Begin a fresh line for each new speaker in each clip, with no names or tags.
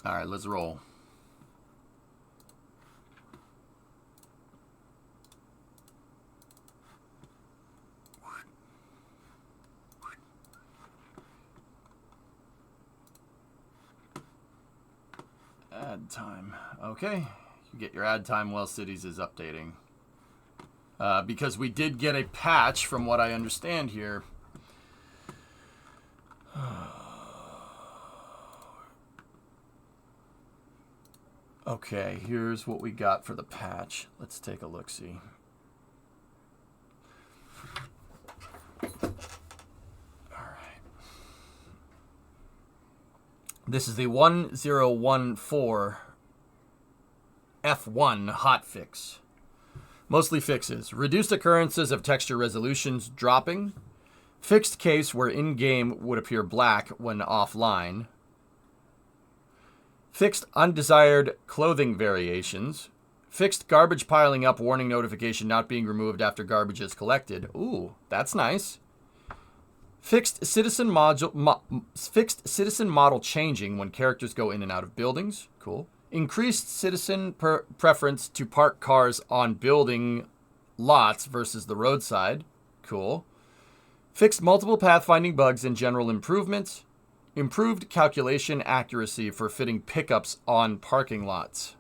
Alright, let's roll. Add time. Okay. You get your add time while cities is updating. Because we did get a patch from what I understand here. Okay, here's what we got for the patch. Let's take a look-see. Alright. This is the 1014 F1 hotfix. Mostly fixes. Reduced occurrences of texture resolutions dropping. Fixed case where in-game would appear black when offline. Fixed undesired clothing variations. Fixed garbage piling up warning notification not being removed after garbage is collected. Ooh, that's nice. Fixed citizen model changing when characters go in and out of buildings. Cool. Increased citizen preference to park cars on building lots versus the roadside. Cool. Fixed multiple pathfinding bugs and general improvements. Improved calculation accuracy for fitting pickups on parking lots.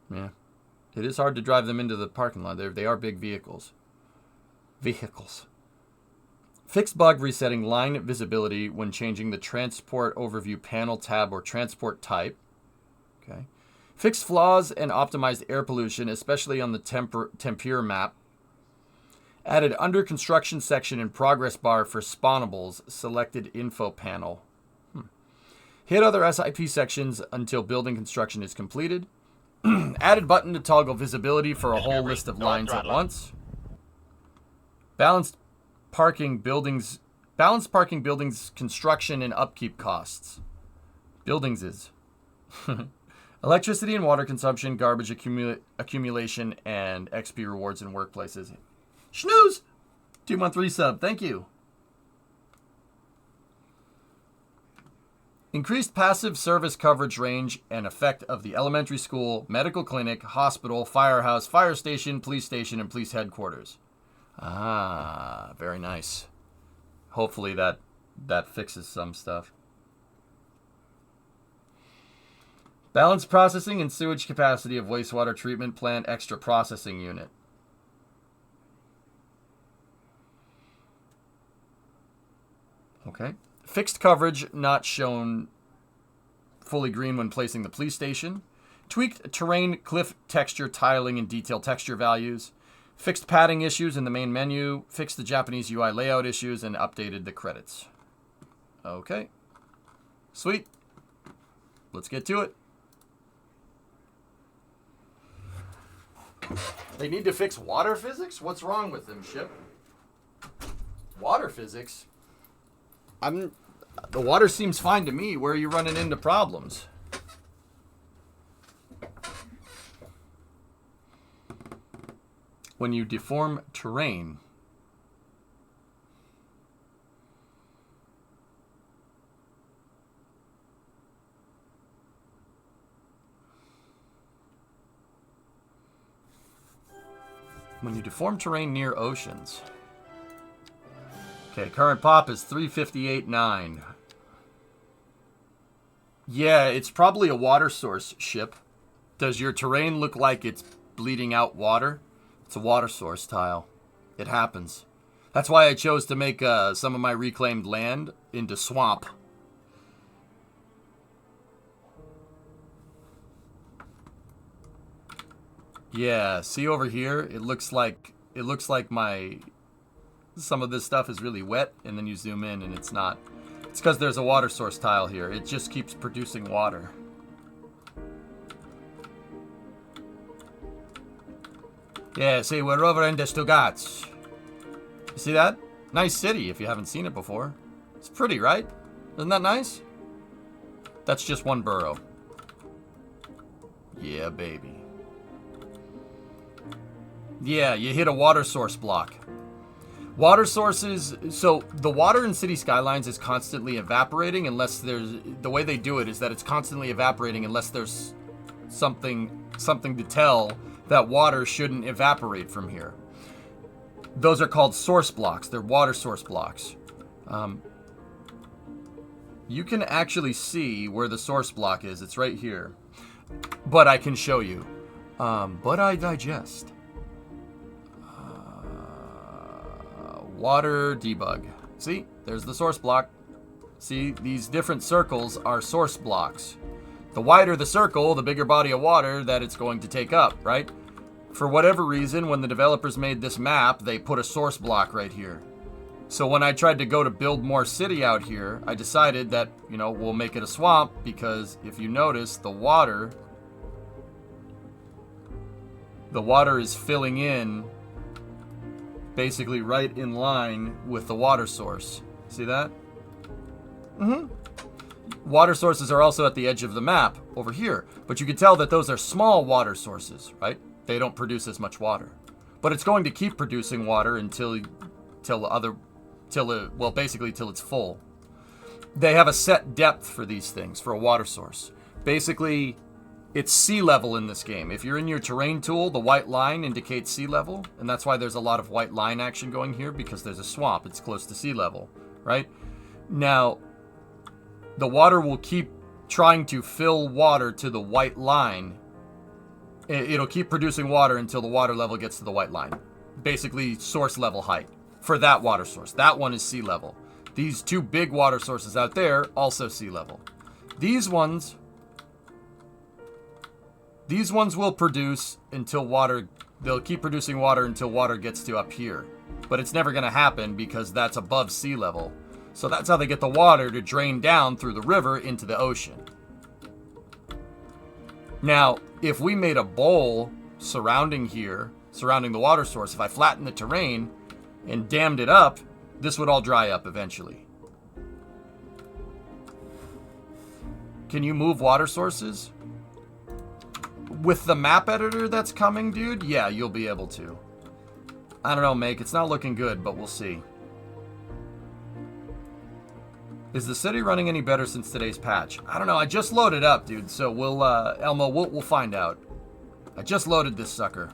Yeah. It is hard to drive them into the parking lot. They are big vehicles. Fixed bug resetting line visibility when changing the transport overview panel tab or transport type. Okay. Fixed flaws and optimized air pollution, especially on the Tempur map. Added under construction section and progress bar for spawnables. Selected info panel. Hit other SIP sections until building construction is completed. Added button to toggle visibility for a whole list of lines at once. Balanced parking buildings construction and upkeep costs. Buildings is. Electricity and water consumption, garbage accumulation, and XP rewards in workplaces. Schnooze! 2-month resub. Thank you. Increased passive service coverage range and effect of the elementary school, medical clinic, hospital, firehouse, fire station, and police headquarters. Ah, very nice. Hopefully that fixes some stuff. Balanced processing and sewage capacity of wastewater treatment plant extra processing unit. Okay. Fixed coverage not shown fully green when placing the police station. Tweaked terrain, cliff texture, tiling, and detail texture values. Fixed padding issues in the main menu. Fixed the Japanese UI layout issues and updated the credits. Okay. Sweet. Let's get to it. They need to fix water physics? What's wrong with them, ship? Water physics? The water seems fine to me. Where are you running into problems? When you deform terrain. When you deform terrain near oceans. Okay, current pop is 358.9. Yeah, it's probably a water source, ship. Does your terrain look like it's bleeding out water? It's a water source tile. It happens. That's why I chose to make some of my reclaimed land into swamp. Yeah, see over here? It looks like some of this stuff is really wet, and then you zoom in and it's not. It's because there's a water source tile here. It just keeps producing water. Yeah, see, we're over in the Stugats. You see that? Nice city if you haven't seen it before. It's pretty, right? Isn't that nice? That's just one borough. Yeah, baby. Yeah, you hit a water source block. Water sources, so the water in City Skylines is constantly evaporating unless there's, the way they do it is that it's constantly evaporating unless there's something to tell that water shouldn't evaporate from here. Those are called source blocks. They're water source blocks. You can actually see where the source block is. It's right here. But I can show you. But I digest. Water debug. See, there's the source block. See, these different circles are source blocks. The wider the circle, the bigger body of water that it's going to take up, right? For whatever reason, when the developers made this map, they put a source block right here. So when I tried to go to build more city out here, I decided that, you know, we'll make it a swamp because if you notice, the water is filling in basically right in line with the water source. See that? Water sources are also at the edge of the map over here, but you can tell that those are small water sources, right? They don't produce as much water, but it's going to keep producing water until it's full. They have a set depth for these things, for a water source. Basically, it's sea level in this game. If you're in your terrain tool, the white line indicates sea level, and that's why there's a lot of white line action going here, because there's a swamp. It's close to sea level, right? Now, the water will keep trying to fill water to the white line. It'll keep producing water until the water level gets to the white line. Basically, source level height for that water source. That one is sea level. These two big water sources out there, also sea level. These ones will produce until water, they'll keep producing water until water gets to up here. But it's never going to happen because that's above sea level. So that's how they get the water to drain down through the river into the ocean. Now, if we made a bowl surrounding the water source, if I flattened the terrain and dammed it up, this would all dry up eventually. Can you move water sources? With the map editor that's coming, dude, yeah, you'll be able to. I don't know, Make. It's not looking good, but we'll see. Is the city running any better since today's patch? I don't know. I just loaded up, dude. So we'll, Elmo, we'll find out. I just loaded this sucker.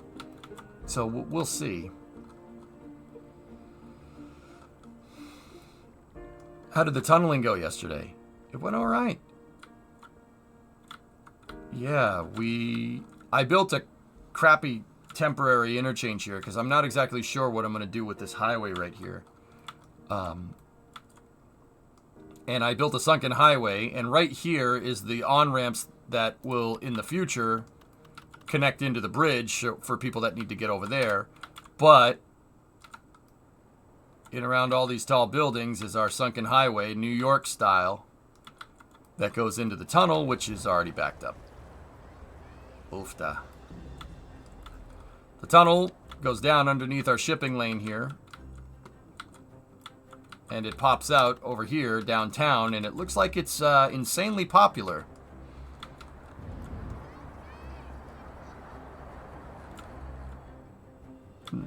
So we'll see. How did the tunneling go yesterday? It went all right. Yeah, I built a crappy temporary interchange here because I'm not exactly sure what I'm going to do with this highway right here. And I built a sunken highway, and right here is the on-ramps that will, in the future, connect into the bridge for people that need to get over there. But in around all these tall buildings is our sunken highway, New York style, that goes into the tunnel, which is already backed up. Oofta. The tunnel goes down underneath our shipping lane here. And it pops out over here downtown, and it looks like it's insanely popular.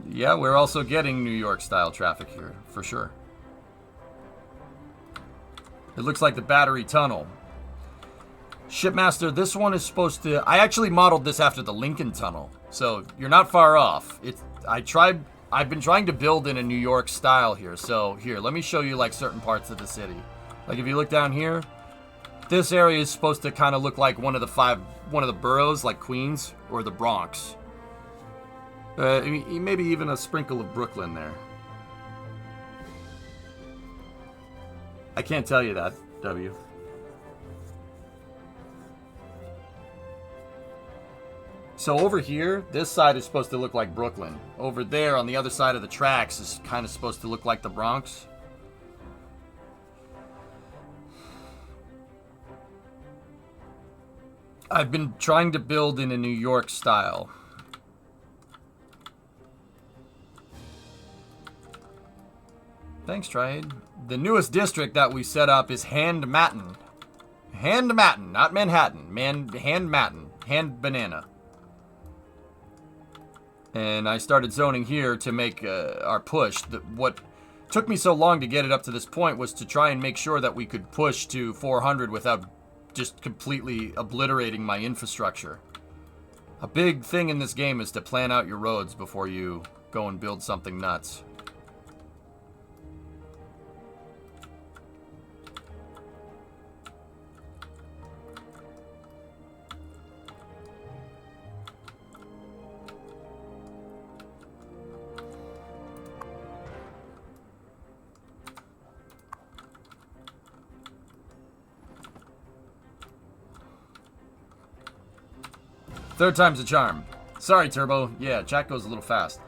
Yeah, we're also getting New York style traffic here, for sure. It looks like the Battery Tunnel. Shipmaster, this one is supposed to... I actually modeled this after the Lincoln Tunnel, so you're not far off. I've been trying to build in a New York style here, so here, let me show you like certain parts of the city. Like if you look down here, this area is supposed to kind of look like one of the boroughs, like Queens or the Bronx. Maybe even a sprinkle of Brooklyn there. I can't tell you that, W. So over here, this side is supposed to look like Brooklyn. Over there, on the other side of the tracks, is kind of supposed to look like the Bronx. I've been trying to build in a New York style. Thanks, Triad. The newest district that we set up is Hand-Matten. Hand-Matten, not Manhattan. Hand-Matten. Hand-Banana. And I started zoning here to make our push. took me so long to get it up to this point was to try and make sure that we could push to 400 without just completely obliterating my infrastructure. A big thing in this game is to plan out your roads before you go and build something nuts. Third time's a charm. Sorry, Turbo. Yeah, chat goes a little fast.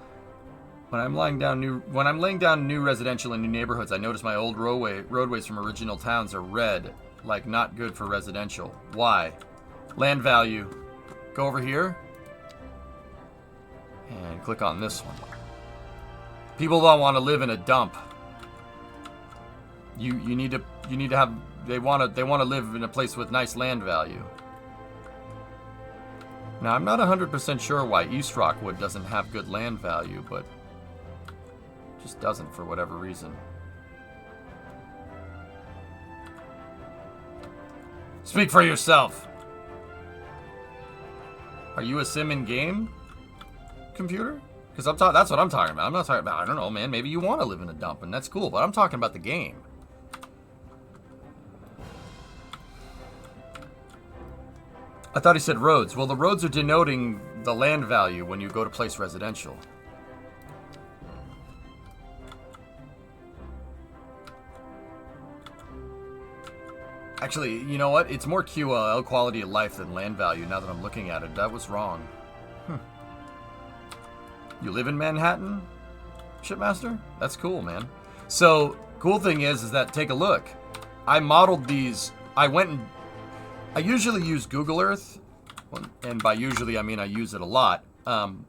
When I'm laying down new residential in new neighborhoods, I notice my old roadways from original towns are red, like not good for residential. Why? Land value. Go over here and click on this one. People don't want to live in a dump. You need to have they want to live in a place with nice land value. Now, I'm not 100% sure why East Rockwood doesn't have good land value, but just doesn't for whatever reason. Speak for yourself. Are you a sim in game, computer? Because that's what I'm talking about. I'm not talking about, I don't know, man, maybe you want to live in a dump, and that's cool, but I'm talking about the game. I thought he said roads. Well, the roads are denoting the land value when you go to place residential. Actually, you know what? It's more QLL, quality of life, than land value now that I'm looking at it. That was wrong. You live in Manhattan, Shipmaster? That's cool, man. So, cool thing is that, take a look. I modeled these. I usually use Google Earth, and by usually I mean I use it a lot, and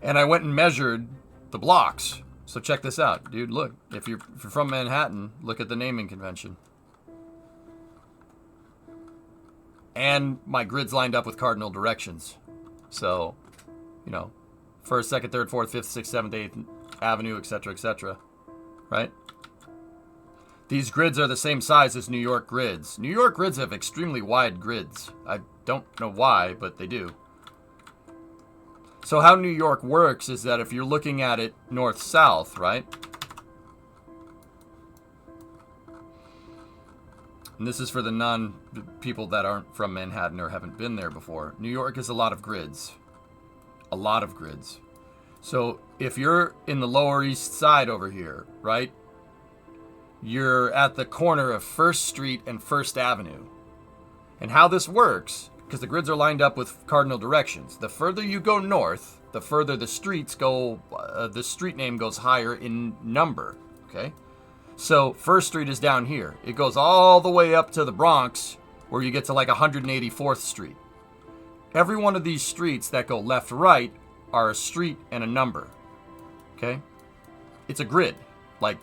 I went and measured the blocks. So check this out, dude, look, if you're from Manhattan, look at the naming convention. And my grid's lined up with cardinal directions. So, you know, 1st, 2nd, 3rd, 4th, 5th, 6th, 7th, 8th Avenue, etc., right? These grids are the same size as New York grids. New York grids have extremely wide grids. I don't know why, but they do. So how New York works is that if you're looking at it north-south, right? And this is for the non-people that aren't from Manhattan or haven't been there before. New York is a lot of grids. A lot of grids. So if you're in the Lower East Side over here, right? You're at the corner of 1st Street and 1st Avenue. And how this works, because the grids are lined up with cardinal directions, the further you go north, the further the streets go, the street name goes higher in number, okay? So 1st Street is down here. It goes all the way up to the Bronx, where you get to like 184th Street. Every one of these streets that go left-right are a street and a number, okay? It's a grid, like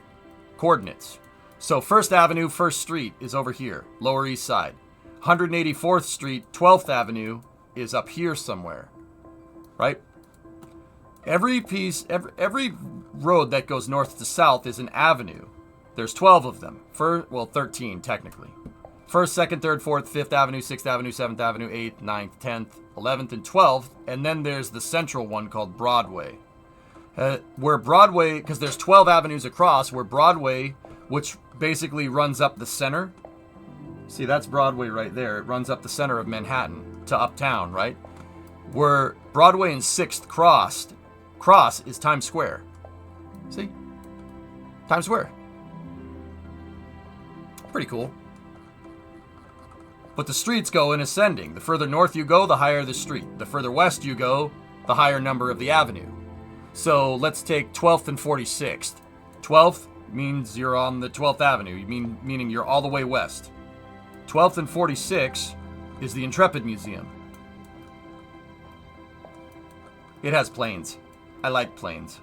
coordinates. So 1st Avenue, 1st Street is over here, Lower East Side. 184th Street, 12th Avenue is up here somewhere, right? Every every road that goes north to south is an avenue. There's 12 of them. 13 technically. 1st, 2nd, 3rd, 4th, 5th Avenue, 6th Avenue, 7th Avenue, 8th, 9th, 10th, 11th, and 12th. And then there's the central one called Broadway. Where Broadway, because there's 12 avenues across, where Broadway, which basically runs up the center. See, that's Broadway right there. It runs up the center of Manhattan to uptown, right? Where Broadway and 6th cross is Times Square. See? Times Square. Pretty cool. But the streets go in ascending. The further north you go, the higher the street. The further west you go, the higher number of the avenue. So let's take 12th and 46th. 12th means you're on the 12th Avenue, meaning you're all the way west. 12th and 46 is the Intrepid Museum. It has planes. I like planes.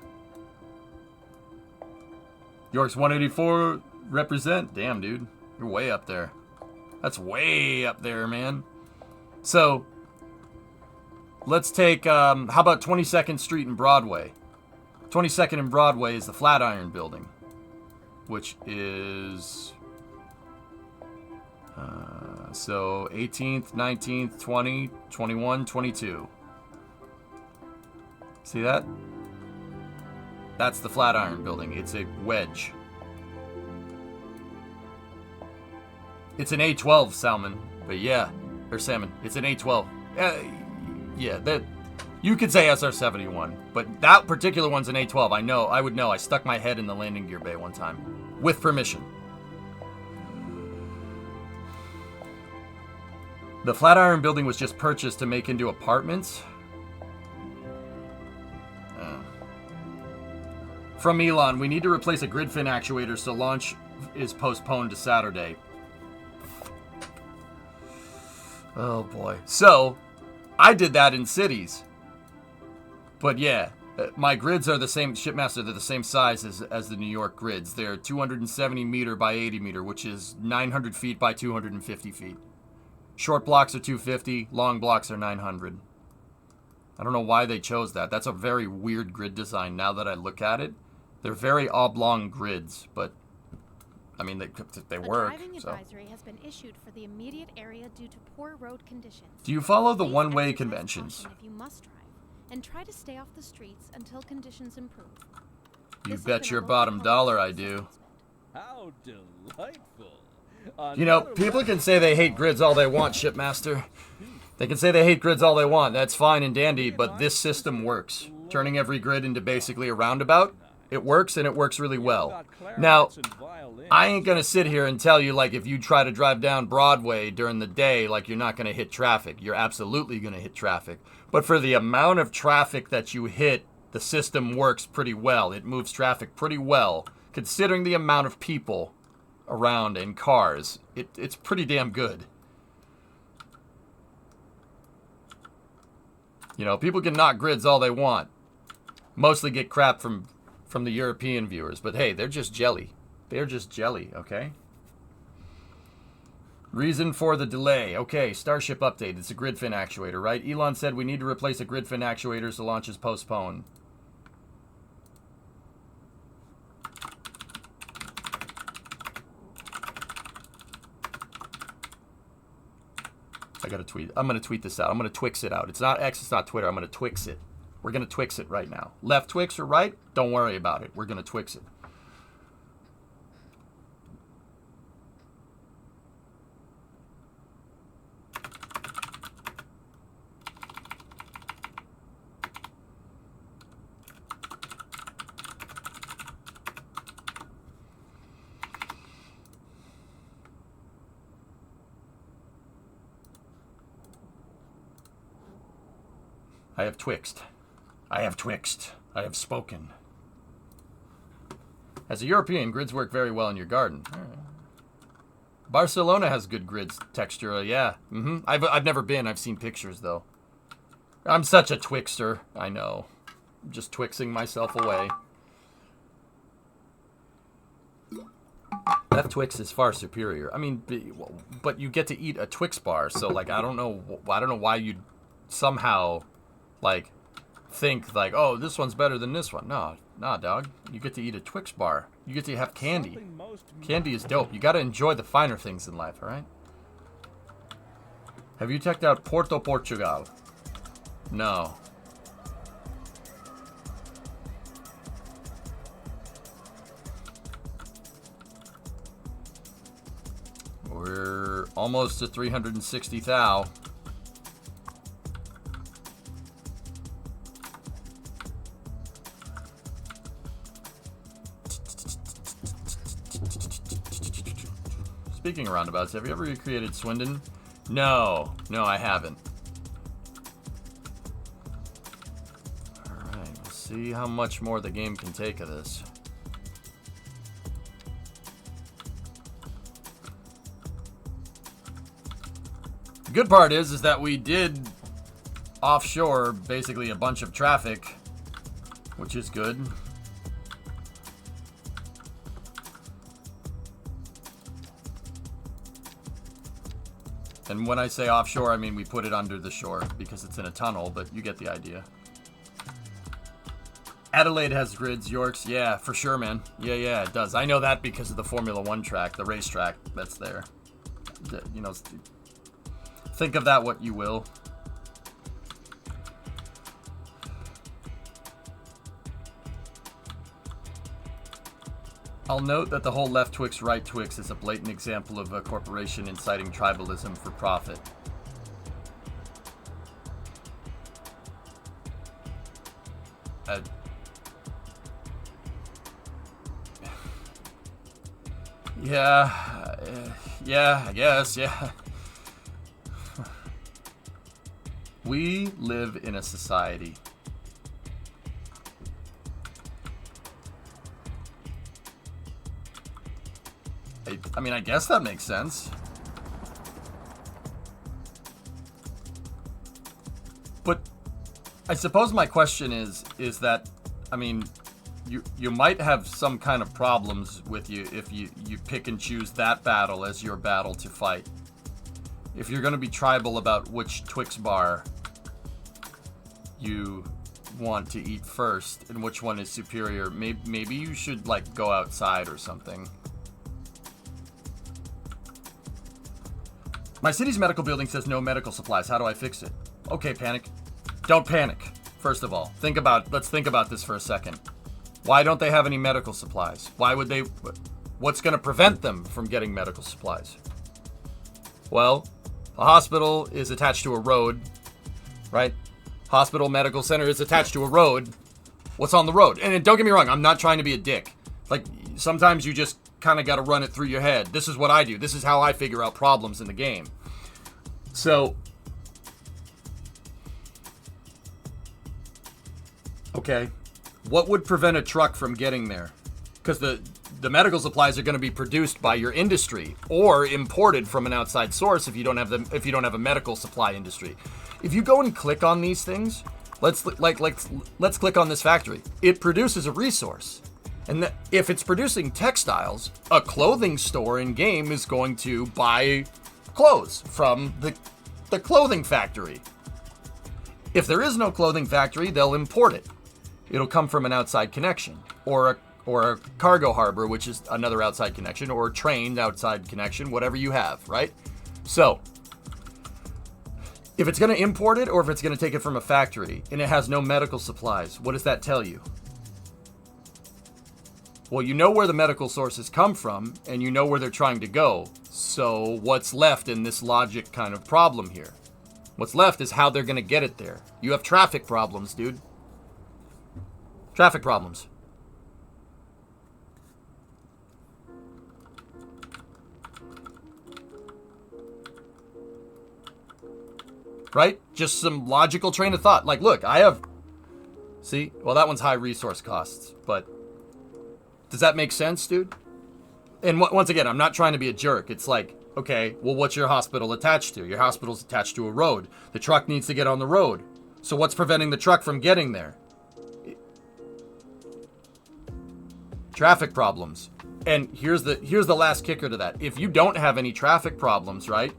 York's 184 represent. Damn, dude. You're way up there. That's way up there, man. So, let's take, how about 22nd Street and Broadway? 22nd and Broadway is the Flatiron Building. which is so 18th, 19th, 20, 21, 22. See that? That's the Flatiron Building. It's a wedge. It's an A12, Salmon. But yeah, or Salmon. It's an A12. Yeah, that you could say SR-71, but that particular one's an A12. I know. I would know. I stuck my head in the landing gear bay one time with permission. The Flatiron Building was just purchased to make into apartments. From Elon, we need to replace a grid fin actuator, so launch is postponed to Saturday. Oh boy. So, I did that in cities. But yeah, my grids are the same, Shipmaster, they're the same size as the New York grids. They're 270 meter by 80 meter, which is 900 feet by 250 feet. Short blocks are 250, long blocks are 900. I don't know why they chose that. That's a very weird grid design now that I look at it. They're very oblong grids, but I mean, they work.
A driving advisory has been issued for the immediate area due to poor road conditions.
Do you follow the one-way conventions?
If you must drive, and try to stay off the streets until conditions improve.
You bet your bottom dollar I do.
How delightful.
You know, people can say they hate grids all they want, Shipmaster. They can say they hate grids all they want. That's fine and dandy, but this system works. Turning every grid into basically a roundabout, it works, and it works really well. Now, I ain't gonna sit here and tell you, like, if you try to drive down Broadway during the day, like, you're not gonna hit traffic. You're absolutely gonna hit traffic. But for the amount of traffic that you hit, the system works pretty well. It moves traffic pretty well. Considering the amount of people around and cars, it's pretty damn good. You know, people can knock grids all they want. Mostly get crap from the European viewers. But hey, they're just jelly. They're just jelly, okay? Reason for the delay. Okay, Starship update. It's a grid fin actuator, right? Elon said we need to replace a grid fin actuator, so launch is postponed. I gotta tweet. I'm gonna tweet this out. I'm gonna Twix it out. It's not X, it's not Twitter. I'm gonna Twix it. We're gonna Twix it right now. Left Twix or right? Don't worry about it. We're gonna Twix it. I have twixt. I have twixt. I have spoken. As a European, grids work very well in your garden. Right. Barcelona has good grids texture. Yeah. I've never been. I've seen pictures, though. I'm such a twixter. I know. I'm just twixing myself away. That Twix is far superior. I mean, but you get to eat a Twix bar, so, like, I don't know why you'd somehow, like, think, like, oh, this one's better than this one. No, nah, dog. You get to eat a Twix bar. You get to have candy. Candy is dope. You got to enjoy the finer things in life, all right? Have you checked out Porto, Portugal? No. We're almost to 360 thou. Speaking of roundabouts, have you ever recreated Swindon? No, I haven't. Alright, we'll see how much more the game can take of this. The good part is that we did offshore basically a bunch of traffic, which is good. And when I say offshore, I mean we put it under the shore because it's in a tunnel, but you get the idea. Adelaide has grids, Yorks. Yeah, for sure, man. Yeah, it does. I know that because of the Formula One track, the racetrack that's there. You know, think of that what you will. I'll note that the whole left Twix, right Twix is a blatant example of a corporation inciting tribalism for profit. Yeah, I guess, yeah. We live in a society. I mean, I guess that makes sense. But I suppose my question is that, I mean, you might have some kind of problems with you if you pick and choose that battle as your battle to fight. If you're going to be tribal about which Twix bar you want to eat first and which one is superior, maybe you should, like, go outside or something. My city's medical building says no medical supplies. How do I fix it? Okay, panic. Don't panic. First of all, let's think about this for a second. Why don't they have any medical supplies? Why would they? What's going to prevent them from getting medical supplies? Well, a hospital is attached to a road, right? Hospital medical center is attached to a road. What's on the road? And don't get me wrong, I'm not trying to be a dick. Like, sometimes you just kind of got to run it through your head. This is what I do. This is how I figure out problems in the game. So, okay, what would prevent a truck from getting there? Because the medical supplies are going to be produced by your industry or imported from an outside source if you don't have a medical supply industry. If you go and click on these things, let's click on this factory. It produces a resource. And if it's producing textiles, a clothing store in game is going to buy clothes from the clothing factory. If there is no clothing factory, they'll import it. It'll come from an outside connection, or a cargo harbor, which is another outside connection, or a train outside connection, whatever you have, right? So, if it's going to import it, or if it's going to take it from a factory, and it has no medical supplies, what does that tell you? Well, you know where the medical sources come from, and you know where they're trying to go. So what's left in this logic kind of problem here? What's left is how they're going to get it there. You have traffic problems, dude. Traffic problems. Right? Just some logical train of thought. Like, look, I have... See? Well, that one's high resource costs, but... Does that make sense, dude? And once again, I'm not trying to be a jerk. It's like, okay, well, what's your hospital attached to? Your hospital's attached to a road. The truck needs to get on the road. So what's preventing the truck from getting there? Traffic problems. And here's the last kicker to that. If you don't have any traffic problems, right?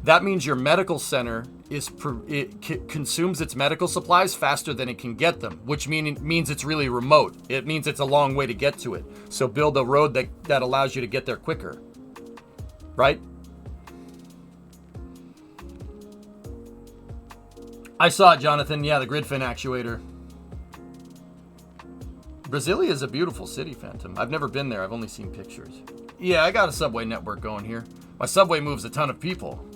That means your medical center consumes its medical supplies faster than it can get them, which means it's really remote. It means it's a long way to get to it. So build a road that allows you to get there quicker. Right? I saw it, Jonathan. Yeah, the Gridfin actuator. Brasilia is a beautiful city, Phantom. I've never been there. I've only seen pictures. Yeah, I got a subway network going here. My subway moves a ton of people.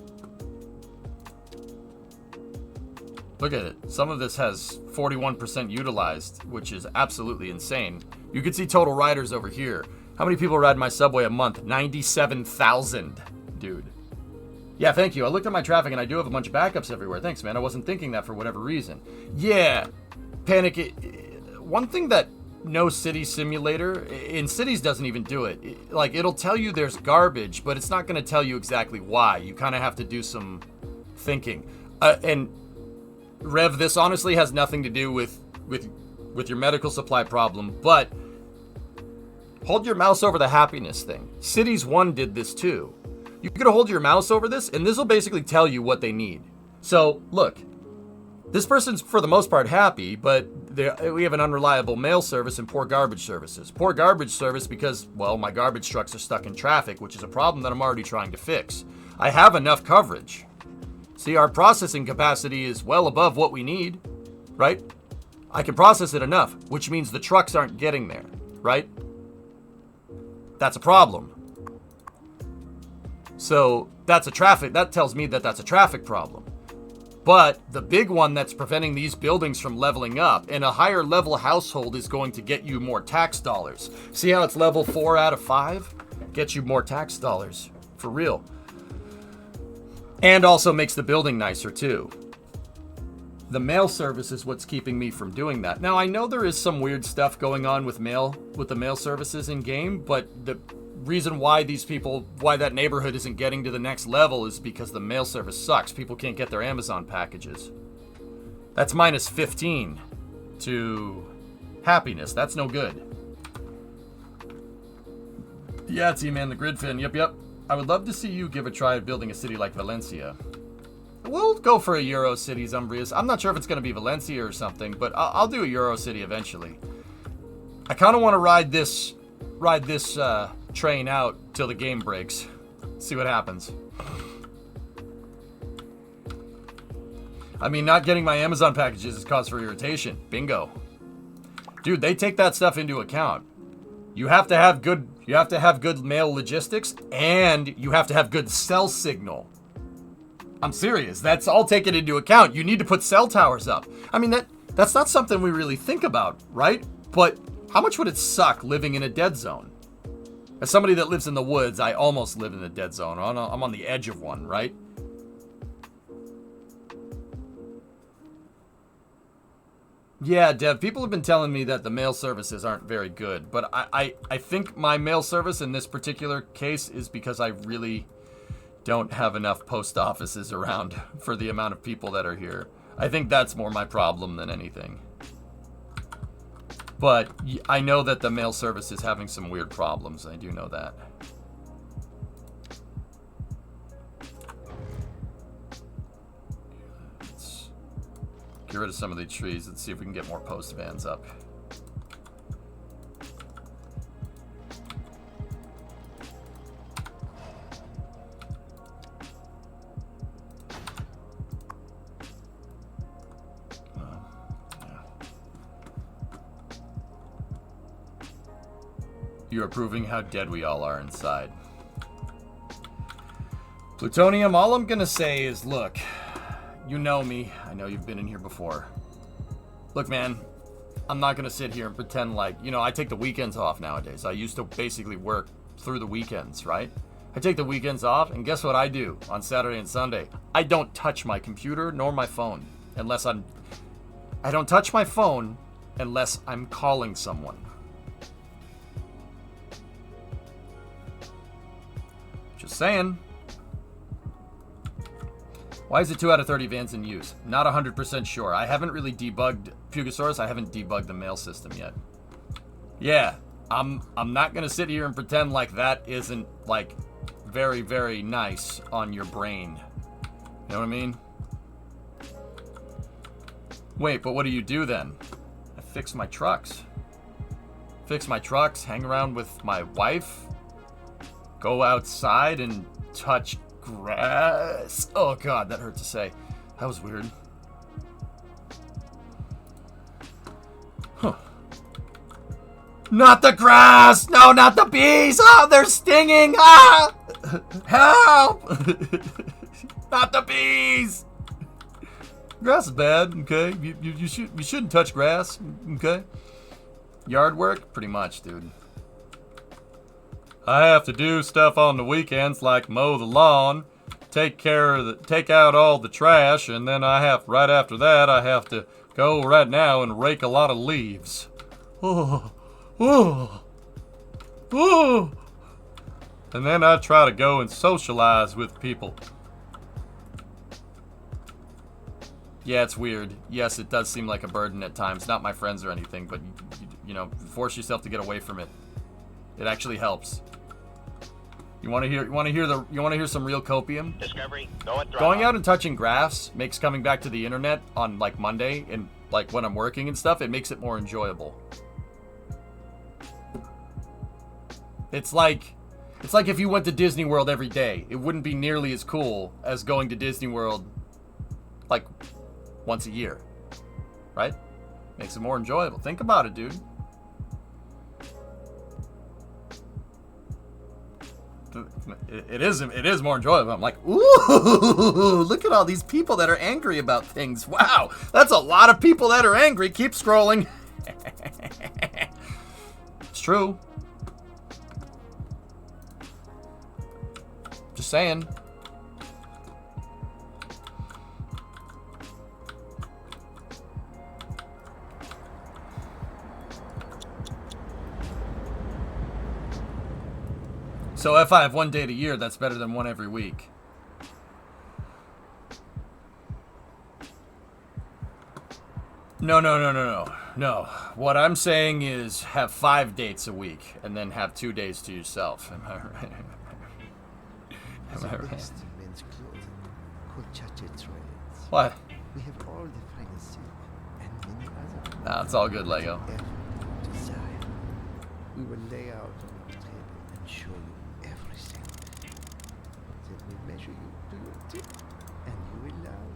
Look at it. Some of this has 41% utilized, which is absolutely insane. You can see total riders over here. How many people ride my subway a month? 97,000, dude. Yeah, thank you. I looked at my traffic and I do have a bunch of backups everywhere. Thanks, man. I wasn't thinking that for whatever reason. Yeah, Panic. One thing that no city simulator in cities doesn't even do it. Like, it'll tell you there's garbage, but it's not going to tell you exactly why. You kind of have to do some thinking. And Rev, this honestly has nothing to do with your medical supply problem, but hold your mouse over the happiness thing. Cities 1 did this too. You could hold your mouse over this, and this will basically tell you what they need. So, look, this person's for the most part happy, but we have an unreliable mail service and poor garbage services. Poor garbage service because, well, my garbage trucks are stuck in traffic, which is a problem that I'm already trying to fix. I have enough coverage. See, our processing capacity is well above what we need, right? I can process it enough, which means the trucks aren't getting there, right? That's a problem. So that tells me that that's a traffic problem. But the big one that's preventing these buildings from leveling up, and a higher level household is going to get you more tax dollars. See how it's level 4 out of 5? Gets you more tax dollars, for real. And also makes the building nicer too. The mail service is what's keeping me from doing that. Now I know there is some weird stuff going on with the mail services in game, but the reason why that neighborhood isn't getting to the next level is because the mail service sucks. People can't get their Amazon packages. That's minus 15 to happiness. That's no good. Yeah, T-Man, the Gridfin. Yep. I would love to see you give a try at building a city like Valencia. We'll go for a Euro City, Zumbrius. I'm not sure if it's going to be Valencia or something, but I'll do a Euro City eventually. I kind of want to ride this train out till the game breaks. See what happens. I mean, not getting my Amazon packages is cause for irritation. Bingo. Dude, they take that stuff into account. You have to have good mail logistics, and you have to have good cell signal. I'm serious. That's all taken into account. You need to put cell towers up. I mean, that's not something we really think about, right? But how much would it suck living in a dead zone? As somebody that lives in the woods, I almost live in a dead zone. I'm on the edge of one, right? Yeah, Dev, people have been telling me that the mail services aren't very good. But I think my mail service in this particular case is because I really don't have enough post offices around for the amount of people that are here. I think that's more my problem than anything. But I know that the mail service is having some weird problems. I do know that. Let's get rid of some of these trees. Let's see if we can get more post vans up. You're proving how dead we all are inside. Plutonium, all I'm gonna say is, look, you know me. I know you've been in here before. Look, man, I'm not gonna sit here and pretend like, I take the weekends off nowadays. I used to basically work through the weekends, right? I take the weekends off, and guess what I do on Saturday and Sunday? I don't touch my computer nor my phone I don't touch my phone unless I'm calling someone. Just saying. Why is it 2 out of 30 vans in use? Not 100% sure. I haven't really debugged Pugosaurus. I haven't debugged the mail system yet. Yeah, I'm not gonna sit here and pretend like that isn't like very, very nice on your brain. You know what I mean? Wait, but what do you do then? I fix my trucks. Hang around with my wife. Go outside and touch grass. Oh god, that hurt to say. That was weird. Huh. Not the grass! No, not the bees! Oh, they're stinging! Ah! Help! Not the bees! Grass is bad, okay? You shouldn't touch grass, okay? Yard work? Pretty much, dude. I have to do stuff on the weekends like mow the lawn, take out all the trash, and then right after that, I have to go right now and rake a lot of leaves. Oh. And then I try to go and socialize with people. Yeah, it's weird. Yes, it does seem like a burden at times. Not my friends or anything, but force yourself to get away from it. It actually helps. You want to hear some real copium?
Discovery, go at throttle.
Going out and touching grass makes coming back to the internet on like Monday and like when I'm working and stuff, it makes it more enjoyable. It's like if you went to Disney World every day, it wouldn't be nearly as cool as going to Disney World like once a year, right? Makes it more enjoyable. Think about it, dude. It is more enjoyable. I'm like, ooh, look at all these people that are angry about things. Wow, that's a lot of people that are angry. Keep scrolling. It's true. Just saying. So if I have one date a year, that's better than one every week. No. What I'm saying is have 5 dates a week and then have 2 days to yourself. Am I right? Am I right? What?
We have all the finest silk and many other.
Nah, it's all good, Lego.
We will lay out on our table and show you everything. Then we measure you to your tip, and you will love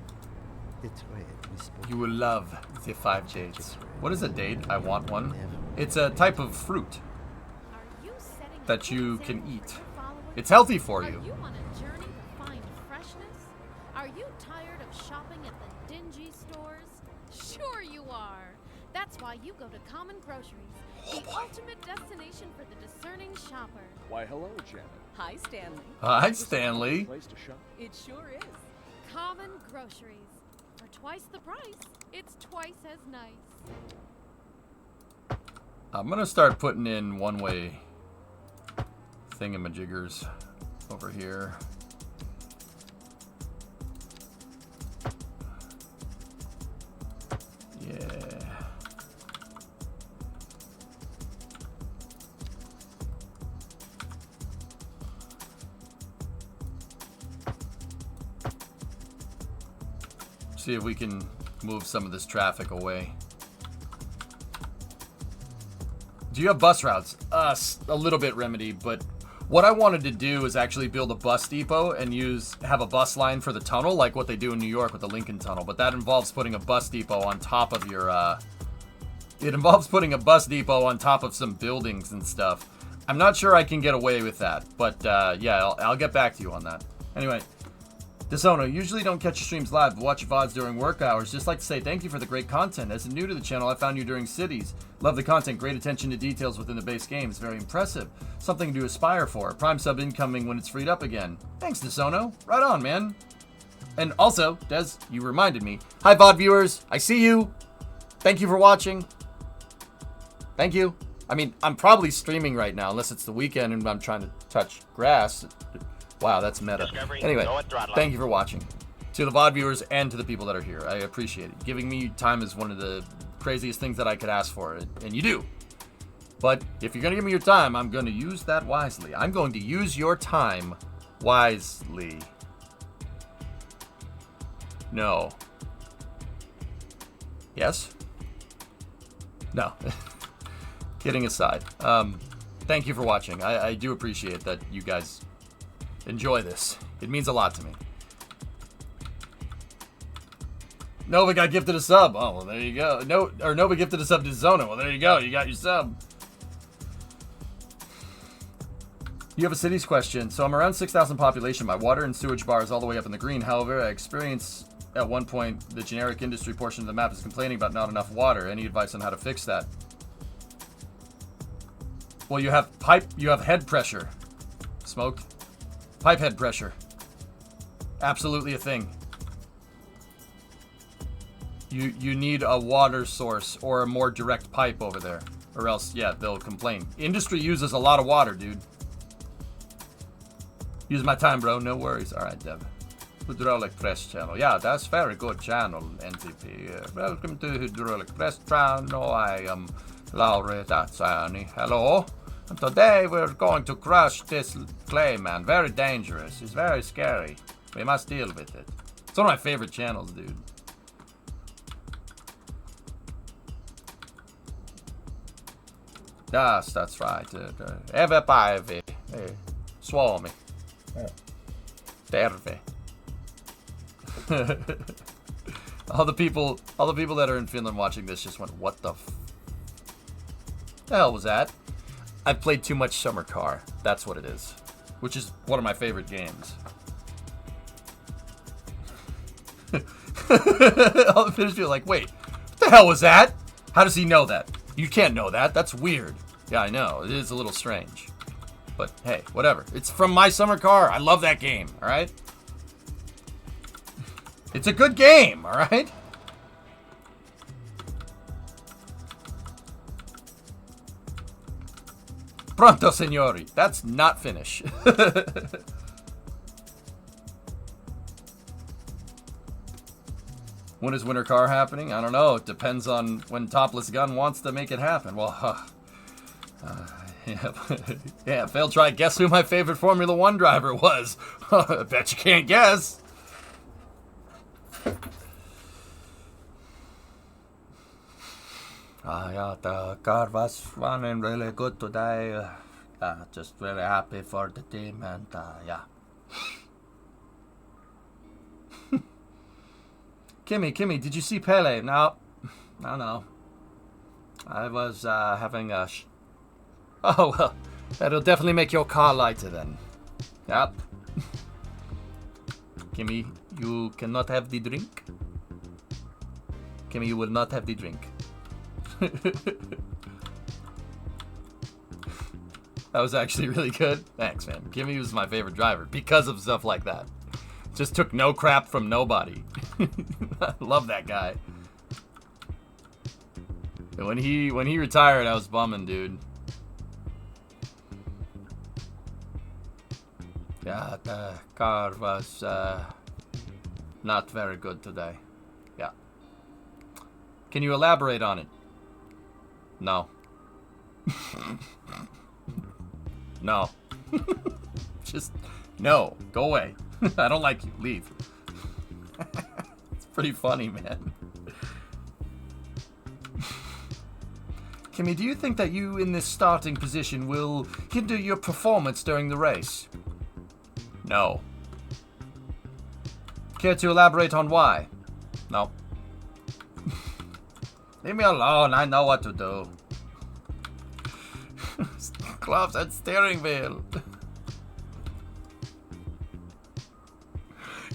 the thread we spoke.
You will love the 5 dates. What is a date? I want one. It's a type of fruit that you can eat. It's healthy for you.
Are you on a journey to find freshness? Are you tired of shopping at the dingy stores? Sure you are. That's why you go to Common Groceries, the ultimate destination for the discerning shopper.
Why, hello, Janet.
Hi, Stanley.
Hi, Stanley.
Place to shop.
It sure is.
Common Groceries. For twice the price, it's twice as nice.
I'm gonna start putting in one-way thingamajiggers over here. Yeah. See if we can move some of this traffic away. Do you have bus routes? A little bit, Remedy, but what I wanted to do is actually build a bus depot and have a bus line for the tunnel, like what they do in New York with the Lincoln Tunnel. But that involves putting a bus depot on top of your, it involves putting a bus depot on top of some buildings and stuff. I'm not sure I can get away with that, but yeah, I'll get back to you on that. Anyway, Disono, usually don't catch your streams live, but watch your VODs during work hours. Just like to say thank you for the great content. As new to the channel, I found you during Cities. Love the content, great attention to details within the base game. It's very impressive. Something to aspire for. Prime sub incoming when it's freed up again. Thanks, Disono. Right on, man. And also, Des, you reminded me. Hi, VOD viewers. I see you. Thank you for watching. Thank you. I mean, I'm probably streaming right now, unless it's the weekend and I'm trying to touch grass. Wow, that's meta. Anyway, thank you for watching. To the VOD viewers and to the people that are here. I appreciate it. Giving me time is one of the craziest things that I could ask for, and you do. But if you're going to give me your time, I'm going to use that wisely. I'm going to use your time wisely. No. Yes? No. Kidding aside. Thank you for watching. I do appreciate that you guys enjoy this. It means a lot to me. Nova got gifted a sub. Oh, well, there you go. Nova gifted a sub to Zona. Well, there you go. You got your sub. You have a cities question. So I'm around 6,000 population. My water and sewage bar is all the way up in the green. However, I experience at one point the generic industry portion of the map is complaining about not enough water. Any advice on how to fix that? Well, you have head pressure. Smoke. Pipe head pressure. Absolutely a thing. You need a water source or a more direct pipe over there. Or else, yeah, they'll complain. Industry uses a lot of water, dude. Use my time, bro. No worries. Alright, Dev. Hydraulic Press channel. Yeah, that's very good channel, NTP. Welcome to Hydraulic Press channel. I am Lauri Tatsani. Hello. And today we're going to crush this clay man. Very dangerous. It's very scary. We must deal with it. It's one of my favorite channels, dude. Yes, that's right. Eve päivi. Suomi. Terve. all the people that are in Finland watching this just went, what the hell was that? I've played too much Summer Car. That's what it is. Which is one of my favorite games. All the Finnish people are like, wait, what the hell was that? How does he know that? You can't know that. That's weird. Yeah, I know. It is a little strange. But hey, whatever. It's from my Summer Car. I love that game, alright? It's a good game, alright? Pronto, signori. That's not Finnish. When is Winter Car happening? I don't know. It depends on when Topless Gun wants to make it happen. Well, yeah, failed try. Guess who my favorite Formula One driver was? I bet you can't guess. Yeah, the car was running really good today. Just really happy for the team, and yeah. Kimmy, did you see Pele? No. I was having a... Oh, well, that'll definitely make your car lighter then. Yep. Kimmy, you cannot have the drink. Kimmy, you will not have the drink. That was actually really good. Thanks, man. Kimmy was my favorite driver because of stuff like that. Just took no crap from nobody. I love that guy. And when he retired, I was bumming, dude. Yeah, the car was not very good today. Yeah. Can you elaborate on it? No. No. Just no. Go away. I don't like you. Leave. It's pretty funny, man. Kimmy, do you think that you in this starting position will hinder your performance during the race? No. Care to elaborate on why? No. Leave me alone. I know what to do. Gloves and steering wheel.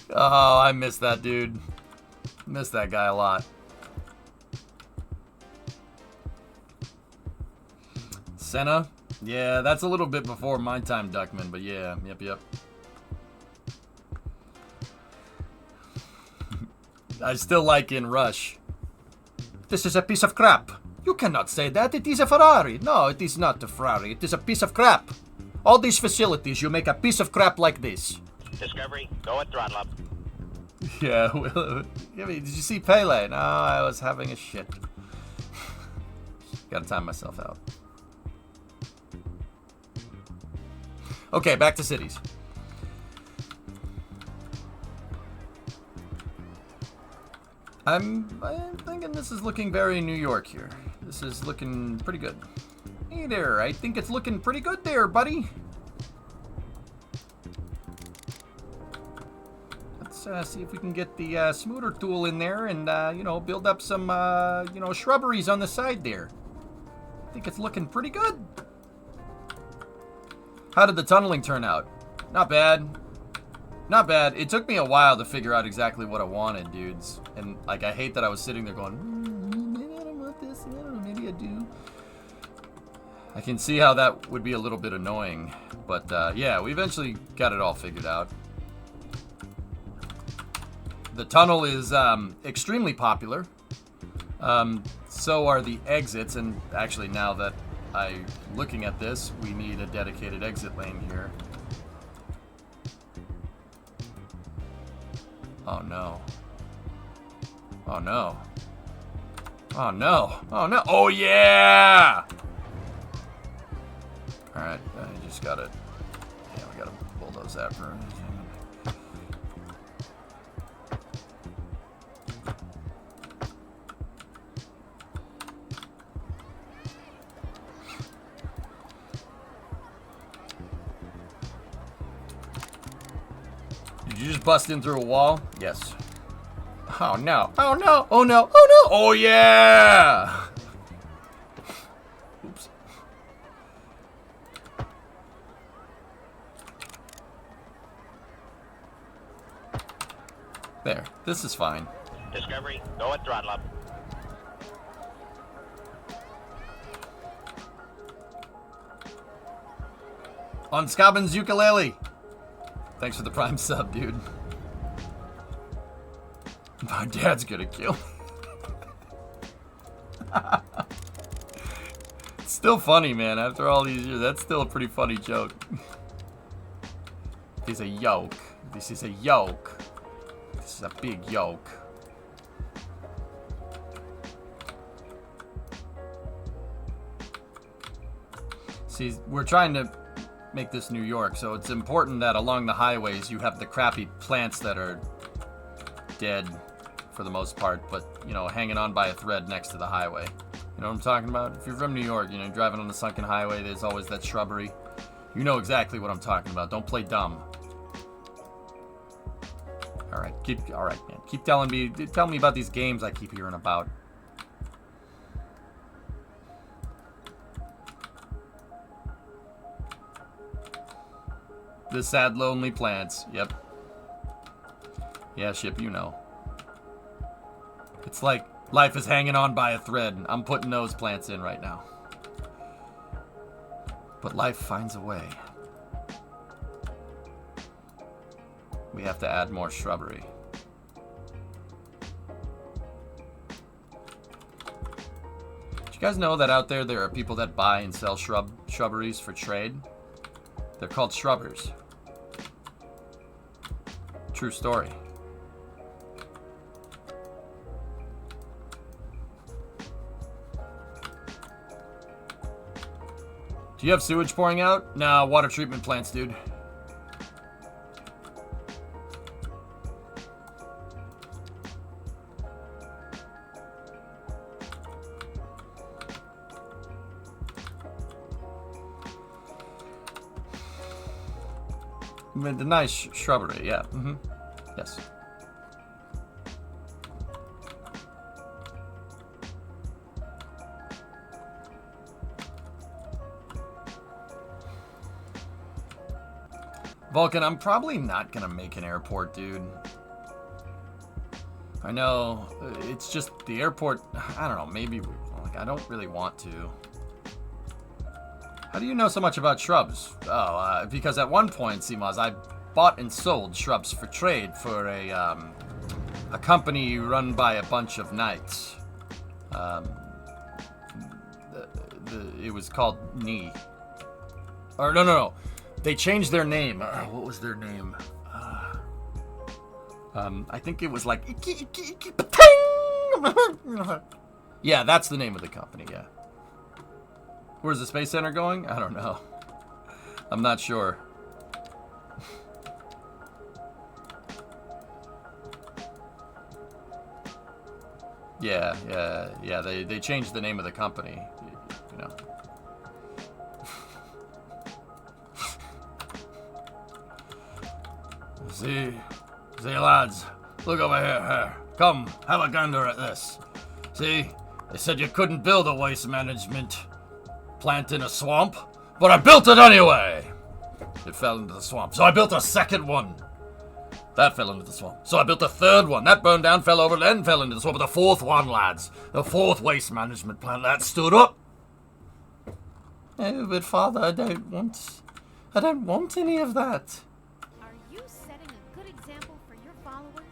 Oh, I miss that dude. Miss that guy a lot. Senna? Yeah, that's a little bit before my time, Duckman, but yeah, yep. I still like in Rush. This is a piece of crap. You cannot say that. It is a Ferrari. No, it is not a Ferrari. It is a piece of crap. All these facilities, you make a piece of crap like this.
Discovery, go at throttle up.
Yeah, well, did you see Pele? No, I was having a shit. Gotta time myself out. Okay, back to cities. I'm thinking this is looking very New York here. This is looking pretty good. Hey there, I think it's looking pretty good there, buddy. Let's see if we can get the smooter tool in there and, build up some, shrubberies on the side there. I think it's looking pretty good. How did the tunneling turn out? Not bad. Not bad. It took me a while to figure out exactly what I wanted, dudes. And, I hate that I was sitting there going, maybe I don't want this, I don't know, maybe I do. I can see how that would be a little bit annoying. But, yeah, we eventually got it all figured out. The tunnel is extremely popular. So are the exits, and actually now that I'm looking at this, we need a dedicated exit lane here. Oh no. Oh no. Oh no. Oh no. Oh yeah! Alright, I just gotta... Yeah, we gotta bulldoze that for... you just bust in through a wall? Yes. Oh no. Oh no. Oh no. Oh no. Oh yeah. Oops. There. This is fine.
Discovery, go at throttle up.
On Scobbin's ukulele. Thanks for the prime sub, dude. My dad's gonna kill me. It's still funny, man. After all these years, that's still a pretty funny joke. This is a yoke. This is a yoke. This is a big yoke. See, we're trying to make this New York, so it's important that along the highways you have the crappy plants that are dead for the most part, but, you know, hanging on by a thread next to the highway. You know what I'm talking about? If you're from New York, you know, driving on the sunken highway, there's always that shrubbery. You know exactly what I'm talking about. Don't play dumb. Alright, man. Keep telling me about these games I keep hearing about. The sad, lonely plants. Yep. Yeah, Ship, you know. It's like life is hanging on by a thread. I'm putting those plants in right now. But life finds a way. We have to add more shrubbery. Did you guys know that out there are people that buy and sell shrubberies for trade? They're called shrubbers. True story. Do you have sewage pouring out? Nah, water treatment plants, dude. The nice shrubbery, yeah. Mm-hmm. Yes. Vulcan, I'm probably not gonna make an airport, dude. I know, it's just the airport, I don't know, maybe, like, I don't really want to. How do you know so much about shrubs? Oh, because at one point, Seamaz, I bought and sold shrubs for trade for a company run by a bunch of knights. It was called Ni. Or no. They changed their name. What was their name? I think it was like... Yeah, that's the name of the company, yeah. Where's the Space Center going? I don't know. I'm not sure. Yeah. They changed the name of the company, you know. See, lads, look over here. Come, have a gander at this. See, they said you couldn't build a waste management plant in a swamp, but I built it anyway. It fell into the swamp, so I built a second one. That fell into the swamp. So I built a third one. That burned down, fell over, then fell into the swamp. But the fourth one, lads, the fourth waste management plant, that stood up. Oh, but Father, I don't want any of that.
Are you setting a good example for your followers?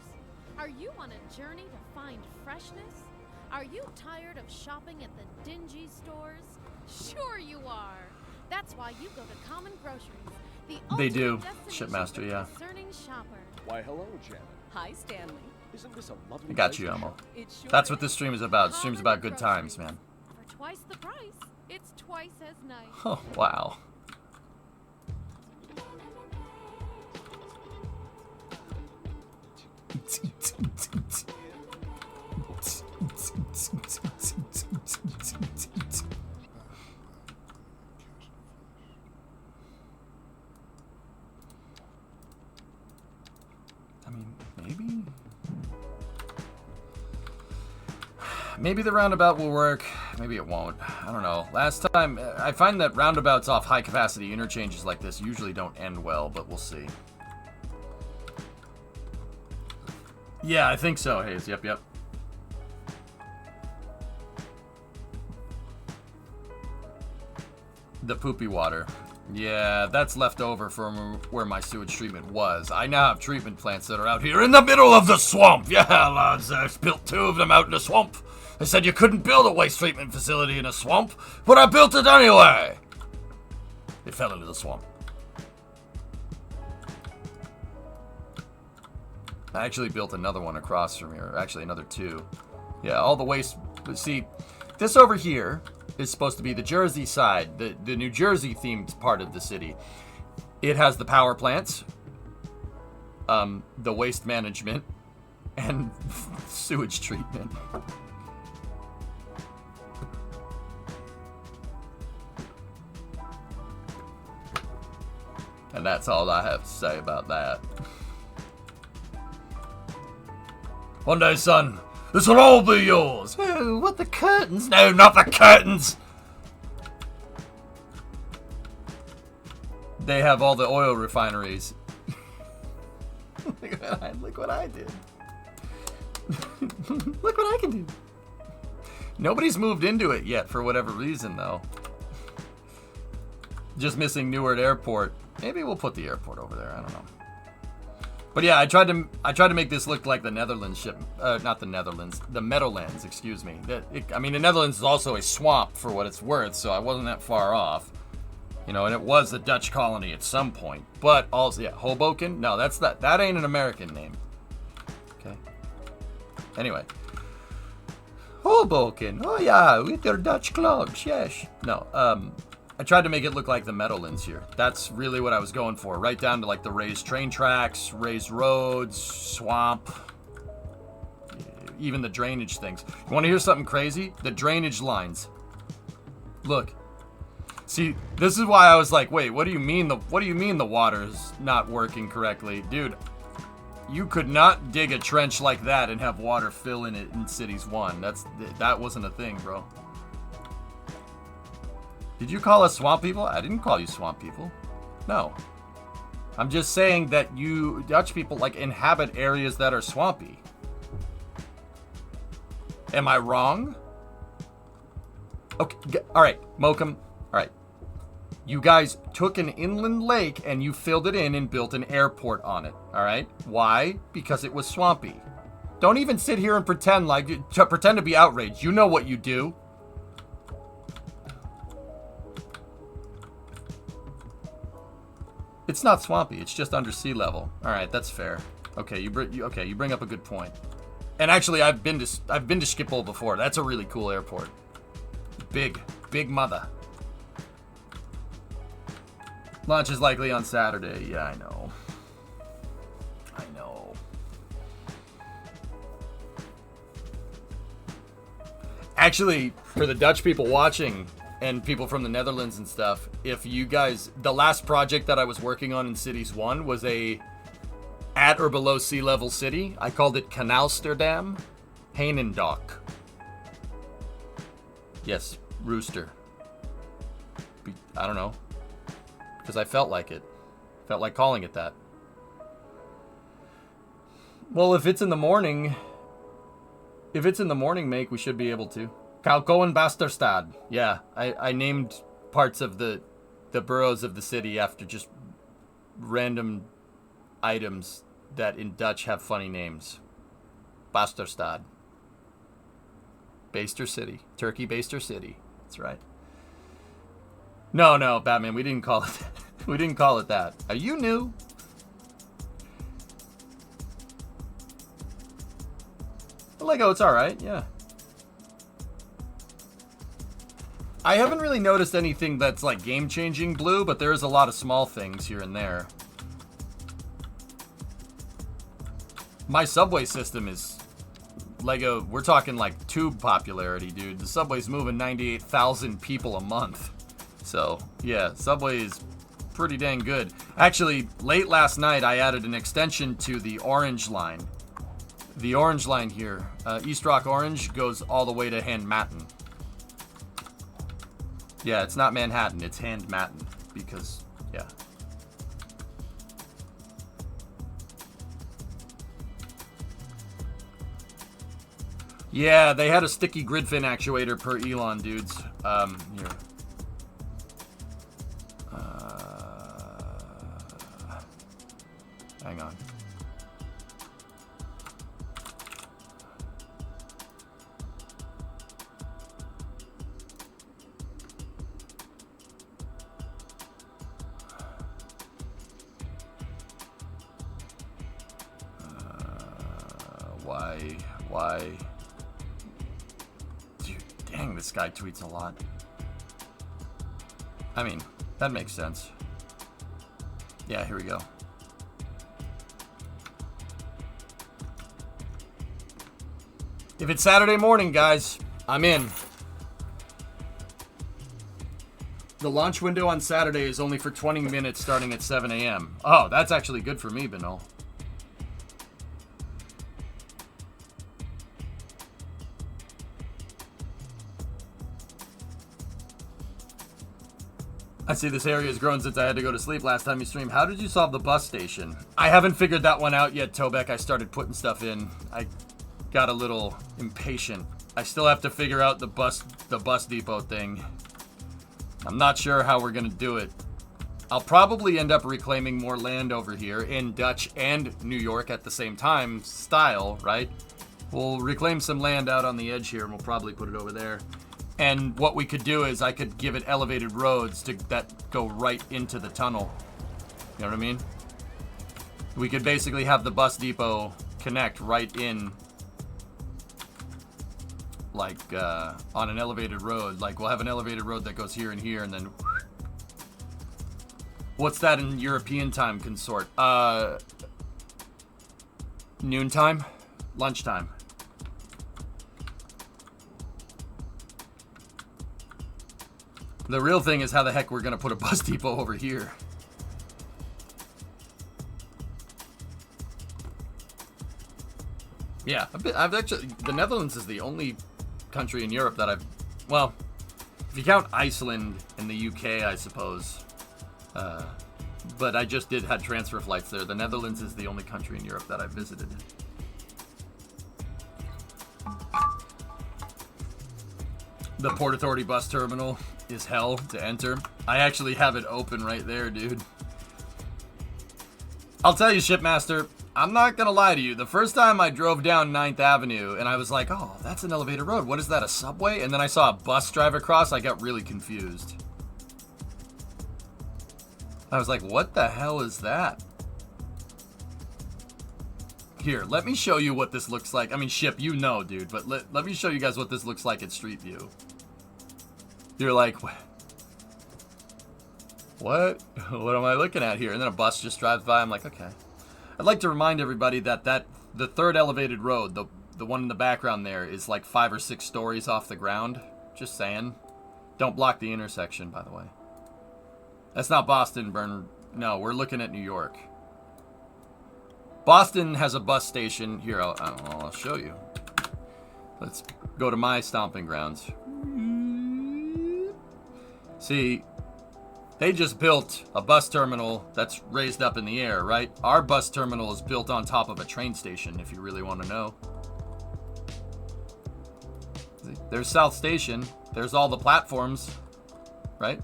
Are you on a journey to find freshness? Are you tired of shopping at the dingy stores? Sure you are. That's why you go to Common Groceries.
They do,
Destination
Shipmaster,
for the
yeah.
discerning shopper.
Why, hello, Janet.
Hi, Stanley.
Isn't this a lovely
I got
place
you,
to
Elmo.
shop?
It sure
That's what
is.
this stream is about. The stream's about good
Common
times, man.
Groceries. For twice the price, it's twice as nice.
Oh, wow. Maybe the roundabout will work. Maybe it won't. I don't know. Last time, I find that roundabouts off high-capacity interchanges like this usually don't end well, but we'll see. Yeah, I think so, Hayes. Yep, yep. The poopy water. Yeah, that's left over from where my sewage treatment was. I now have treatment plants that are out here in the middle of the swamp. Yeah, lads, I built 2 of them out in the swamp. I said you couldn't build a waste treatment facility in a swamp, but I built it anyway. It fell into the swamp. I actually built another one across from here. Actually, another 2. Yeah, all the waste. See, this over here is supposed to be the Jersey side, the New Jersey themed part of the city. It has the power plants, the waste management, and sewage treatment. And that's all I have to say about that. One day, son, this will all be yours. Oh, what, the curtains? No, not the curtains. They have all the oil refineries. Look what I did. Look what I can do. Nobody's moved into it yet for whatever reason, though. Just missing Newark Airport. Maybe we'll put the airport over there. I don't know. But yeah, I tried to make this look like the Netherlands ship, not the Netherlands, the Meadowlands, excuse me. I mean, the Netherlands is also a swamp for what it's worth, so I wasn't that far off. You know, and it was a Dutch colony at some point. But also, yeah, Hoboken? No, that ain't an American name. Okay. Anyway. Hoboken. Oh yeah, with their Dutch clubs, yes. No, I tried to make it look like the Meadowlands here. That's really what I was going for. Right down to like the raised train tracks, raised roads, swamp, even the drainage things. You want to hear something crazy? The drainage lines. Look. See, this is why I was like, wait, what do you mean the water's not working correctly? Dude, you could not dig a trench like that and have water fill in it in Cities 1. That wasn't a thing, bro. Did you call us swamp people? I didn't call you swamp people. No. I'm just saying that you Dutch people like inhabit areas that are swampy. Am I wrong? Okay, all right, Mokum. All right. You guys took an inland lake and you filled it in and built an airport on it. All right. Why? Because it was swampy. Don't even sit here and pretend to be outraged. You know what you do. It's not swampy. It's just under sea level. All right, that's fair. Okay, you bring up a good point. And actually, I've been to Schiphol before. That's a really cool airport. Big mother. Launch is likely on Saturday. Yeah, I know. Actually, for the Dutch people watching and people from the Netherlands and stuff, if you guys, the last project that I was working on in Cities 1 was a at or below sea level city. I called it Kanaalsterdam Hainendok. Yes, rooster. I don't know. Because I felt like it. Felt like calling it that. Well, if it's in the morning, Make, we should be able to. Kalkoenbasterstad. Yeah, I named parts of the boroughs of the city after just random items that in Dutch have funny names. Basterstad. Baster City. Turkey Baster City. That's right. No, Batman, we didn't call it that. We didn't call it that. Are you new? Lego, it's alright, yeah. I haven't really noticed anything that's like game-changing blue, but there is a lot of small things here and there. My subway system is Lego, we're talking like tube popularity, dude. The subway's moving 98,000 people a month. So, yeah, subway is pretty dang good. Actually, late last night, I added an extension to the orange line. The orange line here, East Rock Orange, goes all the way to Handmatten. Yeah, it's not Manhattan, it's Handmatten, because, yeah. Yeah, they had a sticky grid fin actuator per Elon, dudes. Here. Hang on. Why? Dude, dang, this guy tweets a lot. I mean, that makes sense. Yeah, here we go. If it's Saturday morning, guys, I'm in. The launch window on Saturday is only for 20 minutes starting at 7 a.m. Oh, that's actually good for me, Benol. I see this area has grown since I had to go to sleep last time you streamed. How did you solve the bus station? I haven't figured that one out yet, Tobek. I started putting stuff in. I got a little impatient. I still have to figure out the bus depot thing. I'm not sure how we're gonna do it. I'll probably end up reclaiming more land over here in Dutch and New York at the same time style, right? We'll reclaim some land out on the edge here and we'll probably put it over there. And what we could do is I could give it elevated roads that go right into the tunnel. You know what I mean? We could basically have the bus depot connect right in, like on an elevated road. Like we'll have an elevated road that goes here and here and then... What's that in European time, consort? Noontime? Lunchtime. The real thing is how the heck we're going to put a bus depot over here. Yeah, I've actually... The Netherlands is the only country in Europe that I've... Well, if you count Iceland and the UK, I suppose. But I just had transfer flights there. The Netherlands is the only country in Europe that I've visited. The Port Authority bus terminal is hell to enter. I actually have it open right there, dude. I'll tell you, Shipmaster, I'm not gonna lie to you. The first time I drove down 9th Avenue and I was like, oh, that's an elevated road. What is that, a subway? And then I saw a bus drive across. I got really confused. I was like, what the hell is that? Here, let me show you what this looks like. I mean, Ship, you know, dude, but let me show you guys what this looks like in Street View. You're like, what? What am I looking at here? And then a bus just drives by. I'm like, okay. I'd like to remind everybody that the third elevated road, the one in the background there, is like 5 or 6 stories off the ground. Just saying. Don't block the intersection, by the way. That's not Boston, Bern. No, we're looking at New York. Boston has a bus station. Here, I'll show you. Let's go to my stomping grounds. See, they just built a bus terminal that's raised up in the air, right? Our bus terminal is built on top of a train station, if you really want to know. There's South Station. There's all the platforms, right?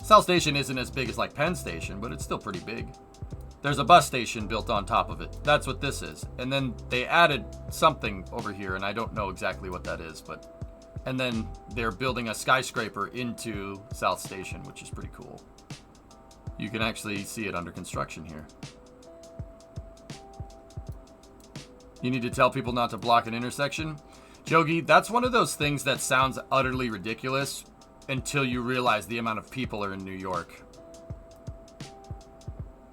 South Station isn't as big as like Penn Station, but it's still pretty big. There's a bus station built on top of it. That's what this is. And then they added something over here, and I don't know exactly what that is, but... And then they're building a skyscraper into South Station, which is pretty cool. You can actually see it under construction here. You need to tell people not to block an intersection. Jogi, that's one of those things that sounds utterly ridiculous until you realize the amount of people are in New York.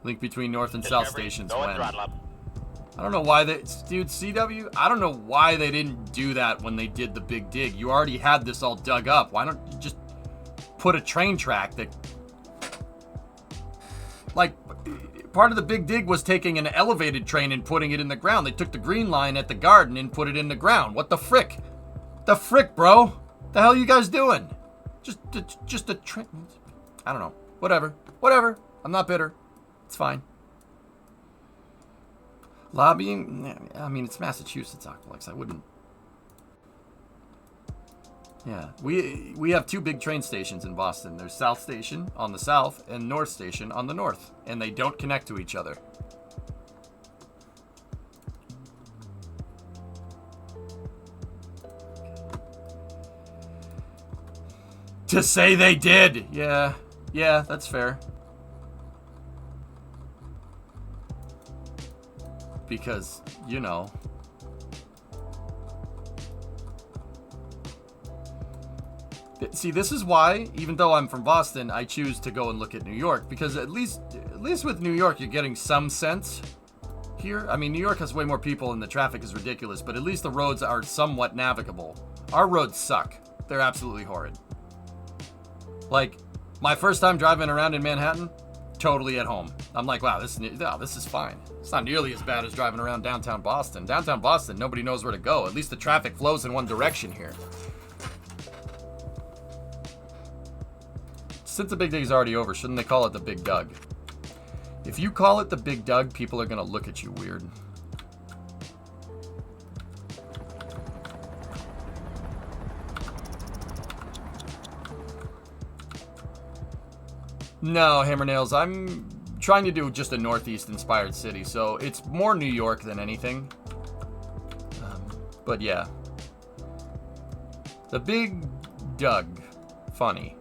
Link between North and South Stations when? I don't know why they... Dude, CW, I don't know why they didn't do that when they did the big dig. You already had this all dug up. Why don't you just put a train track that... Like, part of the big dig was taking an elevated train and putting it in the ground. They took the green line at the garden and put it in the ground. What the frick? The frick, bro? The hell are you guys doing? Just a train. I don't know. Whatever. I'm not bitter. It's fine. Lobbying? I mean, it's Massachusetts, Aqualex. I wouldn't. Yeah, we have two big train stations in Boston. There's South Station on the south and North Station on the north, and they don't connect to each other. To say they did! Yeah, that's fair. Because, you know. See, this is why, even though I'm from Boston, I choose to go and look at New York. Because at least with New York, you're getting some sense here. I mean, New York has way more people and the traffic is ridiculous, but at least the roads are somewhat navigable. Our roads suck. They're absolutely horrid. Like, my first time driving around in Manhattan, totally at home. I'm like, wow, this is fine. It's not nearly as bad as driving around downtown Boston. Downtown Boston, nobody knows where to go. At least the traffic flows in one direction here. Since the Big Dig is already over, shouldn't they call it the Big Doug? If you call it the Big Doug, people are going to look at you weird. No, Hammer Nails, I'm trying to do just a Northeast-inspired city, so it's more New York than anything. But yeah. The Big Doug. Funny.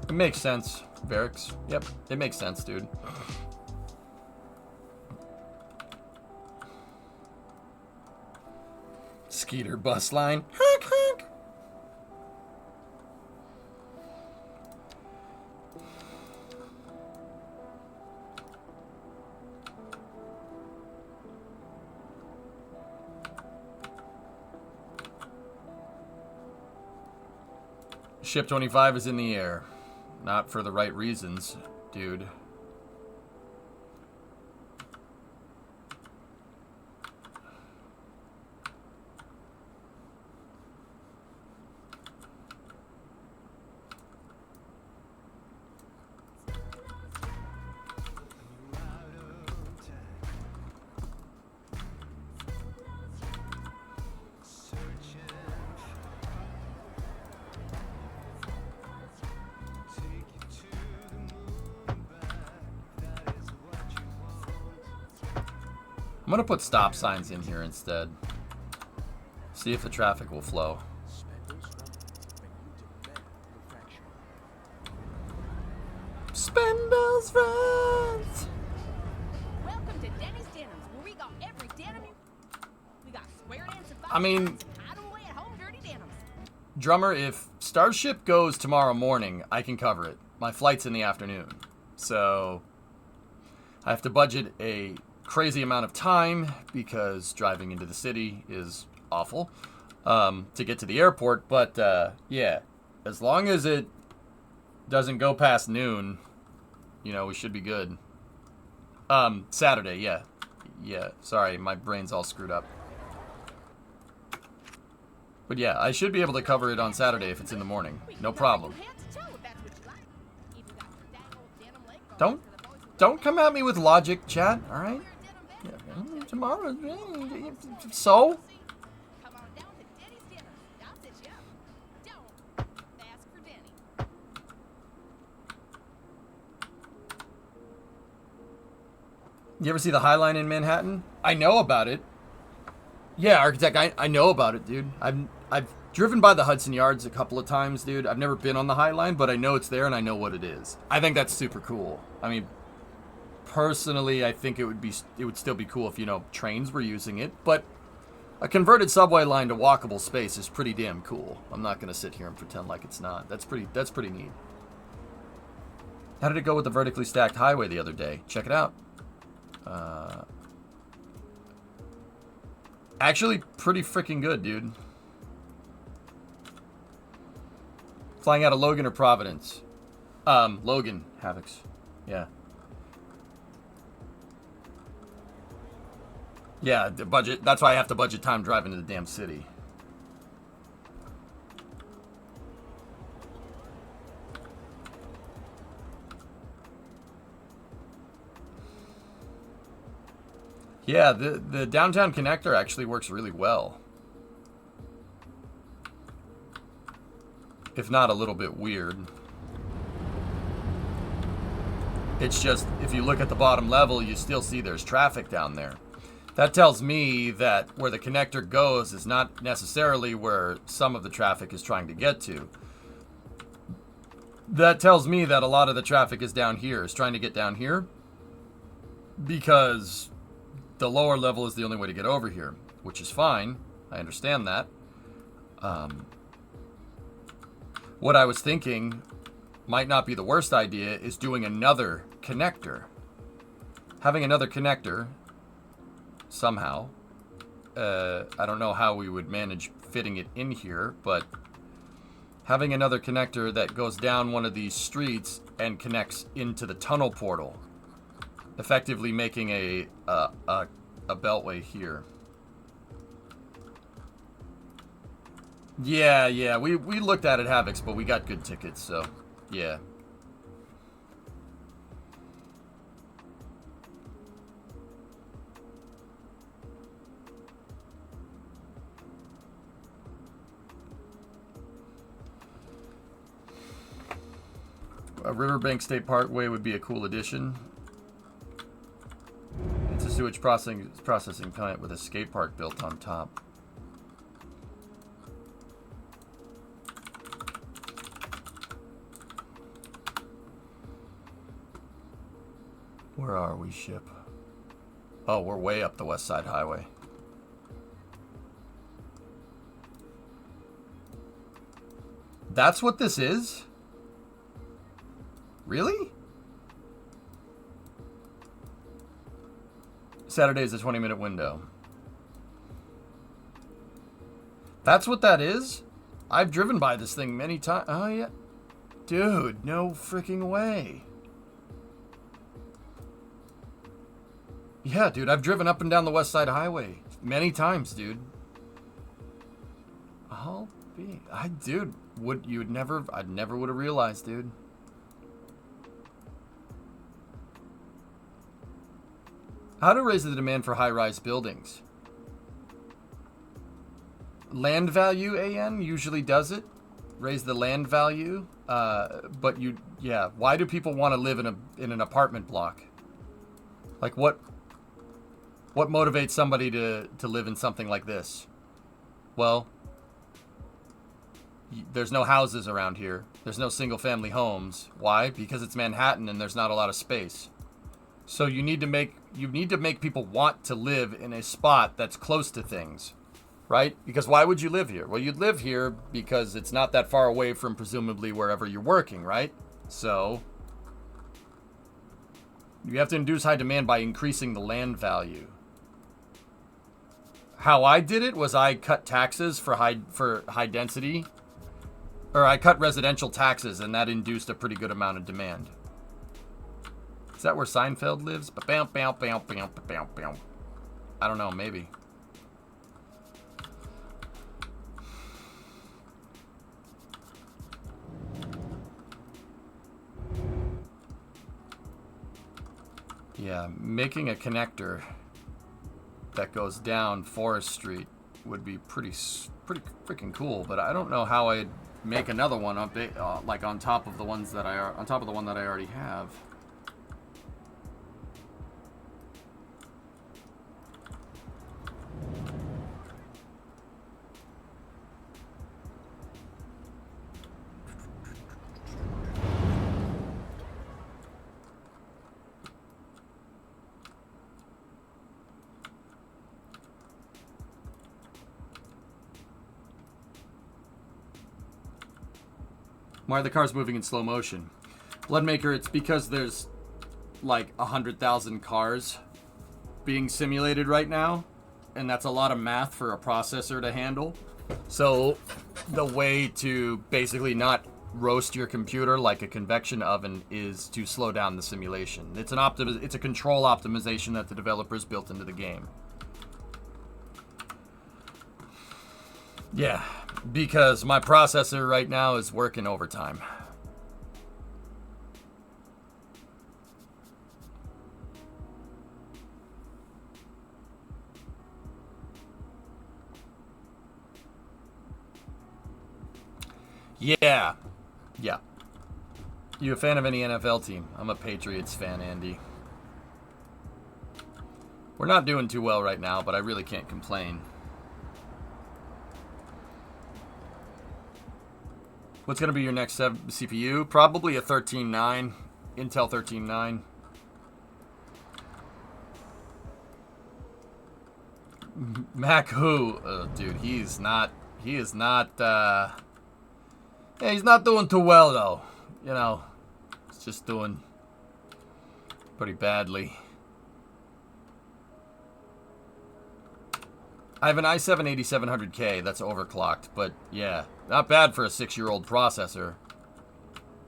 It makes sense, Barracks. Yep, it makes sense, dude. Skeeter bus line. Honk, honk. Ship 25 is in the air. Not for the right reasons, dude. I'm gonna put stop signs in here instead. See if the traffic will flow. Spindles runs.
Welcome to Denny's Denims, where we got every denim. We got square dance and
I mean,
hide 'em away at home, dirty denims.
Drummer, if Starship goes tomorrow morning, I can cover it. My flight's in the afternoon. So I have to budget a crazy amount of time because driving into the city is awful to get to the airport. But yeah, as long as it doesn't go past noon, you know, we should be good. Saturday, yeah. Sorry, my brain's all screwed up. But yeah, I should be able to cover it on Saturday if it's in the morning. No problem. Don't come at me with logic, chat. All right. Yeah, tomorrow. So?
Come on down to Denny's Denims. I'll set you up. Don't ask for Denny.
You ever see the High Line in Manhattan? I know about it. Yeah, Architect, I know about it, dude. I've driven by the Hudson Yards a couple of times, dude. I've never been on the High Line, but I know it's there and I know what it is. I think that's super cool. I mean, personally, I think it would still be cool if, you know, trains were using it, but a converted subway line to walkable space is pretty damn cool. I'm not going to sit here and pretend like it's not. That's pretty neat. How did it go with the vertically stacked highway the other day? Check it out. Actually, pretty freaking good, dude. Flying out of Logan or Providence? Logan, Havocs. Yeah. Yeah, the budget. That's why I have to budget time driving to the damn city. Yeah, the downtown connector actually works really well. If not a little bit weird. It's just, if you look at the bottom level, you still see there's traffic down there. That tells me that where the connector goes is not necessarily where some of the traffic is trying to get to. That tells me that a lot of the traffic is down here, is trying to get down here. Because the lower level is the only way to get over here, which is fine. I understand that. What I was thinking might not be the worst idea is doing another connector. Having another connector, somehow. I don't know how we would manage fitting it in here, but having another connector that goes down one of these streets and connects into the tunnel portal. Effectively making a beltway here. Yeah, we looked at it, Havocs, but we got good tickets, so yeah. A Riverbank State Parkway would be a cool addition. It's a sewage processing plant with a skate park built on top. Where are we, ship? Oh, we're way up the West Side Highway. That's what this is? Really? Saturday is a 20-minute window. That's what that is? I've driven by this thing many times. Oh, yeah. Dude, no freaking way. Yeah, dude, I've driven up and down the West Side Highway many times, dude. Dude, I never would have realized, dude. How to raise the demand for high-rise buildings. Land value, AN, usually does it. Raise the land value. But why do people want to live in an apartment block? Like, what motivates somebody to live in something like this? Well, there's no houses around here. There's no single-family homes. Why? Because it's Manhattan and there's not a lot of space. So you need to make people want to live in a spot that's close to things, right? Because why would you live here? Well, you'd live here because it's not that far away from presumably wherever you're working, right? So you have to induce high demand by increasing the land value. How I did it was I cut taxes for high density, or I cut residential taxes, and that induced a pretty good amount of demand. Is that where Seinfeld lives? I don't know, maybe. Yeah, making a connector that goes down Forest Street would be pretty freaking cool, but I don't know how I'd make another one like on top of the one that I already have. Why are the cars moving in slow motion? Bloodmaker, it's because there's like 100,000 cars being simulated right now, and that's a lot of math for a processor to handle. So the way to basically not roast your computer like a convection oven is to slow down the simulation. It's it's a control optimization that the developers built into the game. Yeah, because my processor right now is working overtime. Yeah. Yeah. You a fan of any NFL team? I'm a Patriots fan, Andy. We're not doing too well right now, but I really can't complain. What's going to be your next CPU? Probably a 13.9, Intel 13.9. Mac who? Dude, he is not, yeah, he's not doing too well, though. You know, he's just doing pretty badly. I have an i7 8700K that's overclocked, but yeah, not bad for a 6-year-old processor.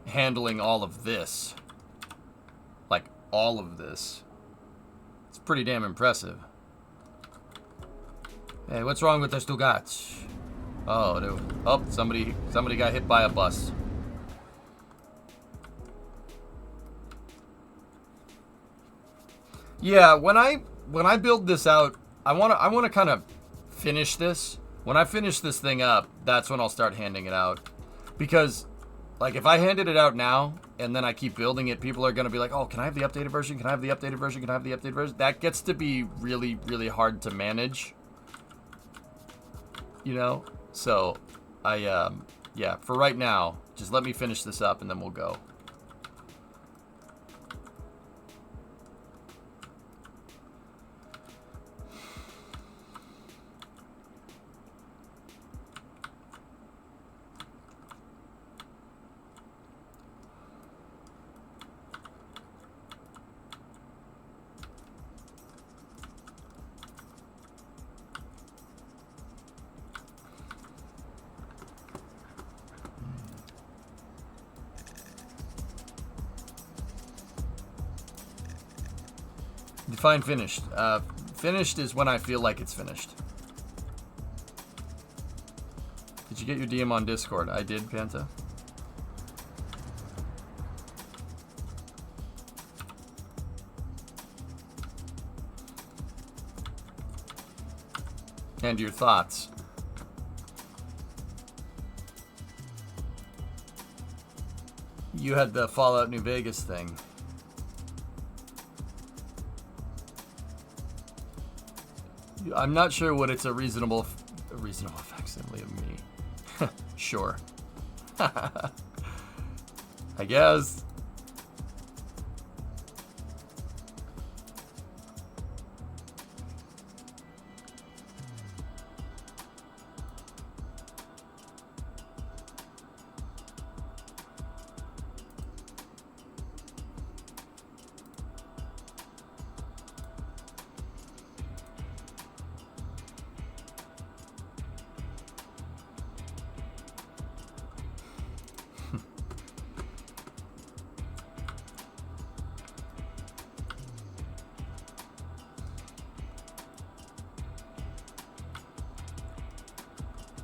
Handling all of this. Like, all of this. It's pretty damn impressive. Hey, what's wrong with the Stugats? Oh, dude. Oh, somebody got hit by a bus. Yeah, when I build this out, I want to kind of finish this. When I finish this thing up, that's when I'll start handing it out. Because, like, if I handed it out now and then I keep building it, people are going to be like, oh, can I have the updated version? Can I have the updated version? Can I have the updated version? That gets to be really, really hard to manage. You know? So, yeah, for right now, just let me finish this up and then we'll go. Define finished. Finished is when I feel like it's finished. Did you get your DM on Discord? I did, Panta. And your thoughts. You had the Fallout New Vegas thing. I'm not sure what it's a reasonable facsimile of me. Sure. I guess.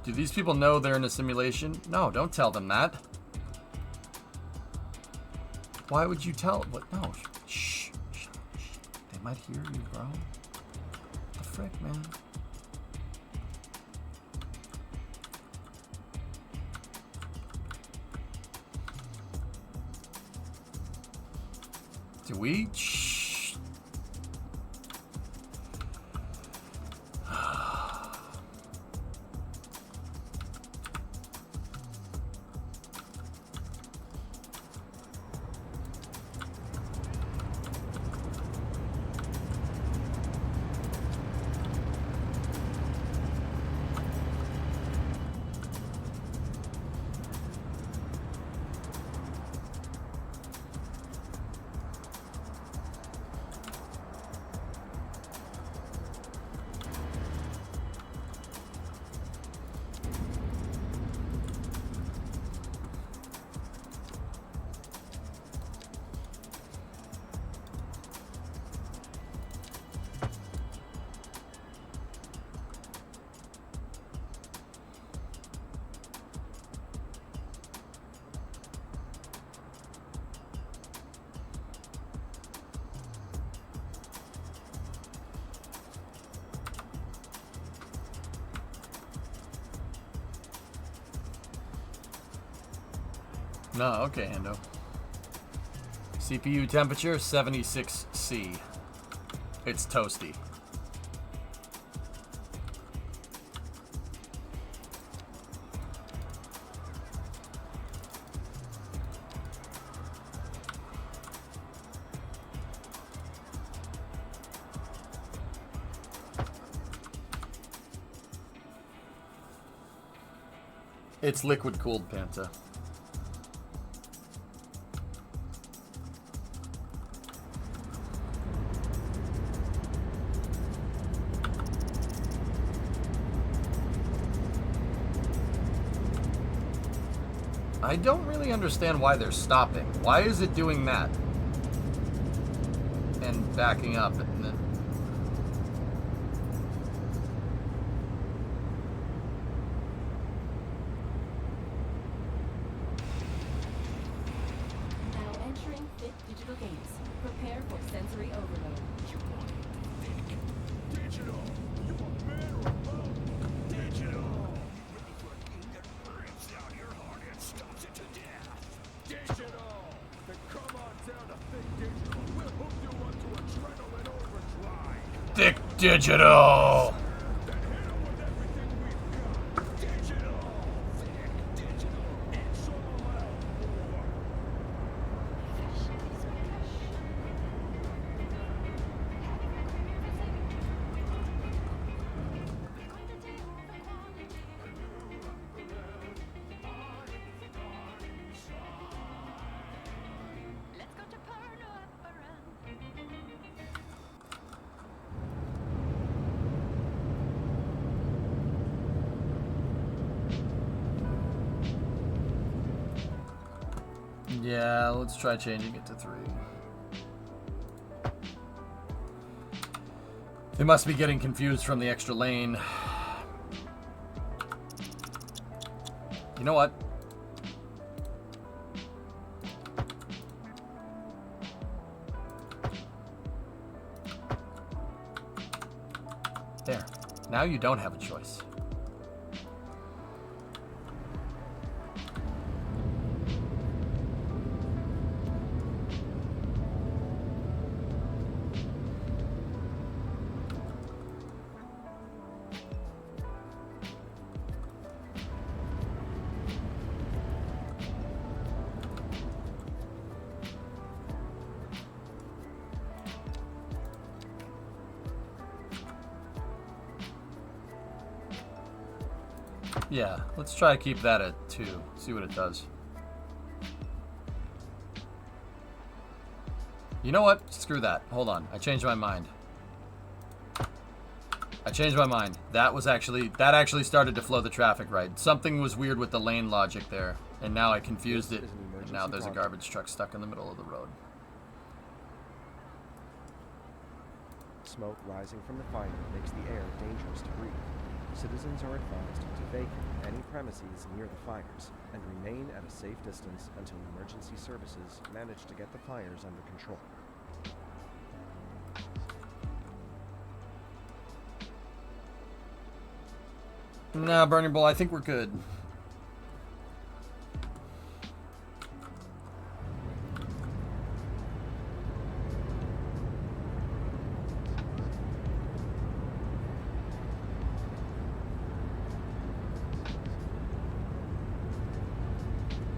Do these people know they're in a simulation? No, don't tell them that. Why would you tell? What? No. Shh. Shh. They might hear you, bro. What the frick, man? Do we? Shh. No, okay, Hendo. CPU temperature 76C. It's toasty. It's liquid cooled, Panta. I don't really understand why they're stopping. Why is it doing that? And backing up and then...
Now entering thick digital gates. Prepare for sensory overload.
You want it thick. Digital. You want man or bone? Digital. Ready for a game that rips out your heart and stops it to death. Digital. Then come on down to thick digital. We'll hook you up to adrenaline overdrive.
Thick digital!
Then hit 'em with everything we've got. Digital. Thick digital. It's all out war.
Let's go to Porno Opera.
Yeah, let's try changing it to 3. They must be getting confused from the extra lane. You know what? There. Now you don't have a choice. Yeah, let's try to keep that at 2. See what it does. You know what? Screw that. Hold on. I changed my mind. That actually started to flow the traffic right. Something was weird with the lane logic there, and now I confused it. And now there's a garbage truck stuck in the middle of the road.
Smoke rising from the fire makes the air dangerous to breathe. Citizens are advised to vacate any premises near the fires and remain at a safe distance until emergency services manage to get the fires under control.
Nah, Burning Bull, I think we're good.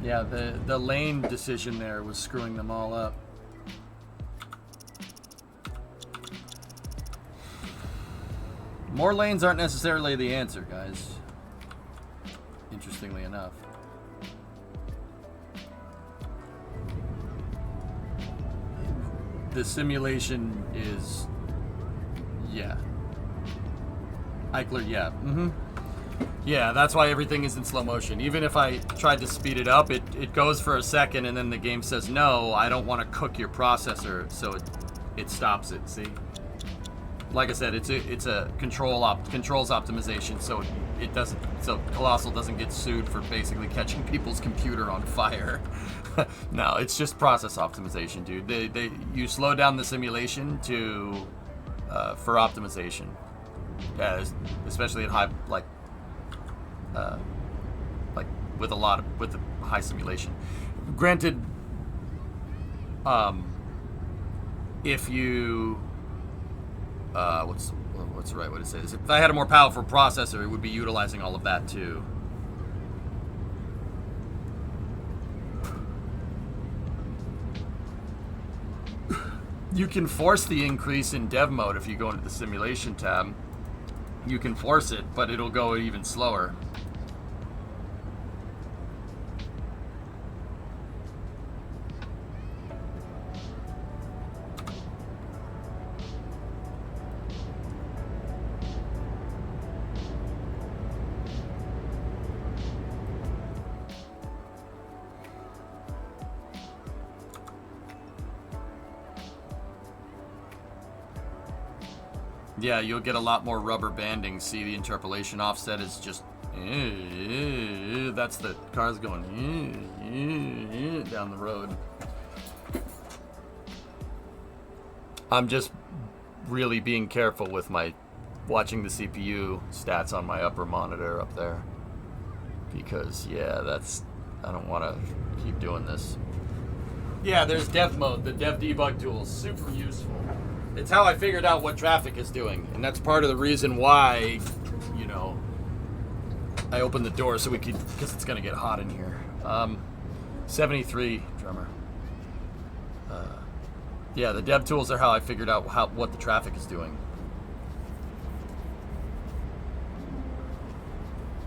Yeah, the lane decision there was screwing them all up. More lanes aren't necessarily the answer, guys. Interestingly enough. The simulation is... yeah. Eichler, yeah. Mm-hmm. Yeah, that's why everything is in slow motion. Even if I tried to speed it up, it goes for a second and then the game says, no, I don't want to cook your processor, so it stops it, see? Like I said, it's a controls optimization, so so Colossal doesn't get sued for basically catching people's computer on fire. No, it's just process optimization, dude. You slow down the simulation for optimization. Yeah, especially at high with the high simulation. Granted, if you what's the right way to say this? If I had a more powerful processor, it would be utilizing all of that too. You can force the increase in dev mode if you go into the simulation tab. You can force it, but it'll go even slower. Yeah, you'll get a lot more rubber banding. See, the interpolation offset is just... that's the cars going down the road. I'm just really being careful with my watching the CPU stats on my upper monitor up there. Because, yeah, that's... I don't want to keep doing this. Yeah, there's dev mode. The dev debug tool is super useful. It's how I figured out what traffic is doing, and that's part of the reason why, you know, I opened the door so we could, because it's gonna get hot in here. 73 drummer. Yeah, the dev tools are how I figured out what the traffic is doing.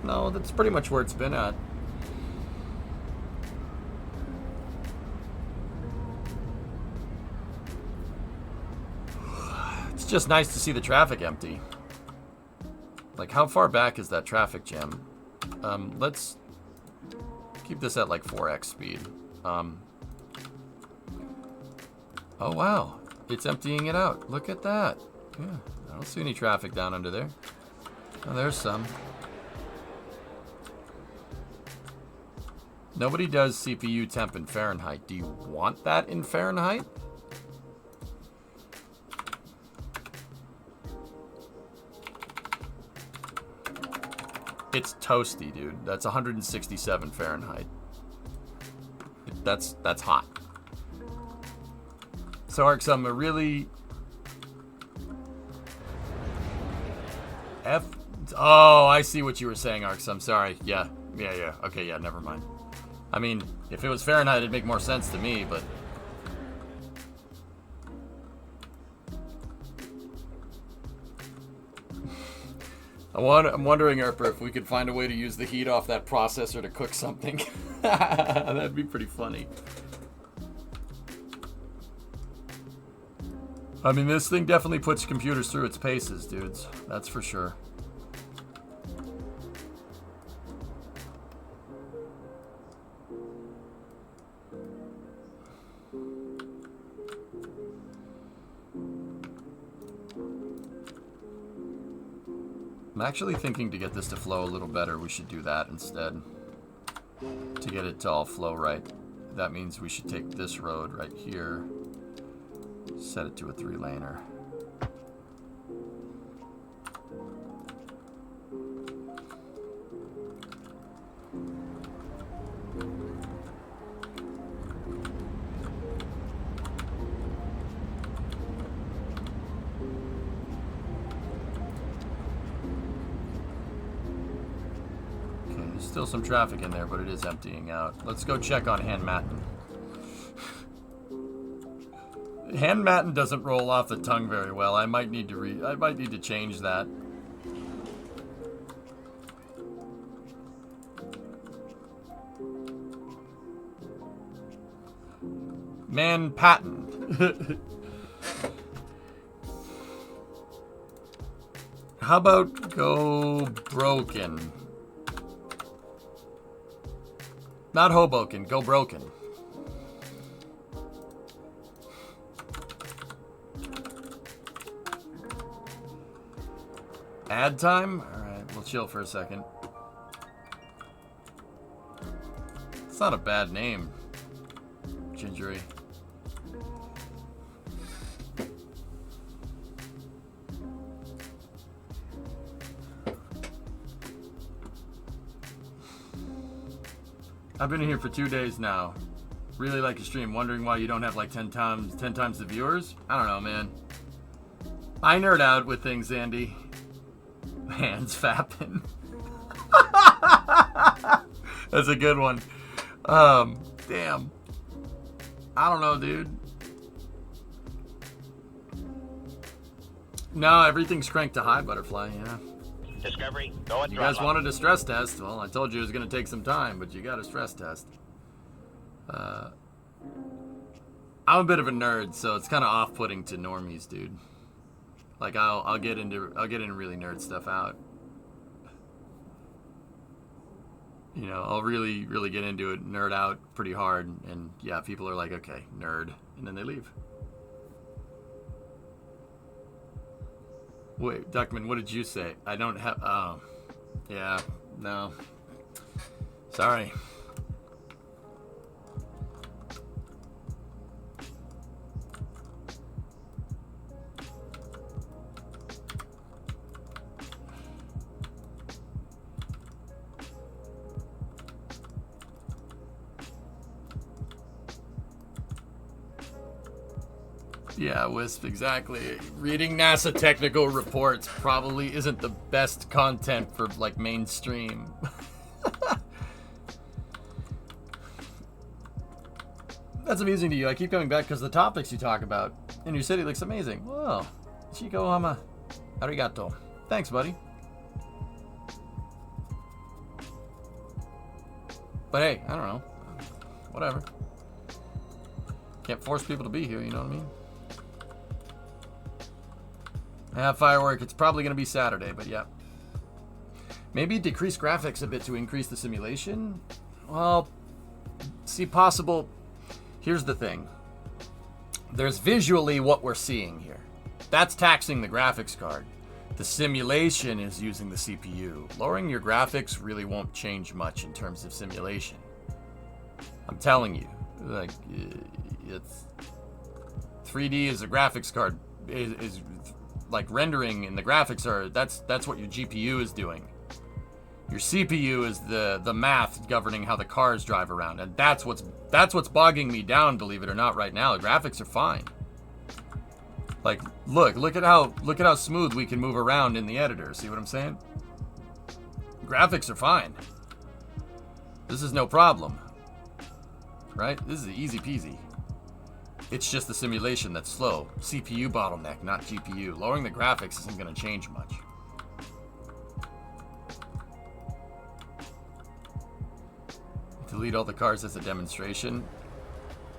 No, that's pretty much where it's been at. It's just nice to see the traffic empty. Like, how far back is that traffic jam? Let's keep this at like 4x speed. Oh wow, it's emptying it out. Look at that. Yeah, I don't see any traffic down under there. Oh, there's some. Nobody does CPU temp in Fahrenheit. Do you want that in Fahrenheit? It's toasty, dude. That's 167 Fahrenheit. That's hot. So, Arksum, a really... Oh, I see what you were saying, Arksum. Sorry. Yeah. Okay, yeah, never mind. I mean, if it was Fahrenheit, it'd make more sense to me, but... I'm wondering, Erper, if we could find a way to use the heat off that processor to cook something. That'd be pretty funny. I mean, this thing definitely puts computers through its paces, dudes. That's for sure. I'm actually thinking to get this to flow a little better, we should do that instead. To get it to all flow right. That means we should take this road right here, set it to a 3-laner. Still some traffic in there, but it is emptying out. Let's go check on Hanmatten. Hanmatten doesn't roll off the tongue very well. I might need to change that. Manhattan. How about go broken? Not Hoboken, go broken. Ad time? Alright, we'll chill for a second. It's not a bad name, Gingery. I've been here for 2 days now. Really like your stream. Wondering why you don't have like 10 times the viewers? I don't know, man. I nerd out with things, Andy. Hands fapping. That's a good one. Damn. I don't know, dude. No, everything's cranked to high, Butterfly, yeah.
Discovery, go at
You guys
throttle.
wanted a stress test. Well, I told you it was going to take some time, but you got a stress test. I'm a bit of a nerd, so it's kind of off-putting to normies, dude. Like I'll get into really nerd stuff out. You know, I'll really get into it, nerd out pretty hard, and yeah, people are like, okay, nerd, and then they leave. Wait, Duckman, what did you say? I don't have. Oh, yeah, no. Sorry. Yeah, Wisp, exactly. Reading NASA technical reports probably isn't the best content for, like, mainstream. That's amusing to you. I keep coming back because the topics you talk about in your city looks amazing. Whoa. Chico Hama. Arigato. Thanks, buddy. But hey, I don't know. Whatever. Can't force people to be here, you know what I mean? Yeah, firework. It's probably going to be Saturday, but yeah. Maybe decrease graphics a bit to increase the simulation? Well, see, possible. Here's the thing. There's visually what we're seeing here. That's taxing the graphics card. The simulation is using the CPU. Lowering your graphics really won't change much in terms of simulation. I'm telling you. Like, it's 3D is a graphics card. Is like rendering, and the graphics are that's what your GPU is doing. Your CPU is the math governing how the cars drive around, and that's what's bogging me down, believe it or not, right now. The graphics are fine. Like, look at how smooth we can move around in the editor. See what I'm saying? Graphics are fine. This is no problem. Right? This is easy peasy. It's just the simulation that's slow. CPU bottleneck, not GPU. Lowering the graphics isn't going to change much. Delete all the cars as a demonstration.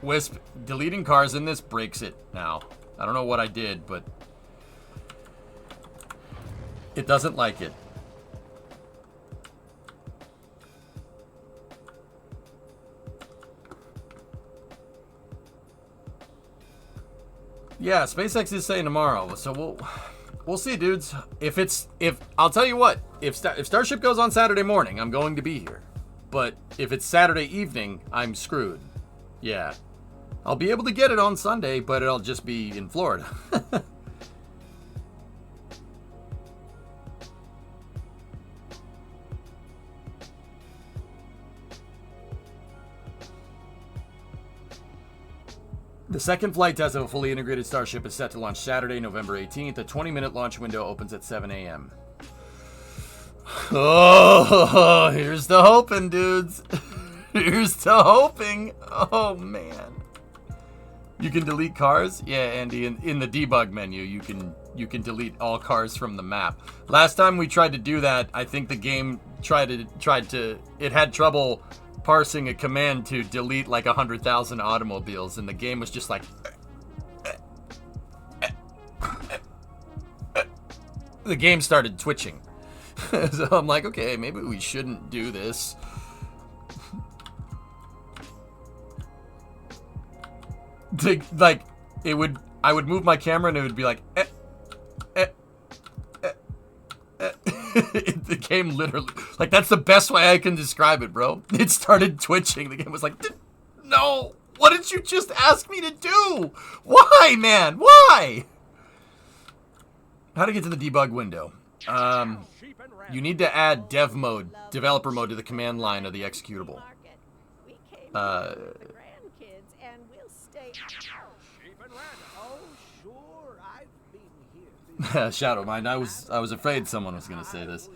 Wisp, deleting cars in this breaks it now. I don't know what I did, but it doesn't like it. Yeah, SpaceX is saying tomorrow, so we'll see, dudes. If I'll tell you what, if Starship goes on Saturday morning, I'm going to be here. But if it's Saturday evening, I'm screwed. Yeah. I'll be able to get it on Sunday, but it'll just be in Florida. The second flight test of a fully integrated Starship is set to launch Saturday, November 18th. A 20-minute launch window opens at 7 a.m. Oh, here's the hoping, dudes. Here's the hoping. Oh, man. You can delete cars? Yeah, Andy, in the debug menu, you can delete all cars from the map. Last time we tried to do that, I think the game it had trouble parsing a command to delete like 100,000 automobiles, and the game was just like the game started twitching. So I'm like, okay, maybe we shouldn't do this. Like, I would move my camera and it would be like the game literally, like, that's the best way I can describe it, bro. It started twitching. The game was like, no, what did you just ask me to do? Why, man? Why? How to get to the debug window? You need to add dev mode, developer mode, to the command line of the executable.
Sheep and random.
Oh, sure, I've been here.
Shadow Mind, I was afraid someone was going to say this.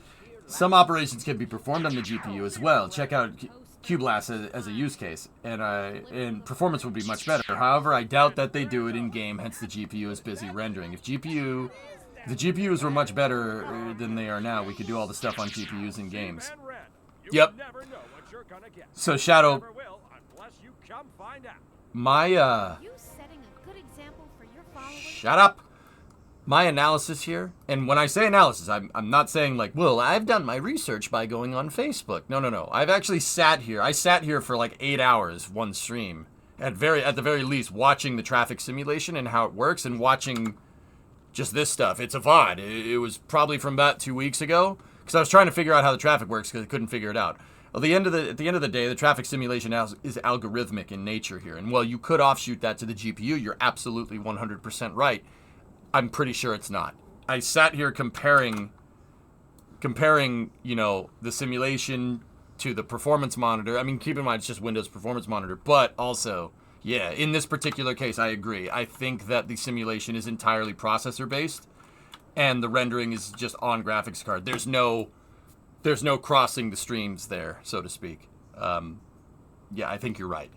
Some operations can be performed on the GPU as well. Check out QBlast as a use case, and performance would be much better. However, I doubt that they do it in game, hence the GPU is busy rendering. If the GPUs were much better than they are now, we could do all the stuff on GPUs in games.
And random. You
Yep.
never know what you're gonna get.
So Shadow,
Never will unless you come find out.
my
Are you setting a good example for your followers?
shut up. My analysis here, and when I say analysis, I'm not saying like, well, I've done my research by going on Facebook. No. I've actually sat here. I sat here for like 8 hours, one stream, at the very least, watching the traffic simulation and how it works, and watching just this stuff. It's a VOD. It was probably from about 2 weeks ago, because I was trying to figure out how the traffic works because I couldn't figure it out. Well, at the end of the day, the traffic simulation is algorithmic in nature here, and while you could offshoot that to the GPU, you're absolutely 100% right. I'm pretty sure it's not. I sat here comparing, the simulation to the performance monitor. I mean, keep in mind, it's just Windows Performance Monitor, but also, yeah, in this particular case, I agree. I think that the simulation is entirely processor-based, and the rendering is just on graphics card. There's no crossing the streams there, so to speak. Yeah, I think you're right.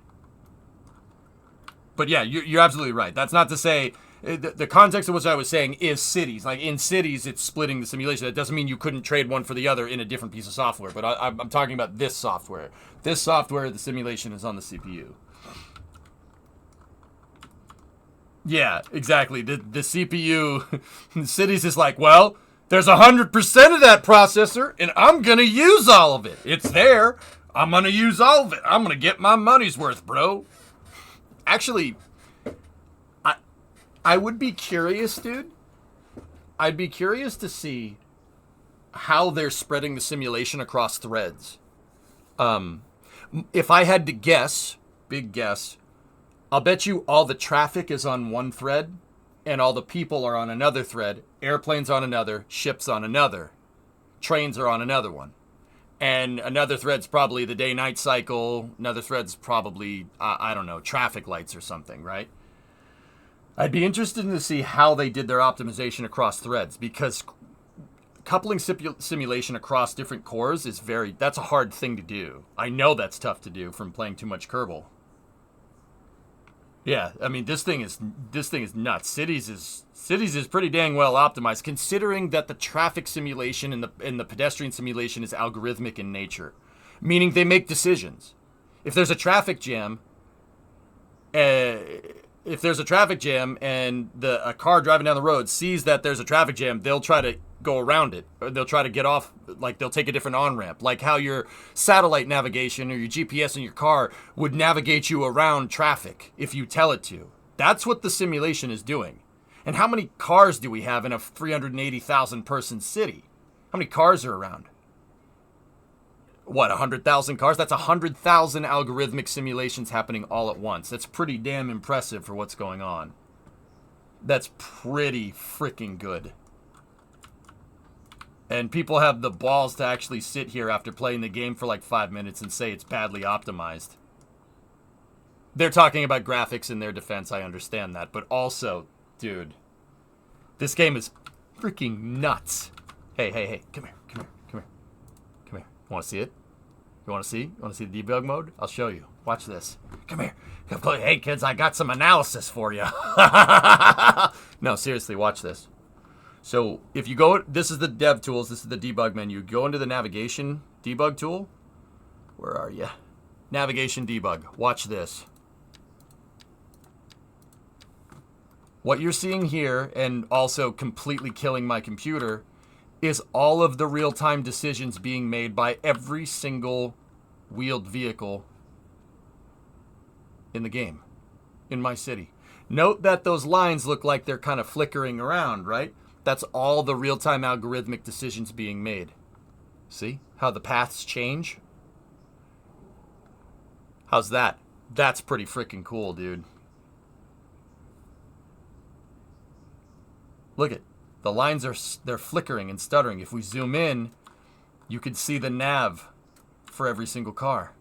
But yeah, you're absolutely right. That's not to say... The context of what I was saying is cities. Like, in cities, it's splitting the simulation. That doesn't mean you couldn't trade one for the other in a different piece of software. But I'm talking about this software. This software, the simulation is on the CPU. Yeah, exactly. The CPU, cities is like, well, there's 100% of that processor, and I'm going to use all of it. It's there. I'm going to use all of it. I'm going to get my money's worth, bro. Actually... I would be curious, dude. I'd be curious to see how they're spreading the simulation across threads. If I had to guess, big guess, I'll bet you all the traffic is on one thread and all the people are on another thread. Airplanes on another, ships on another. Trains are on another one. And another thread's probably the day-night cycle. Another thread's probably, I don't know, traffic lights or something, right? I'd be interested to see how they did their optimization across threads, because coupling simulation across different cores is that's a hard thing to do. I know that's tough to do from playing too much Kerbal. Yeah, I mean, this thing is nuts. Cities is pretty dang well optimized, considering that the traffic simulation and the pedestrian simulation is algorithmic in nature, meaning they make decisions. If there's a traffic jam, and a car driving down the road sees that there's a traffic jam, they'll try to go around it. Or they'll try to get off, like they'll take a different on-ramp. Like how your satellite navigation or your GPS in your car would navigate you around traffic if you tell it to. That's what the simulation is doing. And how many cars do we have in a 380,000 person city? How many cars are around? What, 100,000 cars? That's 100,000 algorithmic simulations happening all at once. That's pretty damn impressive for what's going on. That's pretty freaking good. And people have the balls to actually sit here after playing the game for like 5 minutes and say it's badly optimized. They're talking about graphics in their defense, I understand that. But also, dude, this game is freaking nuts. Hey, come here. You want to see it? You want to see? You want to see the debug mode? I'll show you. Watch this. Come here. Hey, kids, I got some analysis for you. No, seriously, watch this. So if you go, this is the dev tools. This is the debug menu. Go into the navigation debug tool. Where are you? Navigation debug. Watch this. What you're seeing here, and also completely killing my computer, is all of the real-time decisions being made by every single wheeled vehicle in the game, in my city. Note that those lines look like they're kind of flickering around, right? That's all the real-time algorithmic decisions being made. See how the paths change? How's that? That's pretty freaking cool, dude. Look at the lines they're flickering and stuttering. If we zoom in, you can see the nav for every single car.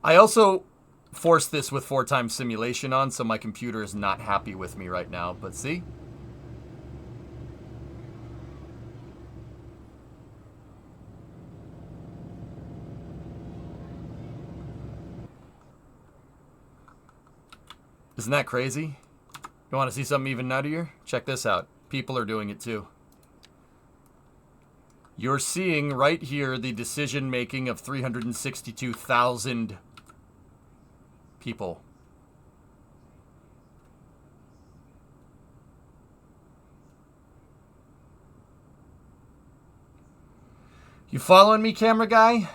I also force this with 4x simulation on, so my computer is not happy with me right now. But see? Isn't that crazy? You want to see something even nuttier? Check this out. People are doing it too. You're seeing right here the decision making of 362,000 people. You following me, camera guy?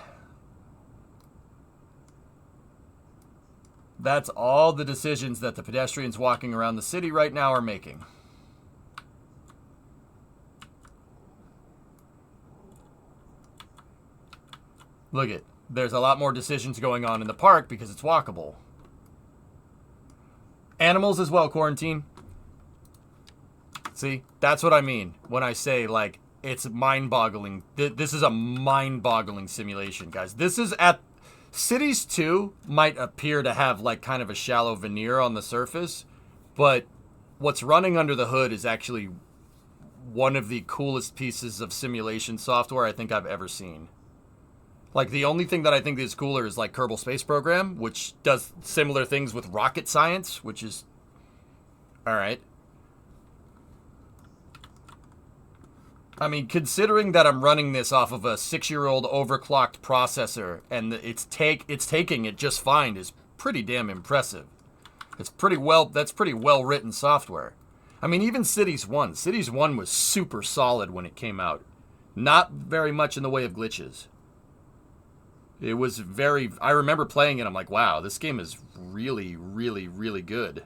That's all the decisions that the pedestrians walking around the city right now are making. Look it. There's a lot more decisions going on in the park because it's walkable. Animals as well, quarantine. See, that's what I mean when I say, like, it's mind-boggling. This is a mind-boggling simulation, guys. This is at... Cities 2 might appear to have, like, kind of a shallow veneer on the surface, but what's running under the hood is actually one of the coolest pieces of simulation software I think I've ever seen. Like, the only thing that I think is cooler is, like, Kerbal Space Program, which does similar things with rocket science, which is... Alright. I mean, considering that I'm running this off of a 6-year-old overclocked processor, and it's taking it just fine, is pretty damn impressive. That's pretty well written software. I mean, even Cities 1. Cities 1 was super solid when it came out. Not very much in the way of glitches. It was very... I remember playing it, I'm like, wow, this game is really, really, really good.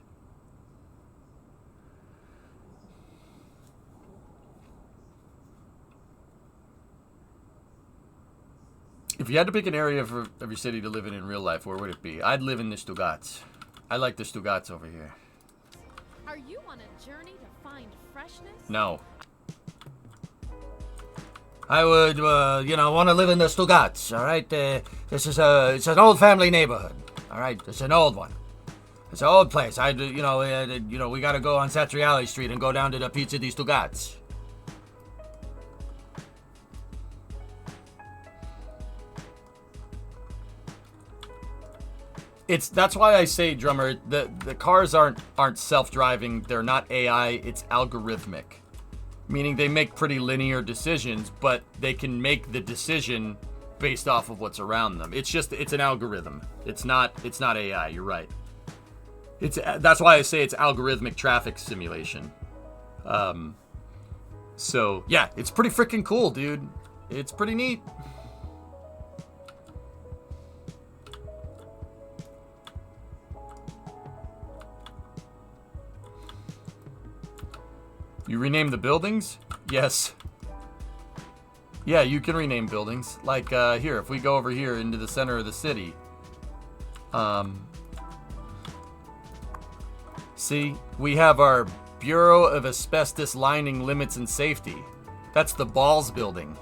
If you had to pick an area of your city to live in real life, where would it be? I'd live in the Stuttgarts. I like the Stuttgarts over here.
Are you on a journey to find freshness?
No.
I would, want to live in the Stuttgarts, all right? It's an old family neighborhood, all right? It's an old one. It's an old place. We got to go on Satriali Street and go down to the Pizza di Stuttgarts.
That's why I say, Drummer, the cars aren't self-driving. They're not AI. It's algorithmic. Meaning they make pretty linear decisions, but they can make the decision based off of what's around them. It's an algorithm. It's not AI. You're right. That's why I say it's algorithmic traffic simulation. So yeah, it's pretty freaking cool, dude. It's pretty neat. You rename the buildings? Yes. Yeah, you can rename buildings. Like, here, if we go over here into the center of the city. See, we have our Bureau of Asbestos Lining Limits and Safety. That's the Balls building.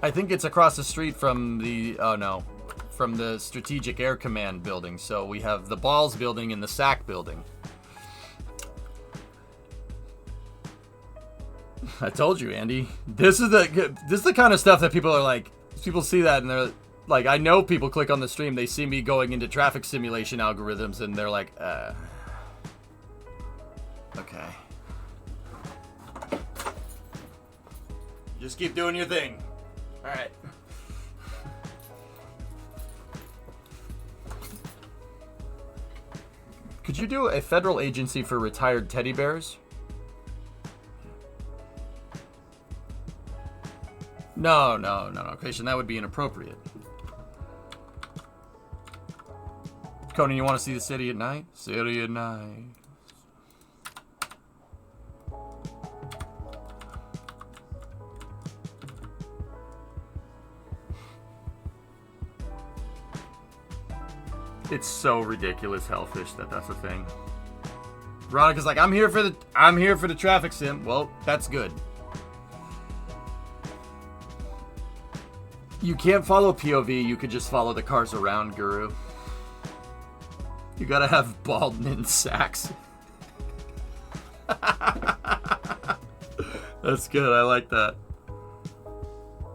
I think it's across the street from the... Oh, no. From the Strategic Air Command building. So we have the Balls building and the SAC building. I told you, Andy. This is the kind of stuff that people are like... People see that and they're like... I know people click on the stream. They see me going into traffic simulation algorithms and they're like, okay. Just keep doing your thing. Alright. Could you do a federal agency for retired teddy bears? No, Christian, that would be inappropriate. Conan, you want to see the city at night? City at night. It's so ridiculous, Hellfish, that's a thing. Veronica's like, I'm here for the traffic sim. Well, that's good. You can't follow POV, you could just follow the cars around, Guru. You gotta have Baldwin sacks. That's good, I like that.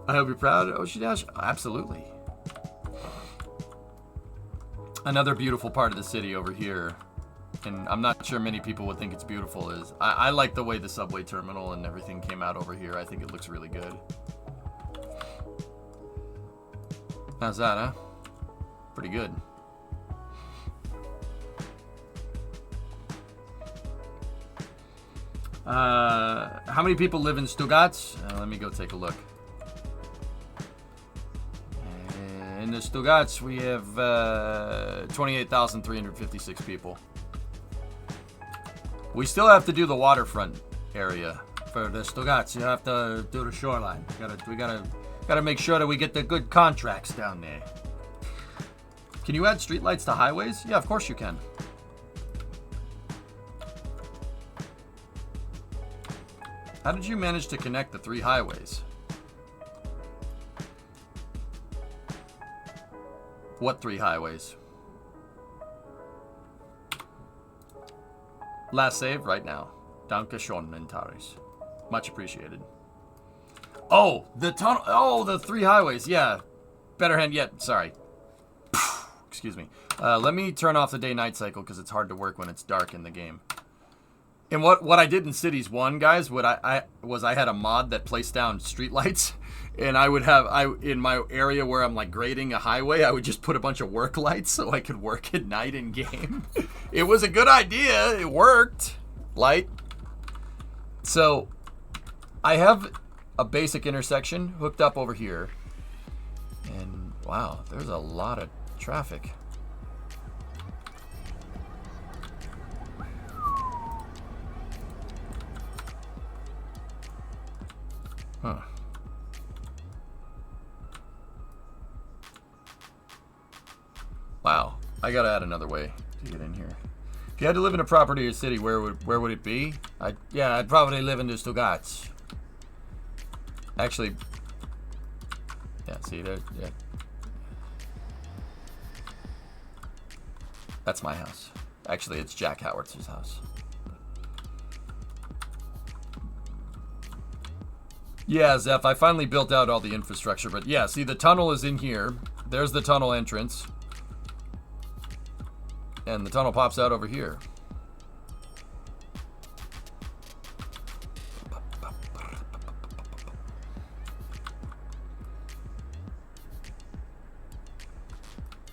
I hope you're proud, Oshi Dash. Absolutely. Another beautiful part of the city over here, and I'm not sure many people would think it's beautiful, is I like the way the subway terminal and everything came out over here. I think it looks really good. How's that, huh? Pretty good. How many people live in Stuttgart? Let me go take a look. In the Stuttgart, we have 28,356 people. We still have to do the waterfront area for the Stuttgart. You have to do the shoreline. We gotta make sure that we get the good contracts down there. Can you add streetlights to highways? Yeah, of course you can. How did you manage to connect the 3 highways? What 3 highways? Last save right now. Danke schön, Mentaris. Much appreciated. Oh, the tunnel. Oh, the 3 highways. Yeah. Better hand yet. Sorry. Excuse me. Let me turn off the day-night cycle because it's hard to work when it's dark in the game. And what I did in Cities 1, guys, I had a mod that placed down streetlights, and I would have in my area where I'm like grading a highway, I would just put a bunch of work lights so I could work at night in game. It was a good idea. It worked. Light. So I have a basic intersection hooked up over here, and wow, there's a lot of traffic. Huh. Wow, I gotta add another way to get in here. If you had to live in a property or city, where would it be? I'd probably live in the Stuttgart. Actually, yeah, see there, yeah. That's my house. Actually, it's Jack Howards' house. Yeah, Zeph, I finally built out all the infrastructure, but yeah, see the tunnel is in here. There's the tunnel entrance. And the tunnel pops out over here.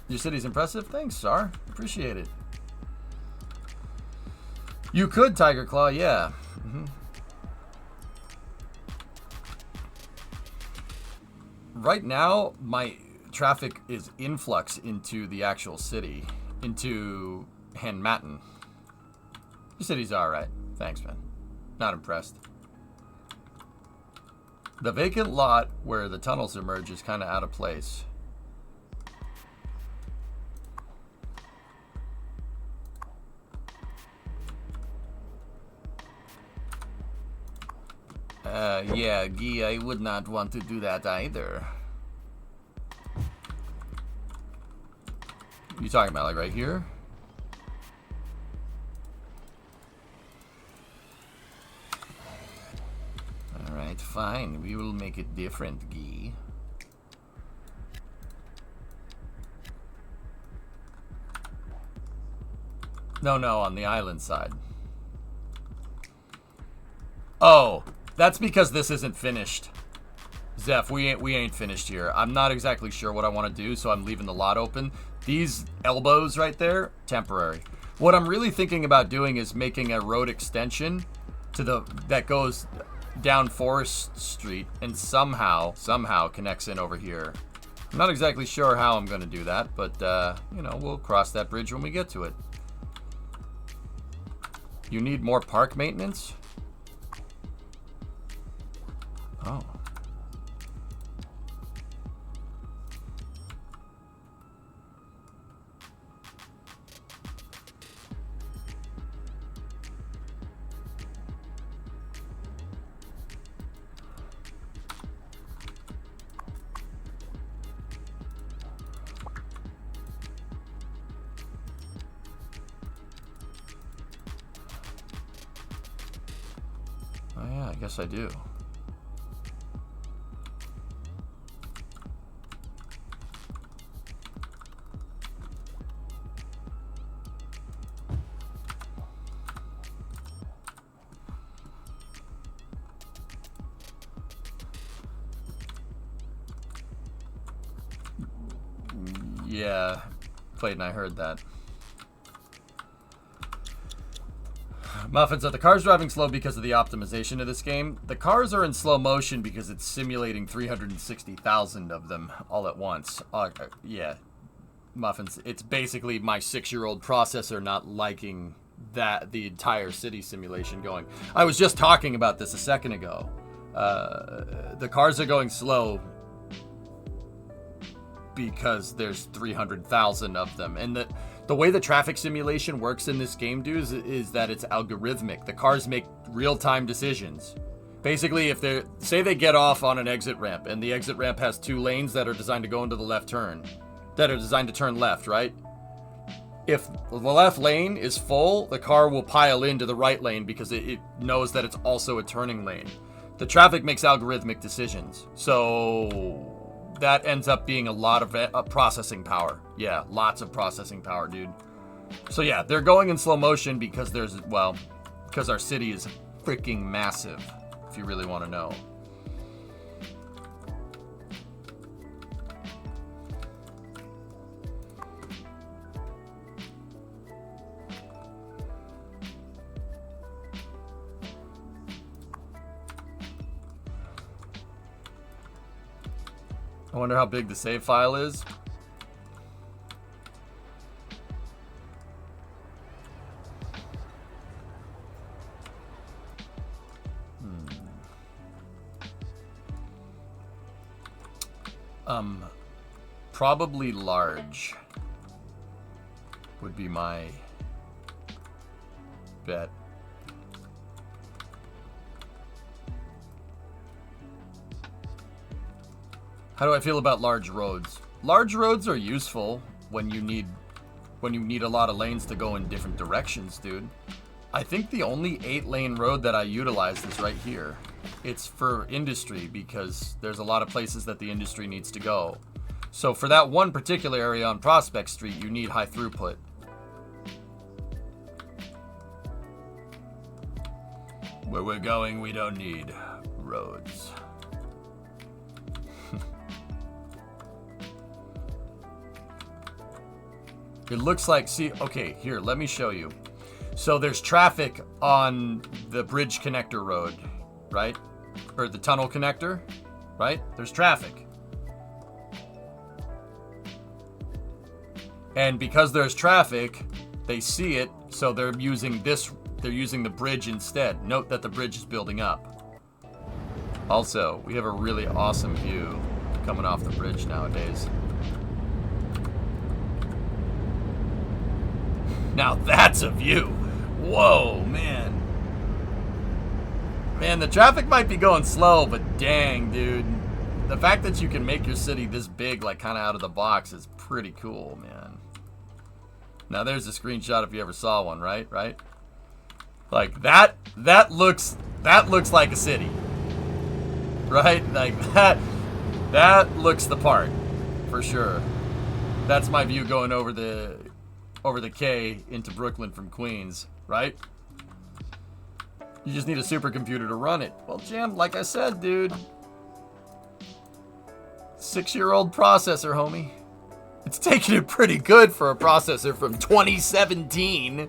Your city's impressive. Thanks, Sar. Appreciate it. You could, Tiger Claw, yeah. Mm-hmm. Right now, my traffic is influx into the actual city, into Hanmatten. Your city's alright. Thanks, man. Not impressed. The vacant lot where the tunnels emerge is kind of out of place. Yeah, Guy, I would not want to do that either. You talking about like right here? Alright, fine. We will make it different, Guy. No, on the island side. Oh, that's because this isn't finished. Zeph, we ain't finished here. I'm not exactly sure what I want to do, so I'm leaving the lot open. These elbows right there, temporary. What I'm really thinking about doing is making a road extension to that goes down Forest Street and somehow connects in over here. I'm not exactly sure how I'm going to do that, but you know, we'll cross that bridge when we get to it. You need more park maintenance? Oh. I guess I do. Yeah, Clayton, I heard that. Muffin said the car's driving slow because of the optimization of this game. The cars are in slow motion because it's simulating 360,000 of them all at once. Yeah, Muffins, it's basically my 6-year-old processor not liking that the entire city simulation going. I was just talking about this a second ago. The cars are going slow because there's 300,000 of them, and the way the traffic simulation works in this game, dudes, is that it's algorithmic. The cars make real-time decisions. Basically, if they get off on an exit ramp, and the exit ramp has 2 lanes that are designed to go into the left turn, that are designed to turn left, right? If the left lane is full, the car will pile into the right lane because it knows that it's also a turning lane. The traffic makes algorithmic decisions, so that ends up being a lot of processing power. Yeah, lots of processing power, dude. So yeah, they're going in slow motion because because our city is freaking massive, if you really want to know. I wonder how big the save file is. Probably large would be my bet. How do I feel about large roads? Large roads are useful when you need a lot of lanes to go in different directions, dude. I think the only 8-lane road that I utilize is right here. It's for industry because there's a lot of places that the industry needs to go. So for that one particular area on Prospect Street, you need high throughput. Where we're going, we don't need roads. It looks like, okay, here, let me show you. So there's traffic on the bridge connector road, right? Or the tunnel connector, right? There's traffic. And because there's traffic, they see it, so they're using the bridge instead. Note that the bridge is building up. Also, we have a really awesome view coming off the bridge nowadays. Now that's a view. Whoa, man. Man, the traffic might be going slow, but dang, dude. The fact that you can make your city this big, like kind of out of the box, is pretty cool, man. Now there's a screenshot if you ever saw one, right? Like that looks like a city. Right? Like that looks the part, for sure. That's my view going over the K into Brooklyn from Queens, right? You just need a supercomputer to run it. Well, Jam, like I said, dude. 6-year-old processor, homie. It's taking it pretty good for a processor from 2017.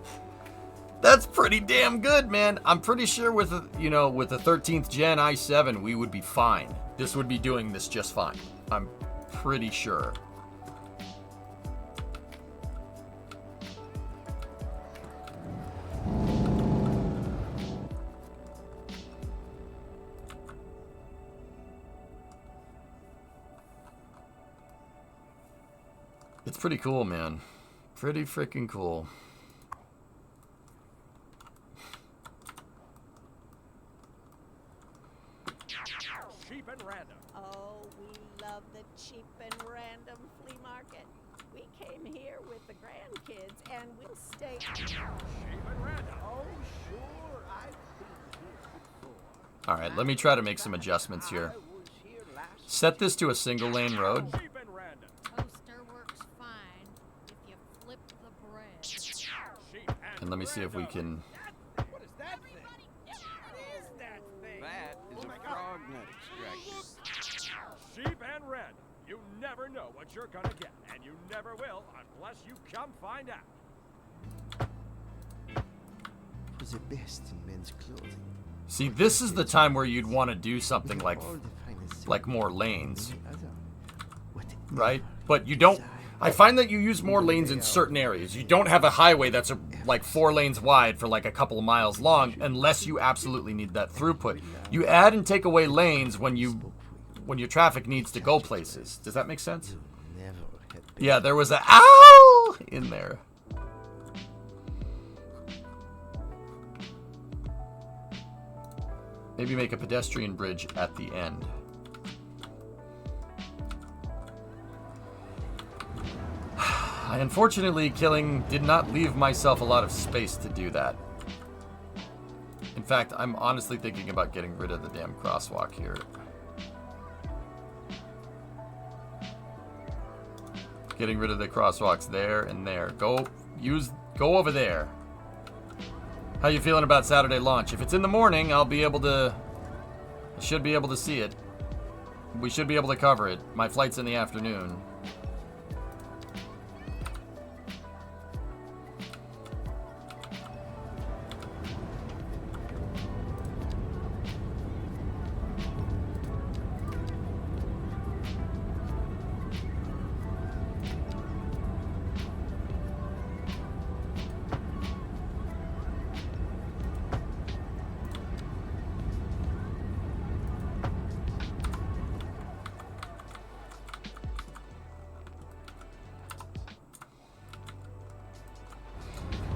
That's pretty damn good, man. I'm pretty sure with the 13th gen i7, we would be fine. This would be doing this just fine. I'm pretty sure. It's pretty cool, man. Pretty freaking cool.
Cheap and random. Oh, we love the cheap and random flea market. We came here with the grandkids and we'll stay. Cheap and random. Oh, sure. I've been here before.
All right, let me try to make some adjustments here. Set this to a single lane road.
Sheep and random.
Toaster works fine if you flip the bread.
Sheep
And let me see if we can...
What is that thing? What is that thing?
That is a frog nut extraction.
Sheep and random. You never know what you're gonna get, and you never will unless you come find out.
For the best in men's clothing.
See, this is the time where you'd want to do something like
All the finest
more lanes,
any other. Whatever
right? But you don't... I find that you use more lanes in certain areas. You don't have a highway that's like 4 lanes wide for like a couple of miles long unless you absolutely need that throughput. You add and take away lanes when your traffic needs to go places. Does that make sense?
never had
Yeah, there was a ow in there. Maybe make a pedestrian bridge at the end. I unfortunately, did not leave myself a lot of space to do that. In fact, I'm honestly thinking about getting rid of the damn crosswalk here. Getting rid of the crosswalks there and there. Go over there. How you feeling about Saturday launch? If it's in the morning, I should be able to see it. We should be able to cover it. My flight's in the afternoon.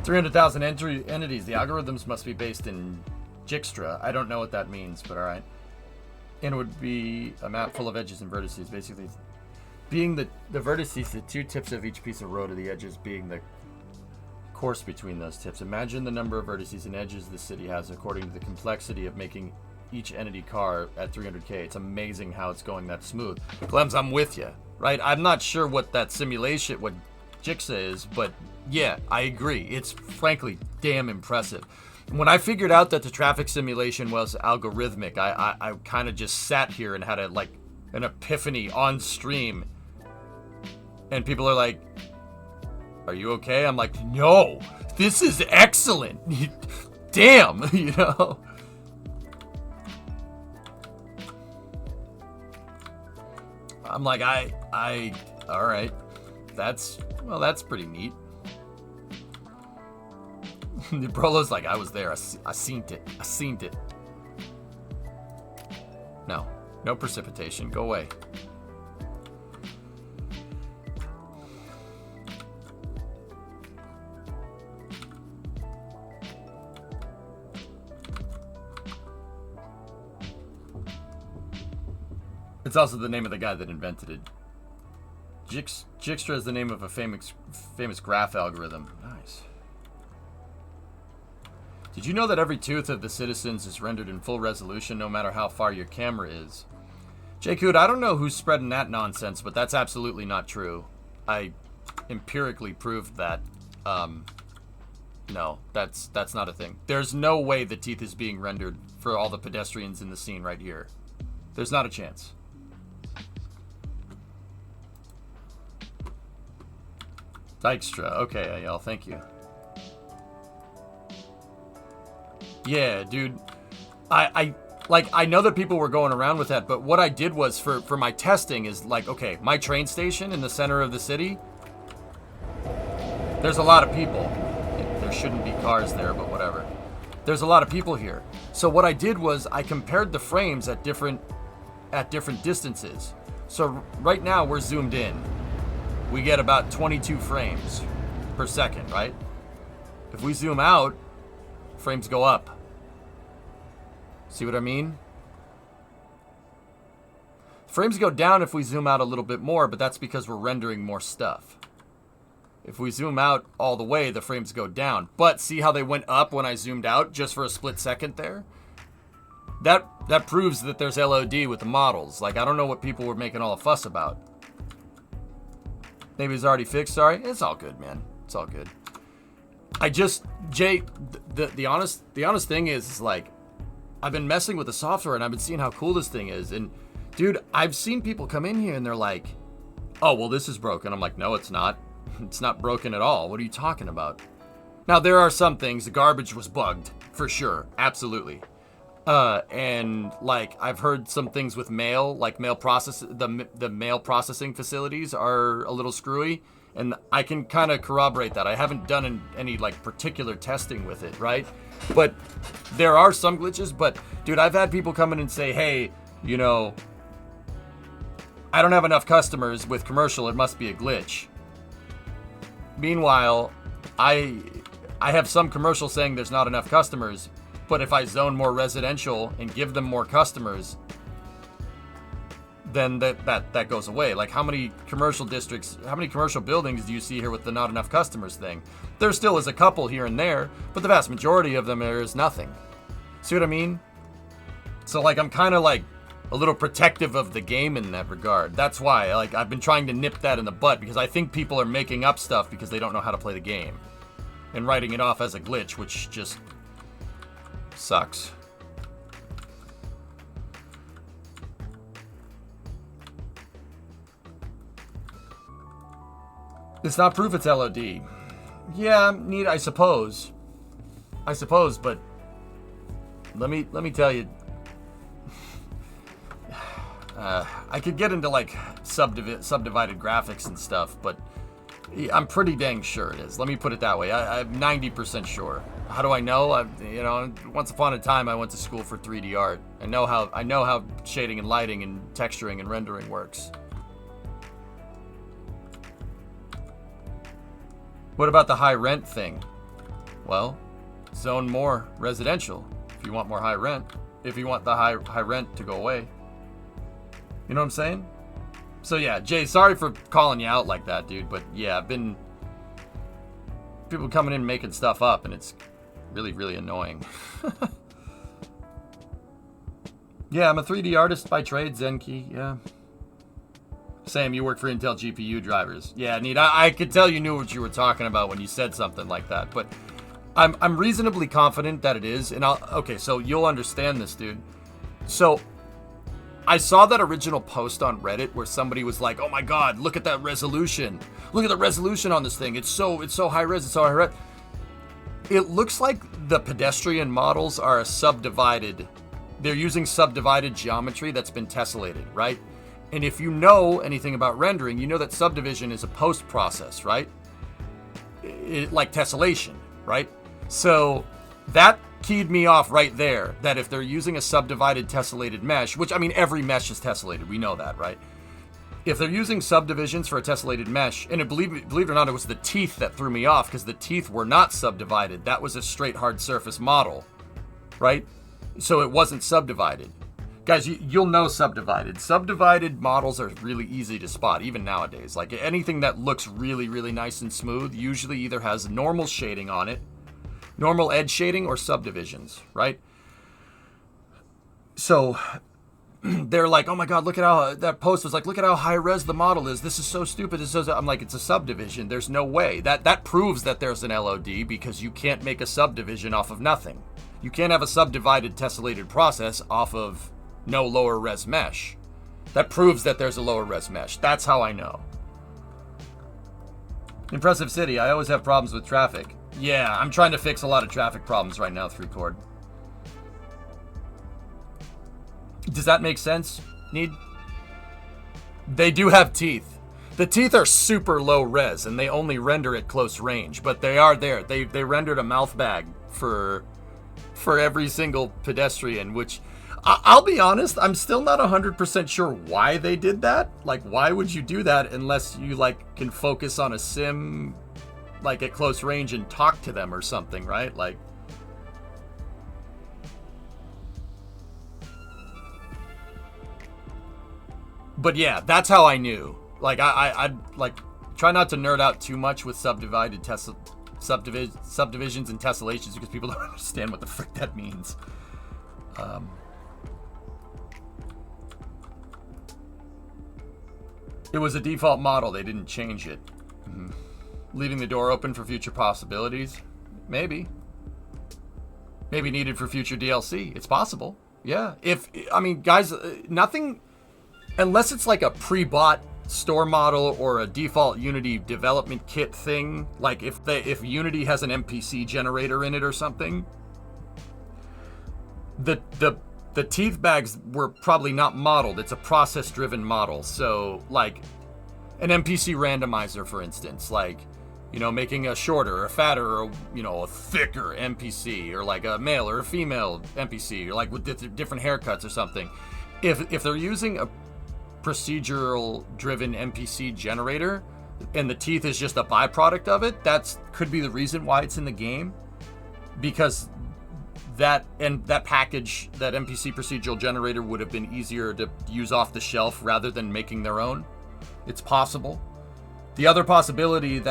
$300,000 entities. The algorithms must be based in Dijkstra. I don't know what that means, but all right. And it would be a map full of edges and vertices. Basically, being the vertices, the 2 tips of each piece of road, or the edges being the course between those tips. Imagine the number of vertices and edges the city has according to the complexity of making each entity car at 300K. It's amazing how it's going that smooth. Clems, I'm with you, right? I'm not sure what that simulation, what Dijkstra is, but yeah, I agree. It's frankly damn impressive. When I figured out that the traffic simulation was algorithmic, I kind of just sat here and had an epiphany on stream. And people are like, "Are you okay?" I'm like, "No, this is excellent." Damn, you know. I'm like, all right. That's pretty neat. The Brolo's like, I was there. I seen it. No precipitation. Go away. It's also the name of the guy that invented it. Dijkstra is the name of a famous graph algorithm. Nice. Did you know that every tooth of the citizens is rendered in full resolution no matter how far your camera is? Jaykood, I don't know who's spreading that nonsense, but that's absolutely not true. I empirically proved that. No, that's not a thing. There's no way the teeth is being rendered for all the pedestrians in the scene right here. There's not a chance. Dijkstra. Okay, y'all. Thank you. Yeah, dude. I know that people were going around with that, but what I did was for my testing is like, okay, my train station in the center of the city, there's a lot of people. There shouldn't be cars there, but whatever. There's a lot of people here. So what I did was I compared the frames at different distances. So right now we're zoomed in. We get about 22 frames per second, right? If we zoom out, frames go up. See what I mean? Frames go down if we zoom out a little bit more, but that's because we're rendering more stuff. If we zoom out all the way, the frames go down. But see how they went up when I zoomed out just for a split second there? that proves that there's LOD with the models. Like, I don't know what people were making all a fuss about. Maybe it's already fixed. Sorry, it's all good, man. It's all good. I just, Jay, the honest thing is like, I've been messing with the software and I've been seeing how cool this thing is. And dude, I've seen people come in here and they're like, oh, well, this is broken. I'm like, no, it's not. It's not broken at all. What are you talking about? Now, there are some things. The garbage was bugged, for sure. Absolutely. And, like, I've heard some things with mail, like the mail processing facilities are a little screwy. And I can kind of corroborate that. I haven't done any, like, particular testing with it, right? But there are some glitches. But, dude, I've had people come in and say, hey, you know, I don't have enough customers with commercial. It must be a glitch. Meanwhile, I have some commercial saying there's not enough customers, but if I zone more residential and give them more customers, then that goes away. Like, how many commercial buildings do you see here with the not enough customers thing? There still is a couple here and there, but the vast majority of them there is nothing. See what I mean? So, like, I'm kind of like a little protective of the game in that regard. That's why, like, I've been trying to nip that in the butt, because I think people are making up stuff because they don't know how to play the game and writing it off as a glitch, which just sucks. It's not proof it's LOD. Yeah, neat, I suppose, but let me tell you, I could get into like subdivided graphics and stuff, but I'm pretty dang sure it is. Let me put it that way. I'm 90% sure. How do I know? Once upon a time I went to school for 3D art. I know how shading and lighting and texturing and rendering works. What about the high rent thing? Well, zone more residential if you want more high rent. If you want the high rent to go away. You know what I'm saying? So yeah, Jay, sorry for calling you out like that, dude. But yeah, I've been people coming in making stuff up, and it's really, really annoying. Yeah, I'm a 3D artist by trade, Zenki. Yeah. Sam, you work for Intel GPU drivers. Yeah, neat. I could tell you knew what you were talking about when you said something like that. But I'm reasonably confident that it is. And okay, so you'll understand this, dude. So I saw that original post on Reddit where somebody was like, "Oh my God, look at that resolution! Look at the resolution on this thing. It's so high res. It's so high res." It looks like the pedestrian models are subdivided. They're using subdivided geometry that's been tessellated, right? And if you know anything about rendering, you know that subdivision is a post process, right? Like tessellation, right? So that keyed me off right there, that if they're using a subdivided tessellated mesh, which, I mean, every mesh is tessellated, we know that, right? If they're using subdivisions for a tessellated mesh, and believe it or not, it was the teeth that threw me off, because the teeth were not subdivided. That was a straight hard surface model, right? So it wasn't subdivided. Guys, you'll know subdivided. Subdivided models are really easy to spot, even nowadays. Like, anything that looks really, really nice and smooth usually either has normal shading on it, normal edge shading, or subdivisions, right? So they're like, "Oh my God, look at how," that post was like, "Look at how high res the model is. This is so stupid." I'm like, it's a subdivision. There's no way. That proves that there's an LOD, because you can't make a subdivision off of nothing. You can't have a subdivided tessellated process off of no lower res mesh. That proves that there's a lower res mesh. That's how I know. Impressive city. I always have problems with traffic. Yeah, I'm trying to fix a lot of traffic problems right now through Cord. Does that make sense, Need? They do have teeth. The teeth are super low res, and they only render at close range, but they are there. They rendered a mouth bag for every single pedestrian, which, I'll be honest, I'm still not 100% sure why they did that. Like, why would you do that unless you, like, can focus on a sim, like, at close range and talk to them or something, right? Like, but yeah, that's how I knew. Like, I'd like, try not to nerd out too much with subdivisions and tessellations, because people don't understand what the frick that means. It was a default model. They didn't change it. Leaving the door open for future possibilities? Maybe. Maybe needed for future DLC. It's possible. Yeah. I mean, guys, nothing, unless it's like a pre-bought store model or a default Unity development kit thing, like if Unity has an NPC generator in it or something, the teeth bags were probably not modeled. It's a process-driven model. So, like, an NPC randomizer, for instance, like, you know, making a shorter or a fatter or, you know, a thicker NPC, or like a male or a female NPC, or like with different haircuts or something. If they're using a procedural driven NPC generator and the teeth is just a byproduct of it, that's could be the reason why it's in the game, because that package, that NPC procedural generator, would have been easier to use off the shelf rather than making their own. It's possible. The other possibility is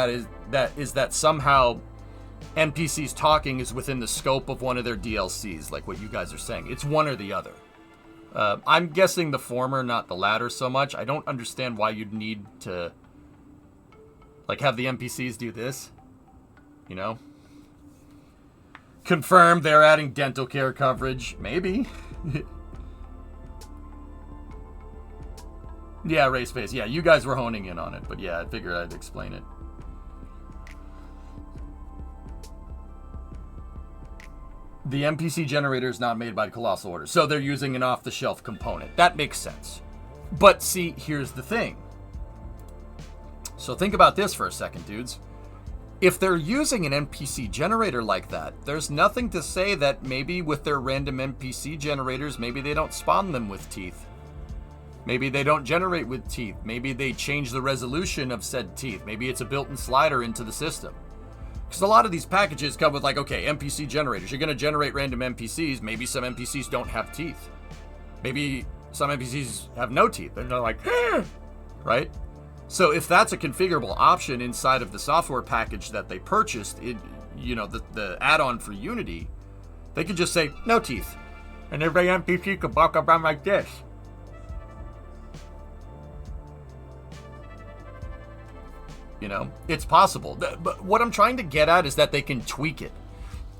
that somehow NPCs talking is within the scope of one of their DLCs, like what you guys are saying. It's one or the other. I'm guessing the former, not the latter so much. I don't understand why you'd need to, like, have the NPCs do this, you know? Confirmed they're adding dental care coverage. Maybe. Yeah, race face. Yeah, you guys were honing in on it, but yeah, I figured I'd explain it. The NPC generator is not made by Colossal Order, so they're using an off-the-shelf component. That makes sense. But see, here's the thing. So think about this for a second, dudes. If they're using an NPC generator like that, there's nothing to say that maybe with their random NPC generators, maybe they don't spawn them with teeth. Maybe they don't generate with teeth. Maybe they change the resolution of said teeth. Maybe it's a built-in slider into the system. Because a lot of these packages come with, like, okay, NPC generators. You're going to generate random NPCs. Maybe some NPCs don't have teeth. Maybe some NPCs have no teeth. They're not like, right? So if that's a configurable option inside of the software package that they purchased, you know, the add-on for Unity, they could just say, no teeth. And every NPC could walk around like this. You know, it's possible. But what I'm trying to get at is that they can tweak it.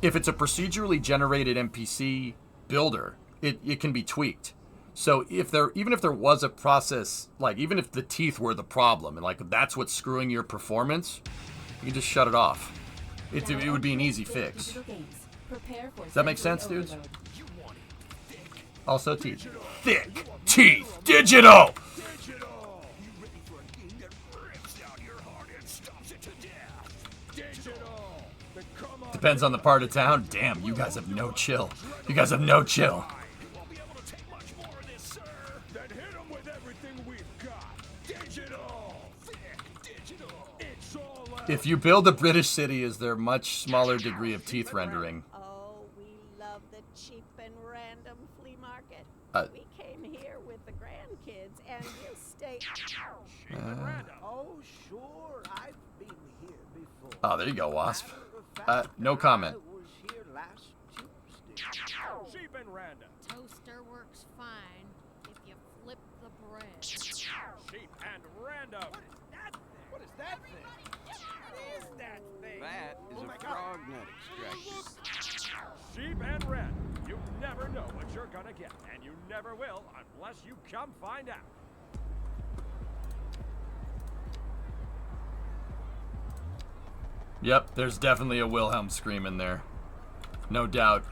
If it's a procedurally generated NPC builder, it can be tweaked. So even if there was a process, like even if the teeth were the problem and like that's what's screwing your performance, you can just shut it off. It would be an easy fix. Does that make sense, dudes? Also teeth. Thick teeth. Digital! Depends on the part of town. Damn, you guys have no chill. You guys have no chill. If you build a British city, is there much smaller degree of teeth rendering?
Oh, we love the cheap and random flea market. We came here with the grandkids, and you stay.
Oh, sure, I've been here before.
Oh, there you go, Wasp. No comment.
I was here last Tuesday.
Sheep and random.
Toaster works fine if you flip the bread.
Sheep and random. What is that thing? What is that thing?
That is a frog nut extraction.
Sheep and random. You never know what you're gonna get, and you never will unless you come find out.
Yep, there's definitely a Wilhelm scream in there. No doubt.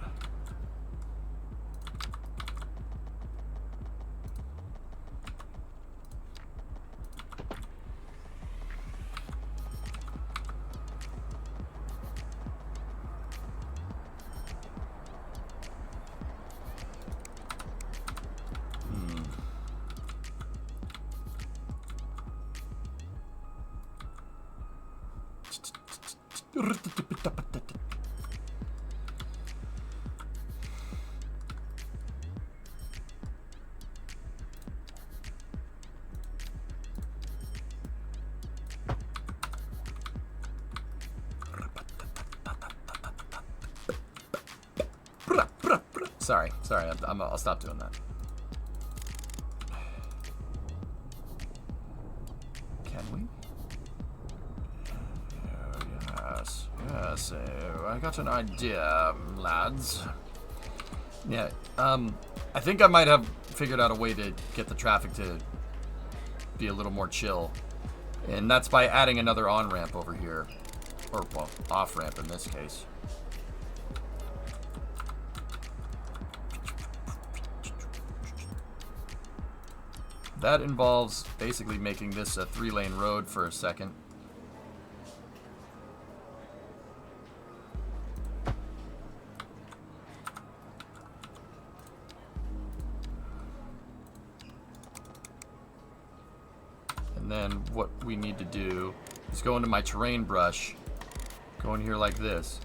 Sorry, I'll stop doing that. Can we? Yes. Yes. I got an idea, lads. Yeah. I think I might have figured out a way to get the traffic to be a little more chill. And that's by adding another on-ramp over here. Or, well, off-ramp in this case. That involves basically making this a 3-lane road for a second. And then what we need to do is go into my terrain brush, go in here like this.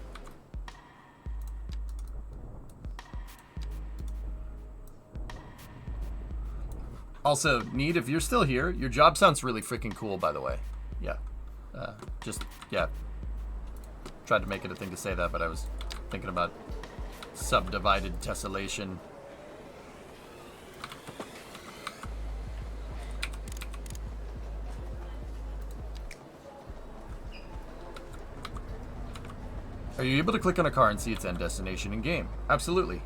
Also, Need, if you're still here, your job sounds really freaking cool, by the way. Yeah. Yeah. Tried to make it a thing to say that, but I was thinking about subdivided tessellation. Are you able to click on a car and see its end destination in game? Absolutely.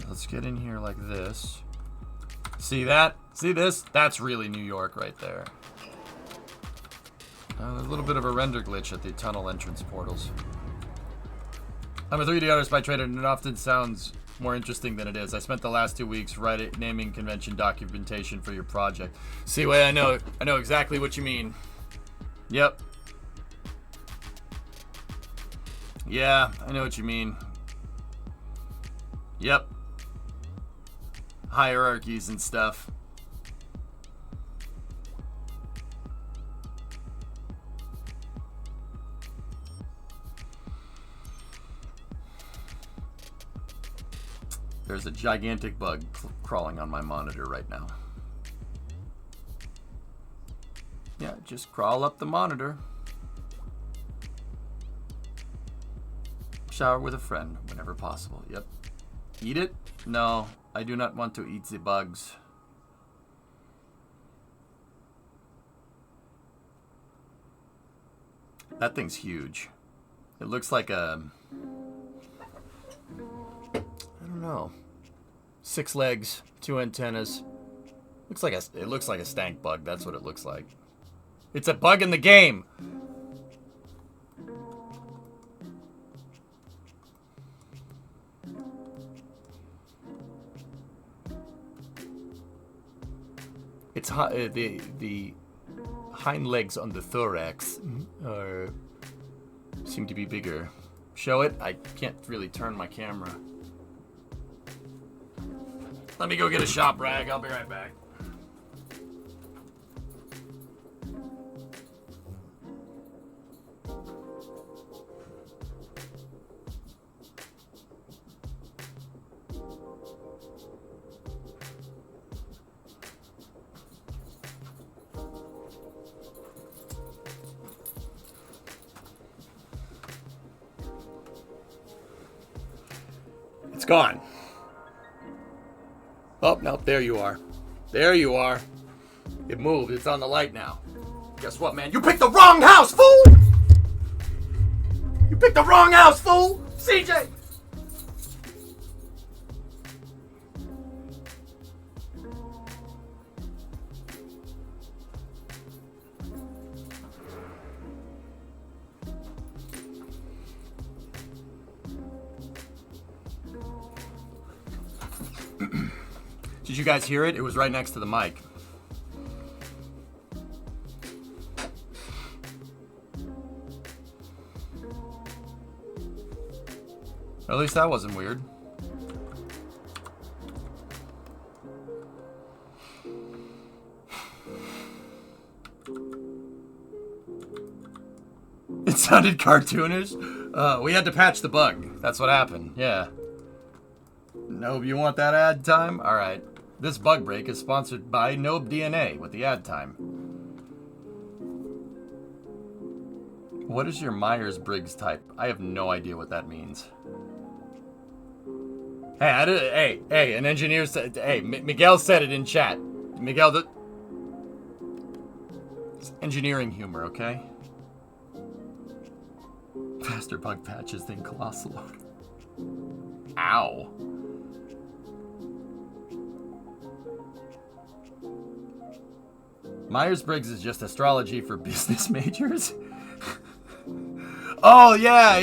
Let's get in here like this. See that? See this? That's really New York right there. There's a little bit of a render glitch at the tunnel entrance portals. I'm a 3D artist by trade, and it often sounds more interesting than it is. I spent the last 2 weeks writing naming convention documentation for your project. See, wait, I know exactly what you mean. Yep. Yeah, I know what you mean. Yep. Hierarchies and stuff. There's a gigantic bug crawling on my monitor right now. Yeah, just crawl up the monitor. Shower with a friend whenever possible. Yep. Eat it? No, I do not want to eat the bugs. That thing's huge. It looks like a... I don't know. 6 legs, 2 antennas. It looks like a stank bug. That's what it looks like. It's a bug in the game. It's the hind legs on the thorax seem to be bigger. Show it? I can't really turn my camera. Let me go get a shop rag. I'll be right back. It's gone. Oh, no, there you are. There you are. It moved. It's on the light now. Guess what, man? You picked the wrong house, fool! You picked the wrong house, fool! CJ! Did you guys hear it? It was right next to the mic. At least that wasn't weird. sounded cartoonish. We had to patch the bug. That's what happened. Yeah. Nope, you want that ad time? All right. This bug break is sponsored by Nobe DNA with the ad time. What is your Myers-Briggs type? I have no idea what that means. Hey, an engineer said, hey, Miguel said it in chat. Miguel, it's engineering humor, okay? Faster bug patches than Colossal. Ow. Myers-Briggs is just astrology for business majors? Oh, yeah.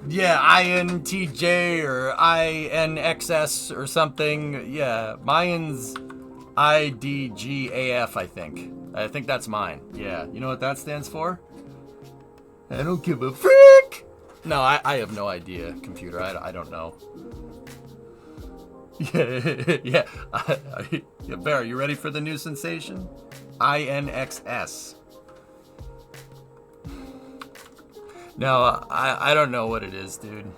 Yeah, INTJ or INXS or something. Yeah, mine's IDGAF, I think. I think that's mine. Yeah, you know what that stands for? I don't give a frick! No, I have no idea, computer. I don't know. Yeah. Bear, you ready for the new sensation? INXS. No, I don't know what it is, dude.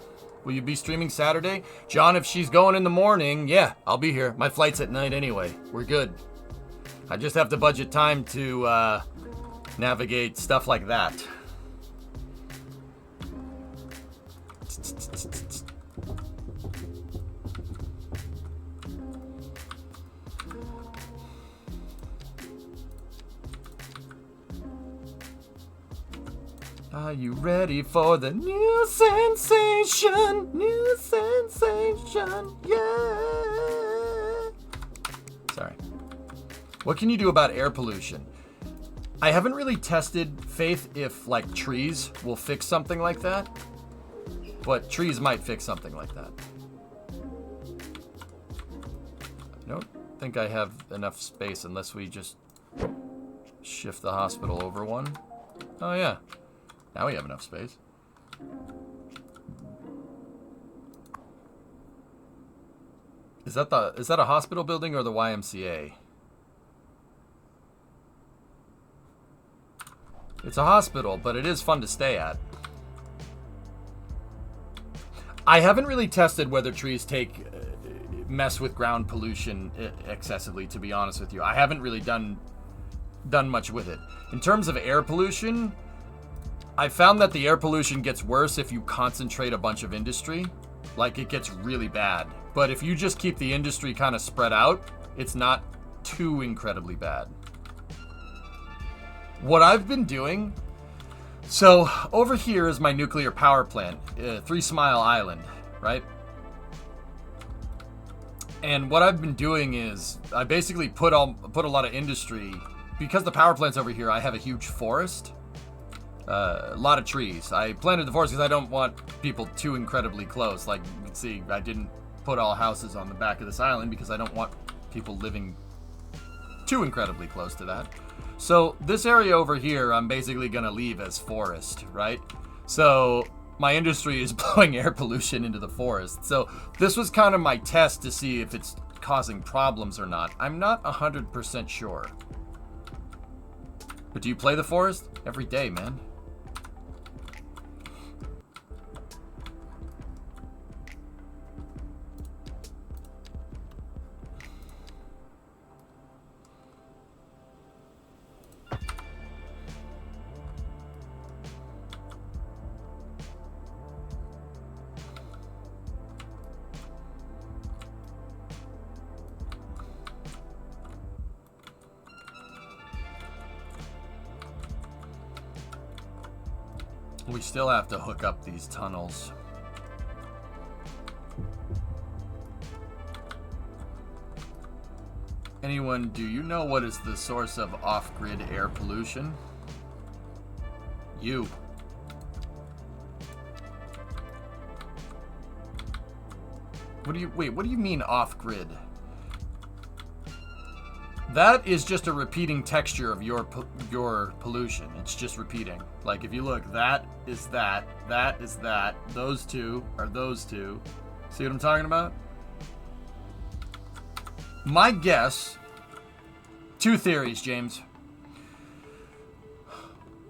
Will you be streaming Saturday? John, if she's going in the morning, yeah, I'll be here. My flight's at night anyway. We're good. I just have to budget time to navigate stuff like that. Are you ready for the new sensation? New sensation, yeah. Sorry. What can you do about air pollution? I haven't really tested, Faith, if like trees will fix something like that. But trees might fix something like that. I don't think I have enough space unless we just shift the hospital over one. Oh yeah. Now we have enough space. Is that a hospital building or the YMCA? It's a hospital, but it is fun to stay at. I haven't really tested whether trees mess with ground pollution excessively, to be honest with you. I haven't really done much with it. In terms of air pollution, I found that the air pollution gets worse if you concentrate a bunch of industry. Like, it gets really bad. But if you just keep the industry kind of spread out, it's not too incredibly bad. What I've been doing... So, over here is my nuclear power plant, 3 Smile Island, right? And what I've been doing is, I basically put a lot of industry... Because the power plant's over here, I have a huge forest. A lot of trees. I planted the forest because I don't want people too incredibly close. Like, you can see, I didn't put all houses on the back of this island because I don't want people living too incredibly close to that. So this area over here, I'm basically going to leave as forest, right? So my industry is blowing air pollution into the forest. So this was kind of my test to see if it's causing problems or not. I'm not 100% sure. But do you play the forest? Every day, man. We still have to hook up these tunnels. Anyone, do you know what is the source of off-grid air pollution? You. What do you mean off-grid? That is just a repeating texture of your pollution. It's just repeating. Like, if you look, that is that is that, those two are those two. See what I'm talking about? My guess, 2 theories, James.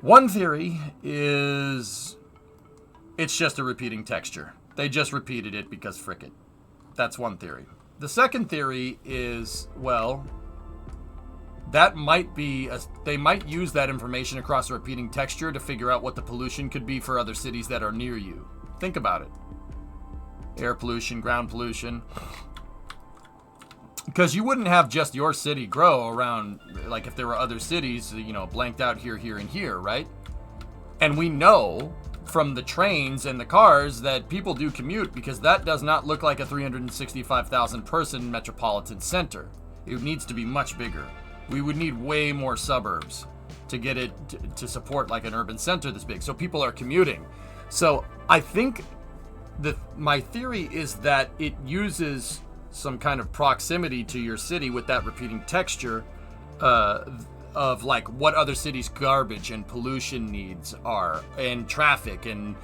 One theory is it's just a repeating texture. They just repeated it because frick it. That's one theory. The second theory is, well, that might be, they might use that information across a repeating texture to figure out what the pollution could be for other cities that are near you. Think about it. Air pollution, ground pollution. Because you wouldn't have just your city grow around, like if there were other cities, you know, blanked out here, here, and here, right? And we know from the trains and the cars that people do commute because that does not look like a 365,000 person metropolitan center. It needs to be much bigger. We would need way more suburbs to get it to support like an urban center this big. So people are commuting. So I think my theory is that it uses some kind of proximity to your city with that repeating texture of like what other cities' garbage and pollution needs are, and traffic and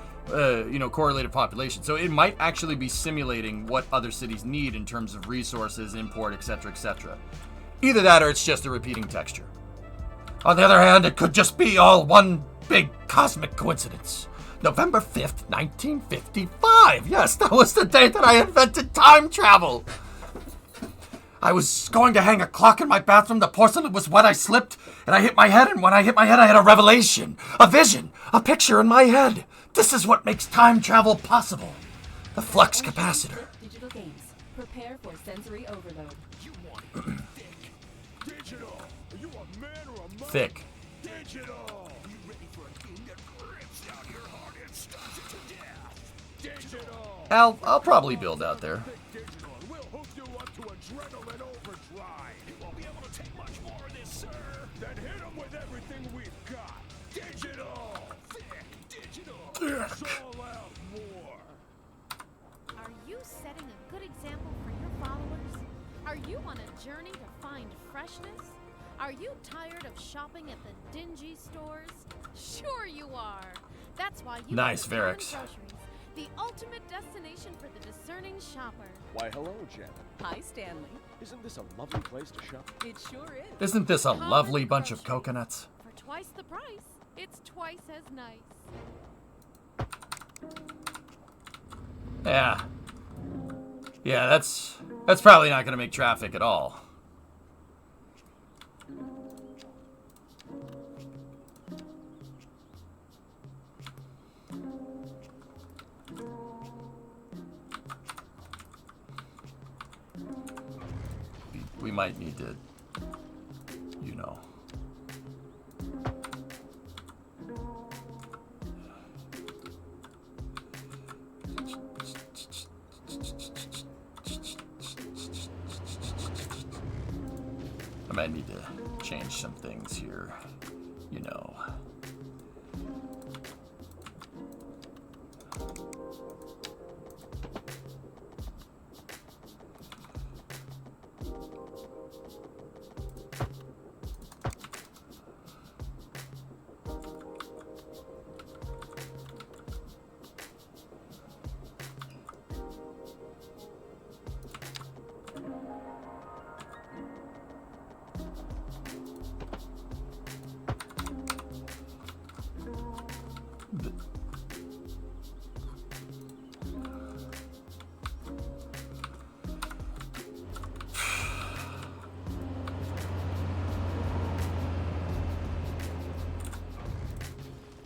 correlated population. So it might actually be simulating what other cities need in terms of resources, import, etc., etc. Either that or it's just a repeating texture. On the other hand, it could just be all one big cosmic coincidence. November 5th, 1955. Yes, that was the day that I invented time travel. I was going to hang a clock in my bathroom. The porcelain was wet. I slipped, and I hit my head. And when I hit my head, I had a revelation, a vision, a picture in my head. This is what makes time travel possible. The flux capacitor.
Digital games. Prepare for sensory overload.
You want it thick. Digital. Are you a man or a mouse?
Thick.
Digital. You ready for a game that rips out your heart and stabs it to death? Digital.
I'll probably build out there.
Digital, and we'll hook you up to adrenaline overdrive. You won't be able to take much more of this, sir. Then hit him with everything we've got. Digital. Thick. Digital. It's all out more.
Are you setting a good example for your followers? Are you on a journey to find freshness? Are you tired of shopping at the dingy stores? Sure you are. That's why you
Nice,
go to Common
Varix.
Groceries, the ultimate destination for the discerning shopper.
Why, hello, Jen.
Hi, Stanley.
Isn't this a lovely place to shop?
It sure is.
Isn't this a
Common
lovely bunch of
Groceries.
coconuts?
For twice the price, it's twice as nice.
Yeah. Yeah, that's probably not going to make traffic at all. We might need to, you know. I might need to change some things here, you know.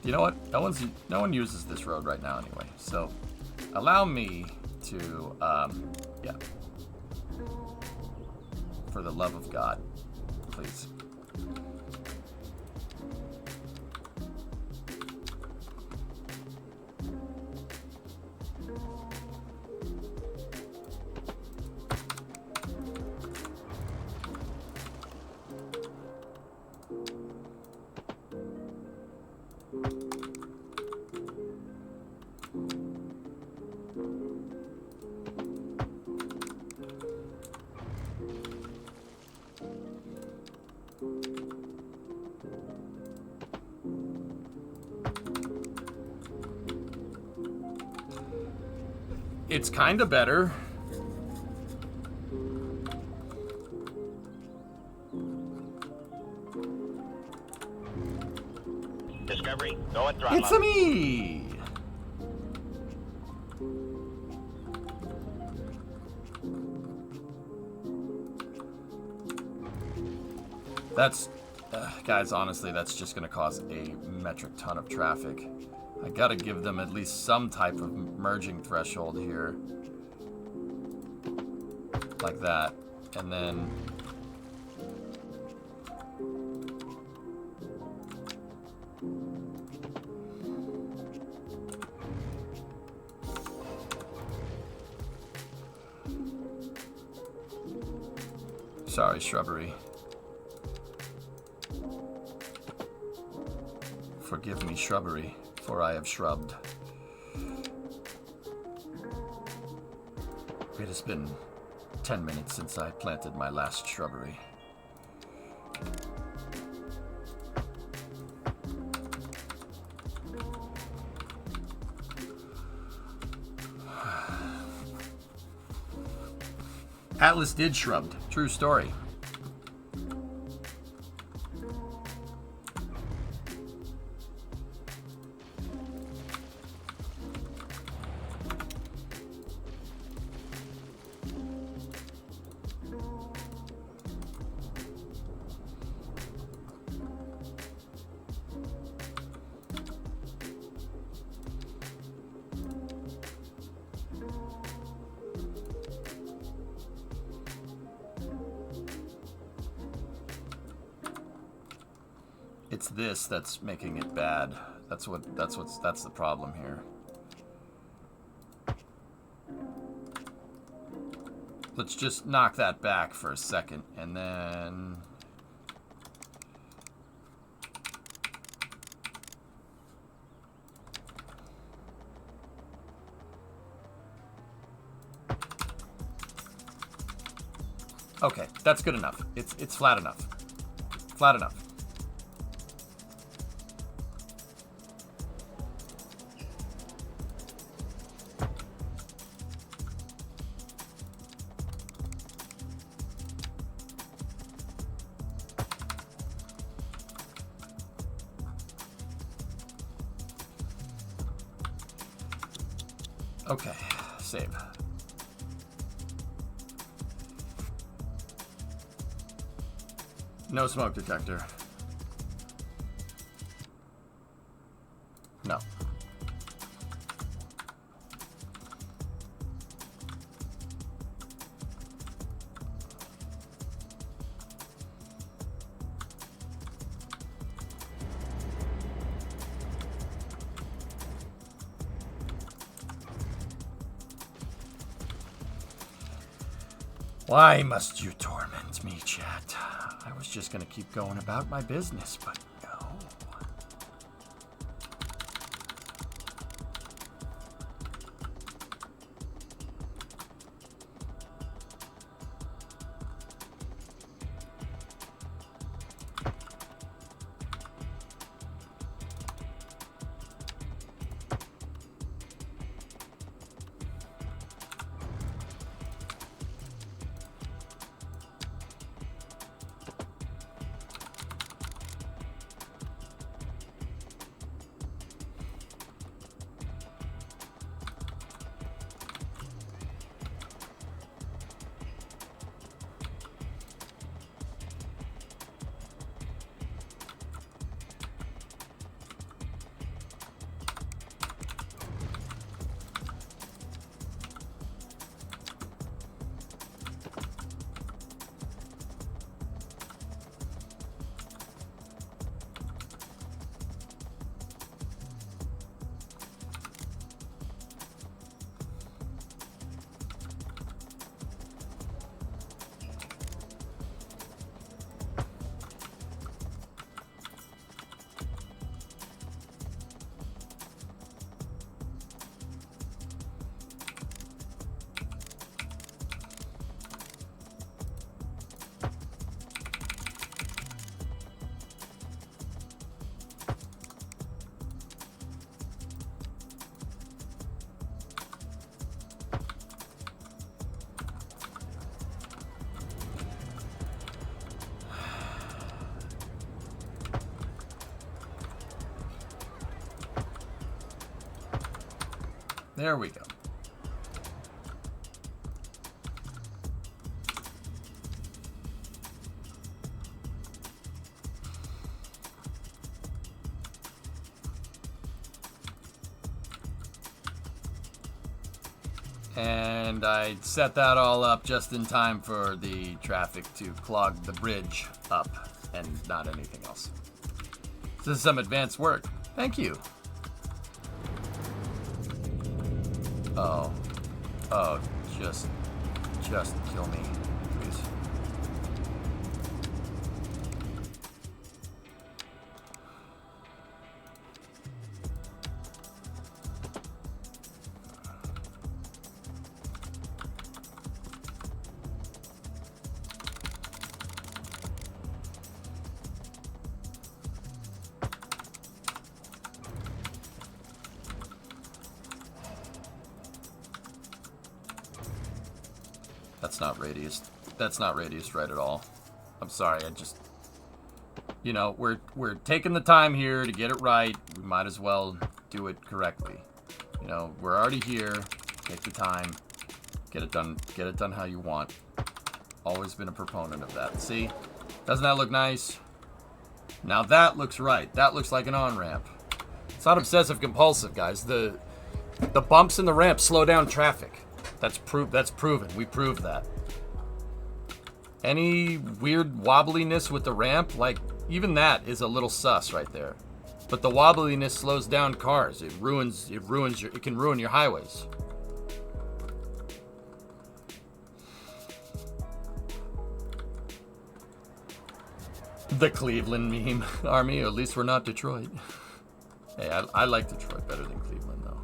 You know what? No one uses this road right now anyway. So allow me to, yeah. For the love of God, please. It's kind of better.
throttle
It's
up.
me! That's, guys, honestly, that's just going to cause a metric ton of traffic. I got to give them at least some type of merging threshold here. Like that. And then... Sorry, shrubbery. Forgive me, shrubbery, for I have shrubbed. It has been 10 minutes since I planted my last shrubbery. Atlas did shrubbed. True story. It's this that's making it bad. That's the problem here. Let's just knock that back for a second and then okay, that's good enough. It's flat enough. Flat enough. Okay, save. No smoke detector. No. Why must you torment me, chat? I was just gonna keep going about my business, but no. There we go. And I set that all up just in time for the traffic to clog the bridge up and not anything else. This is some advanced work. Thank you. Oh. Oh, just kill me, please. That's not radius. That's not radius right at all. I'm sorry, I just... You know, we're taking the time here to get it right. We might as well do it correctly. You know, we're already here. Take the time. Get it done how you want. Always been a proponent of that. See? Doesn't that look nice? Now that looks right. That looks like an on-ramp. It's not obsessive compulsive, guys. The bumps in the ramp slow down traffic. That's proven. We proved that. Any weird wobbliness with the ramp, like even that is a little sus right there. But the wobbliness slows down cars. It can ruin your highways. The Cleveland meme army, or at least we're not Detroit. Hey, I like Detroit better than Cleveland though.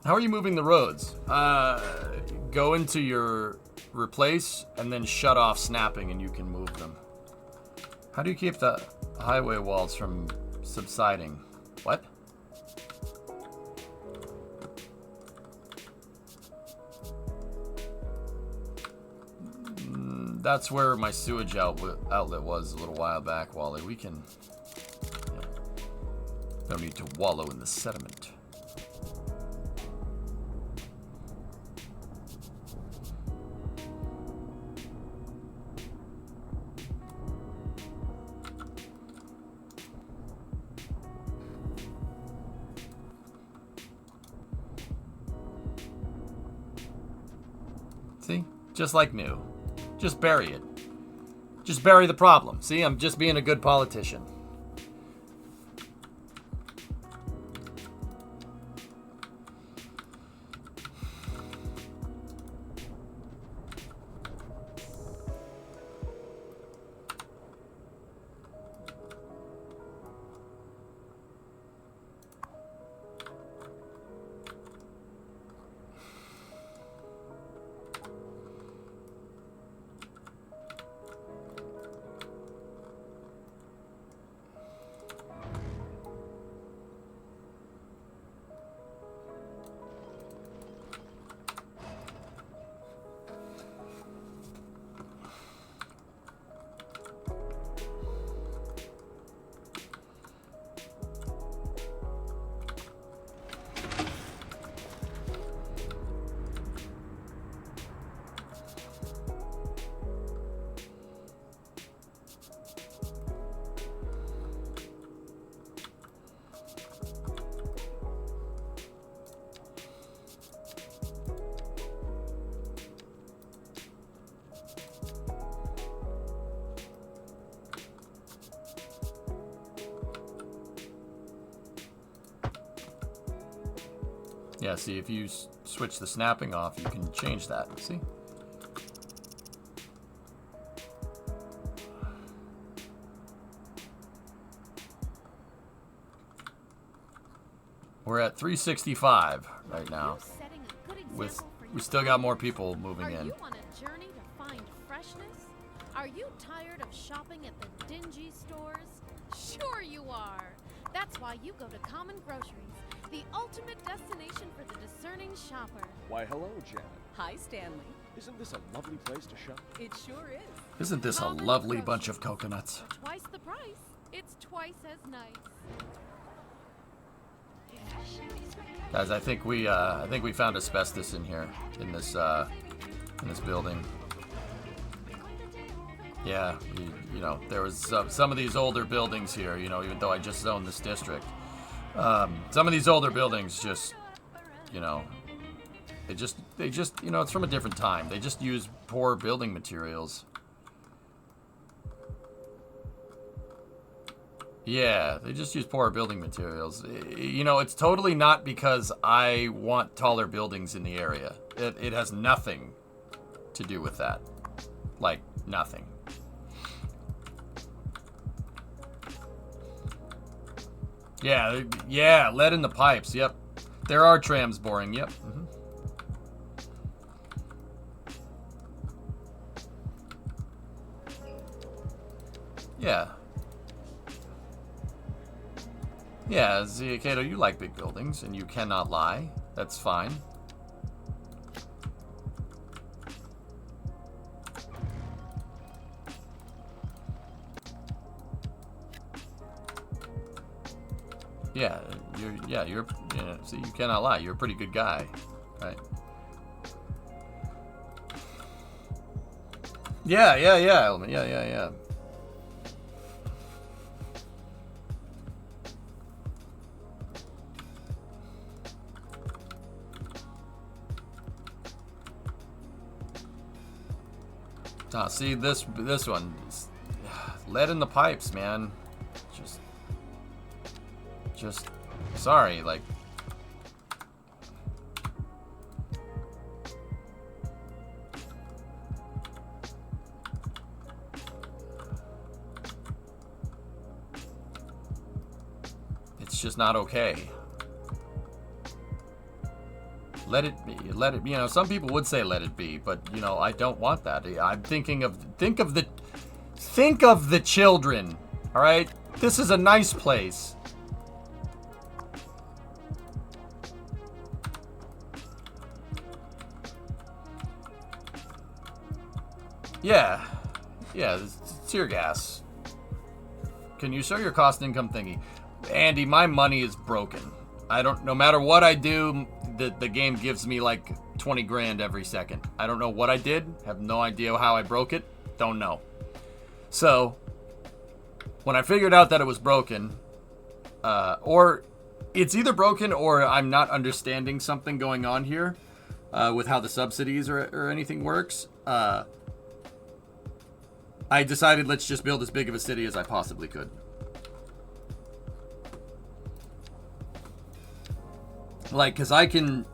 How are you moving the roads? Go into your replace and then shut off snapping and you can move them. How do you keep the highway walls from subsiding? What? That's where my sewage outlet was a little while back, Wally. We can... no need to wallow in the sediment. See? Just like new. Just bury it. Just bury the problem. See, I'm just being a good politician. Yeah, see, if you switch the snapping off, you can change that. See? We're at 365 right now. We still got more people moving in.
Are you on a journey to find freshness? Are you tired of shopping at the dingy stores? Sure you are. That's why you go to Common Groceries, the ultimate destination for the discerning shopper.
Why, hello, Janet.
Hi, Stanley.
Isn't this a lovely place to shop?
It sure is.
Isn't this a
Common
lovely
Groceries.
bunch of coconuts?
For twice the price, it's twice as nice.
Guys, I think we found asbestos in here, in this building. Yeah, you know, there was some of these older buildings here, you know, even though I just zoned this district. Some of these older buildings just, you know, they just, you know, it's from a different time. They just use poor building materials. Yeah, they just use poor building materials. You know, it's totally not because I want taller buildings in the area. It has nothing to do with that. Like, nothing. Yeah, lead in the pipes, yep. There are trams boring, yep. Mm-hmm. Yeah. Yeah, Kato, you like big buildings, and you cannot lie. That's fine. Yeah, see, you cannot lie. You're a pretty good guy, right? Yeah, Element. Yeah. See this one, lead in the pipes, man. Just sorry, like. It's just not okay. Let it be. Let it be. You know, some people would say let it be, but you know, I don't want that. I'm thinking of think of the children. All right, this is a nice place. Yeah, it's tear gas. Can you show your cost income thingy? Andy, my money is broken. No matter what I do, the game gives me like 20 grand every second. I don't know what I did. Have no idea how I broke it. Don't know. So, when I figured out that it was broken, or it's either broken or I'm not understanding something going on here with how the subsidies or anything works, I decided let's just build as big of a city as I possibly could. Like, because I could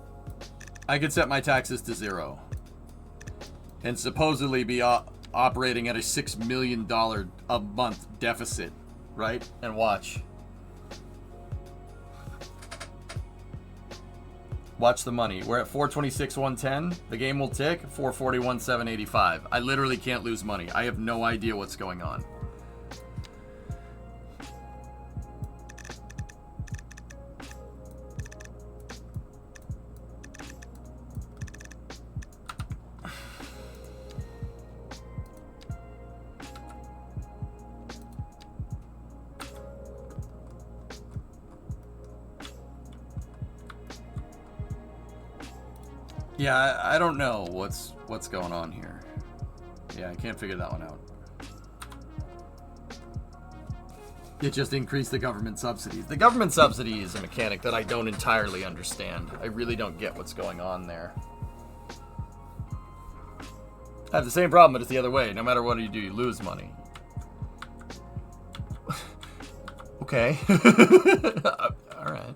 set my taxes to 0 and supposedly be operating at a $6 million a month deficit, right? And watch the money. We're at 426,110. The game will tick 441,785. I literally can't lose money. I have no idea what's going on. Yeah, I don't know what's going on here. Yeah, I can't figure that one out. It just increased the government subsidies. The government subsidy is a mechanic that I don't entirely understand. I really don't get what's going on there. I have the same problem, but it's the other way. No matter what you do, you lose money. Okay. All right.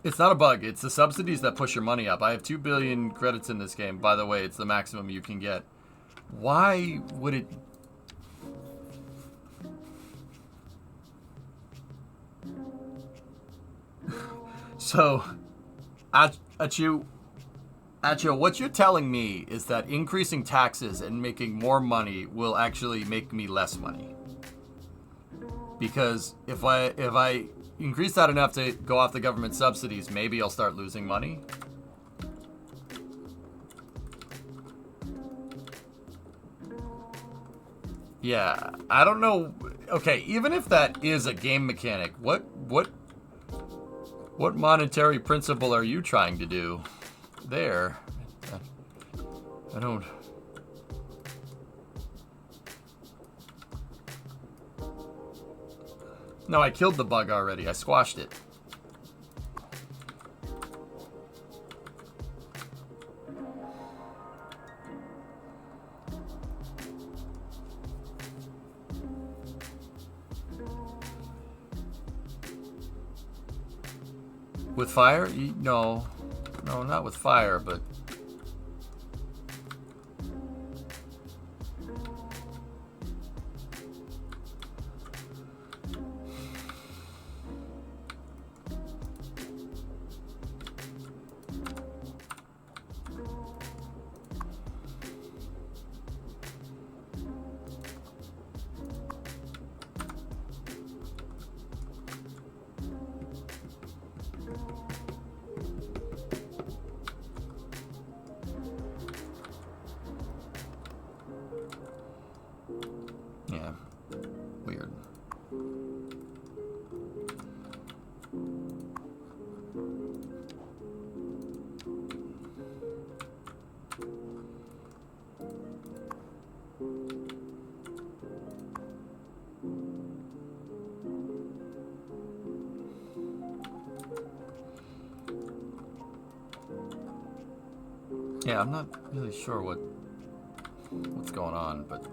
It's not a bug. It's the subsidies that push your money up. I have 2 billion credits in this game. By the way, it's the maximum you can get. Why would it... So, Achu, what you're telling me is that increasing taxes and making more money will actually make me less money. Because if I increase that enough to go off the government subsidies, maybe I'll start losing money. Yeah, I don't know. Okay, even if that is a game mechanic, what monetary principle are you trying to do there? I don't... No, I killed the bug already. I squashed it. With fire? No. No, not with fire, but... Yeah. Weird. Yeah, I'm not really sure what's going on, but...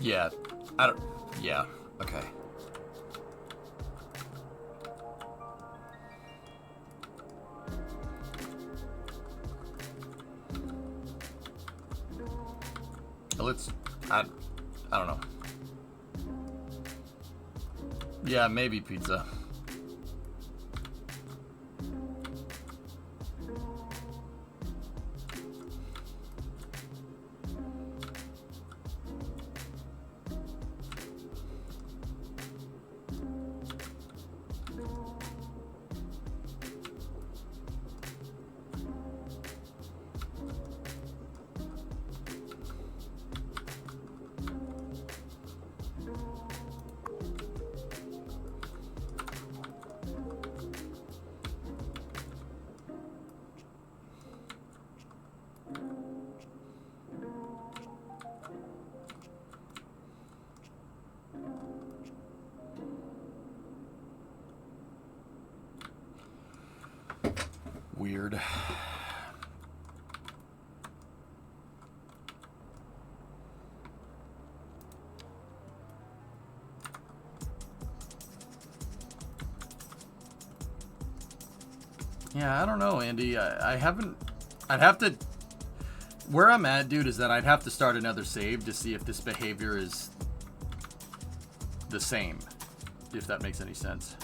yeah. Yeah, yeah, okay. I don't know. Yeah, maybe pizza. Weird. Yeah, I don't know, Andy. I haven't... I'd have to... Where I'm at, dude, is that I'd have to start another save to see if this behavior is the same. If that makes any sense.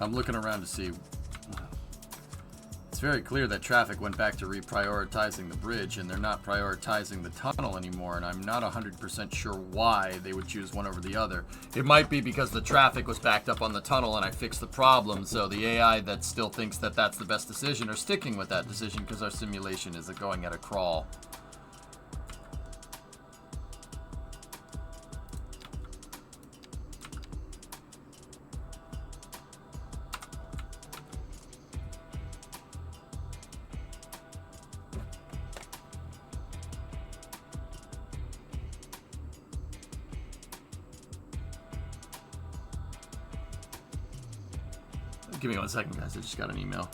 I'm looking around to see. It's very clear that traffic went back to reprioritizing the bridge, and they're not prioritizing the tunnel anymore, and I'm not 100% sure why they would choose one over the other. It might be because the traffic was backed up on the tunnel and I fixed the problem, so the AI that still thinks that that's the best decision are sticking with that decision because our simulation is going at a crawl. Give me 1 second, guys. I just got an email.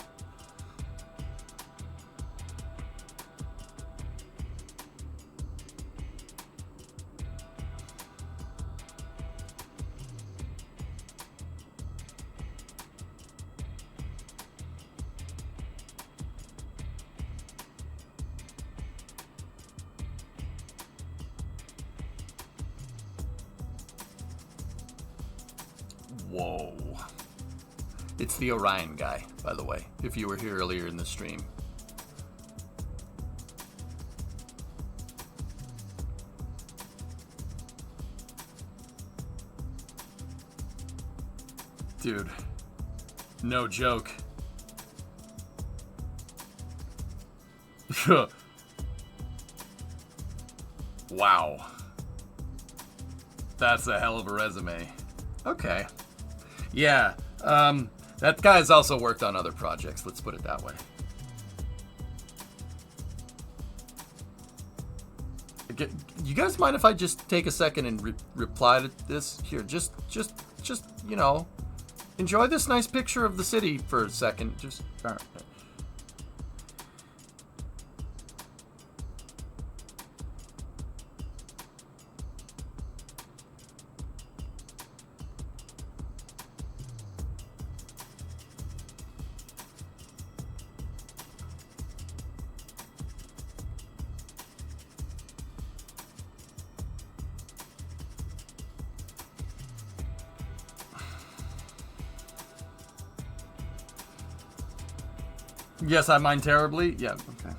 Whoa. It's the Orion guy, by the way, if you were here earlier in the stream. Dude, no joke. Wow. That's a hell of a resume. Okay. Yeah, that guy's also worked on other projects, let's put it that way. You guys mind if I just take a second and reply to this? Here, just, you know, enjoy this nice picture of the city for a second. Just, all right. Yes, I mind terribly. Yeah, okay.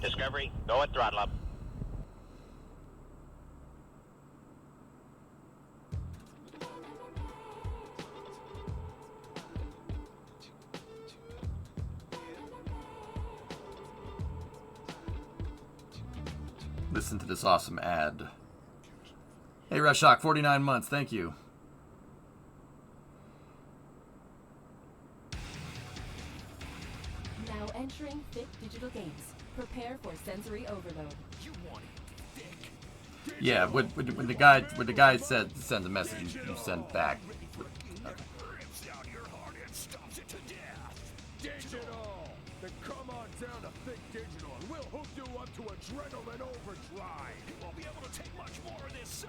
Discovery, go at throttle up.
Listen to this awesome ad. Hey, Reshok, 49 months, thank you.
Now entering thick digital games. Prepare for sensory overload.
You want it thick.
Yeah, when the guy sends a message, you send back.
Rips out your heart and stomps it to death. Digital. Then come on down to Thick Digital and we'll hook you up to adrenaline overdrive. You won't be able to take much more of this, sir.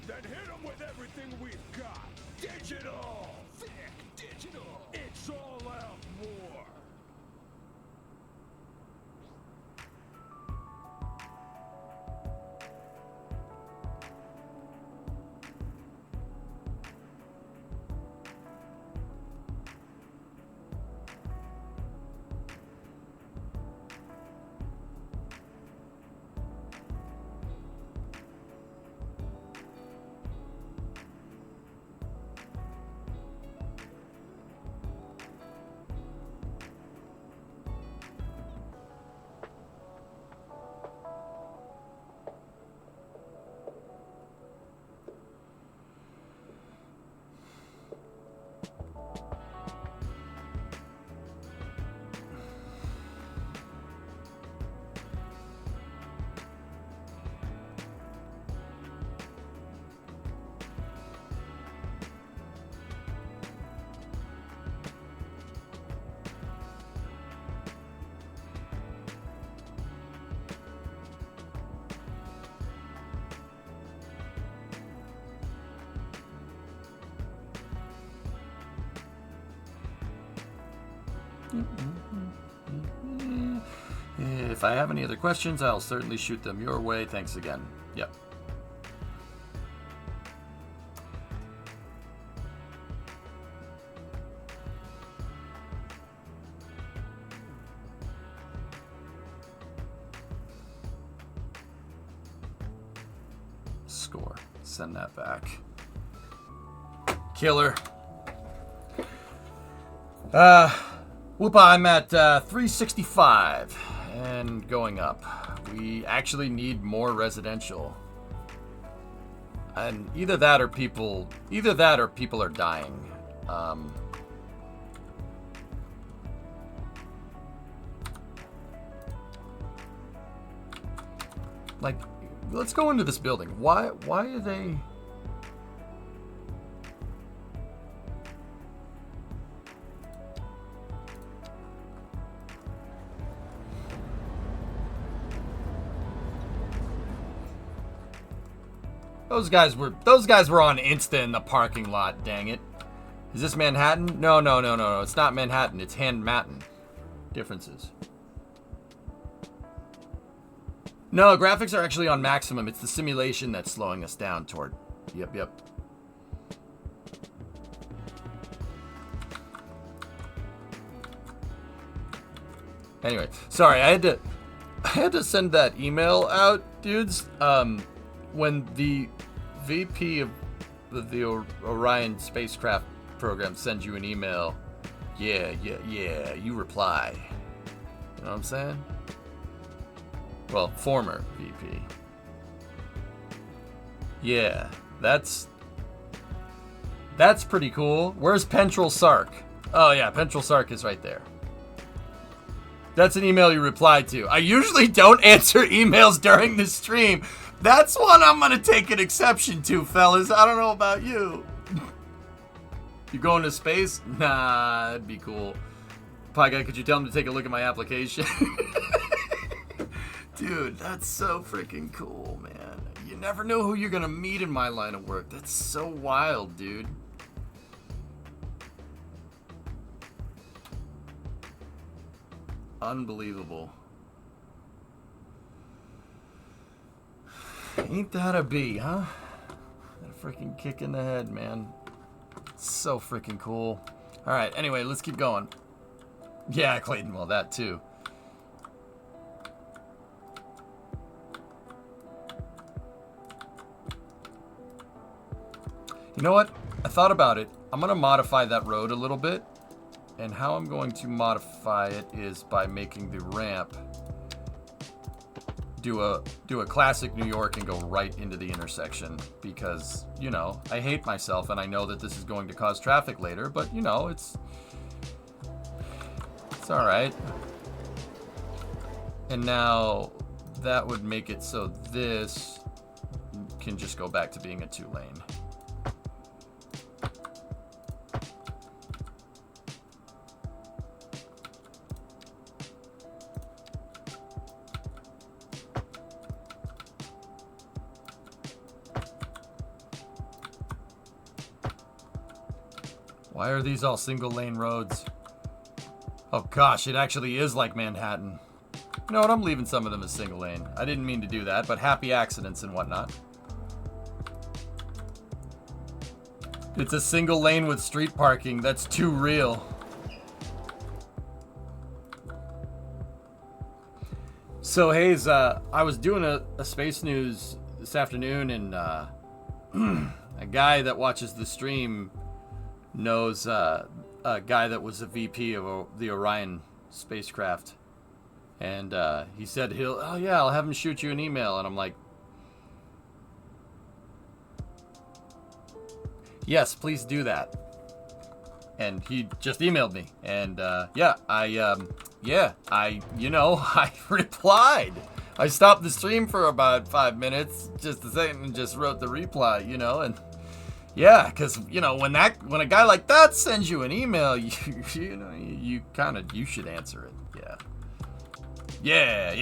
Then hit them with everything we've got. Digital. Thick Digital. It's all out war.
If I have any other questions, I'll certainly shoot them your way. Thanks again. Yep. Score. Send that back. Killer. Whoopa, I'm at 365 and going up. We actually need more residential. And either that or people are dying. Like, let's go into this building. Why are they... Those guys were on Insta in the parking lot, dang it. Is this Manhattan? No. It's not Manhattan. It's Handmattan. Differences. No, graphics are actually on maximum. It's the simulation that's slowing us down toward... Yep. Anyway, sorry, I had to send that email out, dudes. When the VP of the Orion spacecraft program sends you an email, yeah, you reply. You know what I'm saying? Well, former VP. Yeah, that's pretty cool. Where's Pentrel Sark? Oh yeah, Pentrel Sark is right there. That's an email you replied to. I usually don't answer emails during the stream. That's one I'm gonna take an exception to, fellas. I don't know about you. You going to space? Nah, that'd be cool. Pie Guy, could you tell him to take a look at my application? Dude, that's so freaking cool, man. You never know who you're gonna meet in my line of work. That's so wild, dude. Unbelievable. Ain't that a bee, huh? That freaking kick in the head, man. So freaking cool. Alright, anyway, let's keep going. Yeah, Clayton, well, that too. You know what? I thought about it. I'm going to modify that road a little bit. And how I'm going to modify it is by making the ramp do a classic New York and go right into the intersection, because, you know, I hate myself and I know that this is going to cause traffic later, but, you know, it's all right. And now that would make it so this can just go back to being a 2-lane. Why are these all single lane roads? Oh gosh, it actually is like Manhattan. You know what, I'm leaving some of them as single lane. I didn't mean to do that, but happy accidents and whatnot. It's a single lane with street parking. That's too real. So Hayes, I was doing a space news this afternoon, and a guy that watches the stream knows a guy that was a VP of the Orion spacecraft, and he said I'll have him shoot you an email, and I'm like, yes, please do that. And he just emailed me, and I replied. I stopped the stream for about 5 minutes just a second and just wrote the reply, you know, and yeah, because, you know, when a guy like that sends you an email, you should answer it. Yeah,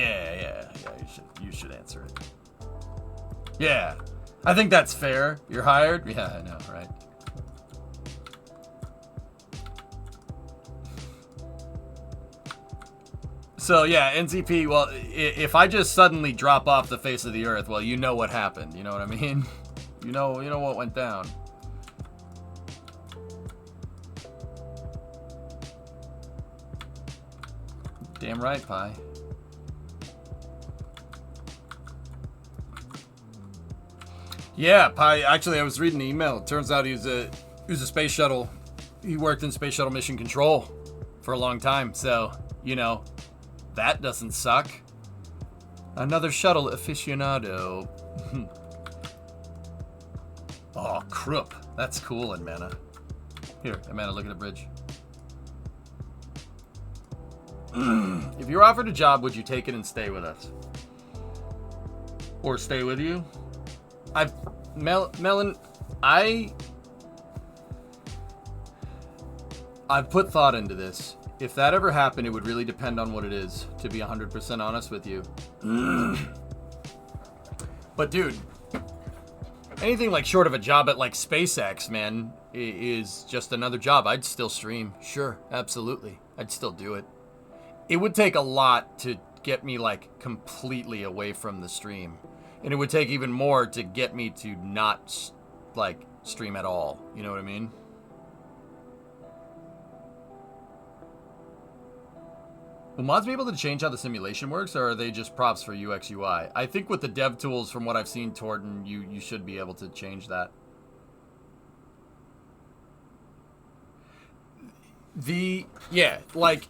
you should answer it. Yeah, I think that's fair. You're hired? Yeah, I know, right? So yeah, NZP. Well, if I just suddenly drop off the face of the earth, well, you know what happened. You know what I mean? You know what went down. Damn right, Pi. Yeah, Pi. Actually, I was reading the email. It turns out he was a space shuttle. He worked in space shuttle mission control for a long time. So, that doesn't suck. Another shuttle aficionado. Oh, Krupp. That's cool in Mana. Here, Amanda, look at the bridge. If you were offered a job, would you take it and stay with us? Or stay with you? Melon, I've put thought into this. If that ever happened, it would really depend on what it is, to be 100% honest with you. But dude, anything like short of a job at like SpaceX, man, is just another job. I'd still stream. Sure, absolutely. I'd still do it. It would take a lot to get me like completely away from the stream. And it would take even more to get me to not like stream at all. You know what I mean? Will mods be able to change how the simulation works, or are they just props for UX UI? I think with the dev tools, from what I've seen, Torton, you should be able to change that. Like,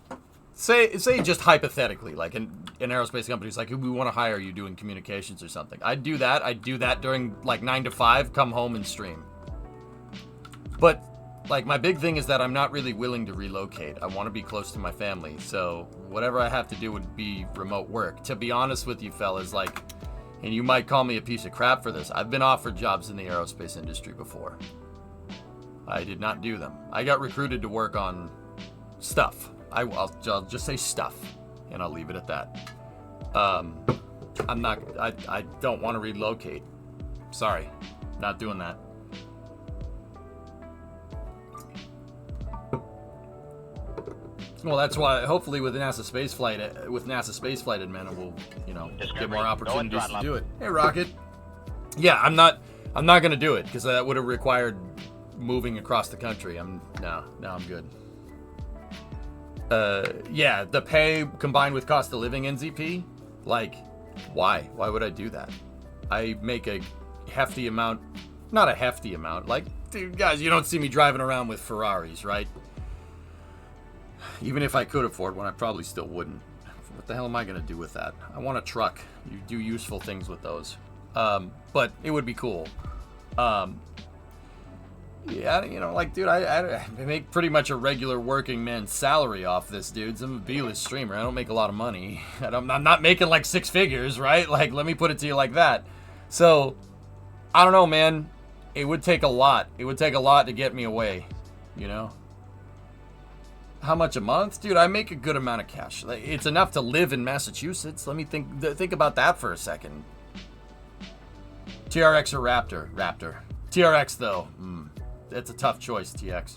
say just hypothetically, like an aerospace company's like, we want to hire you doing communications or something. I'd do that during like 9 to 5, come home and stream. But like, my big thing is that I'm not really willing to relocate. I want to be close to my family. So whatever I have to do would be remote work. To be honest with you fellas, like, and you might call me a piece of crap for this, I've been offered jobs in the aerospace industry before. I did not do them. I got recruited to work on stuff. I'll just say stuff, and I'll leave it at that. I don't want to relocate. Sorry, not doing that. Well, that's why hopefully with NASA spaceflight, Admin, we'll get more opportunities to do it. Hey, Rocket. Yeah, I'm not gonna do it because that would have required moving across the country. I'm good. Yeah, the pay combined with cost of living NZP, like, why would I do that? I make a hefty amount, not a hefty amount, like, dude, guys, you don't see me driving around with Ferraris, right? Even if I could afford one, I probably still wouldn't. What the hell am I gonna do with that? I want a truck. You do useful things with those. But it would be cool. Yeah, like, dude, I make pretty much a regular working man's salary off this, dude. I'm a B-list streamer. I don't make a lot of money. I'm not making like 6 figures, right? Like, let me put it to you like that. So, I don't know, man. It would take a lot. It would take a lot to get me away, How much a month? Dude, I make a good amount of cash. It's enough to live in Massachusetts. Let me think about that for a second. TRX or Raptor? Raptor. TRX, though. That's a tough choice, TX.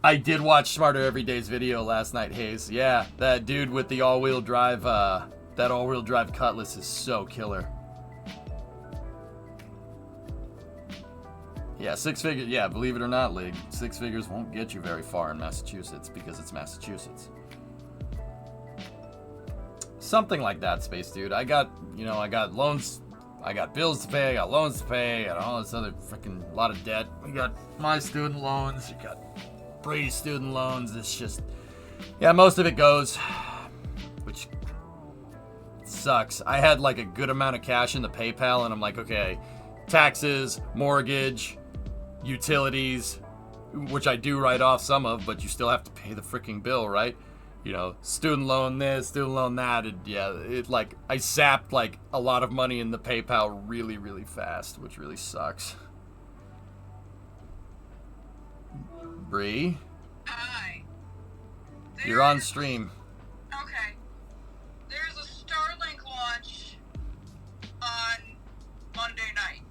I did watch Smarter Everyday's video last night, Hayes. Yeah, that dude with the all-wheel drive, that all-wheel drive Cutlass is so killer. Yeah, 6 figures. Yeah, believe it or not, Lig, 6 figures won't get you very far in Massachusetts because it's Massachusetts. Something like that, Space Dude. I got loans. I got bills to pay, I got loans to pay, I got all this other freaking lot of debt. We got my student loans, you got Brady's student loans. It's just, yeah, most of it goes, which sucks. I had like a good amount of cash in the PayPal, and I'm like, okay, taxes, mortgage, utilities, which I do write off some of, but you still have to pay the freaking bill, right? Student loan this, student loan that. I zapped like a lot of money in the PayPal really, really fast, which really sucks. Bree?
Hi.
You're on stream.
Okay. There's a Starlink launch on Monday night.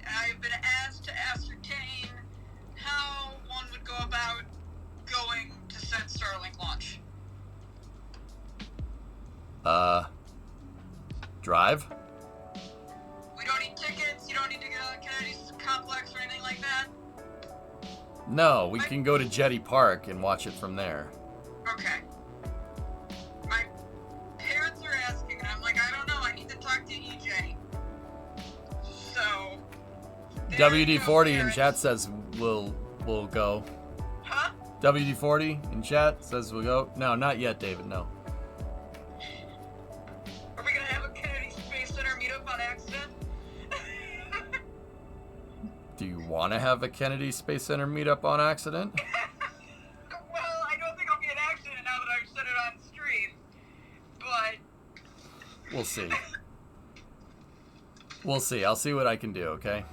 And I've been asked to ascertain how one would go about going to said Starlink launch.
Drive?
We don't need tickets. You don't need to get on Kennedy's complex or anything like that.
No, we can go to Jetty Park and watch it from there.
Okay. My parents are asking, and I'm like, I don't know. I need to talk to EJ. So. there you go,
WD-40 in
parents.
chat says we'll go.
Huh?
WD-40 in chat says we'll go. No, not yet, David. No.
Are we gonna have a Kennedy Space Center meetup on accident?
Do you want to have a Kennedy Space Center meetup on accident?
Well, I don't think it'll be an accident now that I've said it on stream. But
We'll see. We'll see. I'll see what I can do, okay?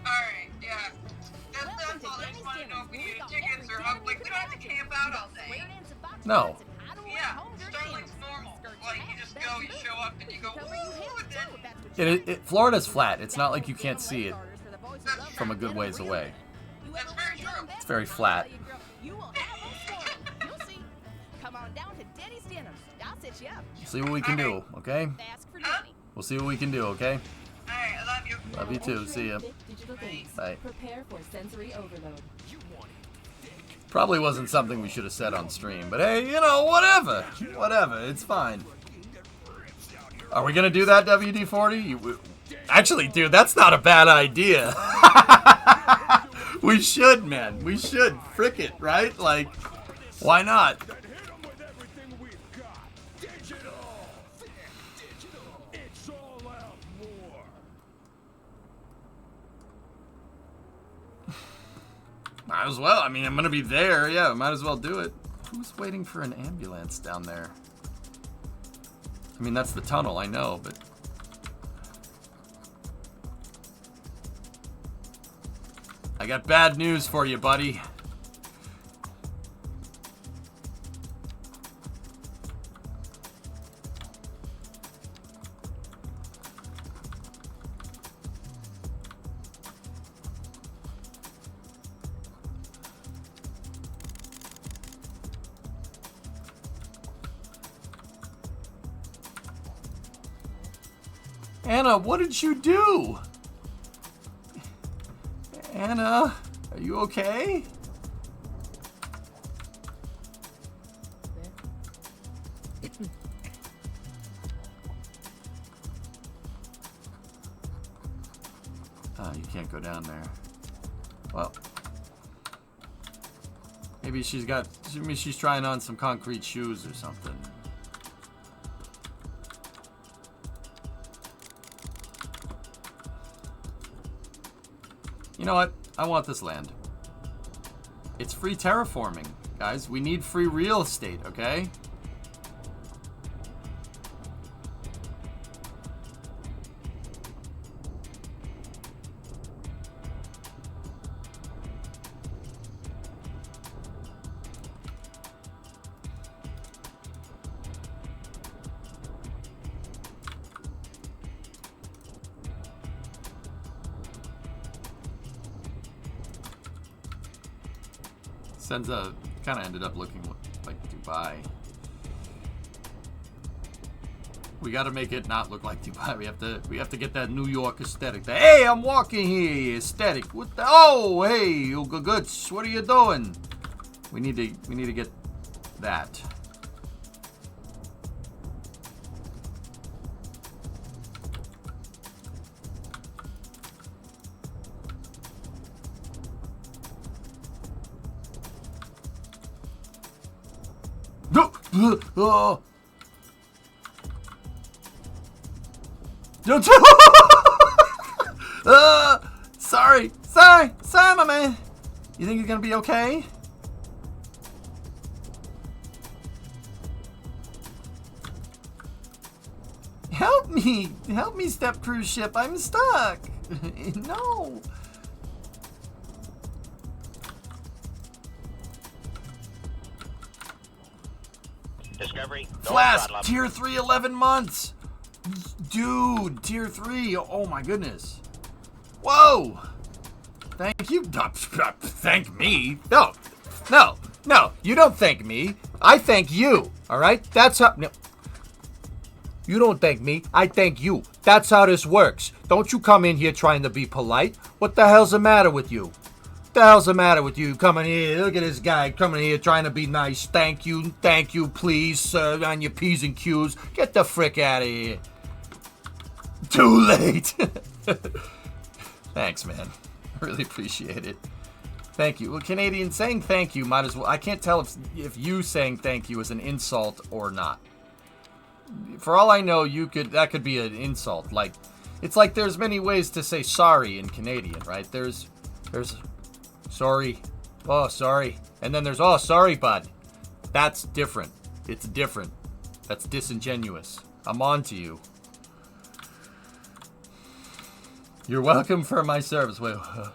alright, yeah. That's all. I just want to know if we need tickets or how. Like, we don't have to camp out all day.
No.
Yeah, Starlink's normal. Like, you just go, you show up, and you go, ooh, and then.
Florida's flat. It's not like you can't see it
That's
from a good ways away.
That's very true.
It's very flat.
You will have a story. You'll see. Come on down to Denny's Dinners. I'll set you up.
See what we can do, okay?
Ask for Denny.
We'll see what we can do, okay?
Alright, I love you.
Love you too. See ya.
Digital games.
Bye.
Prepare for sensory overload.
Probably wasn't something we should have said on stream, but hey, you know, whatever. Whatever. It's fine. Are we gonna do that, WD-40? Actually, dude, that's not a bad idea. We should, man. We should. Frick it, right? Like, why not?
Then hit 'em with everything we've got. Digital. Digital. It's all out war.
Might as well. I mean, I'm gonna be there. Yeah, might as well do it. Who's waiting for an ambulance down there? I mean, that's the tunnel, I know, but... I got bad news for you, buddy. Anna, what did you do? Anna, are you okay? Oh, you can't go down there. Well, maybe she's trying on some concrete shoes or something. You know what? I want this land. It's free terraforming, guys. We need free real estate, okay? Senza kind of ended up looking like Dubai. We got to make it not look like Dubai. We have to get that New York aesthetic. The, hey, I'm walking here aesthetic. What the? Oh, hey, you goods. What are you doing? We need to get that. Oh. Sorry, my man. You think you're gonna be okay? Help me, step cruise ship. I'm stuck. No.
Discovery.
Flask, tier 3, 11 months. Dude, tier 3. Oh my goodness. Whoa. Thank you. Thank me. No. You don't thank me. I thank you. All right. That's how. No.
You don't thank me. I thank you. That's how this works. Don't you come in here trying to be polite. What the hell's the matter with you? What the hell's the matter with you? Coming here. Look at this guy coming here trying to be nice. Thank you, please, sir, on your P's and Q's. Get the frick out of here. Too late. Thanks, man. I really appreciate it. Thank you. Well, Canadian, saying thank you might as well. I can't tell if you saying thank you is an insult or not. For all I know, that could be an insult. Like, it's like there's many ways to say sorry in Canadian, right? There's sorry. Oh, sorry. And then there's, oh, sorry, bud. That's different. It's different. That's disingenuous. I'm on to you. You're welcome for my service. Wait, huh?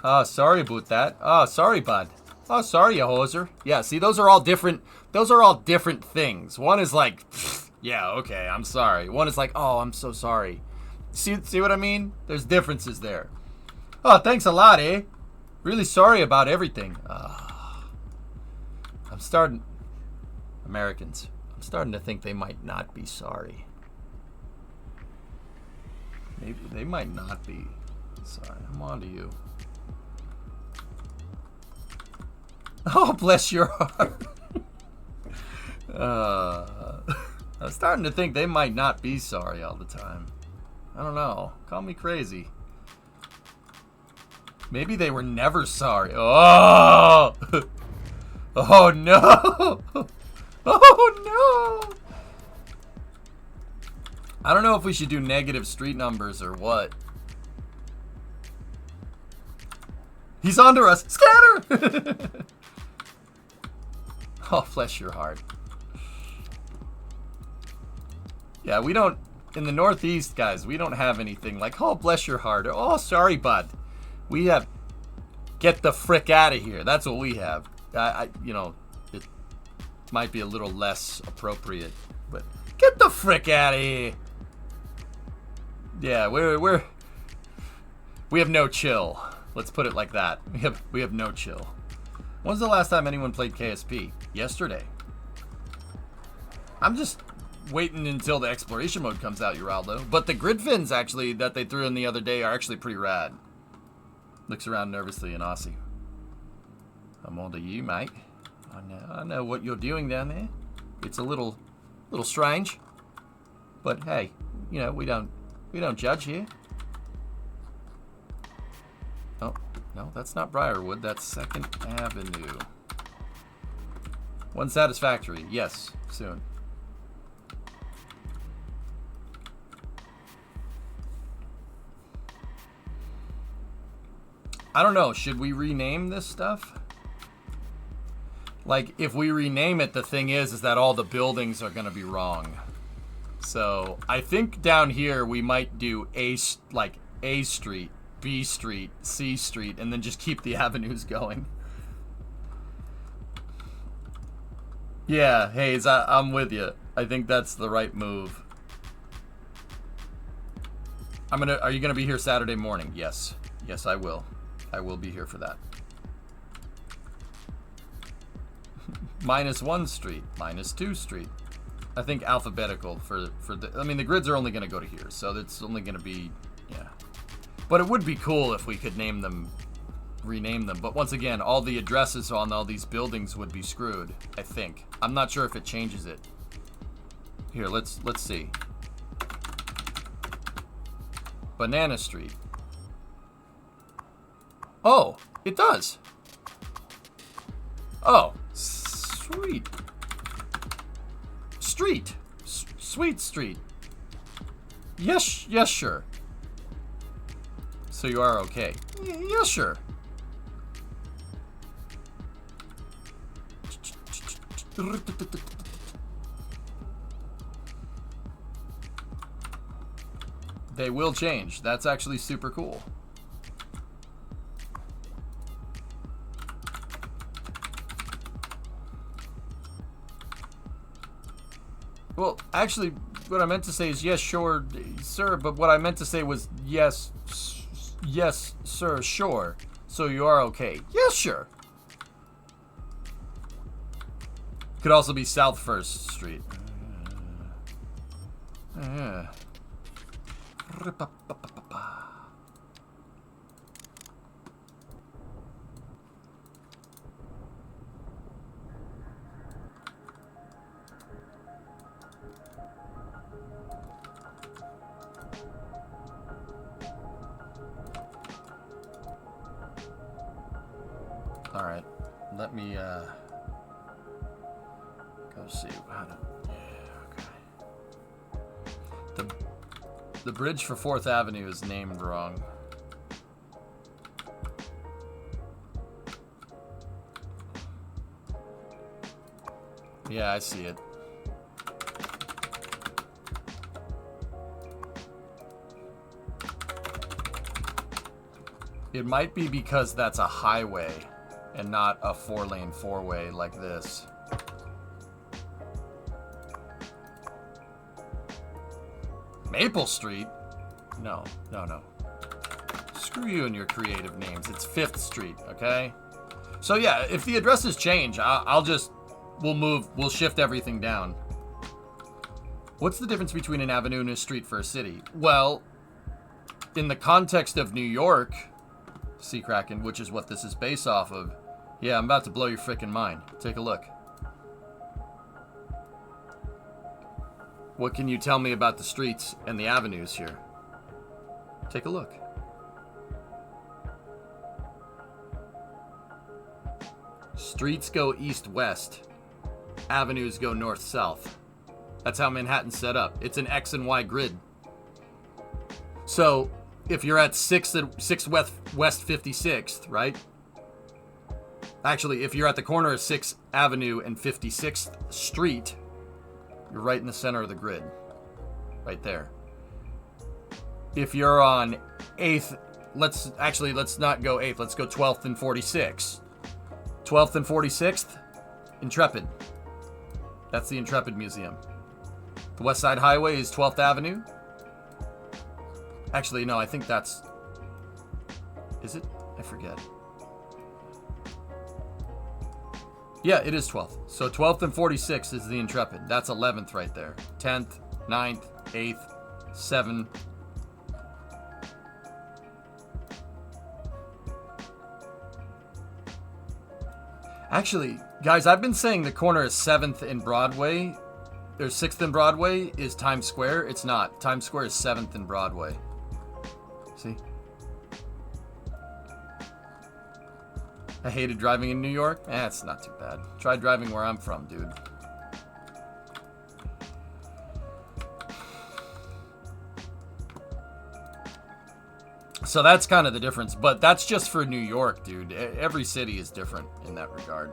Oh, sorry about that. Oh, sorry, bud. Oh, sorry, you hoser. Yeah, see, those are all different things. One is like, yeah, okay, I'm sorry. One is like, oh, I'm so sorry. See what I mean? There's differences there. Oh, thanks a lot, eh? Really sorry about everything. Americans, I'm starting to think they might not be sorry. Maybe they might not be sorry. I'm on to you. Oh, bless your heart. I'm starting to think they might not be sorry all the time. I don't know. Call me crazy. Maybe they were never sorry. Oh! Oh, no! Oh, no! I don't know if we should do negative street numbers or what. He's onto us. Scatter! Oh, bless your heart. Yeah, we don't... In the Northeast, guys, we don't have anything like, oh, bless your heart. Oh, sorry, bud. We have... Get the frick out of here. That's what we have. You know, it might be a little less appropriate, but... Get the frick out of here. Yeah, we have no chill. Let's put it like that. We have no chill. When's the last time anyone played KSP? Yesterday. I'm just waiting until the exploration mode comes out, Uraldo. But the grid fins actually that they threw in the other day are actually pretty rad. Looks around nervously in Aussie. I'm on to you, mate. I know what you're doing down there. It's a little strange. But hey, you know, we don't judge here. Oh, no, that's not Briarwood. That's 2nd Avenue. One satisfactory. Yes, soon. I don't know. Should we rename this stuff? Like, if we rename it, the thing is that all the buildings are going to be wrong. So, I think down here we might do A Street, B Street, C Street, and then just keep the avenues going. Yeah, Hayes, I'm with you. I think that's the right move. Are you gonna be here Saturday morning? Yes. Yes, I will. I will be here for that. -1 street, -2 street. I think alphabetical for the... I mean, the grids are only going to go to here, so it's only going to be... Yeah. But it would be cool if we could rename them. But once again, all the addresses on all these buildings would be screwed, I think. I'm not sure if it changes it. Here, let's see. Banana Street. Oh, it does. Oh, sweet. Street. Sweet Street. Yes, sure. So you are okay. Yes, sure. They will change. That's actually super cool. Well, actually, what I meant to say is yes, sure, sir, but what I meant to say was yes, sir, sure. So you are okay. Yes, sure.
Could also be South 1st Street. Yeah. All right, let me go see how to. Yeah, okay. The bridge for 4th Avenue is named wrong. Yeah, I see it. It might be because that's a highway and not a 4-lane 4-way like this. Maple Street? No. Screw you and your creative names. It's 5th Street, okay? So yeah, if the addresses change, we'll shift everything down. What's the difference between an avenue and a street for a city? Well, in the context of New York, Sea Kraken, which is what this is based off of, yeah, I'm about to blow your freaking mind. Take a look. What can you tell me about the streets and the avenues here? Take a look. Streets go east-west. Avenues go north-south. That's how Manhattan's set up. It's an X and Y grid. So, if you're at 6th West 56th, right? Actually, if you're at the corner of 6th Avenue and 56th Street, you're right in the center of the grid. Right there. If you're on 8th, let's not go 8th, let's go 12th and 46th. 12th and 46th, Intrepid. That's the Intrepid Museum. The West Side Highway is 12th Avenue. Actually, no, I think that's... Is it? I forget. Yeah, it is 12th. So 12th and 46th is the Intrepid. That's 11th right there. 10th, 9th, 8th, 7th. Actually, guys, I've been saying the corner is 7th and Broadway. There's 6th and Broadway is Times Square. It's not. Times Square is 7th and Broadway. See? I hated driving in New York. It's not too bad. Try driving where I'm from, dude. So that's kind of the difference, but that's just for New York, dude. Every city is different in that regard.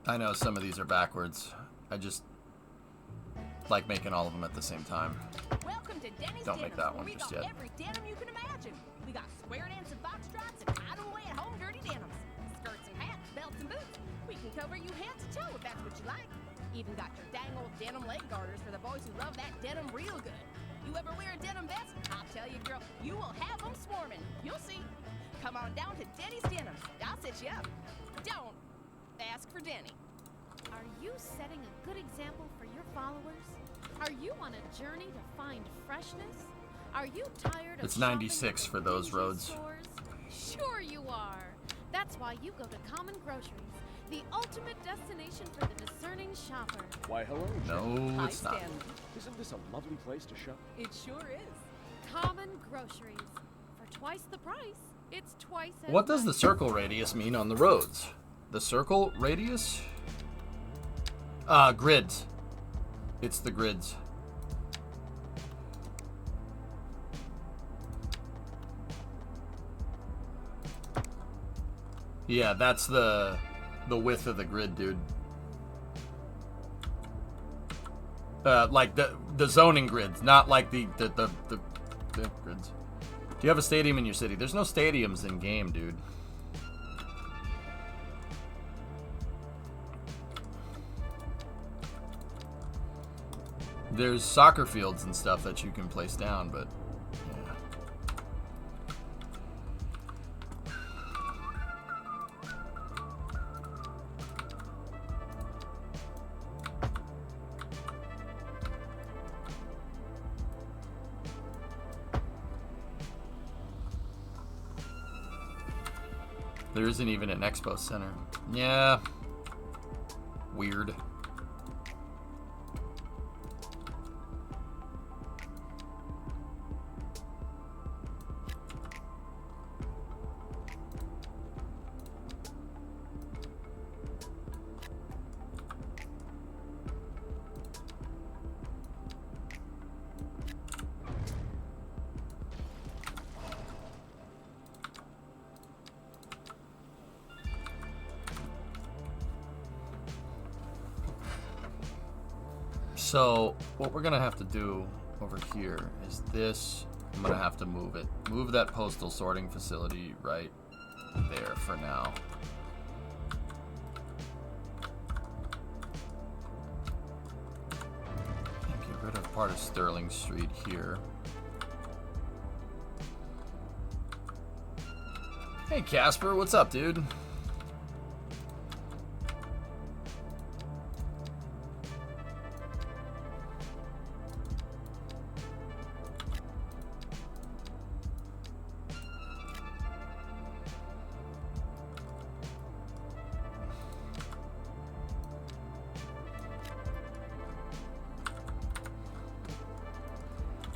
I know some of these are backwards. I just like making all of them at the same time.
Welcome to Denny's
Don't make that one
we
just
got
yet.
every denim you can imagine. We got square dancing foxtrots and hide-away at home dirty denims. Skirts and hats, belts and boots. We can cover you head to toe if that's what you like. Even got your dang old denim leg garters for the boys who love that denim real good. You ever wear a denim vest? I'll tell you, girl, you will have them swarming. You'll see. Come on down to Denny's Denim. I'll set you up. Don't ask for Denny.
Are you setting a good example for your followers? Are you on a journey to find freshness? Are you tired of
It's 96
shopping
for
at
those
dingy
roads.
Stores? Sure you are. That's why you go to Common Groceries, the ultimate destination for the discerning shopper.
Why, hello.
No,
Hi,
it's not.
Stanley.
Isn't this a lovely place to shop?
It sure is.
Common groceries. For twice the price, it's twice as
What does the
nice.
circle radius mean on the roads? The circle radius? Grids. It's the grids. Yeah, that's the width of the grid, dude. Like the zoning grids, not like the grids. Do you have a stadium in your city? There's no stadiums in game, dude. There's soccer fields and stuff that you can place down, but yeah. There isn't even an expo center. Yeah. Weird. So what we're gonna have to do over here is this. I'm gonna have to move it. Move that postal sorting facility right there for now. And get rid of part of Sterling Street here. Hey Casper, what's up, dude?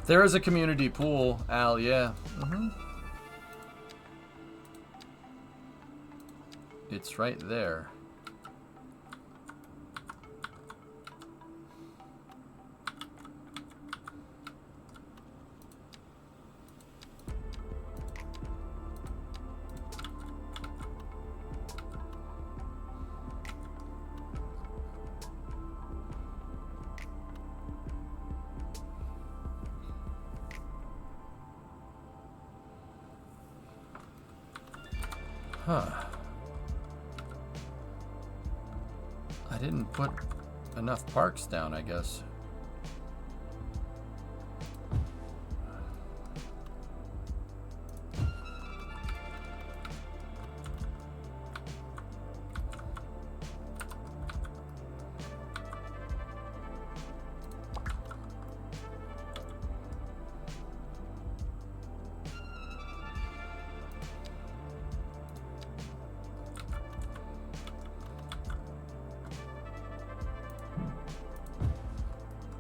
There is a community pool, Al, yeah. It's right there. Huh. I didn't put enough parks down, I guess.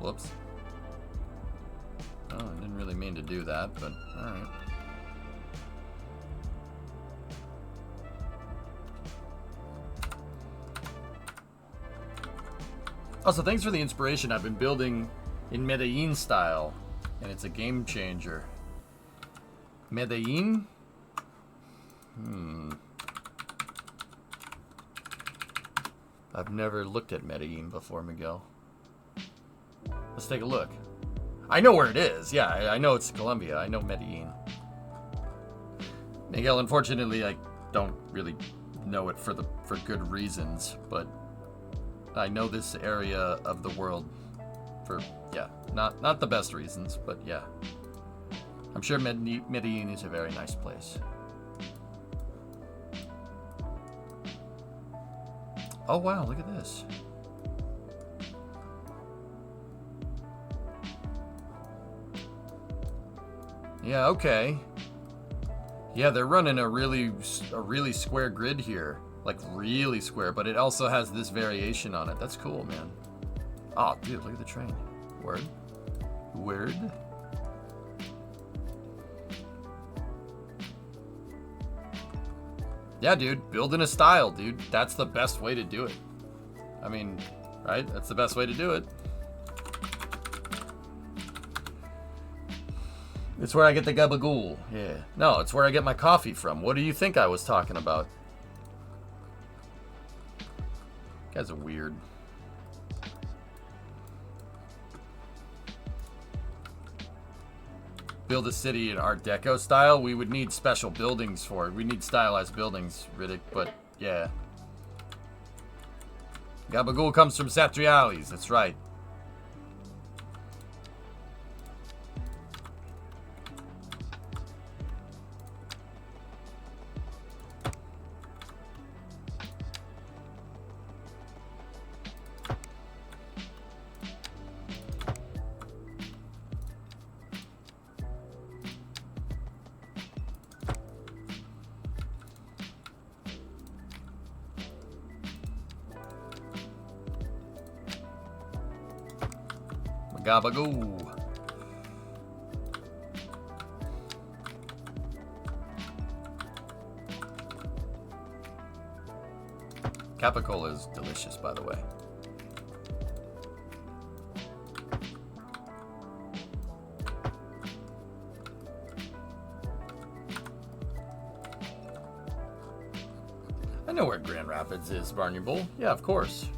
Whoops. Oh, I didn't really mean to do that, but alright. Also, thanks for the inspiration. I've been building in Medellin style, and it's a game changer. Medellin? I've never looked at Medellin before, Miguel. Let's take a look. I know where it is. Yeah, I know it's Colombia. I know Medellin. Miguel, unfortunately, I don't really know it for good reasons, but I know this area of the world for, yeah, not the best reasons, but yeah. I'm sure Medellin is a very nice place. Oh wow, look at this. Yeah, okay. Yeah, they're running a really square grid here. like really square, but it also has this variation on it. That's cool, man. Oh, dude, look at the train. Word. Word. Yeah, dude, building a style, dude. That's the best way to do it. I mean, right? That's the best way to do it. It's where I get the gabagool. Yeah. No, it's where I get my coffee from. What do you think I was talking about? You guys are weird. Build a city in Art Deco style. We would need special buildings for it. We need stylized buildings, Riddick, but yeah. Gabagool comes from Satriales, that's right. Gabagoo. Capicola is delicious, by the way. I know where Grand Rapids is, Barney Bull. Yeah, of course.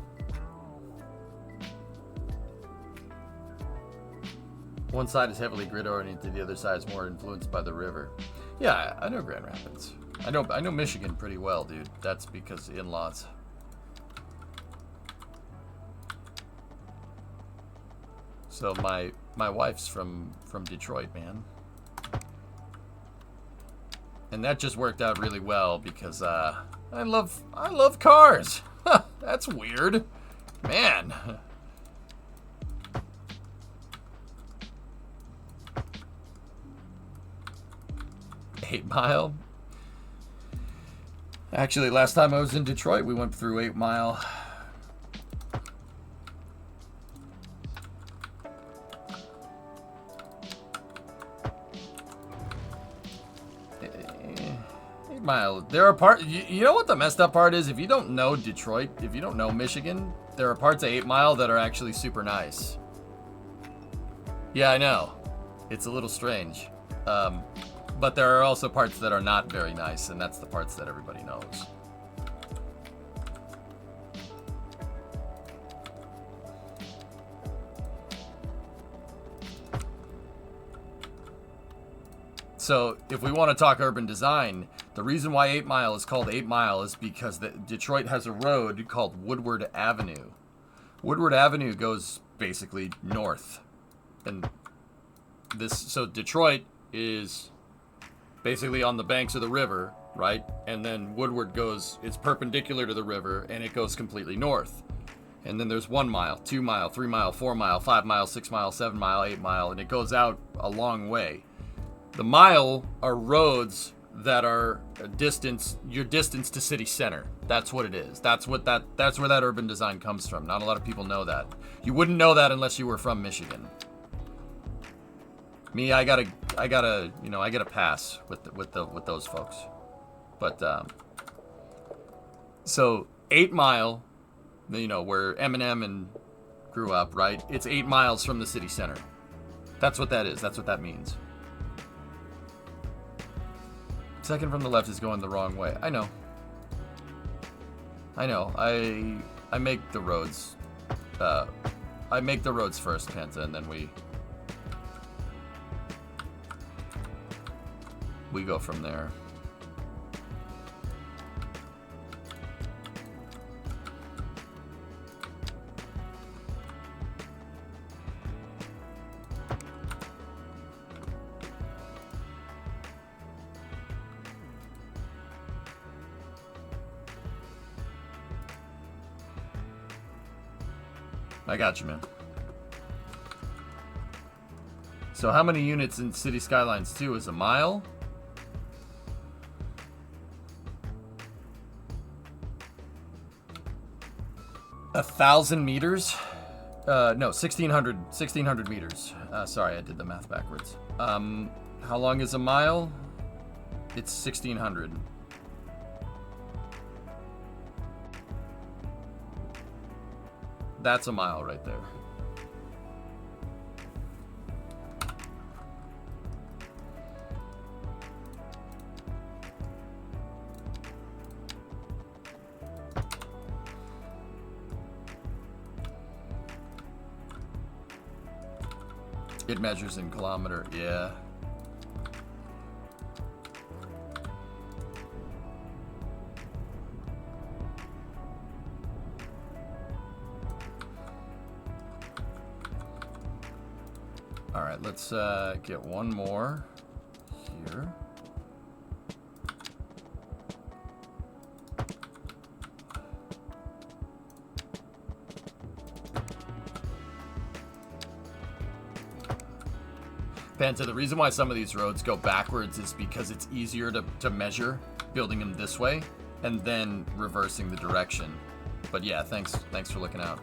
One side is heavily grid-oriented, the other side is more influenced by the river. Yeah, I know Grand Rapids. I know Michigan pretty well, dude. That's because in-laws. So my wife's from Detroit, man. And that just worked out really well because I love cars. That's weird. Man. 8 Mile. Actually, last time I was in Detroit, we went through 8 Mile. Mile. There are parts. You know what the messed up part is? If you don't know Detroit, if you don't know Michigan, there are parts of 8 Mile that are actually super nice. Yeah, I know. It's a little strange. But there are also parts that are not very nice, and that's the parts that everybody knows. So, if we want to talk urban design, the reason why 8 Mile is called 8 Mile is because Detroit has a road called Woodward Avenue. Woodward Avenue goes basically north. And so Detroit is basically on the banks of the river, right? And then Woodward it's perpendicular to the river, and it goes completely north. And then there's 1 mile, 2 mile, 3 mile, 4 mile, 5 mile, 6 mile, 7 mile, 8 mile, and it goes out a long way. The mile are roads that are your distance to city center. That's what it is. That's where that urban design comes from. Not a lot of people know that. You wouldn't know that unless you were from Michigan. Me, I gotta pass with those folks. But so 8 Mile, where Eminem grew up, right? It's 8 miles from the city center. That's what that is. That's what that means. Second from the left is going the wrong way. I know. I make the roads. I make the roads first, Panta, and then we go from there. I got you, man. So how many units in City Skylines 2 is a mile? 1,000 meters? No, 1,600 meters. Sorry, I did the math backwards. How long is a mile? It's 1,600. That's a mile right there. It measures in kilometer, yeah. All right, let's get one more here. Panta, the reason why some of these roads go backwards is because it's easier to measure building them this way and then reversing the direction. But yeah, thanks for looking out.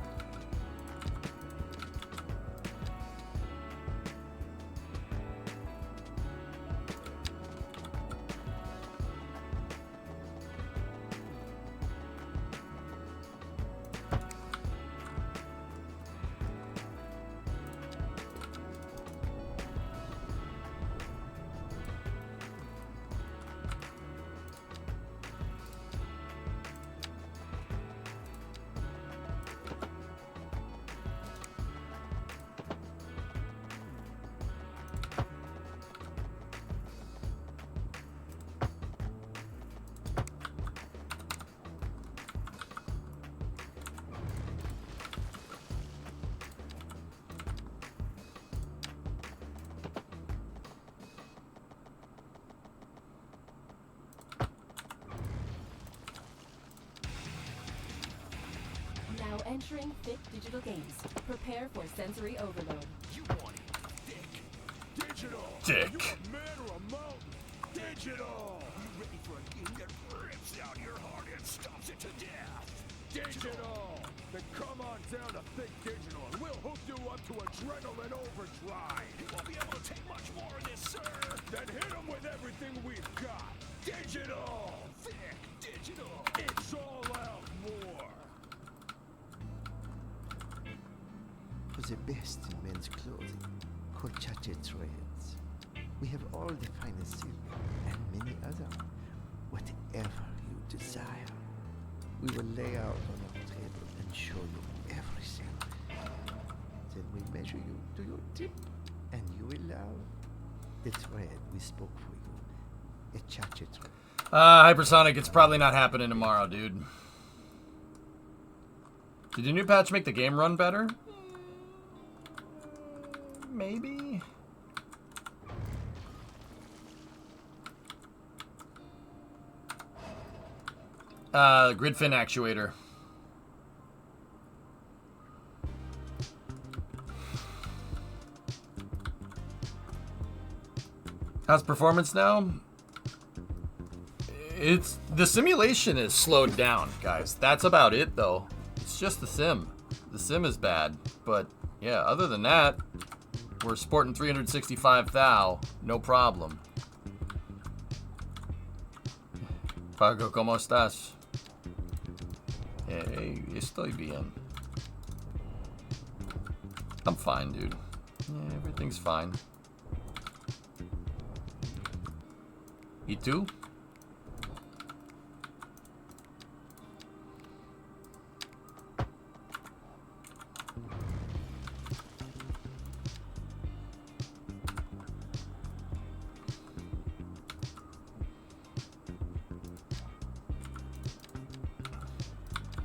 Now entering Thick Digital Games. Prepare for sensory overload.
You want it thick. Digital.
Dick.
You a man or a mountain? Digital. You ready for a game that rips out your heart and stomps it to death? Digital. Then come on down to Thick Digital and we'll hook you up to adrenaline overdrive. You won't be able to take much more of this, sir. Then hit them with everything we've got. Digital. Thick Digital. It's all out more.
For the best in men's clothing, Colchate Trades. We have all the finest silk and many other, whatever you desire. We will lay out on our table and show you everything. Then we measure you to your tip, and you will love the thread we spoke for you. A chache thread.
Hypersonic, it's probably not happening tomorrow, dude. Did the new patch make the game run better? Maybe. Grid fin actuator. How's performance now? It's the simulation is slowed down, guys. That's about it, though. It's just the sim. The sim is bad, but yeah. Other than that, we're sporting 365 thou, no problem. Pago, ¿cómo estás? Hey, estoy bien. I'm fine, dude. Yeah, everything's fine. You too?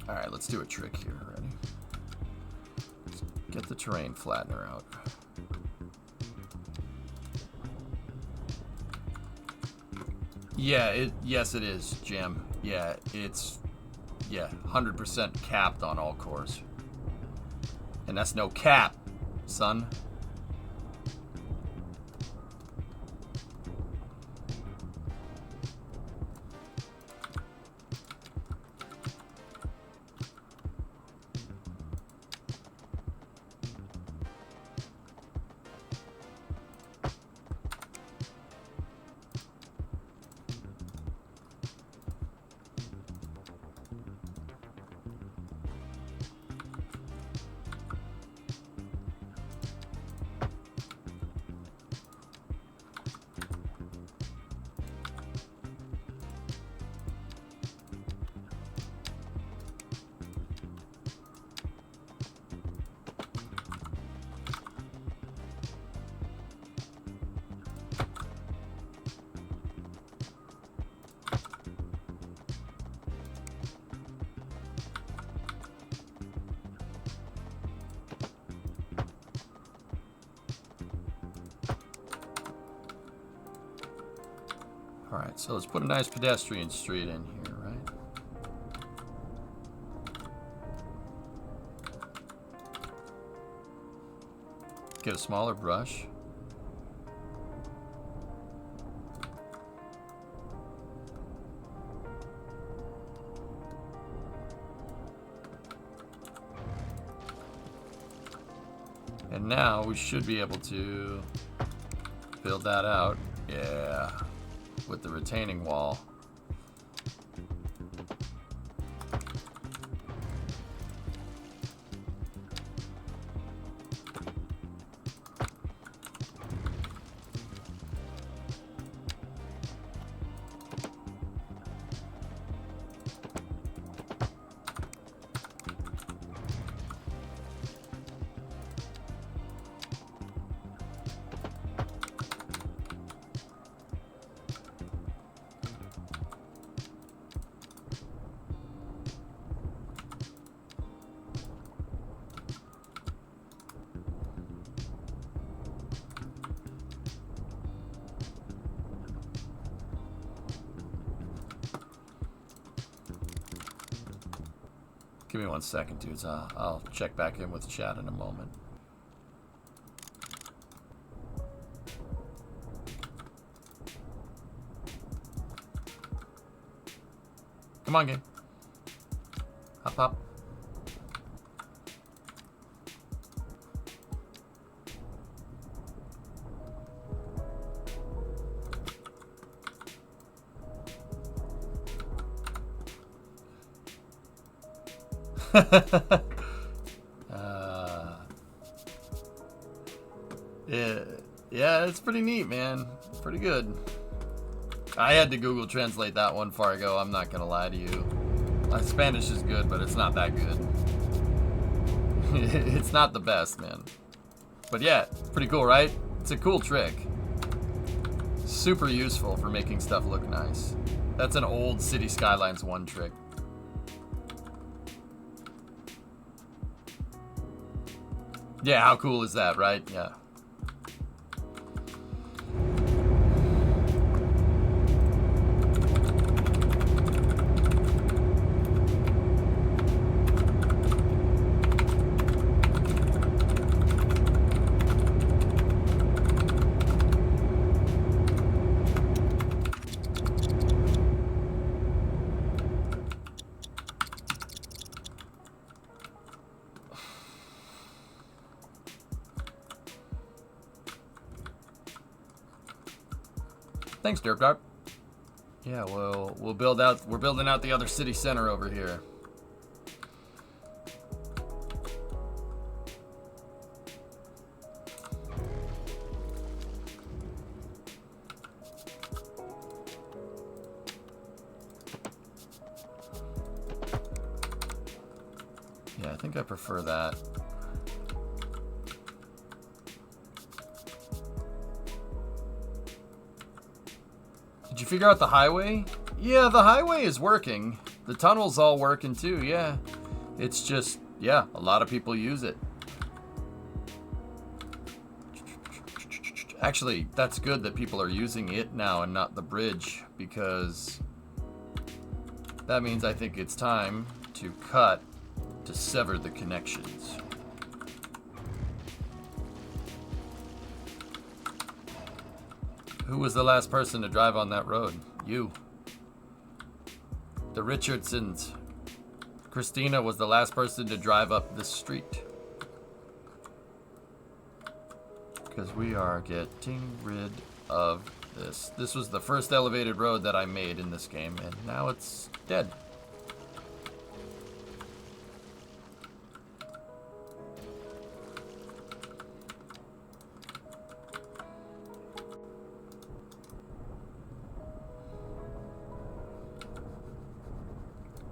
Alright, let's do a trick here. Ready? Let's get the terrain flattener out. Yeah, yes it is, Jam. Yeah, it's 100% capped on all cores. And that's no cap, son. Alright, so let's put a nice pedestrian street in here, right? Get a smaller brush. And now we should be able to build that out. Yeah, with the retaining wall. Give me 1 second, dudes. I'll check back in with chat in a moment. Come on, game. Hop, hop. Yeah, it's pretty neat, man. Pretty good. I had to Google Translate that one Fargo, I'm not gonna lie to you. My Spanish is good, but it's not that good. It's not the best, man. But yeah, pretty cool, right? It's a cool trick. Super useful for making stuff look nice. That's an old City Skylines 1 trick. Yeah, how cool is that, right? Yeah. Thanks, Derp Darp. Yeah, well, we're building out the other city center over here. Yeah, I think I prefer that. Did you figure out the highway? Yeah, the highway is working. The tunnel's all working too, yeah. It's just, yeah, a lot of people use it. Actually, that's good that people are using it now and not the bridge, because that means I think it's time to cut to sever the connections. Who was the last person to drive on that road? You. The Richardsons. Christina was the last person to drive up this street. Because we are getting rid of this. This was the first elevated road that I made in this game, and now it's dead.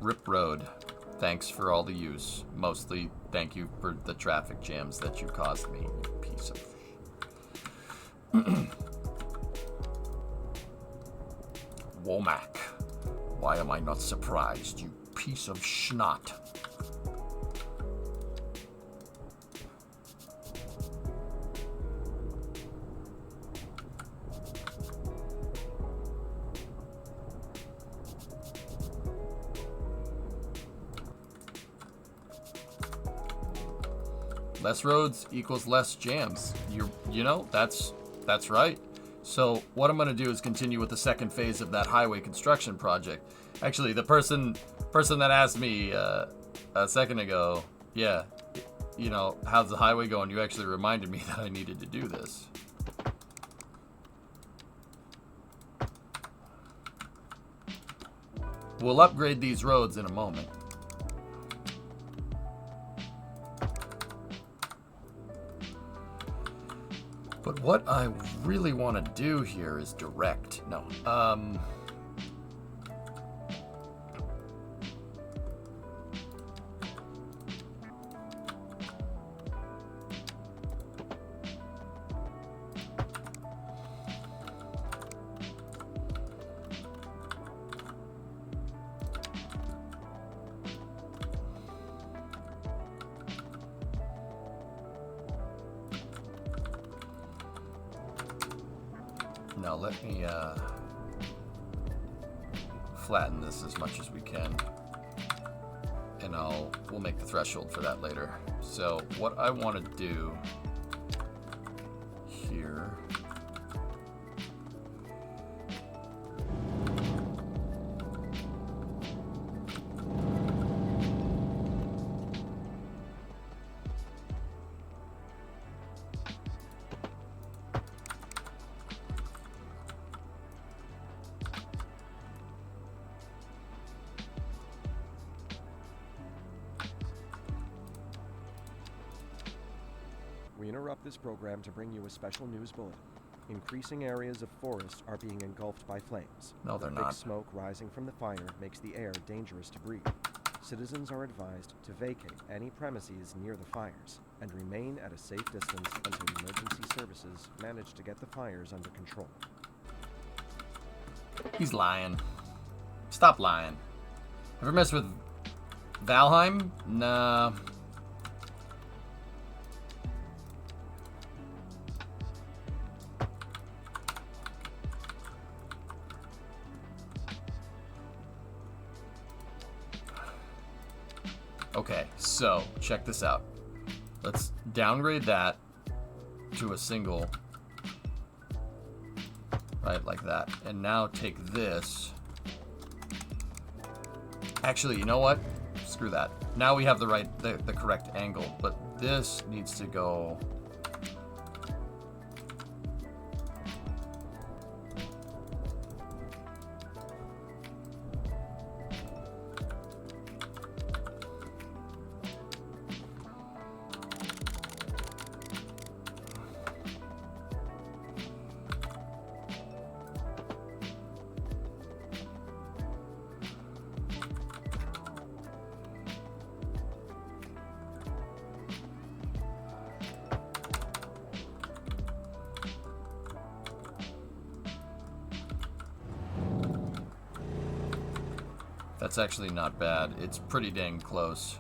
Rip Road. Thanks for all the use. Mostly, thank you for the traffic jams that you caused me, you piece of... Womack. Why am I not surprised, you piece of schnot? Less roads equals less jams. You know, that's right. So what I'm going to do is continue with the second phase of that highway construction project. Actually, the person that asked me a second ago, yeah, you know, how's the highway going? You actually reminded me that I needed to do this. We'll upgrade these roads in a moment. But what I really want to do here is direct. No. Now let me flatten this as much as we can, and we'll make the threshold for that later. So what I want to do here,
We interrupt this program to bring you a special news bulletin. Increasing areas of forest are being engulfed by flames.
No, they're
Thick
not.
smoke rising from the fire makes the air dangerous to breathe. Citizens are advised to vacate any premises near the fires and remain at a safe distance until emergency services manage to get the fires under control.
He's lying. Stop lying. Ever mess with Valheim? Nah. Okay, so check this out. Let's downgrade that to a single, right, like that. And now take this. Actually, you know what? Screw that. Now we have the correct angle, but this needs to go. That's actually not bad. It's pretty dang close.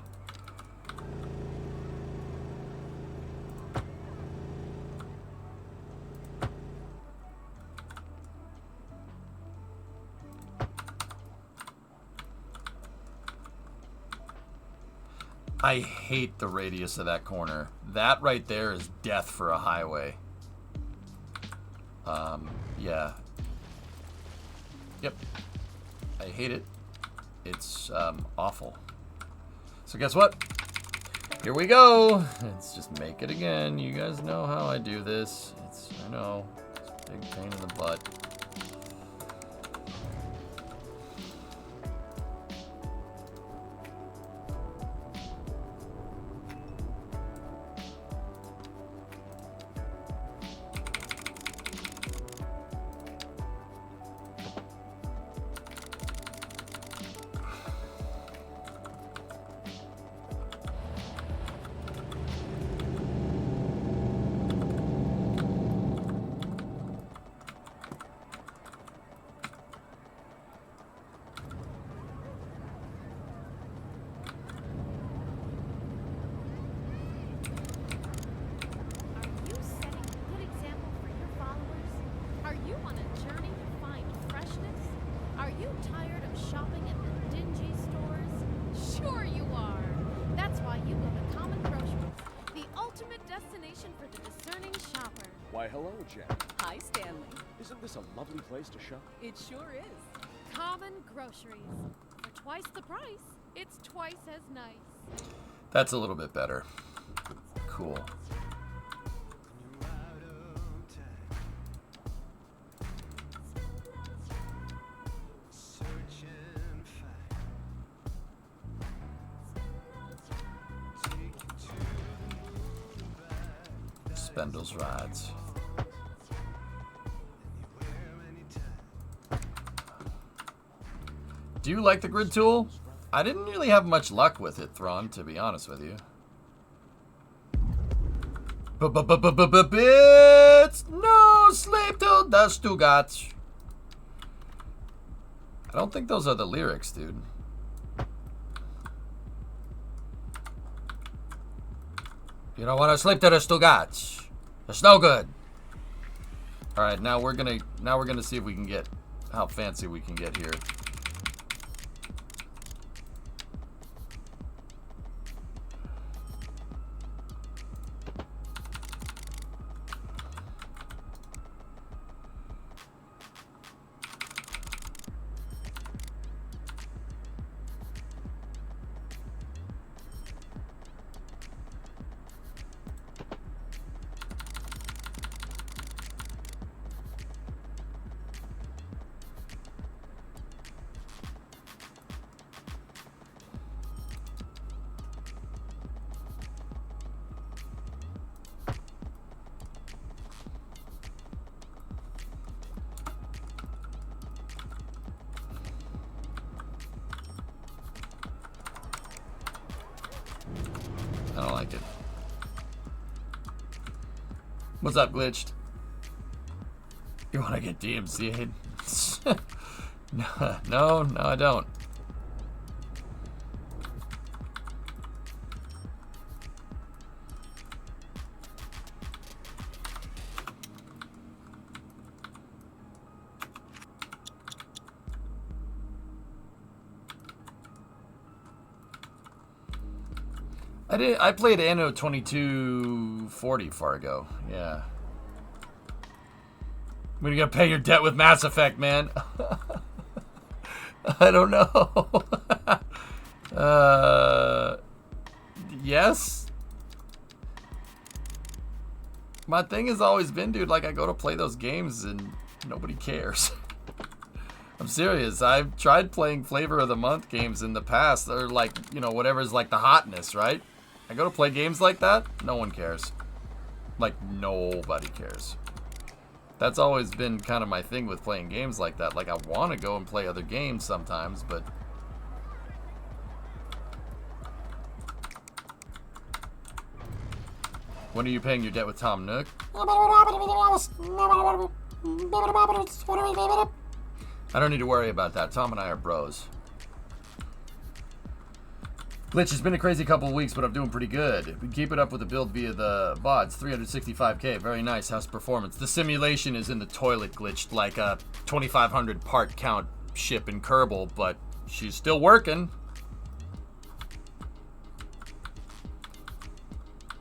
I hate the radius of that corner. That right there is death for a highway. Yeah. Yep. I hate it. It's awful. So guess what? Here we go. Let's just make it again. You guys know how I do this. I know. It's a big pain in the butt.
Why, hello, Jen.
Hi, Stanley.
Isn't this a lovely place to shop?
It sure is.
Common groceries. For twice the price, it's twice as nice.
That's a little bit better. Cool. Spindle's rides. Do you like the grid tool? I didn't really have much luck with it, Thrawn, to be honest with you. Bits! No sleep till dusk to got. I don't think those are the lyrics, dude.
You don't want to sleep to the Stugats. It's no good.
All right, now we're gonna see if we can get how fancy we can get here. I don't like it. What's up, Glitched? You want to get DMCA'd? No, I don't. I played Anno 2240 Fargo. Yeah. When are you gonna pay your debt with Mass Effect, man? I don't know. Yes. My thing has always been, dude, like I go to play those games and nobody cares. I'm serious. I've tried playing Flavor of the Month games in the past. Or like, you know, whatever's like the hotness, right? I go to play games like that, no one cares. Like, nobody cares. That's always been kind of my thing with playing games like that. Like, I want to go and play other games sometimes, but... When are you paying your debt with Tom Nook? I don't need to worry about that. Tom and I are bros. Glitch, it's been a crazy couple of weeks, but I'm doing pretty good. We keep it up with the build via the VODs. 365k, very nice. How's performance? The simulation is in the toilet, Glitched, like a 2,500 part count ship in Kerbal, but she's still working.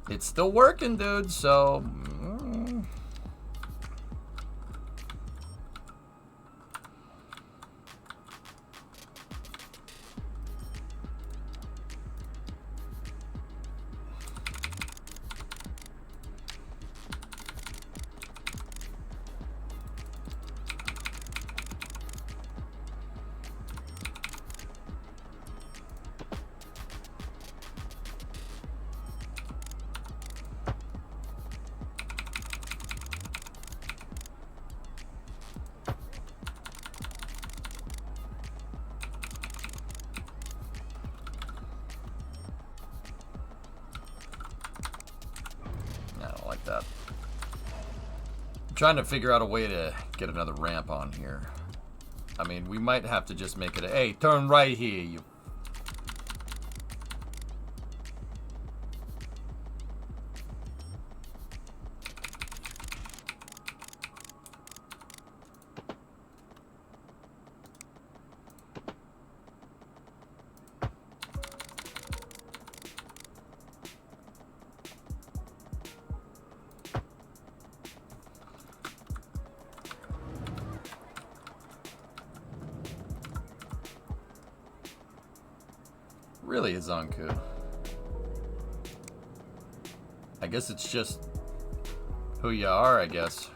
It's still working, dude, so... Trying to figure out a way to get another ramp on here. I mean, we might have to just make it a, hey, turn right here, you. really a Zonku? I guess it's just who you are, I guess.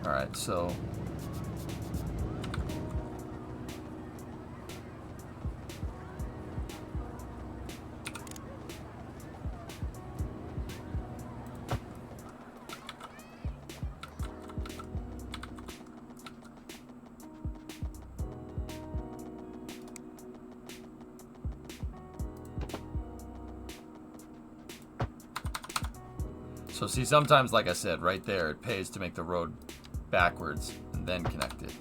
Alright, so see, sometimes, like I said, right there, it pays to make the road backwards and then connect it.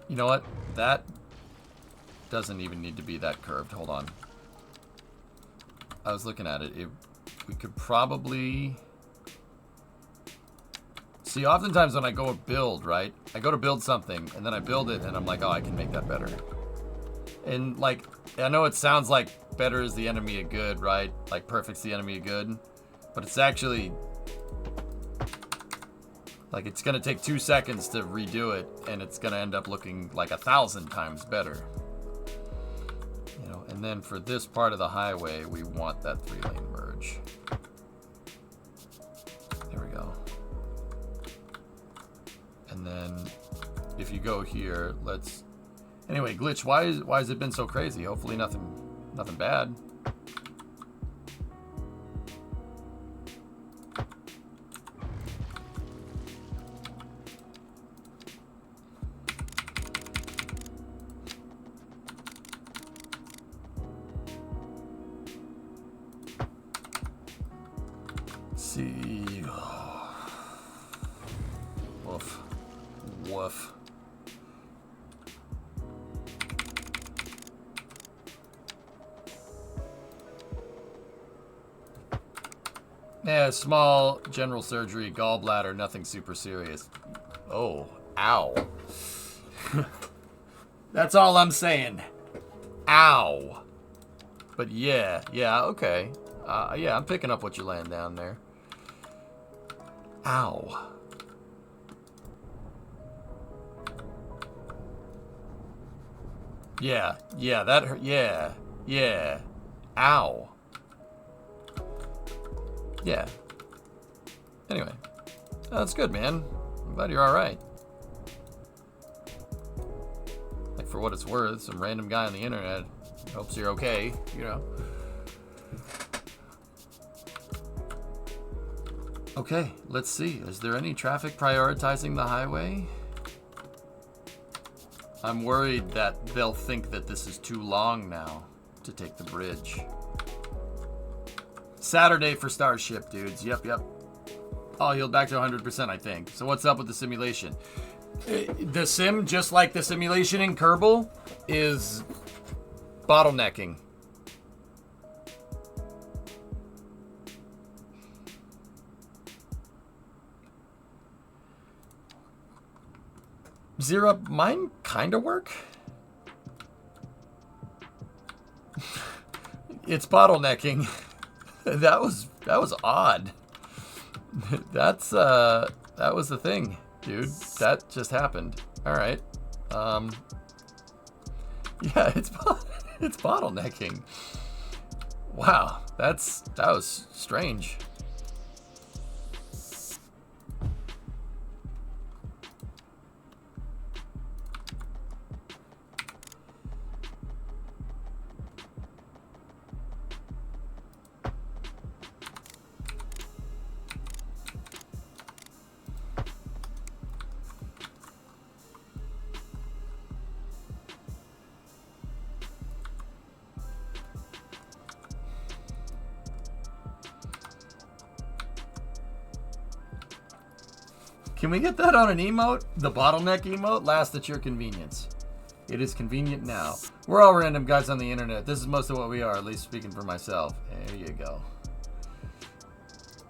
You know what? That doesn't even need to be that curved. Hold on. I was looking at it. We could probably... See, oftentimes when I go to build, right? I go to build something, and then I build it, and I'm like, oh, I can make that better. And, like, I know it sounds like better is the enemy of good, right? Like perfect's the enemy of good. But it's actually... like, it's going to take 2 seconds to redo it, and it's going to end up looking like 1,000 times better. You know, and then for this part of the highway, we want that 3-lane merge. There we go. And then if you go here, let's... Anyway, Glitch, why has it been so crazy? Hopefully nothing bad. See. Woof. Woof. Yeah, small general surgery, gallbladder, nothing super serious. Oh, ow. That's all I'm saying. Ow. But yeah, okay. Yeah, I'm picking up what you're laying down there. Ow. Yeah, that hurt. Yeah. Ow. Yeah. Anyway. That's good, man. I'm glad you're alright. Like, for what it's worth, some random guy on the internet hopes you're okay, you know. Okay, let's see. Is there any traffic prioritizing the highway? I'm worried that they'll think that this is too long now to take the bridge. Saturday for Starship, dudes. Yep. All healed back to 100%, I think. So what's up with the simulation? The sim, just like the simulation in Kerbal, is bottlenecking. Zero, mine kind of work. It's bottlenecking. That was odd. That was the thing, dude. That just happened. All right. Yeah, it's bottlenecking. Wow, that was strange. Can we get that on an emote? The bottleneck emote? Last at your convenience. It is convenient now. We're all random guys on the internet. This is most of what we are, at least speaking for myself. There you go.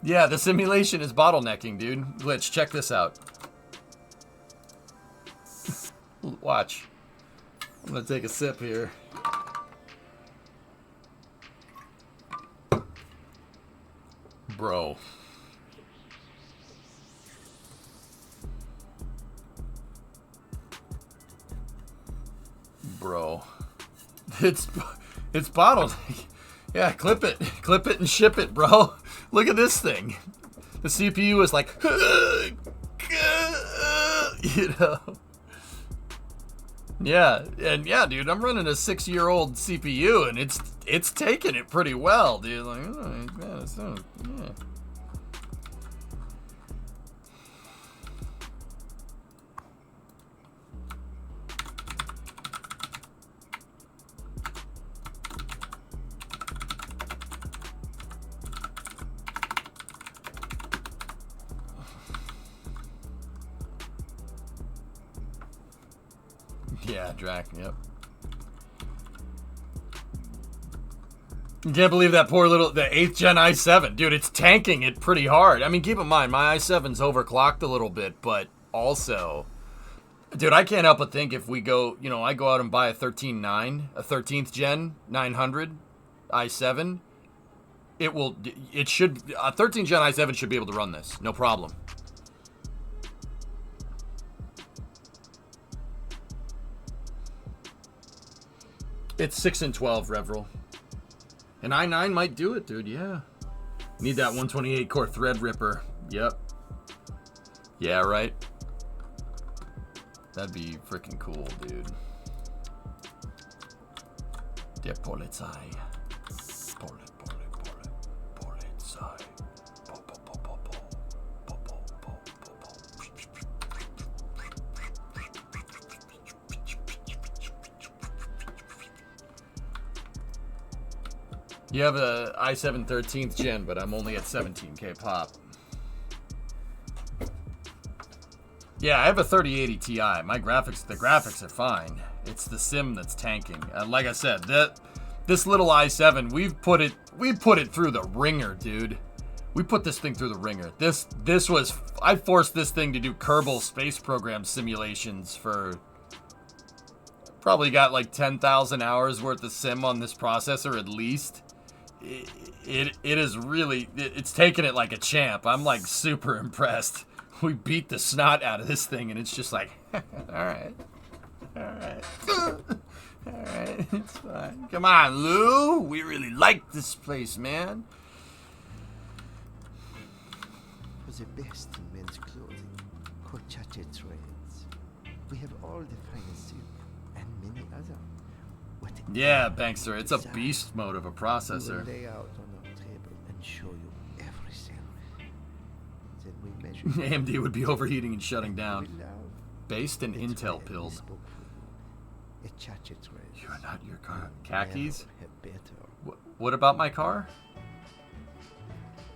Yeah, the simulation is bottlenecking, dude. Glitch, check this out. Watch. I'm gonna take a sip here. Bro. Bro. It's bottled. Yeah, clip it. Clip it and ship it, bro. Look at this thing. The CPU is like, you know. Yeah, and yeah, dude, I'm running a 6-year-old CPU, and it's taking it pretty well, dude. Like, oh, yeah, so, yeah. Yeah, Drac, yep. You can't believe that poor little, the 8th gen i7. Dude, it's tanking it pretty hard. I mean, keep in mind, my i7's overclocked a little bit, but also, dude, I can't help but think if we go, you know, I go out and buy a 13.9, a 13th gen 900 i7, a 13th gen i7 should be able to run this, no problem. It's 6 and 12, Revril. An i9 might do it, dude, yeah. Need that 128 core Threadripper. Yep. Yeah, right? That'd be freaking cool, dude. Der Polizei. Polizei. You have a i7 13th gen, but I'm only at 17k pop. Yeah, I have a 3080 Ti. The graphics are fine. It's the sim that's tanking. Like I said, this little i7, we put it through the ringer, dude. We put this thing through the ringer. I forced this thing to do Kerbal Space Program simulations for, probably got like 10,000 hours worth of sim on this processor at least. It is really, it's taking it like a champ. I'm like super impressed. We beat the snot out of this thing, and it's just like, alright, it's fine. Come on, Lou, we really like this place, man.
For the best in men's clothing, Cochache Trades. We have all the finest silk and many other.
Yeah, Bankster, it's a beast mode of a processor.
We will lay out on our table and show you everything. Then we measure.
AMD would be overheating and shutting down. Based and Intel pilled. You're not your car. Khakis? What about my car?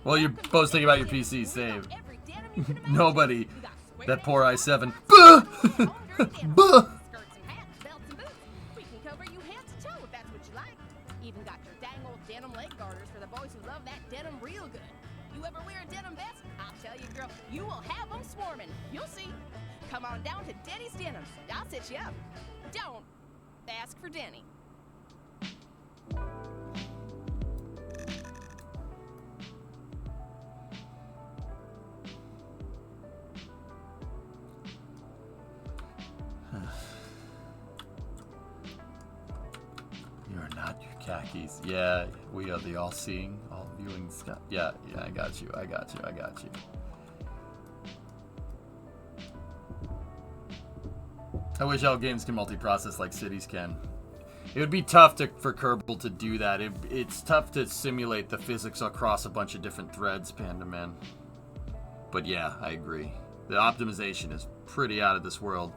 Well, you're both thinking about your PC save. Nobody. That poor i7. Buh!
Denim leg garters for the boys who love that denim real good. You ever wear a denim vest? I'll tell you, girl, you will have them swarming. You'll see. Come on down to Denny's Denims. I'll set you up. Don't ask for Denny.
You're not your khakis. Yeah, we are the all-seeing, all-viewing stuff. Yeah, I got you. I wish all games can multi-process like cities can. It would be tough for Kerbal to do that. It's tough to simulate the physics across a bunch of different threads, Panda Man. But yeah, I agree. The optimization is pretty out of this world.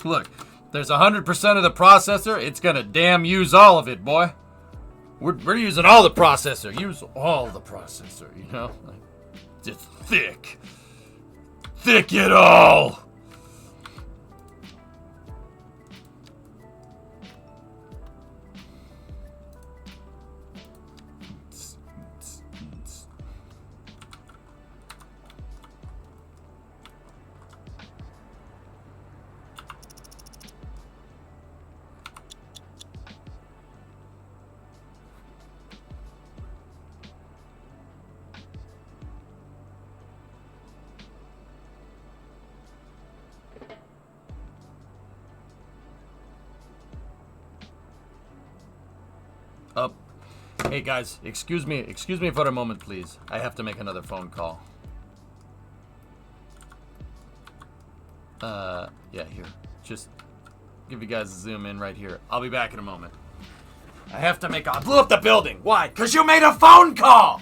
Look, there's 100% of the processor. It's gonna damn use all of it, boy. We're using all the processor. Use all the processor, you know? Like, just thick. Thick it all! Hey guys, excuse me for a moment, please. I have to make another phone call. Yeah, here. Just give you guys a zoom in right here. I'll be back in a moment. I have to make. I blew up the building. Why? Because you made a phone call.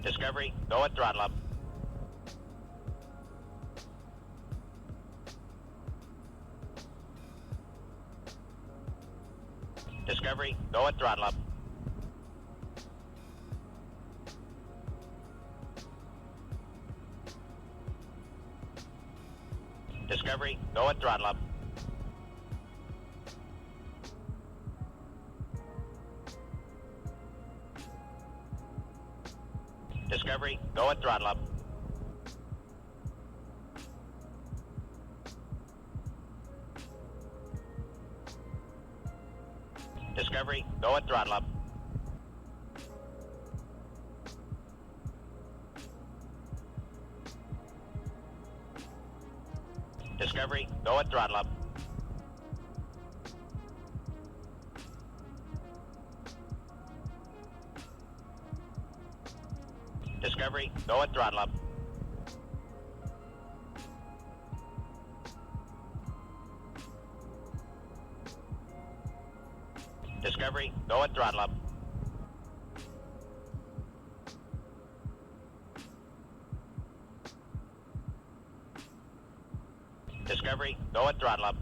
Discovery, go at throttle up. Discovery, go at throttle up. Discovery, go at throttle up. Discovery, go at throttle up. Discovery, go at throttle up. Discovery, go at throttle up. Discovery, go at throttle up. Discovery, go at throttle up. Discovery, go at throttle up.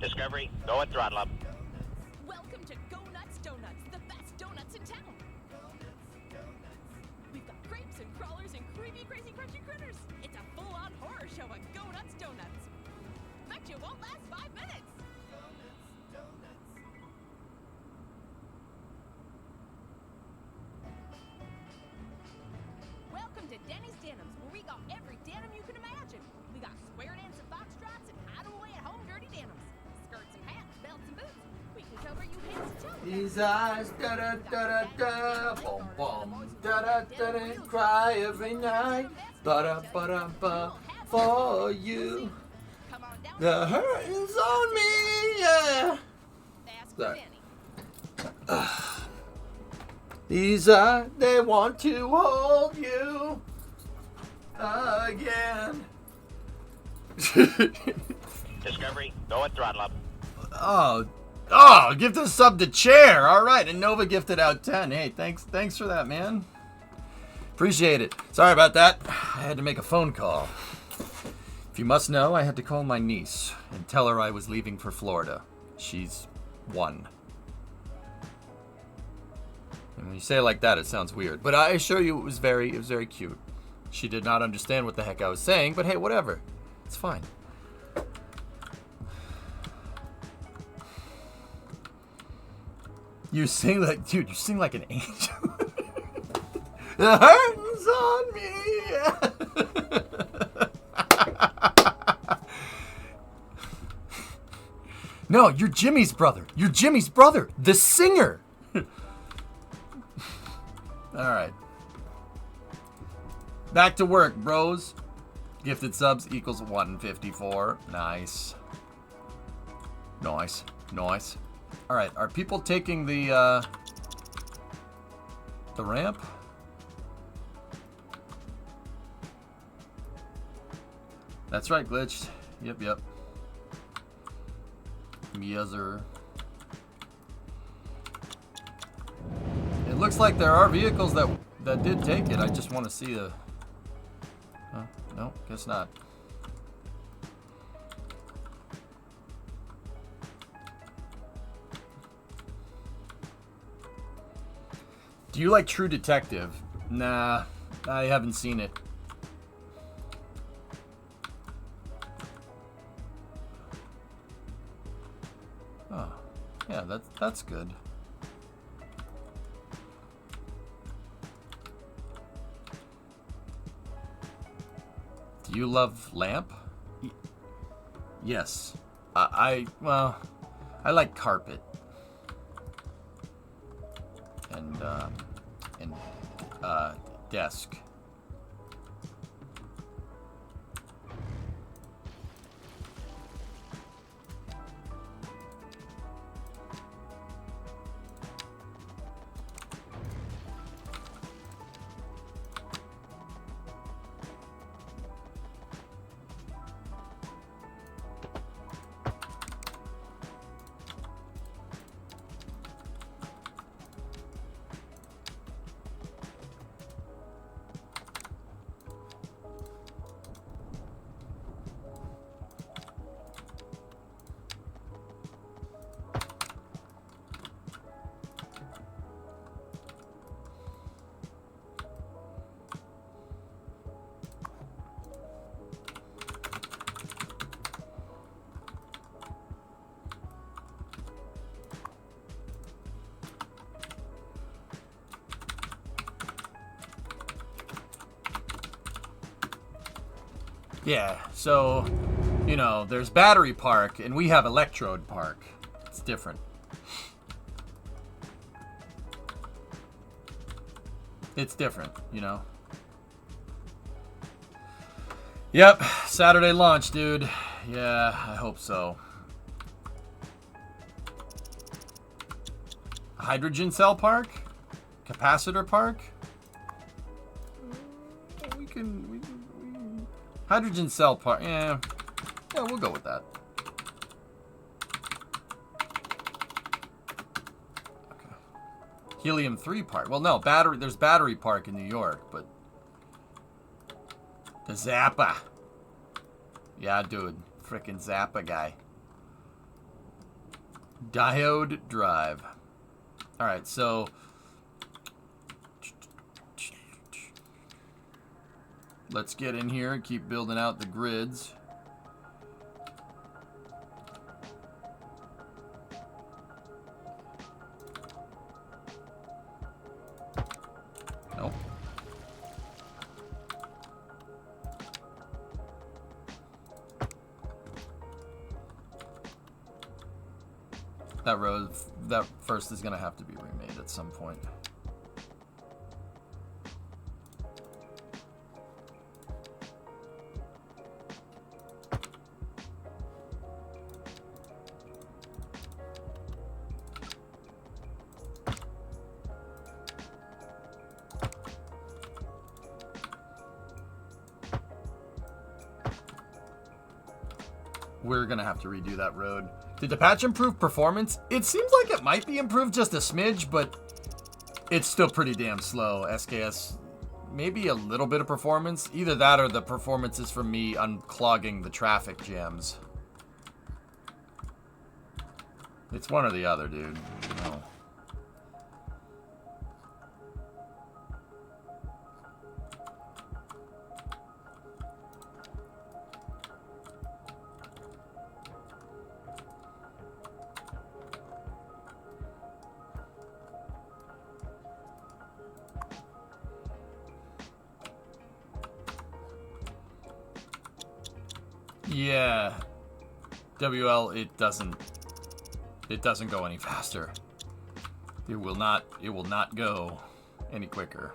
Discovery, go at throttle up.
Welcome to Go Nuts Donuts, the best donuts in town. We've got grapes and crawlers and creamy, crazy, crunchy critters. It's a full-on horror show at Go Nuts Donuts. Bet you won't last 5 minutes. Welcome to Denny's Denims, where we got every denim you can imagine. We got square dance and foxtrots and hide-away at home dirty denims. Skirts and hats, belts and boots. We can cover you head to toe.
These eyes, da da da da da, boom boom, da da da da, cry every night, ba da ba for you.
Come on down.
The hurting's on me, yeah.
Ask
Sorry.
Denny.
These eyes, they want to hold you again.
Discovery, go at throttle up.
Oh, gift a sub to Chair. All right, and Nova gifted out 10. Hey, thanks for that, man. Appreciate it. Sorry about that. I had to make a phone call. If you must know, I had to call my niece and tell her I was leaving for Florida. She's 1. And when you say it like that, it sounds weird. But I assure you, it was very cute. She did not understand what the heck I was saying, but hey, whatever. It's fine. You sing like, dude, you sing like an angel. The hurting's on me. No, you're Jimmy's brother. You're Jimmy's brother, the singer. All right. Back to work, bros. Gifted subs equals 154. Nice. Nice. All right, are people taking the ramp? That's right, glitched. Yep. Yes, sir. It looks like there are vehicles that did take it. I just want to see the... Oh, no, guess not. Do you like True Detective? Nah, I haven't seen it. Oh, yeah, that's good. Do you love Lamp? Yes. I like Carpet. And Desk. Yeah, so, you know, there's Battery Park, and we have Electrode Park. It's different. It's different, you know. Yep, Saturday launch, dude. Yeah, I hope so. Hydrogen Cell Park? Capacitor Park? We can Hydrogen Cell Park, yeah, we'll go with that. Okay. Helium-3 Park. Well, no, there's Battery Park in New York, but the Zappa. Yeah, dude, frickin' Zappa guy. Diode Drive. All right, so let's get in here and keep building out the grids. Nope. That road, that first is gonna have to be remade at some point. We're gonna have to redo that road. Did the patch improve performance? It seems like it might be improved just a smidge, but it's still pretty damn slow. SKS, maybe a little bit of performance. Either that or the performance is from me unclogging the traffic jams. It's one or the other, dude. No. Yeah, WL, it doesn't go any faster. It will not go any quicker.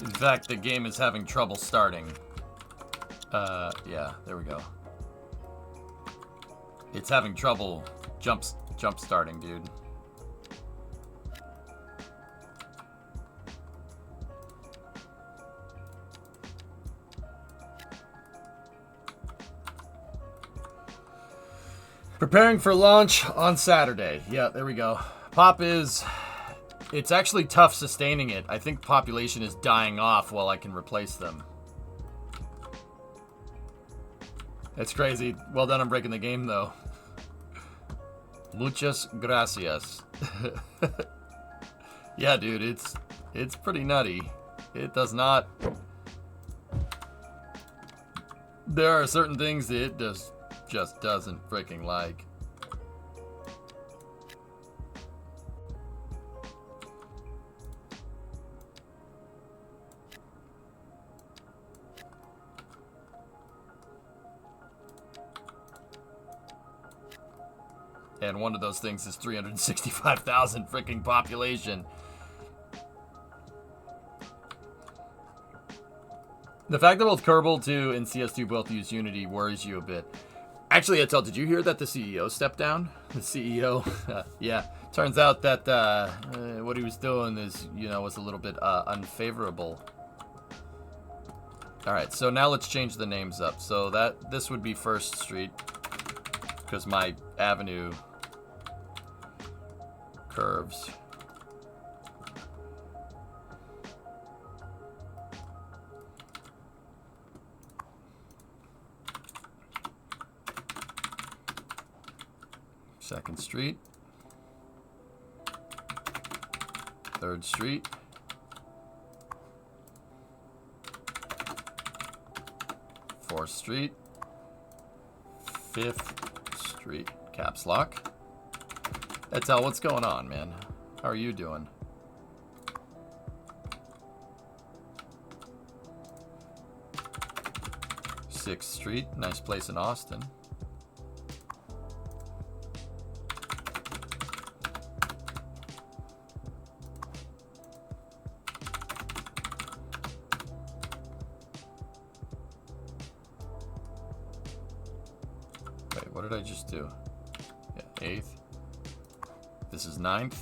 In fact, the game is having trouble starting. Yeah, there we go. It's having trouble jump starting, dude. Preparing for launch on Saturday. Yeah, there we go. Pop is... It's actually tough sustaining it. I think population is dying off while I can replace them. It's crazy. Well done on breaking the game, though. Muchas gracias. Yeah, dude, it's pretty nutty. It does not... There are certain things that it just doesn't freaking like. And one of those things is 365,000 freaking population. The fact that both Kerbal 2 and CS2 both use Unity worries you a bit. Actually, Etel, did you hear that the CEO stepped down? The CEO, yeah. Turns out that what he was doing is, was a little bit unfavorable. All right, so now let's change the names up. So this would be First Street, because my avenue curves. Second Street. 3rd Street. 4th Street. 5th Street. Caps lock. Etel, what's going on, man? How are you doing? Sixth Street, nice place in Austin. Wait, what did I just do? Yeah, 8th. This is 9th.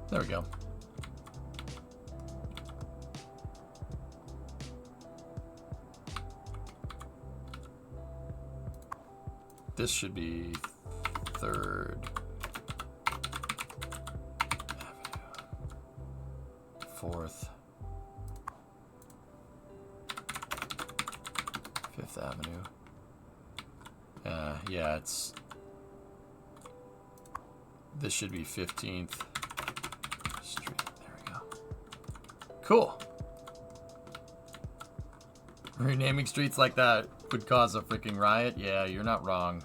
There we go. This should be 3rd Avenue. 4th. 5th Avenue. Yeah, it's... This should be 15th Street. There we go. Cool. Renaming streets like that would cause a freaking riot? Yeah, you're not wrong.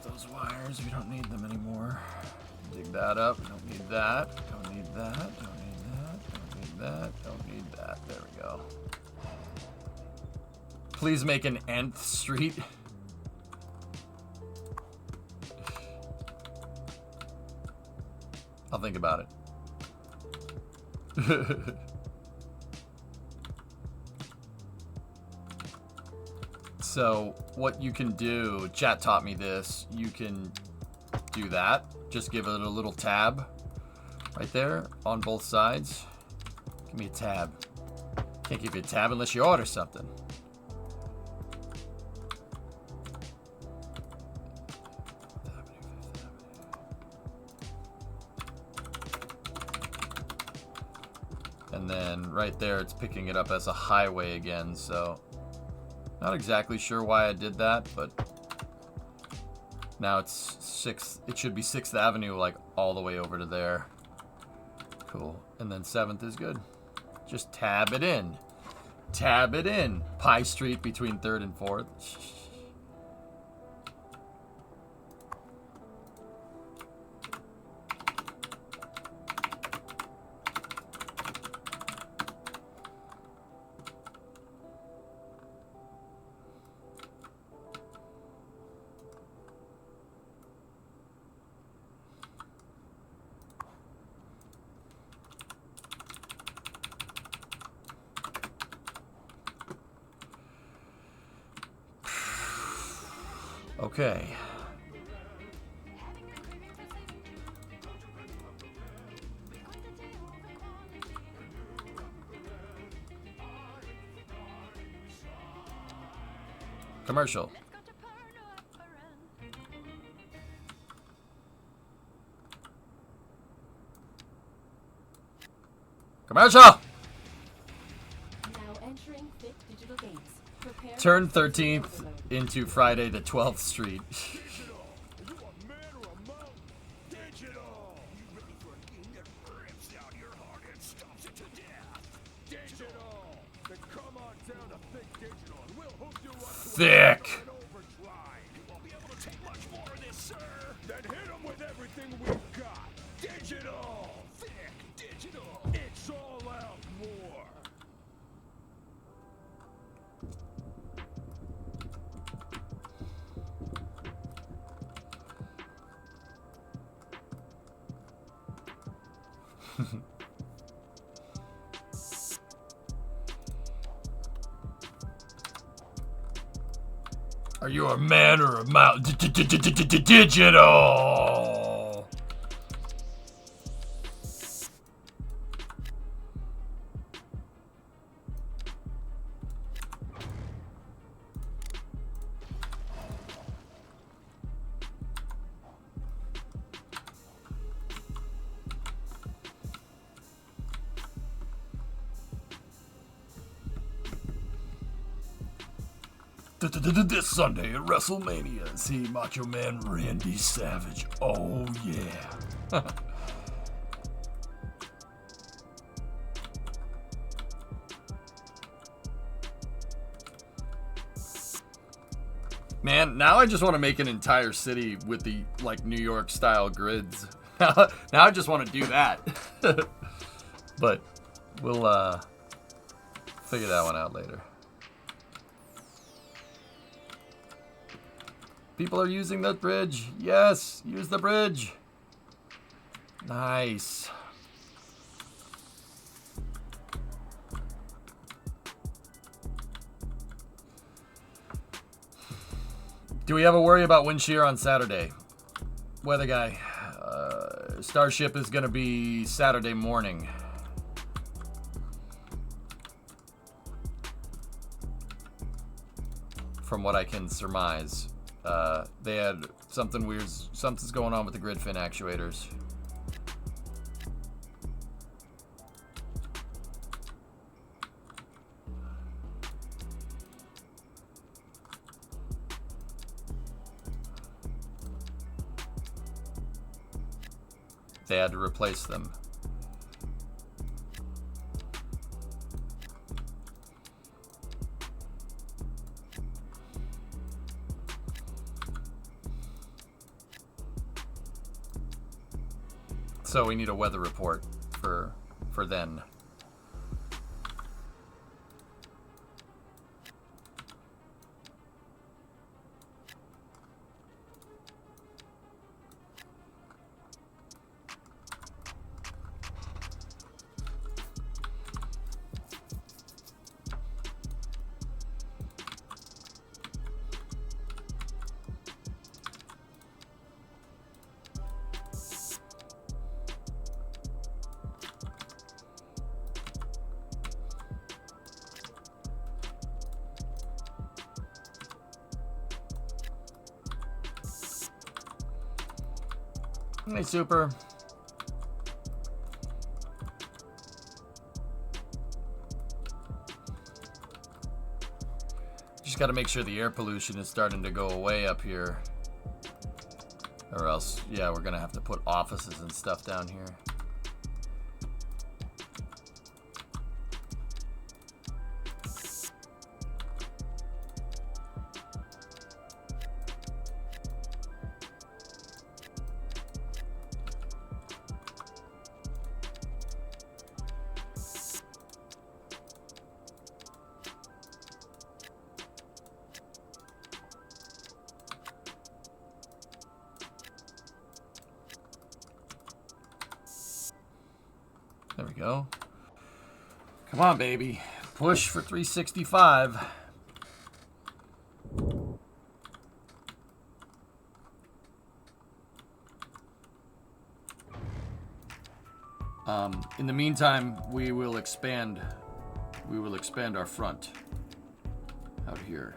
Those wires, we don't need them anymore. Dig that up. Don't need that. Don't need that. Don't need that. Don't need that. Don't need that. There we go. Please make an nth street. I'll think about it. So what you can do, chat taught me this, you can do that. Just give it a little tab right there on both sides. Give me a tab. Can't give you a tab unless you order something. And then right there, it's picking it up as a highway again, so... Not exactly sure why I did that, but now it's 6th. It should be 6th Avenue, like all the way over to there. Cool. And then 7th is good. Just tab it in. Tab it in. Pie Street between 3rd and 4th. Okay. Commercial. Commercial!
Now entering Fit Digital Games. Prepare
Turn 13th into Friday the 12th Street. Thick.
Then hit him with everything we
Are you a man or a mouse? Digital. This Sunday at WrestleMania, see Macho Man Randy Savage. Oh yeah. Man, now I just want to make an entire city with the like New York style grids. Now I just want to do that. But we'll figure that one out later. People are using the bridge. Yes, use the bridge. Nice. Do we have a worry about wind shear on Saturday? Weather guy. Starship is going to be Saturday morning. From what I can surmise. They had something weird. Something's going on with the grid fin actuators. They had to replace them. So we need a weather report for then. Hey, Super. Just got to make sure the air pollution is starting to go away up here. Or else, yeah, we're going to have to put offices and stuff down here. There we go. Come on, baby. Push for 365. In the meantime, we will expand our front out here.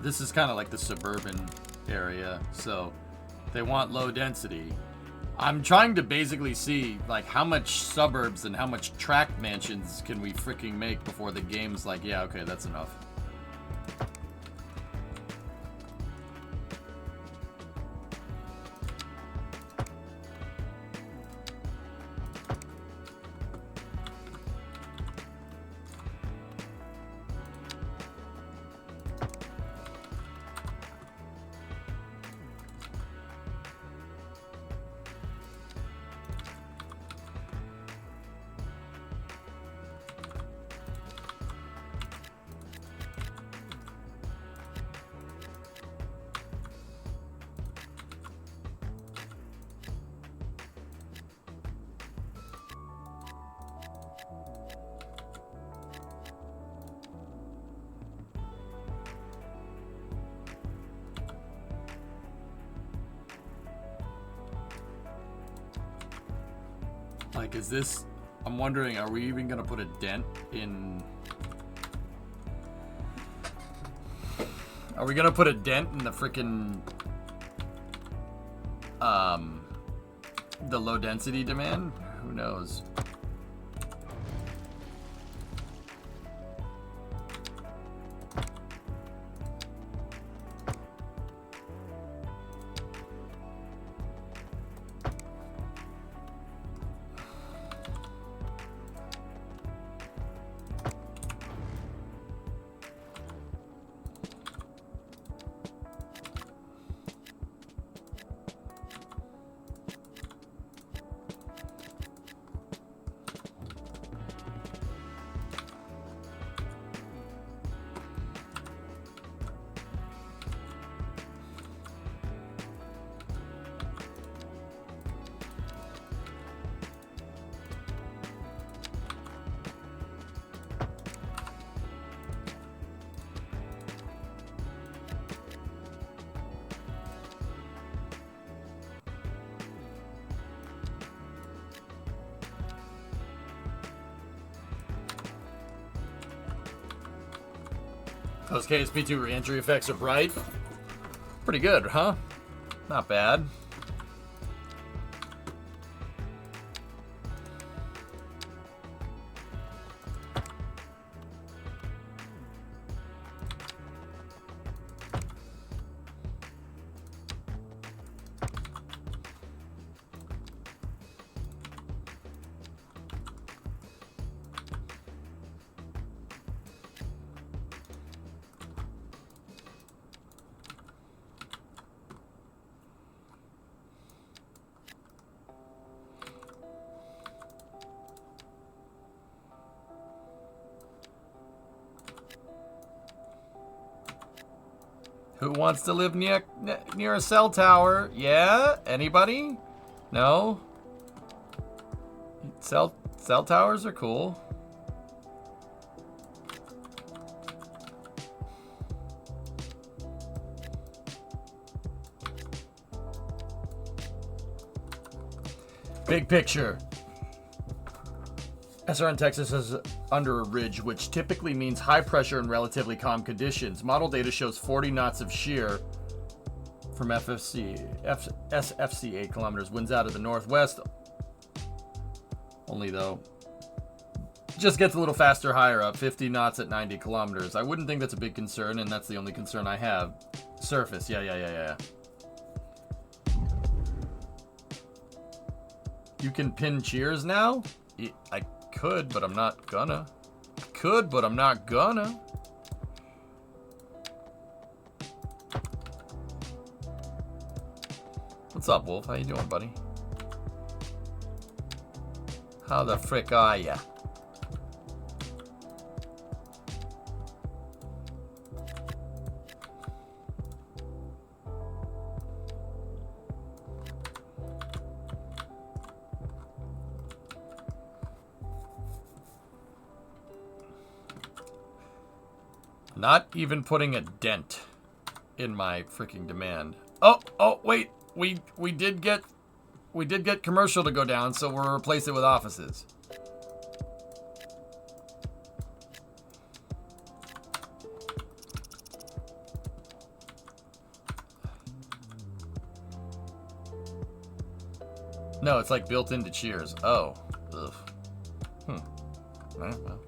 This is kind of like the suburban area, so they want low density. I'm trying to basically see like how much suburbs and how much tract mansions can we freaking make before the game's like, yeah, okay, that's enough. Like, is this... I'm wondering, are we even going to put a dent in... Are we going to put a dent in the freaking... the low density demand? Who knows? Those KSP2 re-entry effects are bright. Pretty good, huh? Not bad. Who wants to live near a cell tower? Yeah? Anybody? No? Cell towers are cool. Big picture. SRN Texas is under a ridge, which typically means high pressure and relatively calm conditions. Model data shows 40 knots of shear from SFC 8 kilometers. Winds out of the northwest. Only though. Just gets a little faster higher up. 50 knots at 90 kilometers. I wouldn't think that's a big concern, and that's the only concern I have. Surface. Yeah. You can pin cheers now? I could, but I'm not gonna. What's up, Wolf? How you doing, buddy? How the frick are ya? Not even putting a dent in my freaking demand. Oh, wait. We did get commercial to go down, so we'll replace it with offices. No, it's like built into Cheers. Oh. Ugh. Well.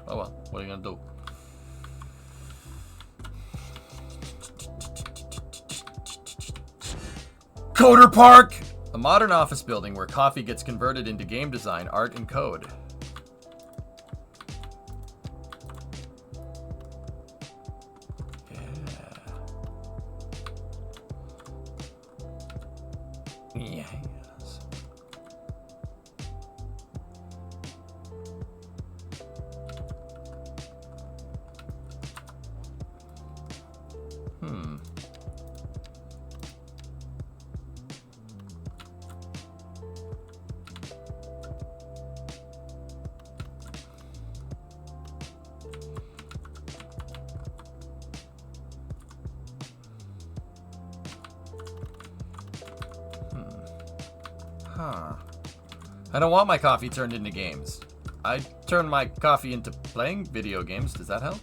Oh well. What are you gonna do? Coder Park! A modern office building where coffee gets converted into game design, art, and code. Yeah. Yes. I don't want my coffee turned into games. I turn my coffee into playing video games. Does that help?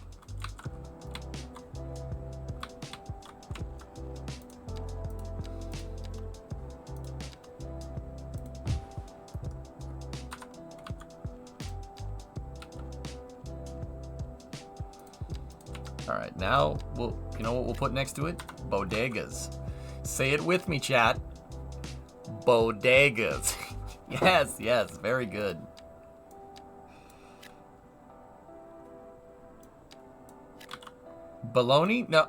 All right, now you know what we'll put next to it? Bodegas. Say it with me, chat. Bodegas. Yes, very good. Bologna? No.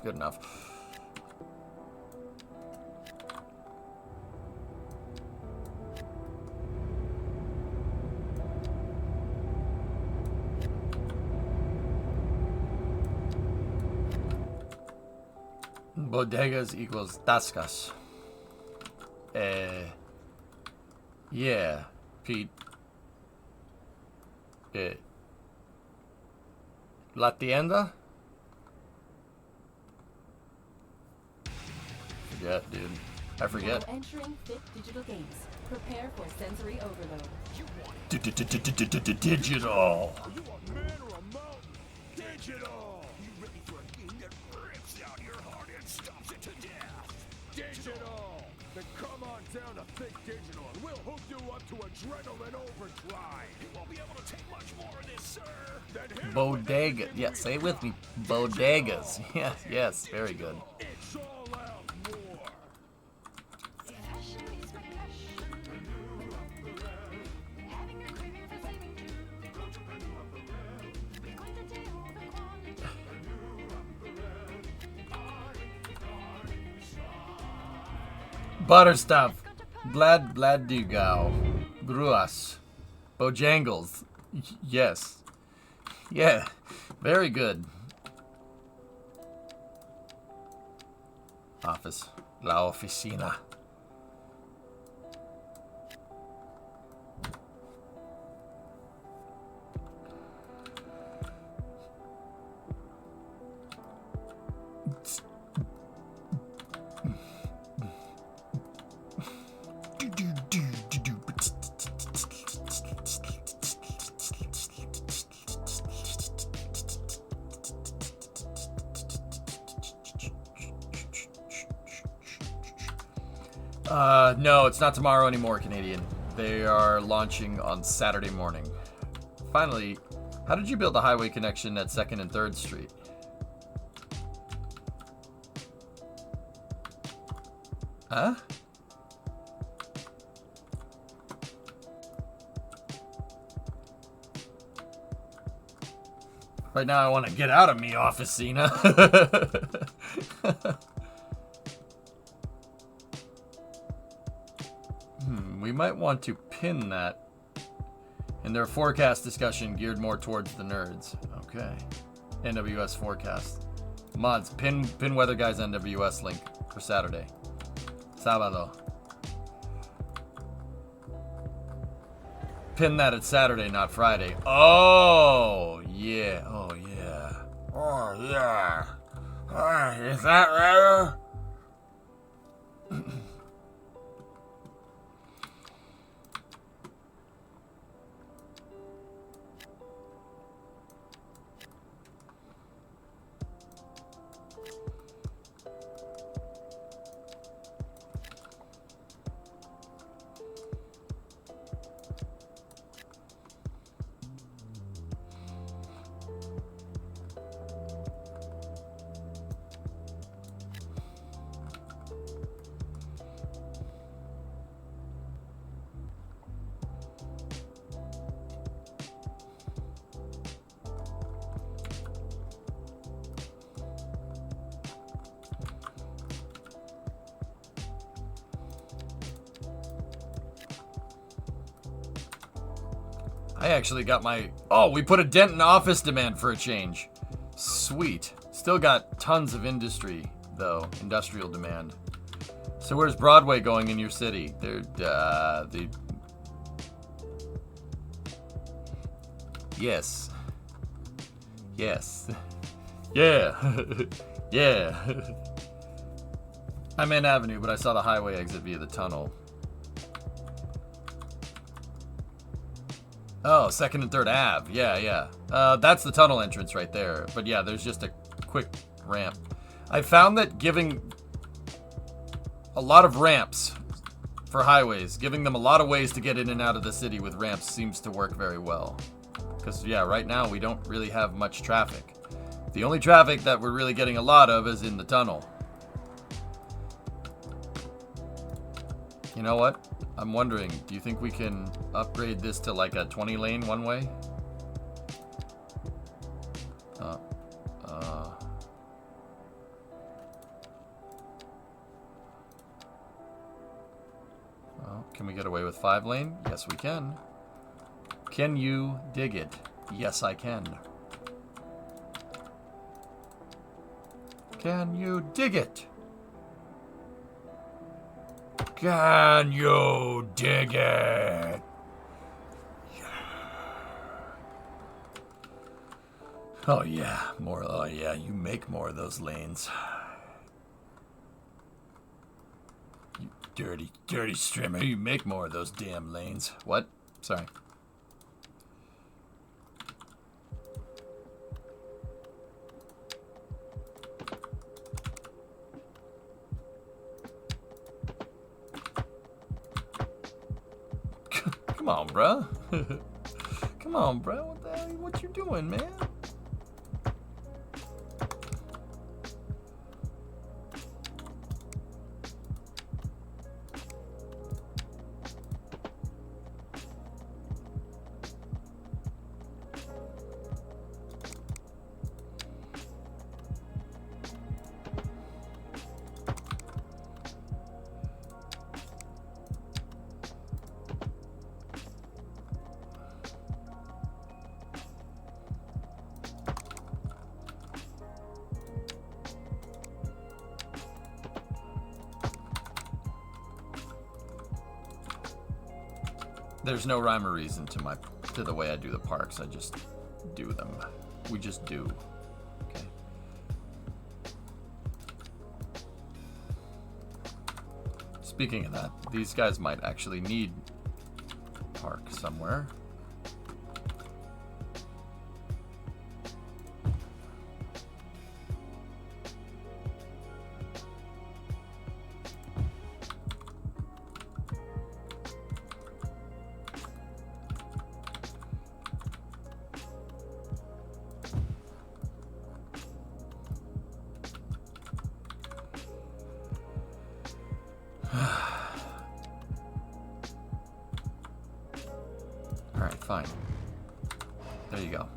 Good enough. Bodegas equals tascas. Yeah, Pete. La tienda? Forget, dude. I forget.
Now entering 5th digital games. Prepare for sensory overload.
Digital.
Are you a man or a mountain? Digital! You ready for a game that rips out your heart and stomps it to death? Digital! Then come on down to Think Digital and we'll hook you up to adrenaline overdrive. You won't be able to take much more of this, sir. Then hit
Bodega. Yeah, say it with me. Bodegas. Yes, very good.
It's all out more.
Butterstuff. Bladugao. Gruas. Bojangles. Yes. Yeah. Very good. Office. La oficina. No, it's not tomorrow anymore, Canadian. They are launching on Saturday morning. Finally, how did you build the highway connection at 2nd and 3rd Street? Huh? Right now I want to get out of me, Officina. We might want to pin that in their forecast discussion geared more towards the nerds. Okay. NWS forecast. Mods, pin Weather Guys NWS link for Saturday. Sábado. Pin that at Saturday, not Friday. Oh, yeah. Oh, yeah. Oh, yeah. Is that right? I actually got my... Oh, we put a dent in office demand for a change. Sweet. Still got tons of industry, though. Industrial demand. So where's Broadway going in your city? Yes. Yes. Yeah. Yeah. I'm in Avenue, but I saw the highway exit via the tunnel. Oh, 2nd and 3rd Ave. Yeah, yeah. That's the tunnel entrance right there. But yeah, there's just a quick ramp. I found that giving a lot of ramps for highways, giving them a lot of ways to get in and out of the city with ramps seems to work very well. Because, yeah, right now we don't really have much traffic. The only traffic that we're really getting a lot of is in the tunnel. You know what? I'm wondering, do you think we can upgrade this to like a 20-lane one-way? Well, can we get away with 5-lane? Yes, we can. Can you dig it? Yes, I can. Can you dig it? Can you dig it? Yeah. Oh yeah, more. Oh yeah, you make more of those lanes. You dirty, dirty strimmer. You make more of those damn lanes. What? Sorry. Come on, bruh. Come on, bruh. What the hell? What you doing, man? There's no rhyme or reason to the way I do the parks. I just do them. We just do. Okay. Speaking of that, these guys might actually need a park somewhere. Alright, fine. There you go.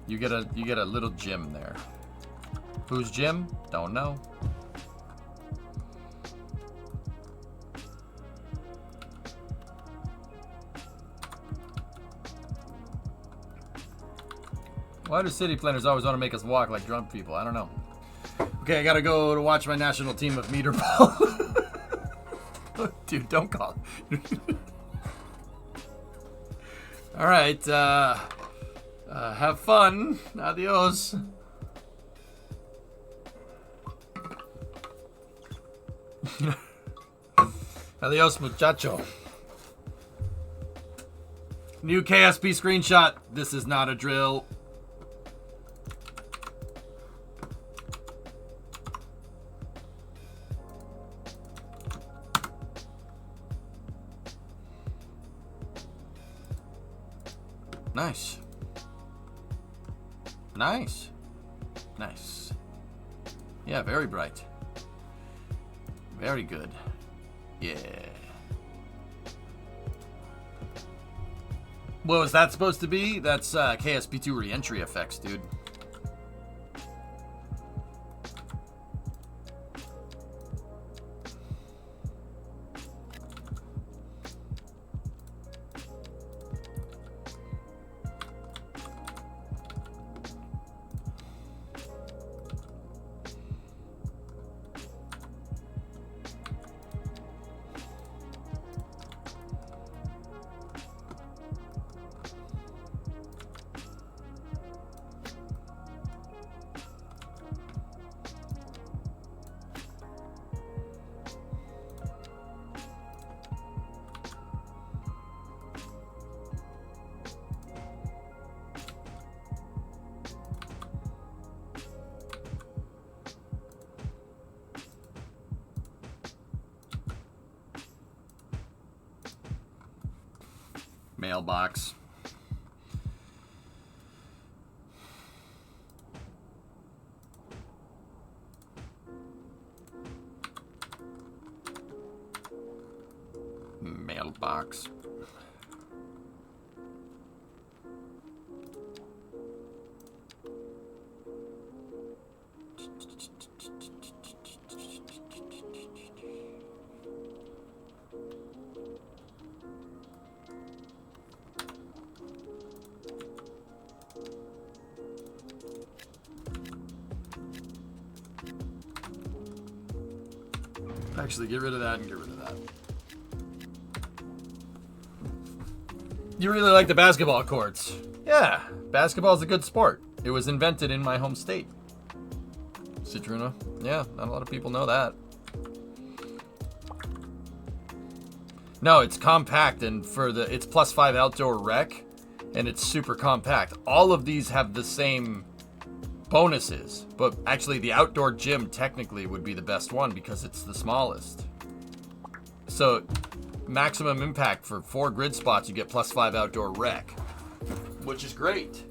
You get a little gym there. Whose gym? Don't know. Why do city planners always want to make us walk like drunk people? I don't know. Okay, I gotta go to watch my national team of meter ball. Dude, don't call. All right, have fun. Adios. Adios, muchacho. New KSP screenshot. This is not a drill. Nice. Nice. Nice. Yeah, very bright. Very good. Yeah. What was that supposed to be? That's KSP2 re-entry effects, dude. Mailbox. Mailbox. Actually, get rid of that and get rid of that. You really like the basketball courts. Yeah, basketball's a good sport. It was invented in my home state. Citruna. Yeah, not a lot of people know that. No, it's compact, and it's +5 outdoor rec, and it's super compact. All of these have the same bonuses, but actually the outdoor gym technically would be the best one because it's the smallest. So maximum impact for 4 grid spots, you get +5 outdoor rec, which is great.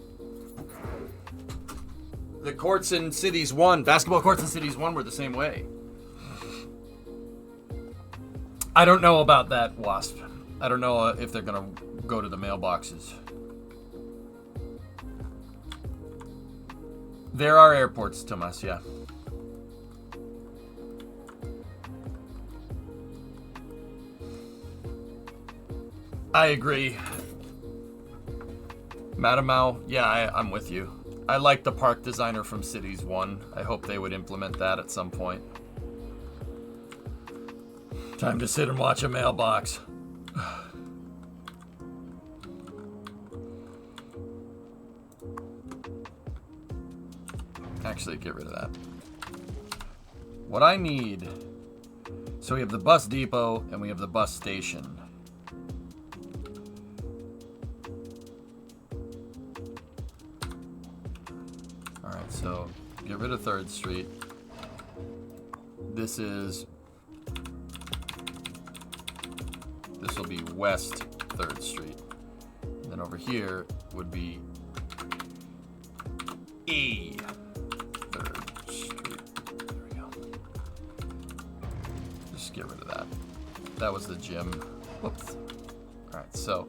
The courts in Cities 1, basketball courts in Cities 1 were the same way. I don't know about that, Wasp. I don't know if they're gonna go to the mailboxes. There are airports, Tomas, yeah. I agree. Matamau, yeah, I'm with you. I like the park designer from Cities 1. I hope they would implement that at some point. Time to sit and watch a mailbox. Actually, get rid of that. What I need... So we have the bus depot and we have the bus station. Alright, so get rid of 3rd Street. This will be West 3rd Street. And then over here would be E 3rd Street. There we go. Just get rid of that. That was the gym. Whoops. Alright, so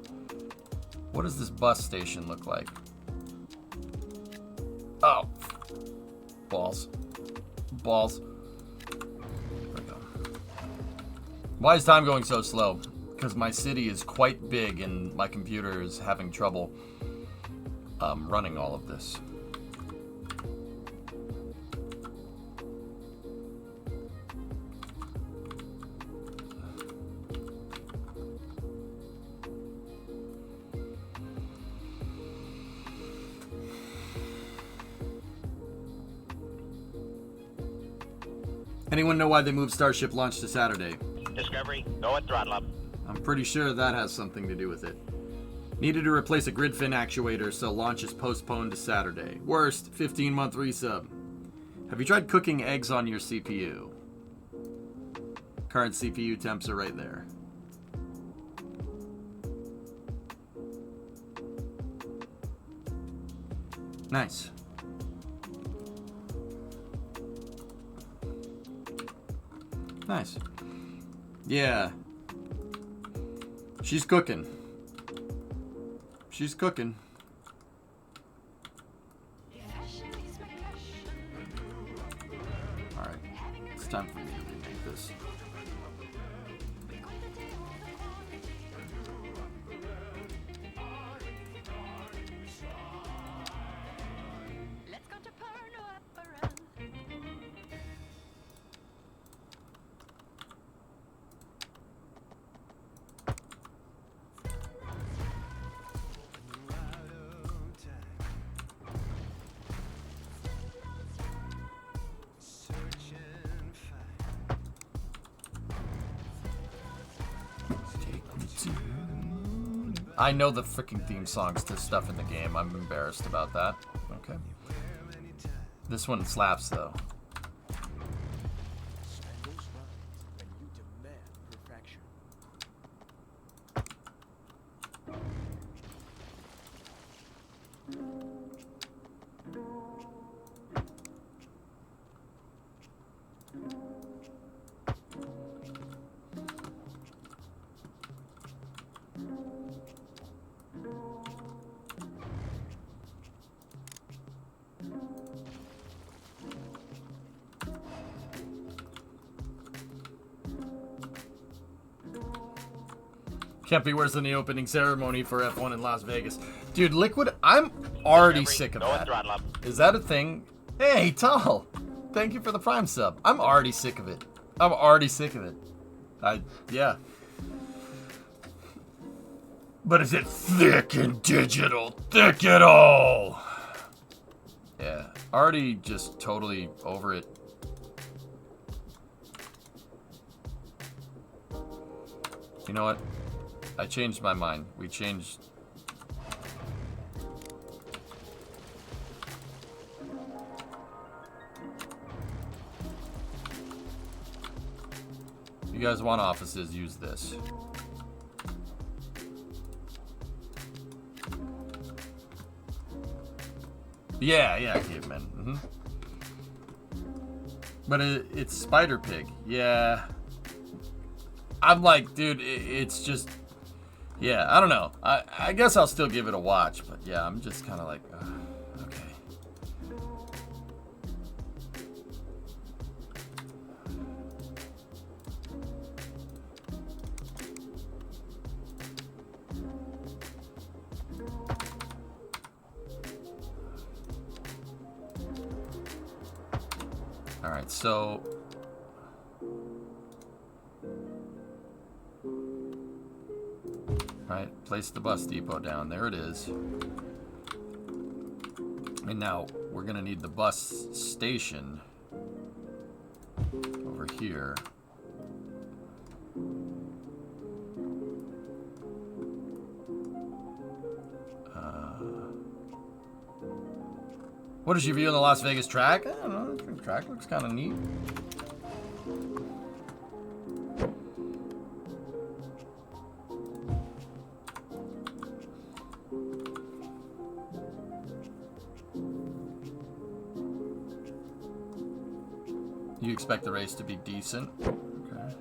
what does this bus station look like? Oh. Balls. Balls. There we go. Why is time going so slow? Because my city is quite big and my computer is having trouble running all of this. Anyone know why they moved Starship launch to Saturday?
Discovery, go at throttle up.
I'm pretty sure that has something to do with it. Needed to replace a grid fin actuator, so launch is postponed to Saturday. Worst, 15-month resub. Have you tried cooking eggs on your CPU? Current CPU temps are right there. Nice. Nice. Yeah. She's cooking. She's cooking. Alright. It's time for me to remake this. I know the freaking theme songs to stuff in the game. I'm embarrassed about that. Okay. This one slaps, though. Can't be worse than the opening ceremony for F1 in Las Vegas. Dude, Liquid, I'm already sick of
Go with
that.
throttle up.
Is that a thing? Hey, Tall. Thank you for the Prime sub. I'm already sick of it. I'm already sick of it. Yeah. But is it thick and digital? Thick it all! Yeah. Already just totally over it. You know what? I changed my mind. We changed... You guys want offices, use this. Yeah, cavemen. But it's Spider Pig. Yeah. I'm like, dude, it's just... Yeah, I don't know. I guess I'll still give it a watch, but yeah, I'm just kind of like, okay. All right, so... Right, place the bus depot down. There it is. And now we're gonna need the bus station over here. What is your view on the Las Vegas track? I don't know. The track looks kind of neat. You expect the race to be decent? Okay.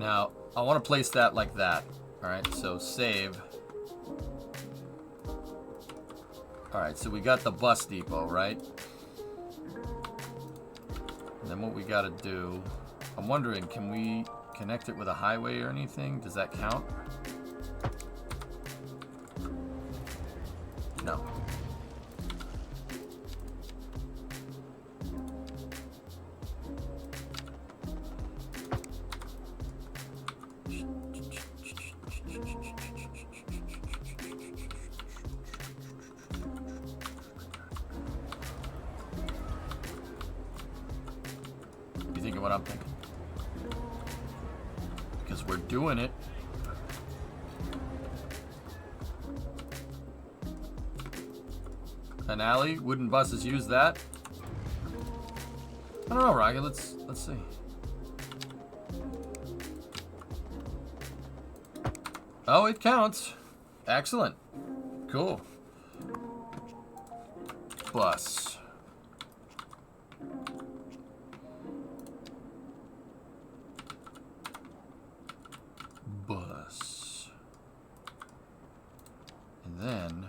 Now, I want to place that like that. Alright, so save. Alright, so we got the bus depot, right? And then what we got to do... I'm wondering, can we connect it with a highway or anything? Does that count? No. You thinking what I'm thinking? Because we're doing it. An alley? Wooden buses use that? I don't know, Rocky. Let's see. Oh, it counts. Excellent. Cool. Bus. Bus. And then...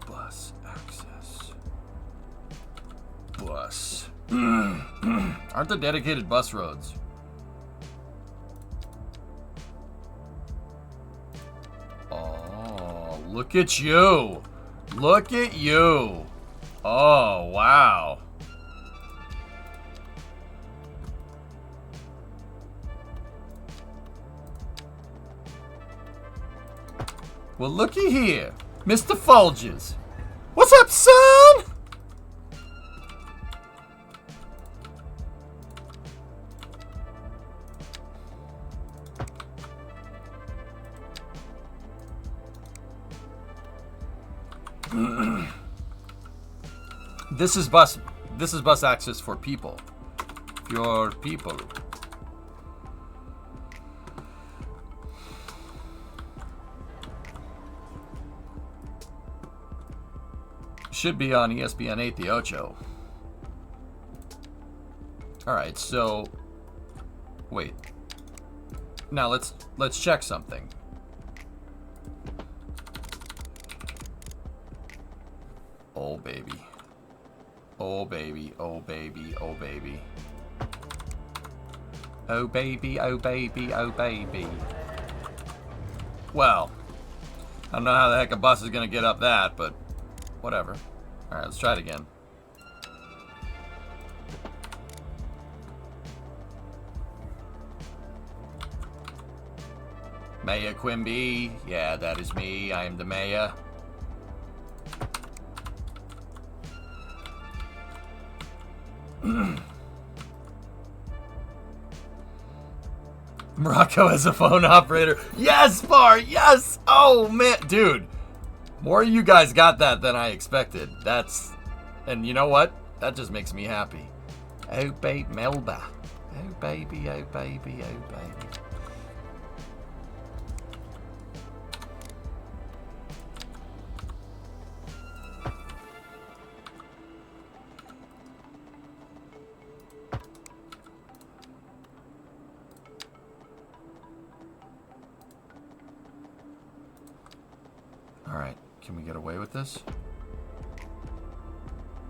bus access. Bus. Aren't there dedicated bus roads? Oh, look at you. Look at you. Oh, wow. Well, looky here. Mr. Folgers. What's up, son? This is bus access for people. your people. Should be on ESPN 8 the Ocho. Alright, so wait. Now let's check something. Oh baby. Oh baby, oh baby, oh baby. Oh baby, oh baby, oh baby. Well, I don't know how the heck a bus is gonna get up that, but whatever. Alright, let's try it again. Mayor Quimby. Yeah, that is me. I am the mayor. Morocco as a phone operator. Yes, Bar. Yes. Oh, man. Dude. More of you guys got that than I expected. That's... And you know what? That just makes me happy. Oh, babe, Melba. Oh, baby, oh, baby, oh, baby. Alright, can we get away with this?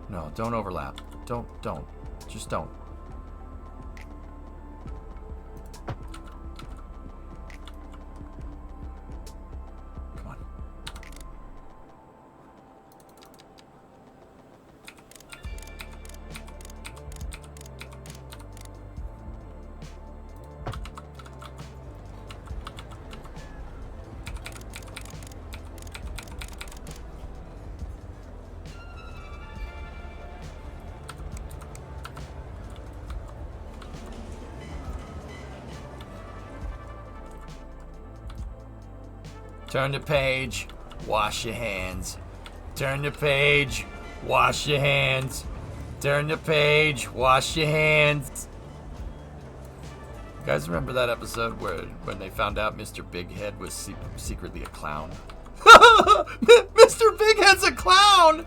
No, don't overlap. Don't. Just don't. Come on. Turn the page, wash your hands. Turn the page, wash your hands. Turn the page, wash your hands. You guys remember that episode when they found out Mr. Bighead was secretly a clown? Mr. Bighead's a clown!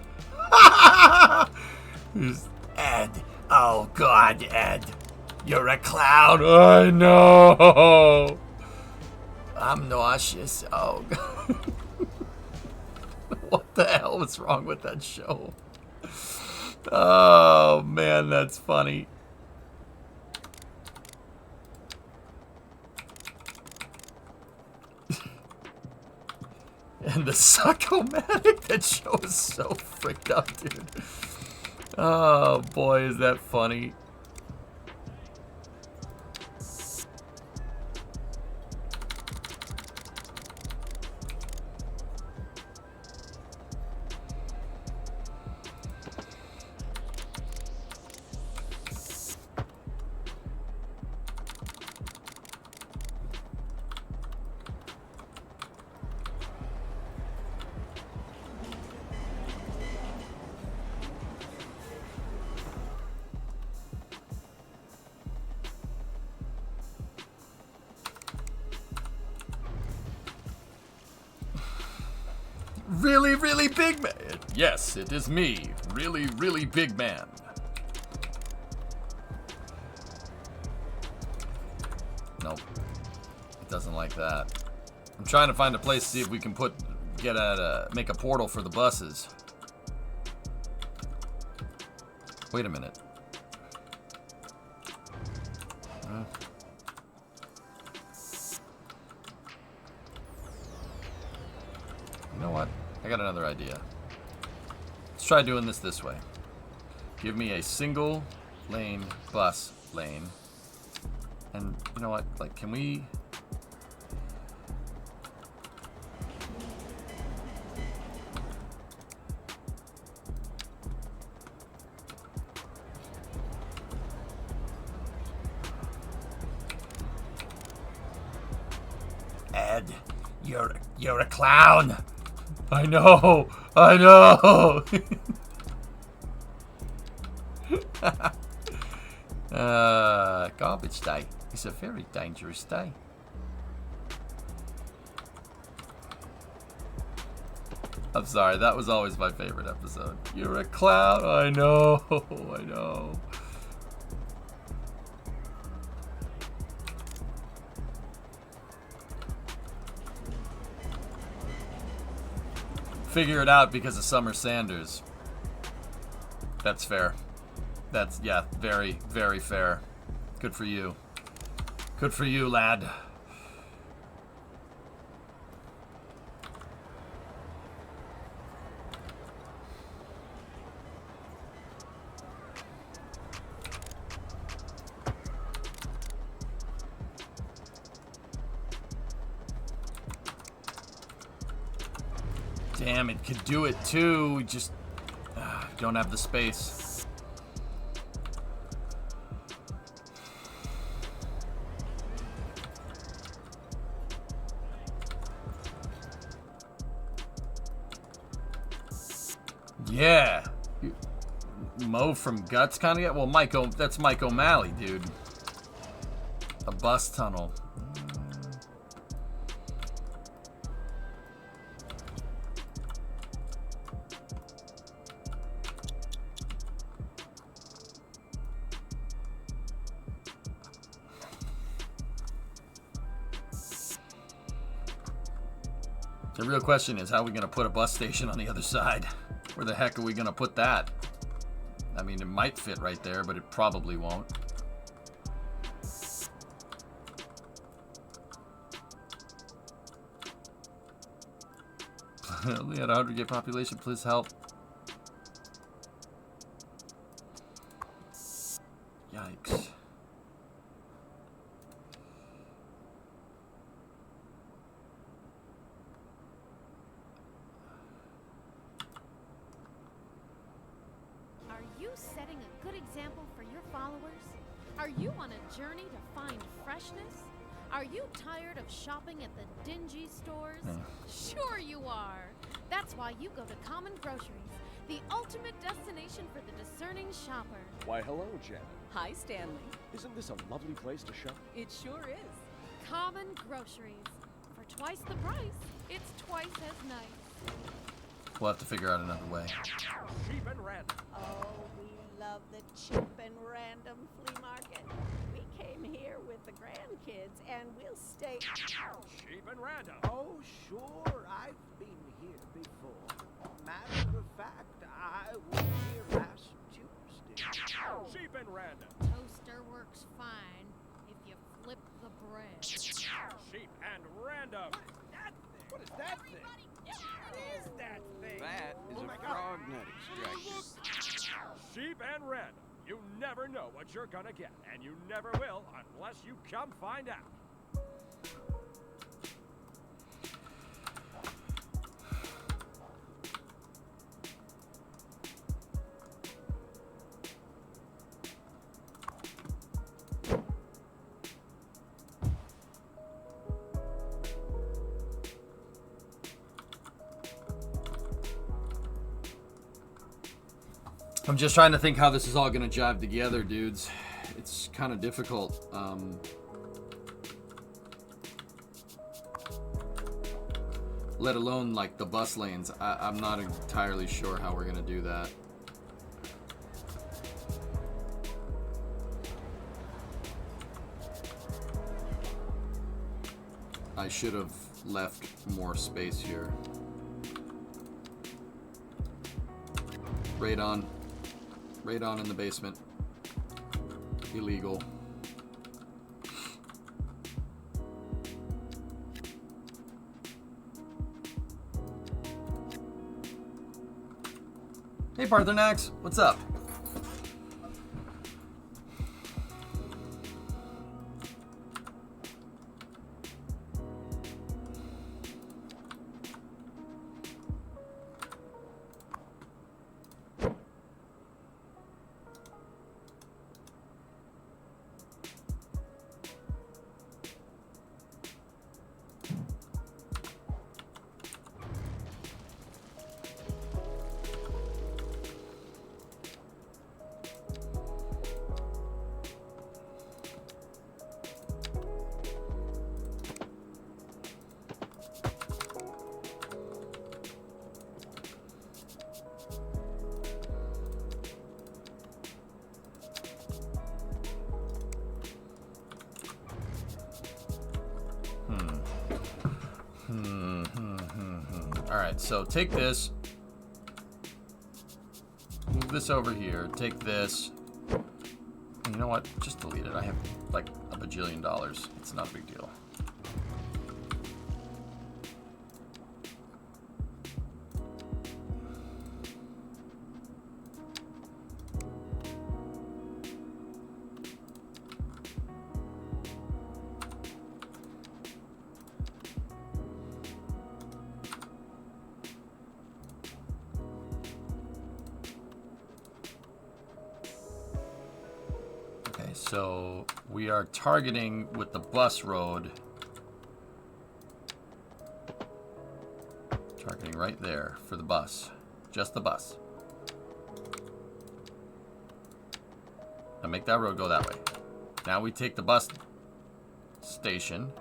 Ed. Oh, God, Ed. You're a clown. I know. I'm nauseous. Oh, God. What the hell was wrong with that show? Oh, man, that's funny. And the Suckomatic, that show is so fricked up, dude. Oh, boy, is that funny. Really, really big man. Yes, it is me. Really, really big man. Nope. It doesn't like that. I'm trying to find a place to see if we can make a portal for the buses. Wait a minute. You know what? I got another idea. Let's try doing this way. Give me a single lane bus lane. And you know what? Like, can we... Ed, you're a clown. I know. I know. garbage day is a very dangerous day. I'm sorry, that was always my favorite episode. You're a clown? I know, I know. Figure it out because of Summer Sanders. That's fair. That's, yeah, very, very fair. Good for you. Good for you, lad. Damn, it could do it too. We just don't have the space. Yeah. Mo from Guts kind of get. Well, that's Mike O'Malley, dude. A bus tunnel. The real question is, how are we going to put a bus station on the other side? Where the heck are we going to put that? I mean, it might fit right there, but it probably won't. Only at 100K population, please help. Yikes.
Are you setting a good example for your followers? Are you on a journey to find freshness? Are you tired of shopping at the dingy stores? Sure you are. That's why you go to Common Groceries, the ultimate destination for the discerning shopper.
Why, hello, Janet.
Hi, Stanley.
Isn't this a lovely place to shop?
It sure is.
Common Groceries. For twice the price, it's twice as nice.
We'll have to figure out another way.
Cheap and random.
Oh, we love the cheap and random flea market. We came here with the grandkids, and we'll stay.
Cheap and random.
Oh, sure, I've been here before. Matter of fact, I was here last Tuesday.
Cheap and random.
Toaster works fine if you flip the bread.
Cheap and random.
What is that thing?
What is that thing?
That is
Oh
a
my God.
frog nut extraction.
Cheap and random. You never know what you're gonna get, and you never will unless you come find out.
I'm just trying to think how this is all going to jive together, dudes. It's kind of difficult. Let alone, like, the bus lanes. I'm not entirely sure how we're going to do that. I should have left more space here. Radon. Radon in the basement. Illegal. Hey Parthenax, what's up? All right, so take this. Move this over here. Take this. And you know what? Just delete it. I have like a bajillion dollars. It's not a big deal. So we are targeting with the bus road. Targeting right there for the bus. Just the bus. Now make that road go that way. Now we take the bus station.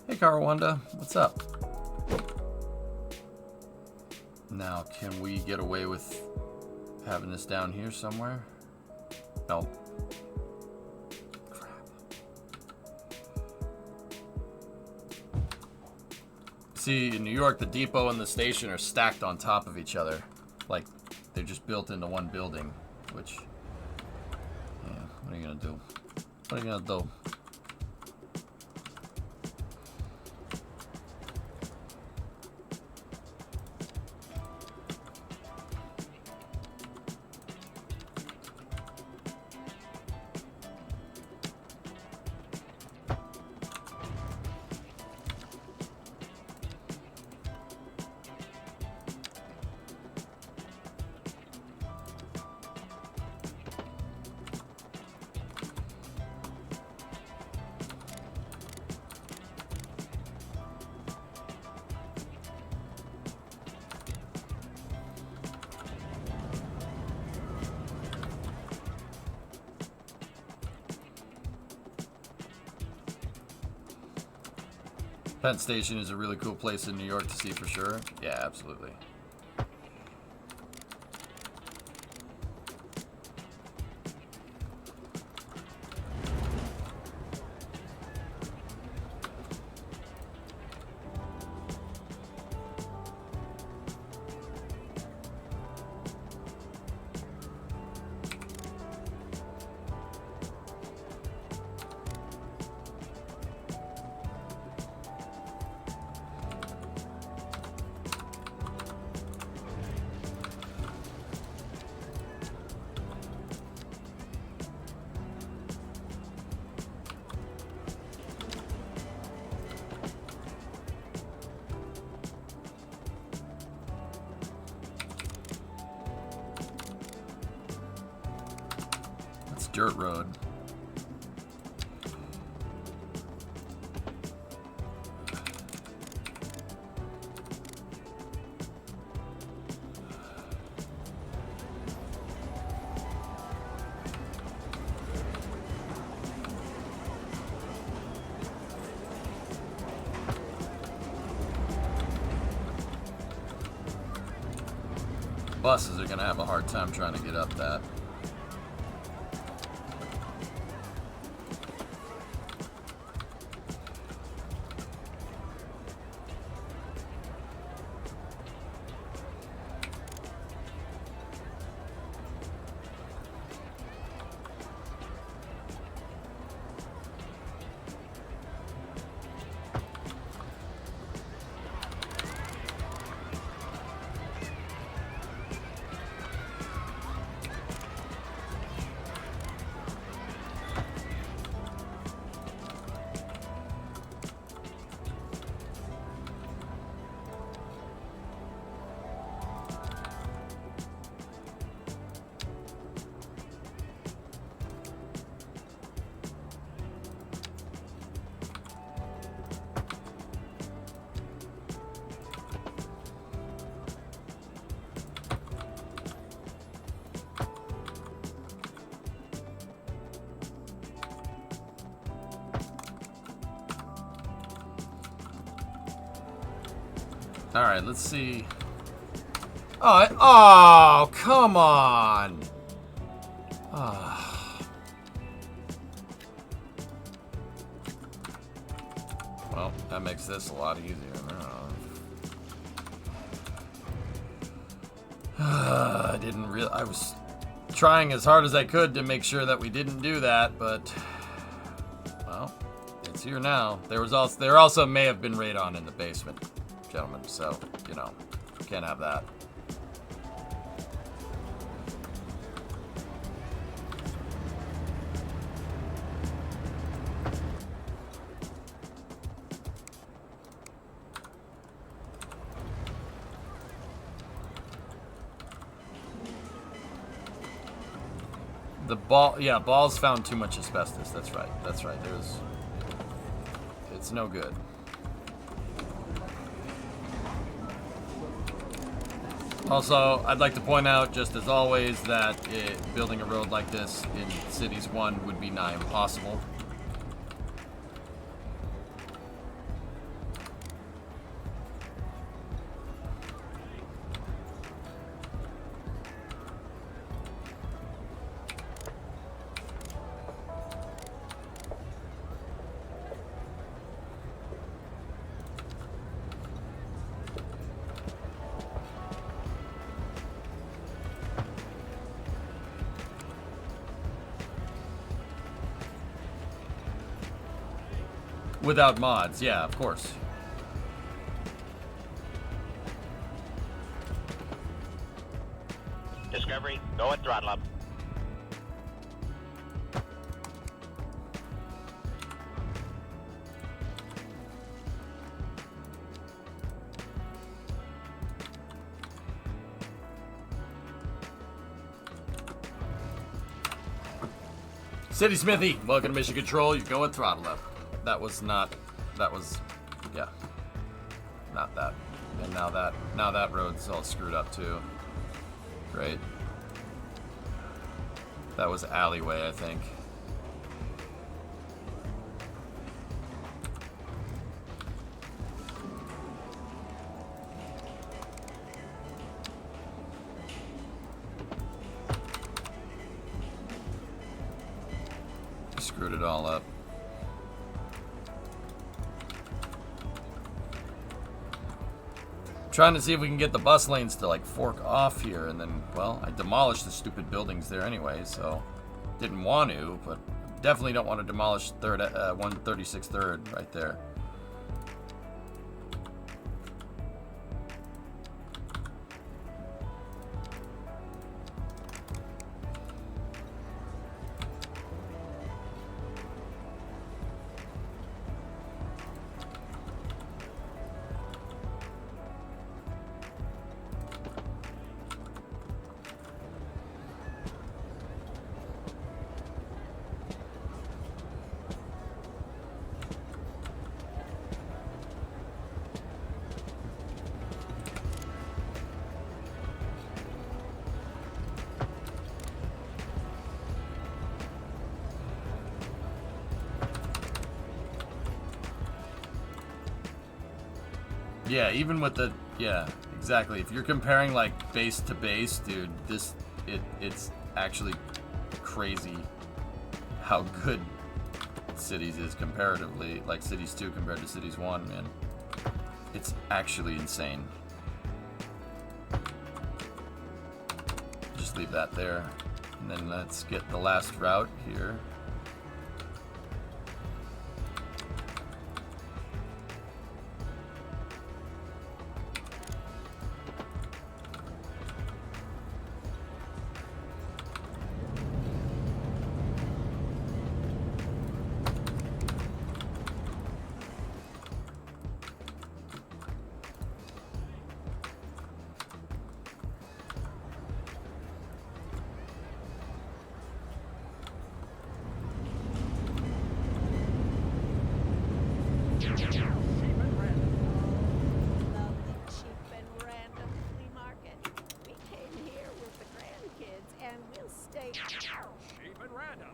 Hey, Karawanda, what's up? Now, can we get away with having this down here somewhere? No. Crap. See, in New York, the depot and the station are stacked on top of each other. Like, they're just built into one building, which, yeah, what are you gonna do? What are you gonna do? Penn Station is a really cool place in New York to see for sure. Yeah, absolutely. Dirt road. Buses are gonna have a hard time trying to get up that. All right, let's see. Oh, come on. Well, that makes this a lot easier now. I was trying as hard as I could to make sure that we didn't do that, but well, it's here now. There also may have been radon in the basement, gentlemen, so, you know, can't have that. The balls found too much asbestos. That's right. It's no good. Also, I'd like to point out, just as always, that building a road like this in Cities 1 would be nigh impossible. Without mods, yeah, of course.
Discovery, go at throttle up.
City Smithy, welcome to Mission Control. You go at throttle up. That was, yeah, not that. And now that road's all screwed up too. Great. That was alleyway, I think. Screwed it all up. Trying to see if we can get the bus lanes to like fork off here, and then, well, I demolished the stupid buildings there anyway, so didn't want to, but definitely don't want to demolish 136 3rd right there. Yeah, even with the, yeah, exactly. If you're comparing like base to base, dude, it's actually crazy how good Cities is comparatively, like Cities 2 compared to Cities 1, man. It's actually insane. Just leave that there. And then let's get the last route here.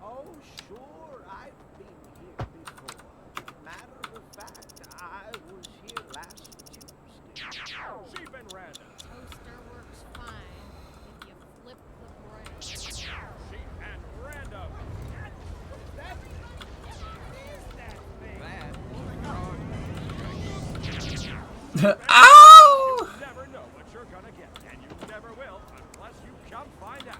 Oh, sure, I've been here before. Matter of fact, I was here last Tuesday.
Ow!
You never know what you're gonna get, and you never will unless you come find out.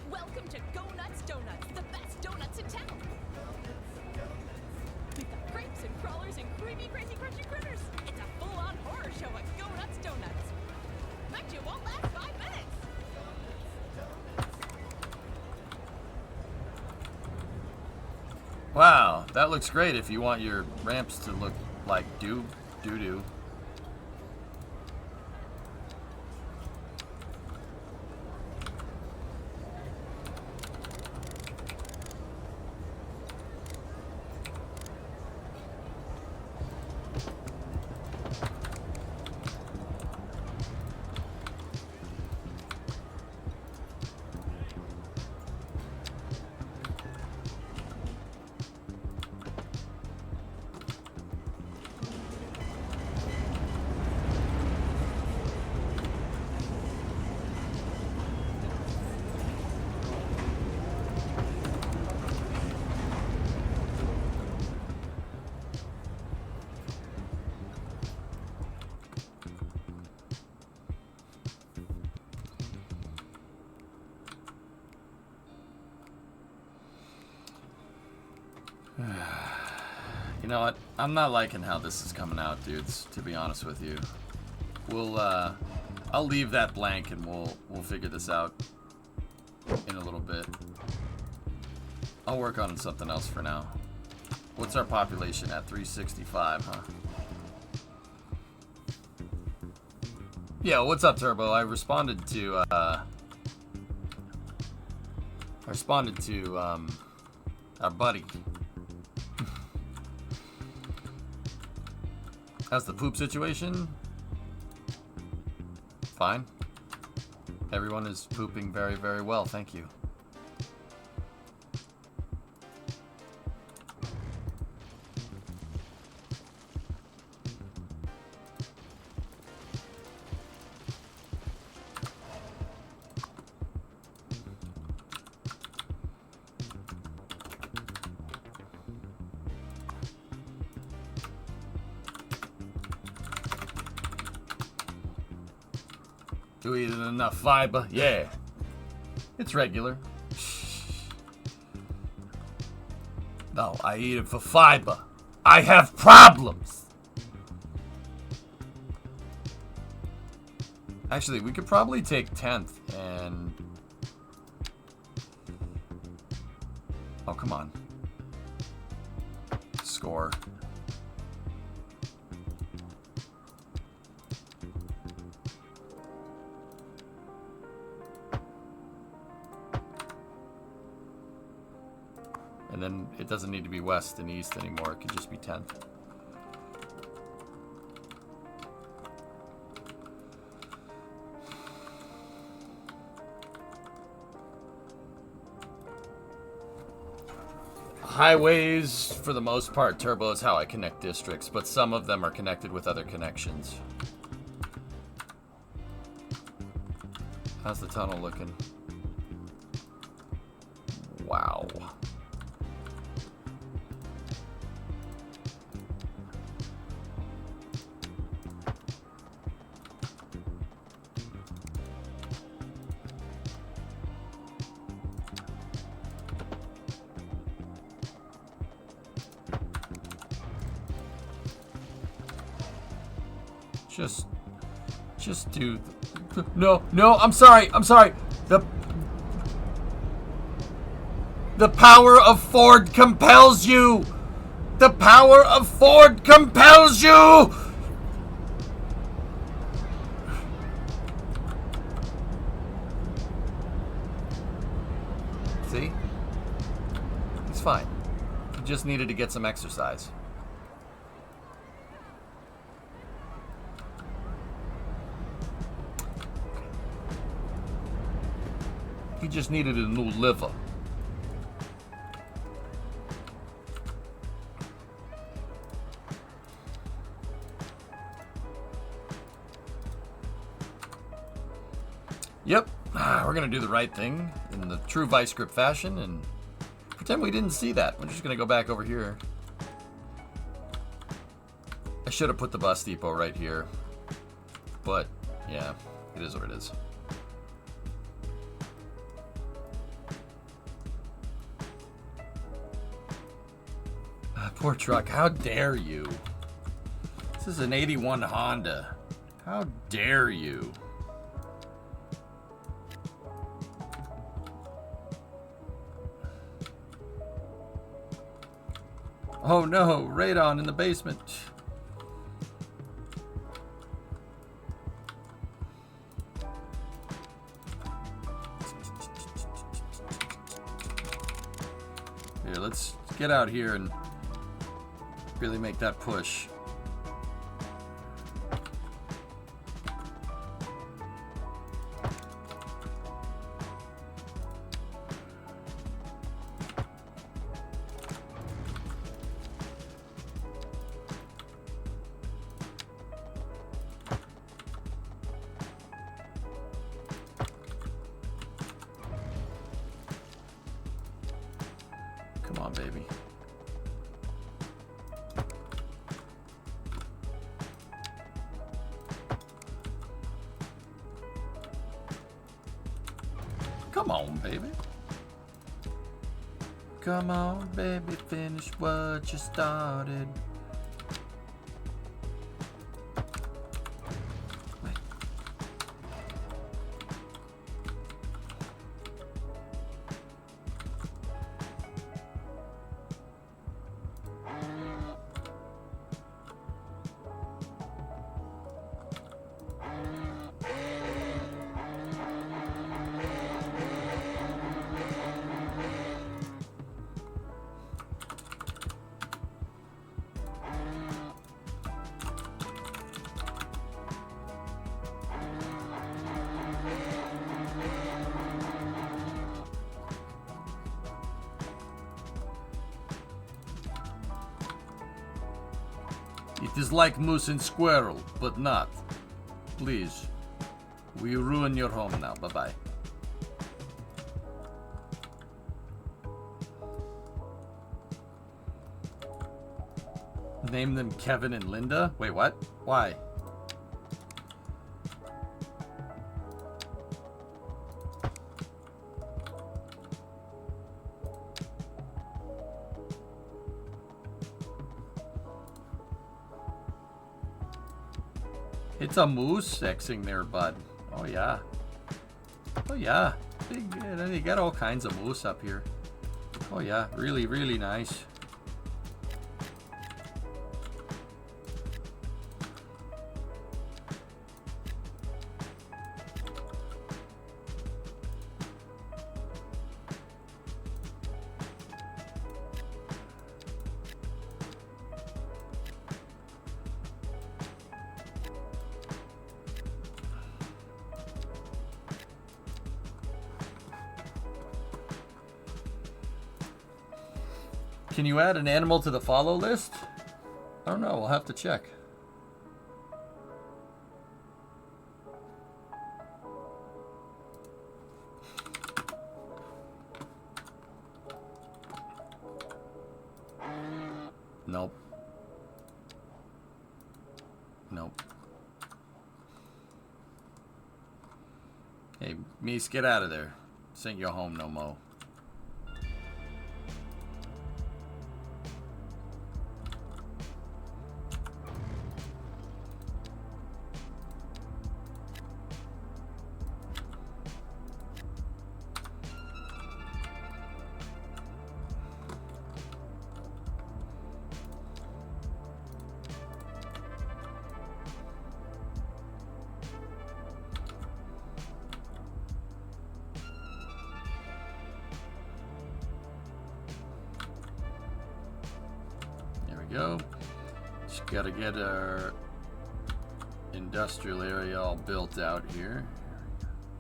Welcome to Go Nuts Donuts, the best donuts in town. We've got grapes and crawlers and creamy, crazy, crunchy critters. It's a full-on horror show at Go Nuts Donuts. Bet you won't last 5 minutes.
Wow, that looks great if you want your ramps to look like doo-doo. You know what? I'm not liking how this is coming out, dudes, to be honest with you. I'll leave that blank and we'll figure this out in a little bit. I'll work on something else for now. What's our population at? 365, huh? Yeah, what's up, Turbo? I responded to our buddy. How's the poop situation? Fine. Everyone is pooping very, very well, thank you. Do we eat enough fiber? Yeah. It's regular. No, I eat it for fiber. I have problems. Actually, we could probably take 10th and... Oh, come on. Score. And then it doesn't need to be west and east anymore. It could just be 10th. Highways, for the most part, Turbo is how I connect districts, but some of them are connected with other connections. How's the tunnel looking? Wow. Just do... No, I'm sorry. The power of Ford compels you! The power of Ford compels you! See? He's fine. He just needed to get some exercise. He just needed a new liver. Yep, we're gonna do the right thing in the true vice grip fashion and pretend we didn't see that. We're just gonna go back over here. should have put the bus depot right here. But, yeah, it is what it is. Poor truck, how dare you? This is an 81 Honda. How dare you? Oh no, radon in the basement. Here, let's get out here and really make that push. Come on, baby. Come on, baby. Come on, baby, finish what you started. Wait. It is like moose and squirrel, but not. Please. We ruin your home now. Bye-bye. Name them Kevin and Linda? Wait, what? Why? It's a moose sexing there, bud. Oh, yeah. Oh, yeah. You got all kinds of moose up here. Oh, yeah. Really, really nice. Can you add an animal to the follow list? I don't know. We'll have to check. Nope. Nope. Hey, Mies, get out of there. This ain't your home no mo. Go. Just gotta get our industrial area all built out here.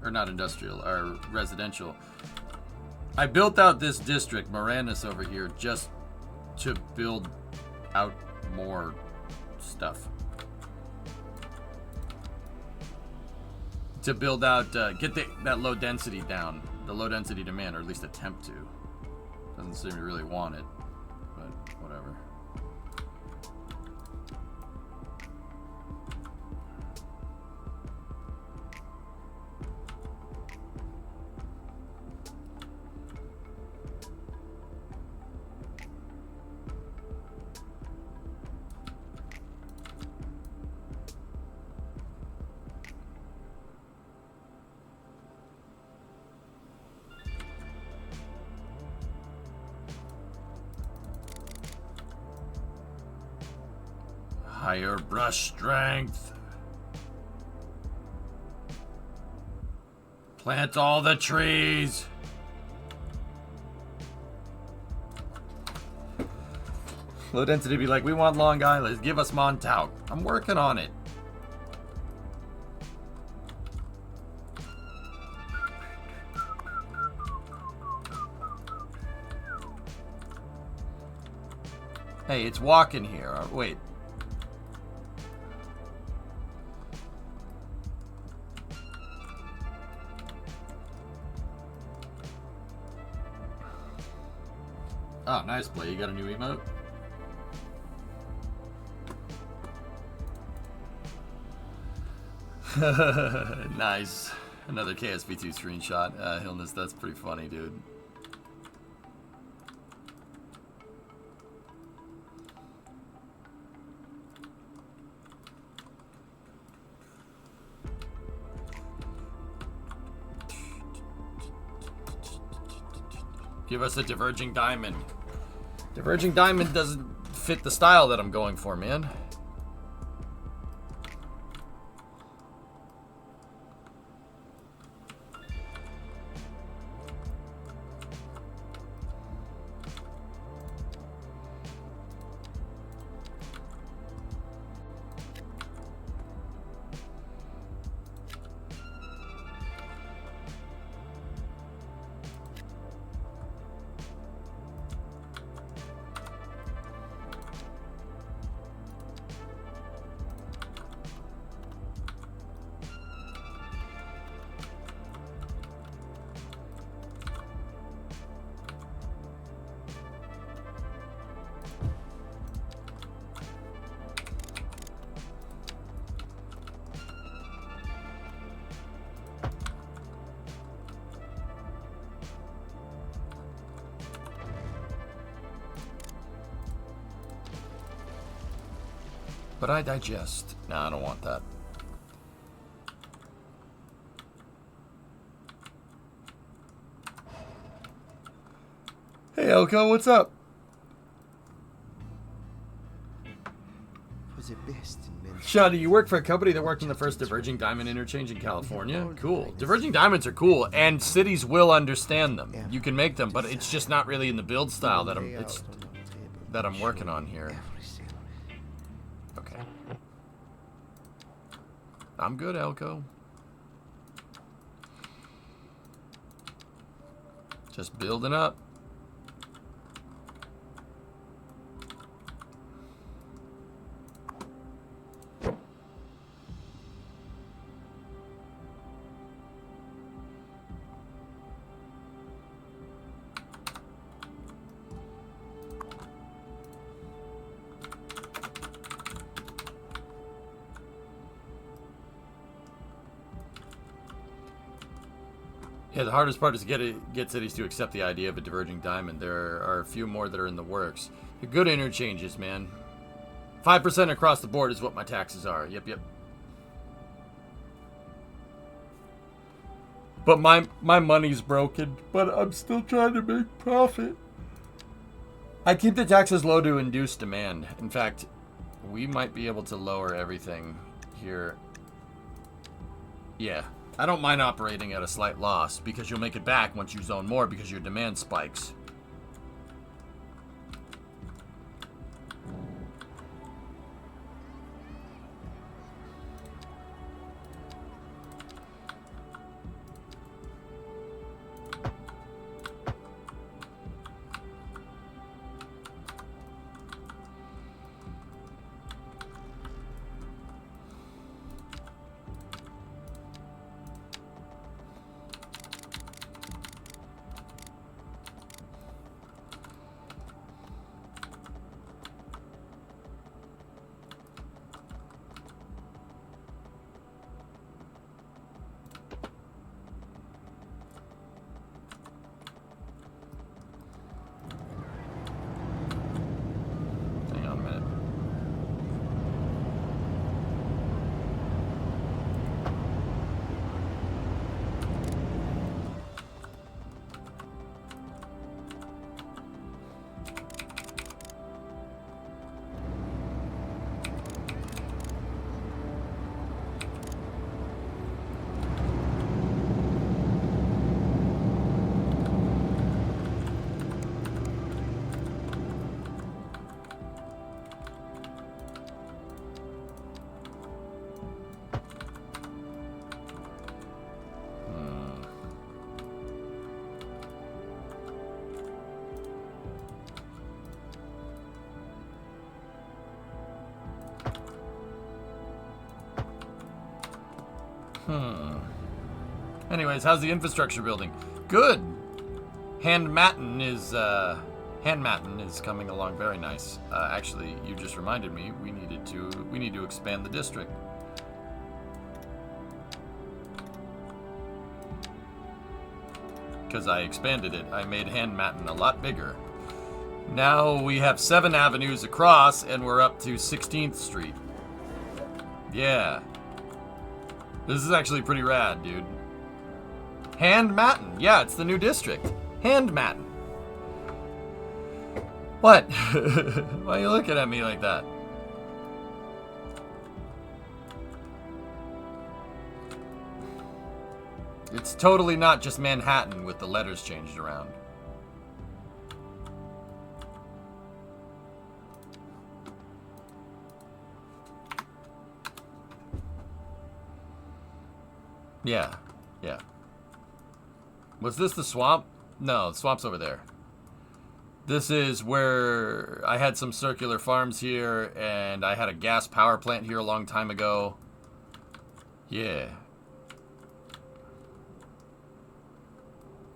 Or not industrial, our residential. I built out this district, Moranis over here, just to build out more stuff. To build out, get that low density down. The low density demand, or at least attempt to. Doesn't seem to really want it, but whatever. Higher brush strength. Plant all the trees. Low density be like, we want Long Island. Give us Montauk. I'm working on it. Hey, it's walking here. Wait. Oh, nice play. You got a new emote? Nice. Another KSP2 screenshot. Hillness, that's pretty funny, dude. Give us a diverging diamond. Diverging diamond doesn't fit the style that I'm going for, man. But I digest. Nah, I don't want that. Hey, Elko, what's up?
For the best in men's
Shadi, you work for a company that worked on the first diverging diamond interchange in California? Cool. Diverging diamonds are cool, and cities will understand them. You can make them, but it's just not really in the build style that I'm working on here. Okay. I'm good, Elko. Just building up. Yeah, the hardest part is to get cities to accept the idea of a diverging diamond. There are a few more that are in the works. The good interchanges, man. 5% across the board is what my taxes are. Yep. But my money's broken, but I'm still trying to make profit. I keep the taxes low to induce demand. In fact, we might be able to lower everything here. Yeah. I don't mind operating at a slight loss, because you'll make it back once you zone more because your demand spikes. Anyways, how's the infrastructure building? Good. Handmatten is coming along very nice. Actually, you just reminded me we need to expand the district. Because I expanded it. I made Handmatten a lot bigger. Now we have 7 avenues across, and we're up to 16th Street. Yeah. This is actually pretty rad, dude. Handmatten. Yeah, it's the new district. Handmatten. What? Why are you looking at me like that? It's totally not just Manhattan with the letters changed around. Yeah, yeah. Was this the swamp? No, the swamp's over there. This is where I had some circular farms here, and I had a gas power plant here a long time ago. Yeah.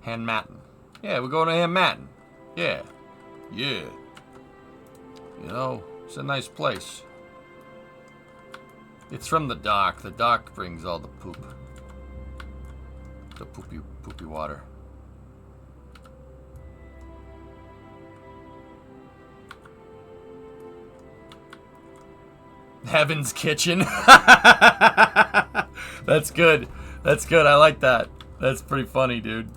Handmatten. Yeah, we're going to Handmatten. Yeah. Yeah. You know, it's a nice place. It's from the dock. The dock brings all the poop. The poopy water. Heaven's Kitchen. That's good. That's good. I like that. That's pretty funny, dude.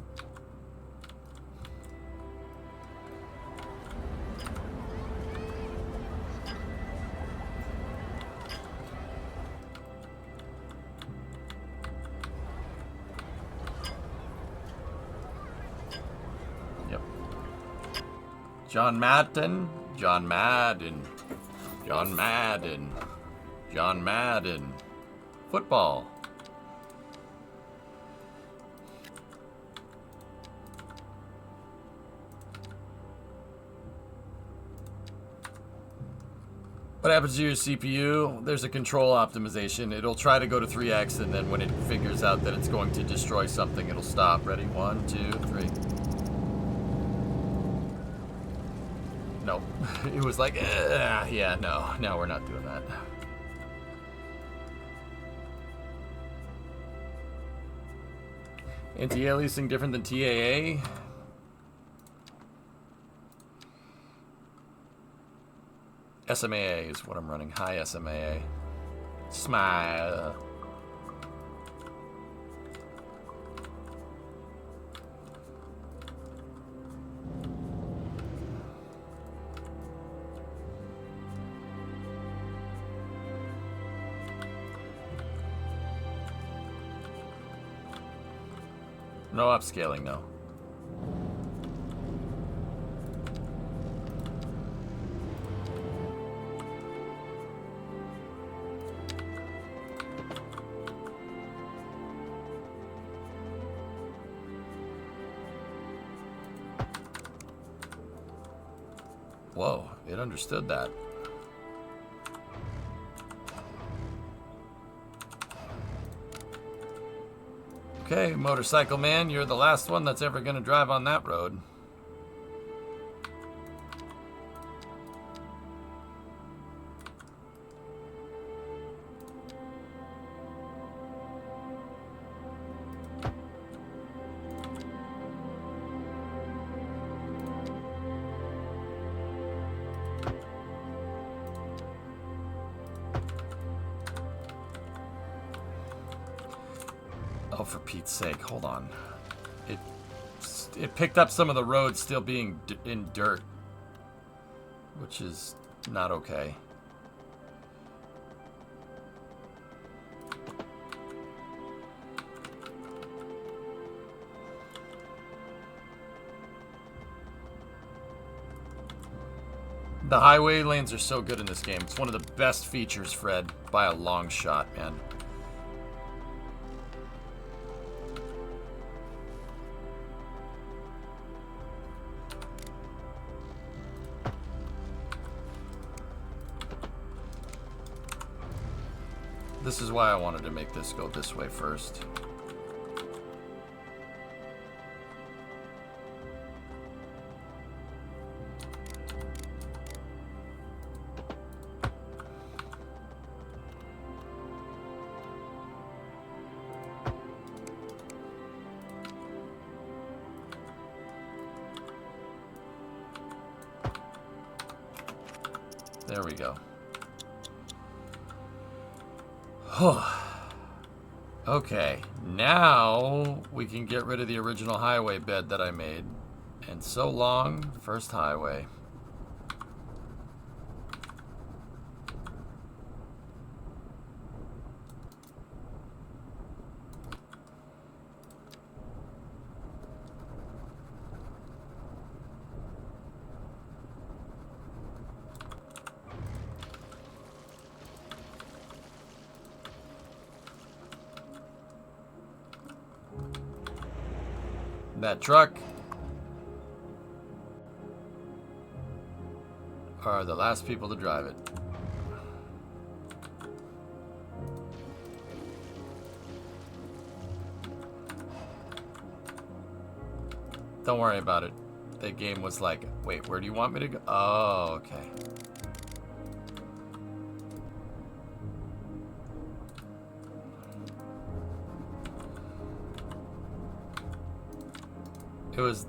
Yep. John Madden. John Madden. John Madden. John Madden. Football. What happens to your CPU? There's a control optimization. It'll try to go to 3x, and then when it figures out that it's going to destroy something, it'll stop. Ready? 1, 2, 3. Nope. It was like, yeah, no, we're not doing that. Anti-aliasing different than TAA? SMAA is what I'm running. High SMAA. Smile. No upscaling, no. Whoa, it understood that. Okay, motorcycle man, you're the last one that's ever gonna drive on that road. Oh, for Pete's sake, hold on. It picked up some of the roads still being in dirt, which is not okay. The highway lanes are so good in this game. It's one of the best features, Fred, by a long shot, man. This is why I wanted to make this go this way first. There we go. Okay, now we can get rid of the original highway bed that I made. And so long, first highway. That truck are the last people to drive it. Don't worry about it. The game was like, wait, where do you want me to go? Oh, okay.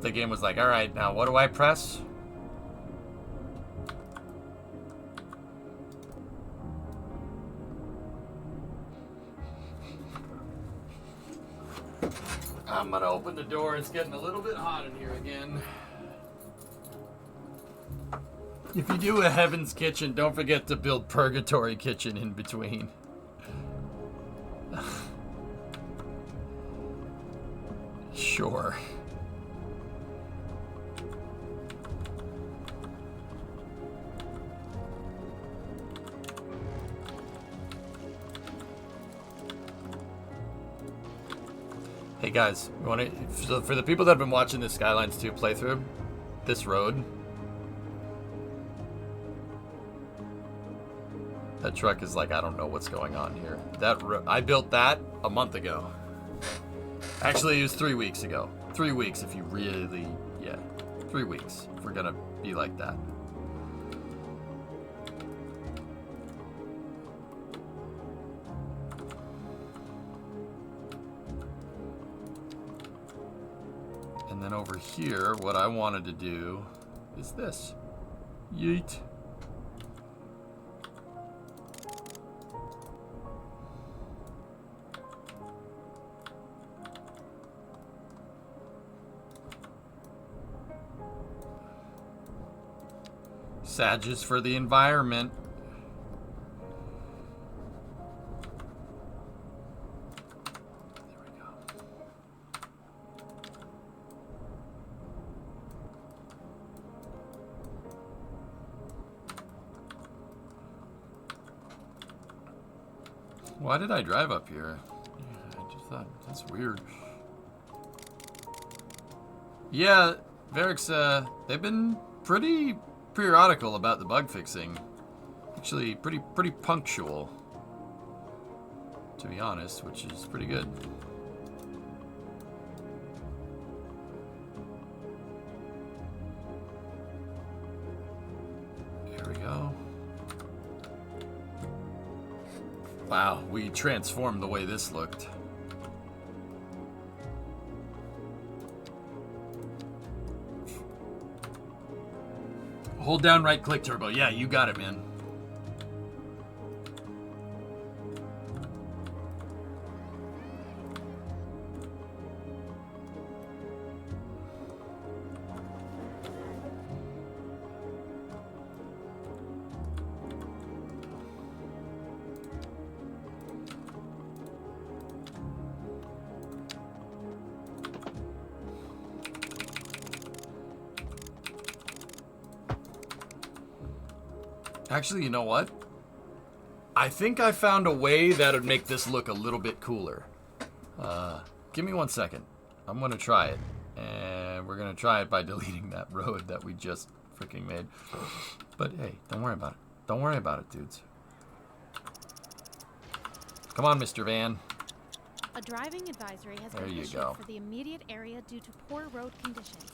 The game was like, all right, now what do I press? I'm gonna open the door. It's getting a little bit hot in here again. If you do a Heaven's Kitchen, don't forget to build Purgatory Kitchen in between. Sure. Hey guys, so for the people that have been watching this Skylines 2 playthrough, this road, that truck is like, I don't know what's going on here. I built that a month ago. Actually, it was 3 weeks ago. 3 weeks if you really, yeah, 3 weeks if we're gonna be like that. And then over here, what I wanted to do is this. Yeet. Sages for the environment. Why did I drive up here? Yeah, I just thought, that's weird. Yeah, Varix, they've been pretty periodical about the bug fixing. Actually, pretty punctual, to be honest, which is pretty good. Here we go. Wow, we transformed the way this looked. Hold down right click turbo. Yeah, you got it, man. Actually, you know what? I think I found a way that would make this look a little bit cooler. Give me 1 second. I'm going to try it. And we're going to try it by deleting that road that we just freaking made. But hey, don't worry about it. Don't worry about it, dudes. Come on, Mr. Van.
A driving advisory has
There
been
you
issued
go.
for the immediate area due to poor road conditions.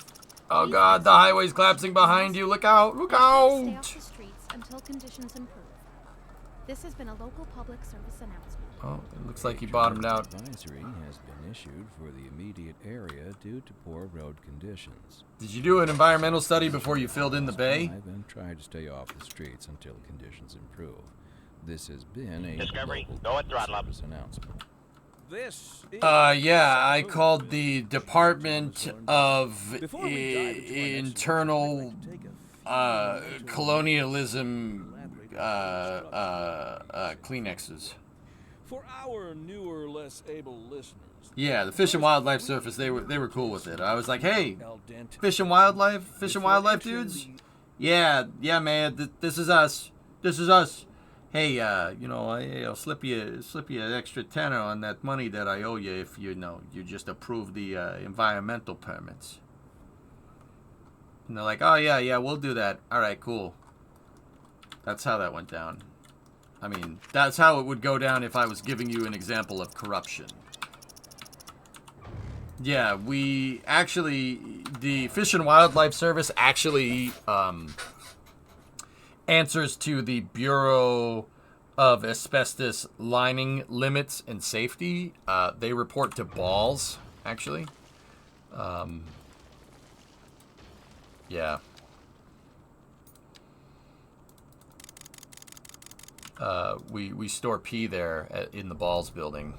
Oh
Please
God, the
exit
highway's collapsing behind you. Look out! Look
and stay
out!
off the streets until conditions improve. This has been a local public service announcement.
Oh, it looks like he bottomed out.
Advisory has been issued for the immediate area due to poor road conditions.
Did you do an environmental study before you filled in the bay?
Drive and try to stay off the streets until conditions improve. This has been a
Discovery,
local
go at
public
throttle up.
service announcement.
This is
Yeah, I called the Department of
Before we dive into our next
Internal
story, I'd like to take a few
Colonialism Kleenexes.
For our newer, less able listeners.
Yeah, the Fish and Wildlife Service, they were cool with it. I was like, hey,
Al dente.
Fish and Wildlife
Before
dudes?
entering
Yeah, man, this is us. This is us. Hey, I'll slip you an extra tenner on that money that I owe you if you just approve the environmental permits. And they're like, oh yeah, we'll do that. All right, cool. That's how that went down. I mean, that's how it would go down if I was giving you an example of corruption. Yeah, the Fish and Wildlife Service actually answers to the Bureau of Asbestos Lining Limits and Safety. They report to Balls, actually. Yeah. We store pee there in the Balls building.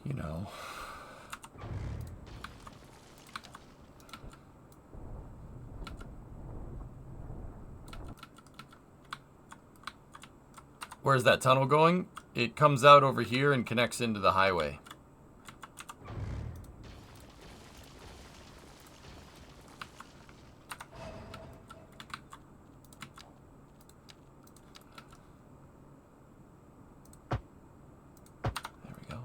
You know. Where's that tunnel going? It comes out over here and connects into the highway. There we go.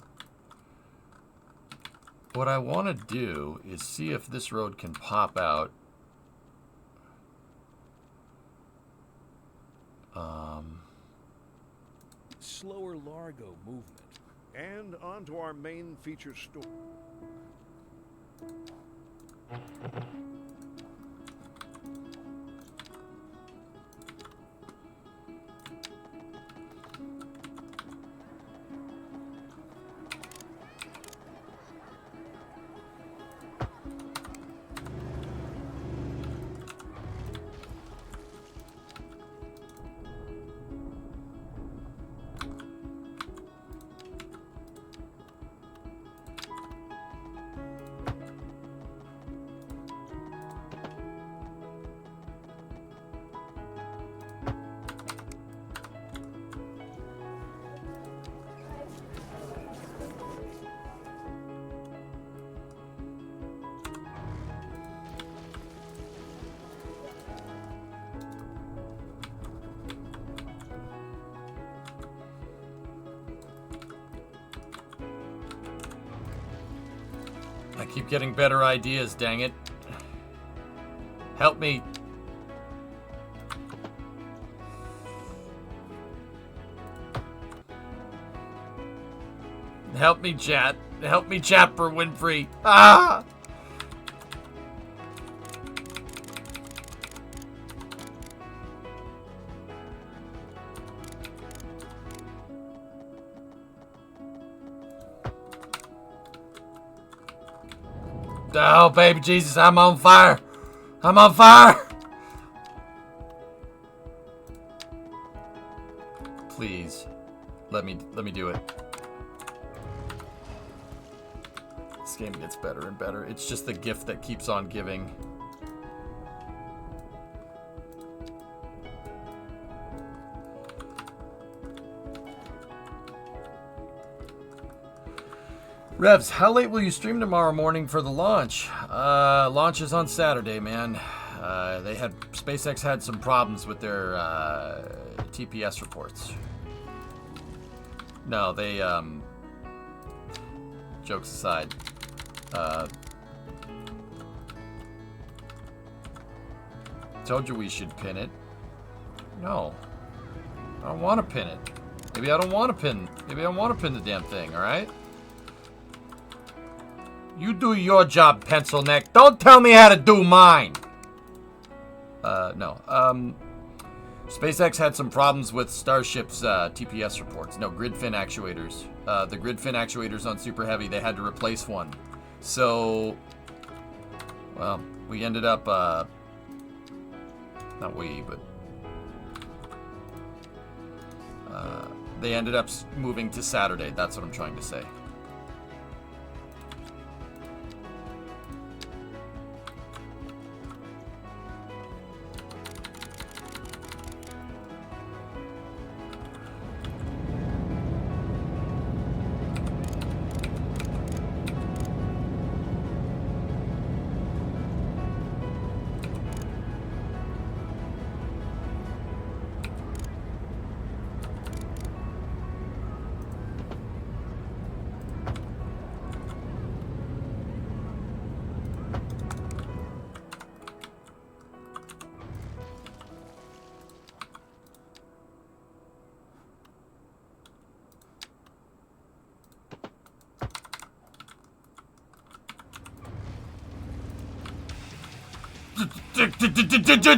What I want to do is see if this road can pop out.
slower Largo movement.
And onto our main feature store.
I keep getting better ideas, dang it. Help me. Help me, chat. Help me, Chapper Winfrey. Ah! Oh, baby Jesus, I'm on fire. I'm on fire. Please, let me do it. This game gets better and better. It's just the gift that keeps on giving. Revs, how late will you stream tomorrow morning for the launch? Launch is on Saturday, man. SpaceX had some problems with their TPS reports. No, they, jokes aside, told you we should pin it. No. I don't want to pin it. Maybe I don't want to pin. Maybe I don't want to pin the damn thing, alright? You do your job, pencil neck. Don't tell me how to do mine! No. SpaceX had some problems with Starship's TPS reports. No, grid fin actuators. The grid fin actuators on Super Heavy, they had to replace one. So, well, we ended up, not we, but they ended up moving to Saturday. That's what I'm trying to say.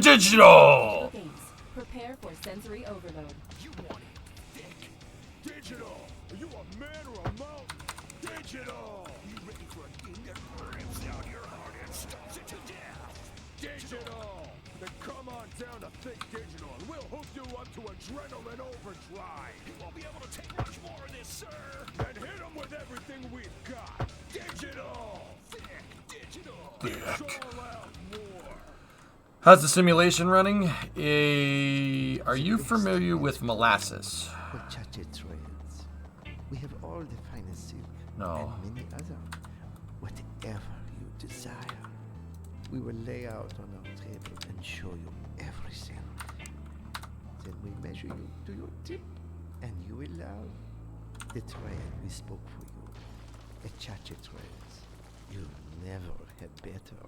Digital!
Games. Prepare for sensory overload.
You want it thick. Digital. Are you a man or a mountain? Digital. You ready for a game that rips out your heart and stomps it to death? Digital. Then come on down to Think Digital and we'll hook you up to adrenaline overdrive. You won't be able to take much more of this, sir. Then hit them with everything we've got. Digital. Thick Digital. It's all out war.
How's the simulation running? Are you familiar with molasses?
Cochache trails. We have all the finest silk.
No.
And many other. Whatever you desire. We will lay out on our table and show you everything. Then we measure you to your tip, and you will love the trail we spoke for you. The Chache trails. You never had better.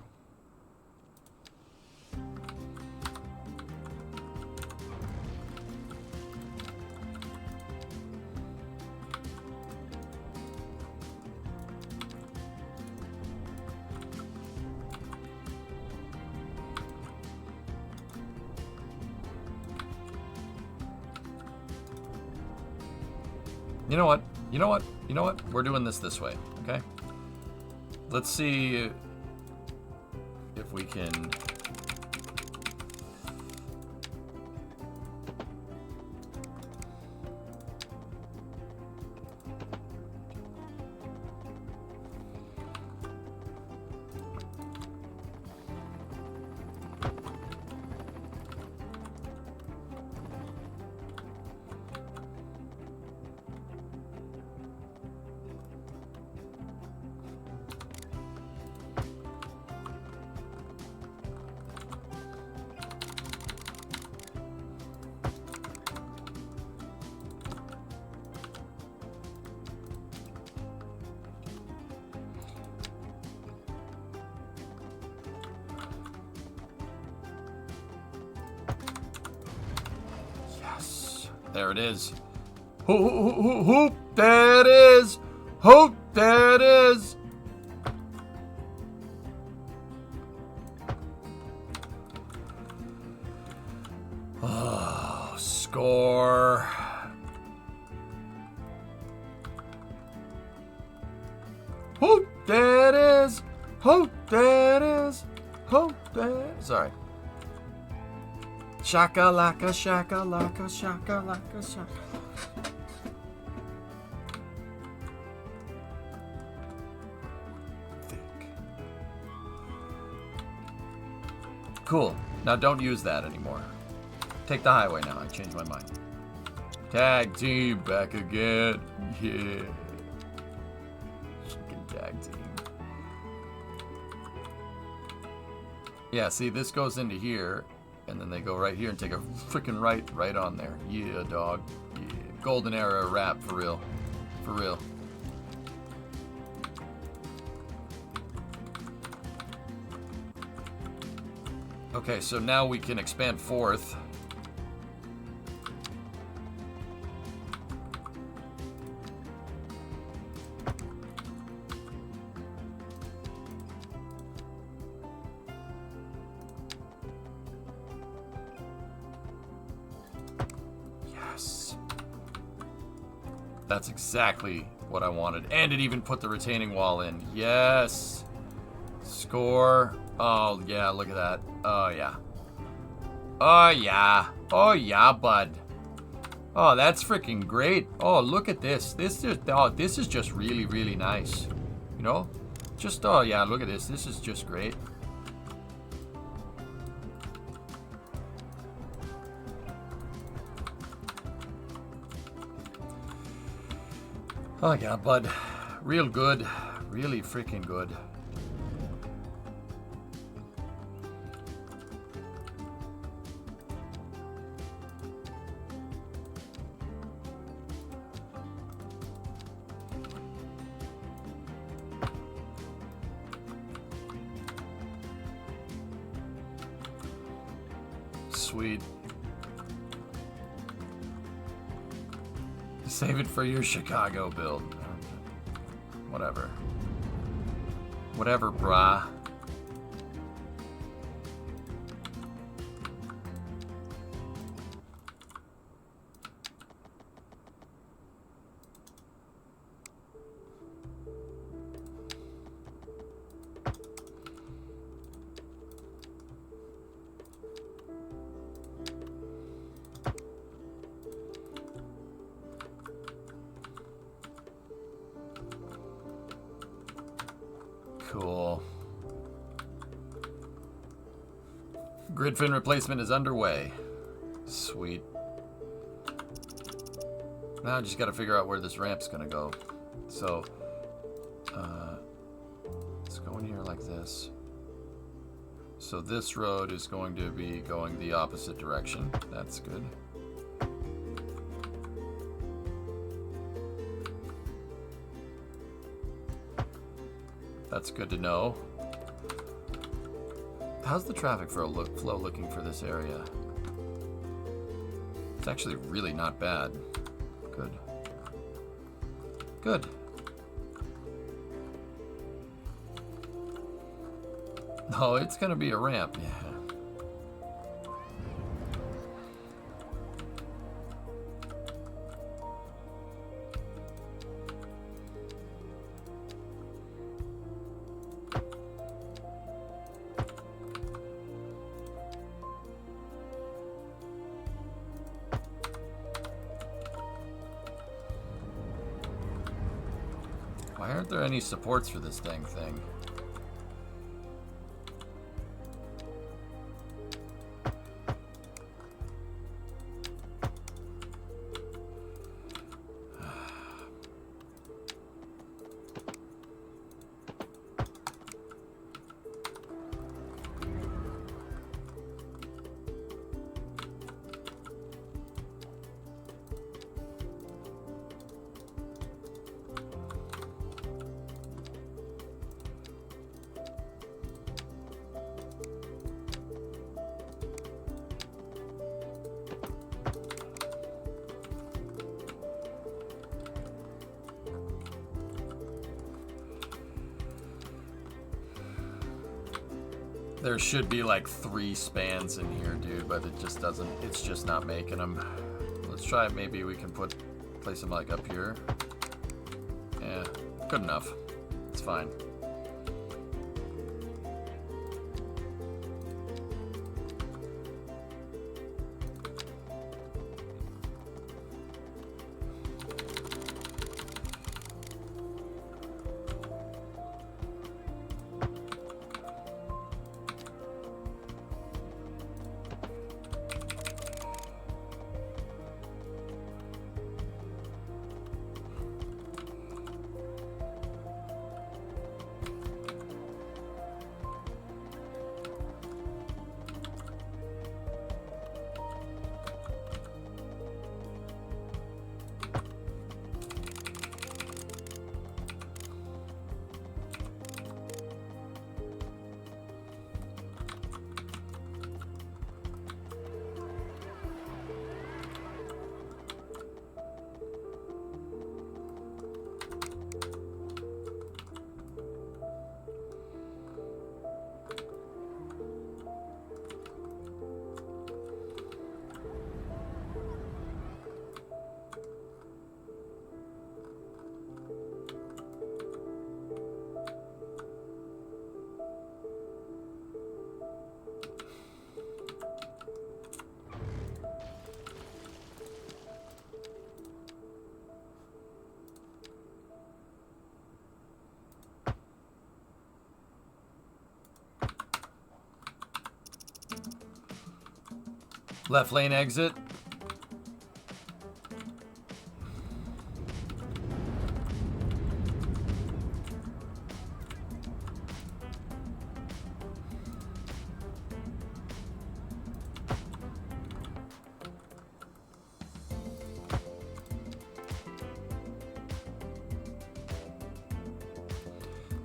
You know what? You know what? You know what? We're doing this way, okay? Let's see if we can... There it is. Hoop, there it is. Hoop, there it is. Oh, score. Hoop, there it is. Hoop, there it is. Hoop, there. Sorry. Shaka-laka, shaka-laka, shaka-laka, shaka. Cool. Now don't use that anymore. Take the highway now. I changed my mind. Tag team back again. Yeah. Fucking tag team. Yeah, see, this goes into here. And then they go right here and take a freaking right on there. Yeah, dog. Yeah. Golden era rap for real. For real. Okay, so now we can expand 4th. Yes. That's exactly what I wanted. And it even put the retaining wall in. Yes. Score. Oh, yeah, look at that. Oh, yeah. Oh, yeah. Oh, yeah, bud. Oh, that's freaking great. Oh, look at this. This is just really, really nice. You know? Just, oh, yeah, look at this. This is just great. Oh, yeah, bud. Real good. Really freaking good. Sweet. Save it for your Chicago build. Whatever. Whatever, brah. Cool. Grid fin replacement is underway. Sweet. Now I just got to figure out where this ramp's going to go. So, let's go in here like this. So this road is going to be going the opposite direction. That's good. That's good to know. How's the traffic flow looking for this area? It's actually really not bad. Good. Good. Oh, it's gonna be a ramp, yeah. Why aren't there any supports for this dang thing? There should be like 3 spans in here, dude, but it just doesn't, it's just not making them. Let's try it. Maybe we can place them like up here. Yeah, good enough. It's fine. Left lane exit.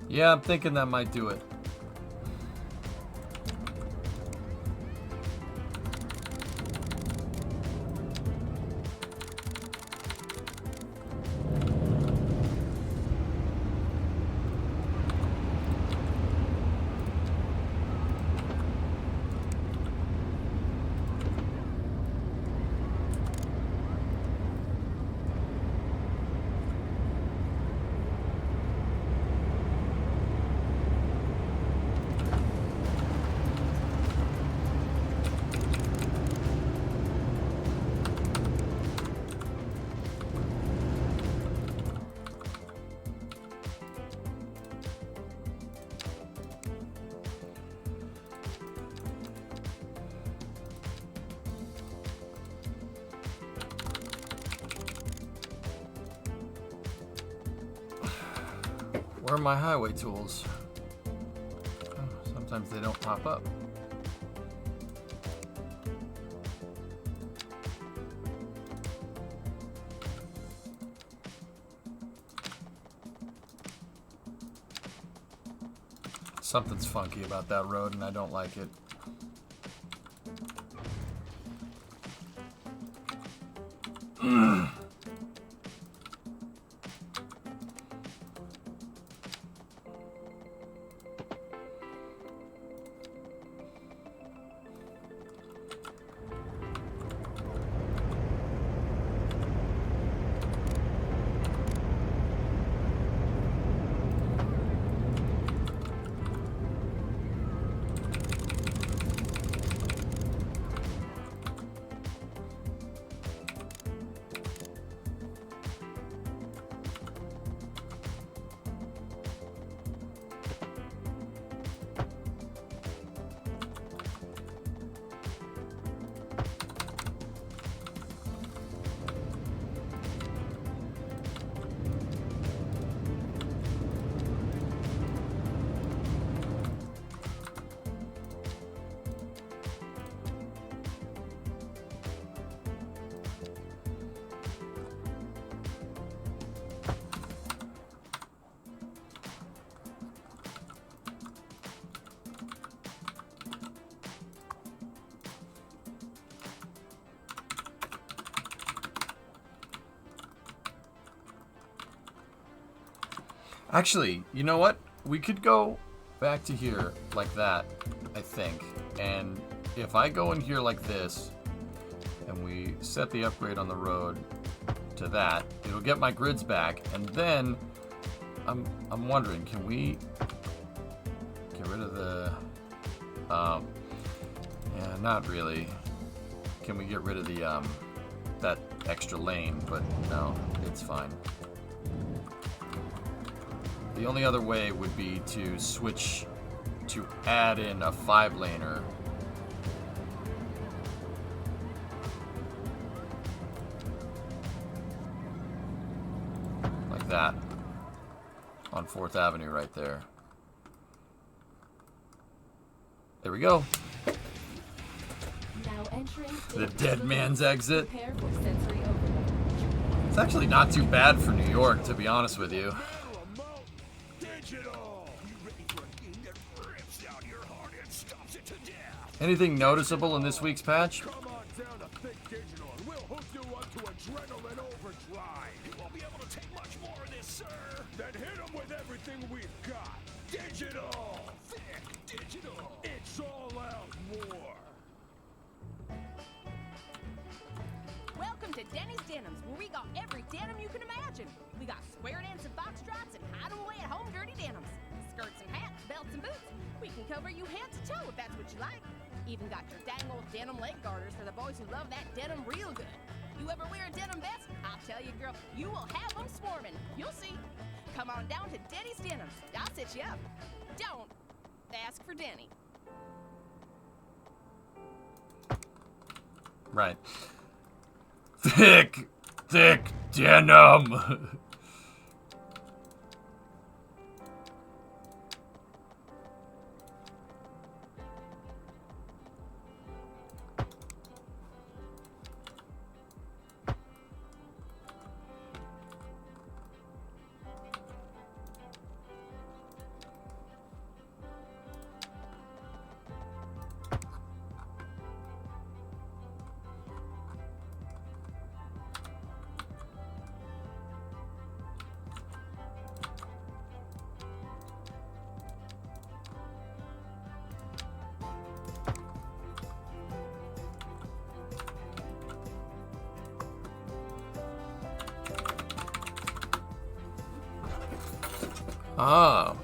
Yeah, I'm thinking that might do it. Where are my highway tools? Oh, sometimes they don't pop up. Something's funky about that road and I don't like it. Actually, you know what? We could go back to here like that, I think. And if I go in here like this, and we set the upgrade on the road to that, it'll get my grids back. And then I'm wondering, can we get rid of the yeah, not really. Can we get rid of the that extra lane? But no, it's fine. The only other way would be to switch to add in a 5-laner. Like that. On 4th Avenue right there. There we go.
Now entering
The dead man's exit.
Prepare for sensory overload.
It's actually not too bad for New York, to be honest with you. Anything noticeable in this week's patch?
Come on down to Thick Digital and we'll hook you up to adrenaline overdrive. You won't be able to take much more of this, sir. Then hit them with everything we've got. Digital! Thick Digital! It's all out more.
Welcome to Denny's Denims, where we got every denim you can imagine. We got square dancing foxtrots and hide 'em away at home dirty denims. Skirts and hats, belts and boots. We can cover you head to toe if that's what you like. Even got your dang old denim leg garters for the boys who love that denim real good. You ever wear a denim vest? I'll tell you, girl, you will have them swarming. You'll see. Come on down to Denny's Denims. I'll set you up. Don't ask for Denny.
Right. Thick denim. Ah.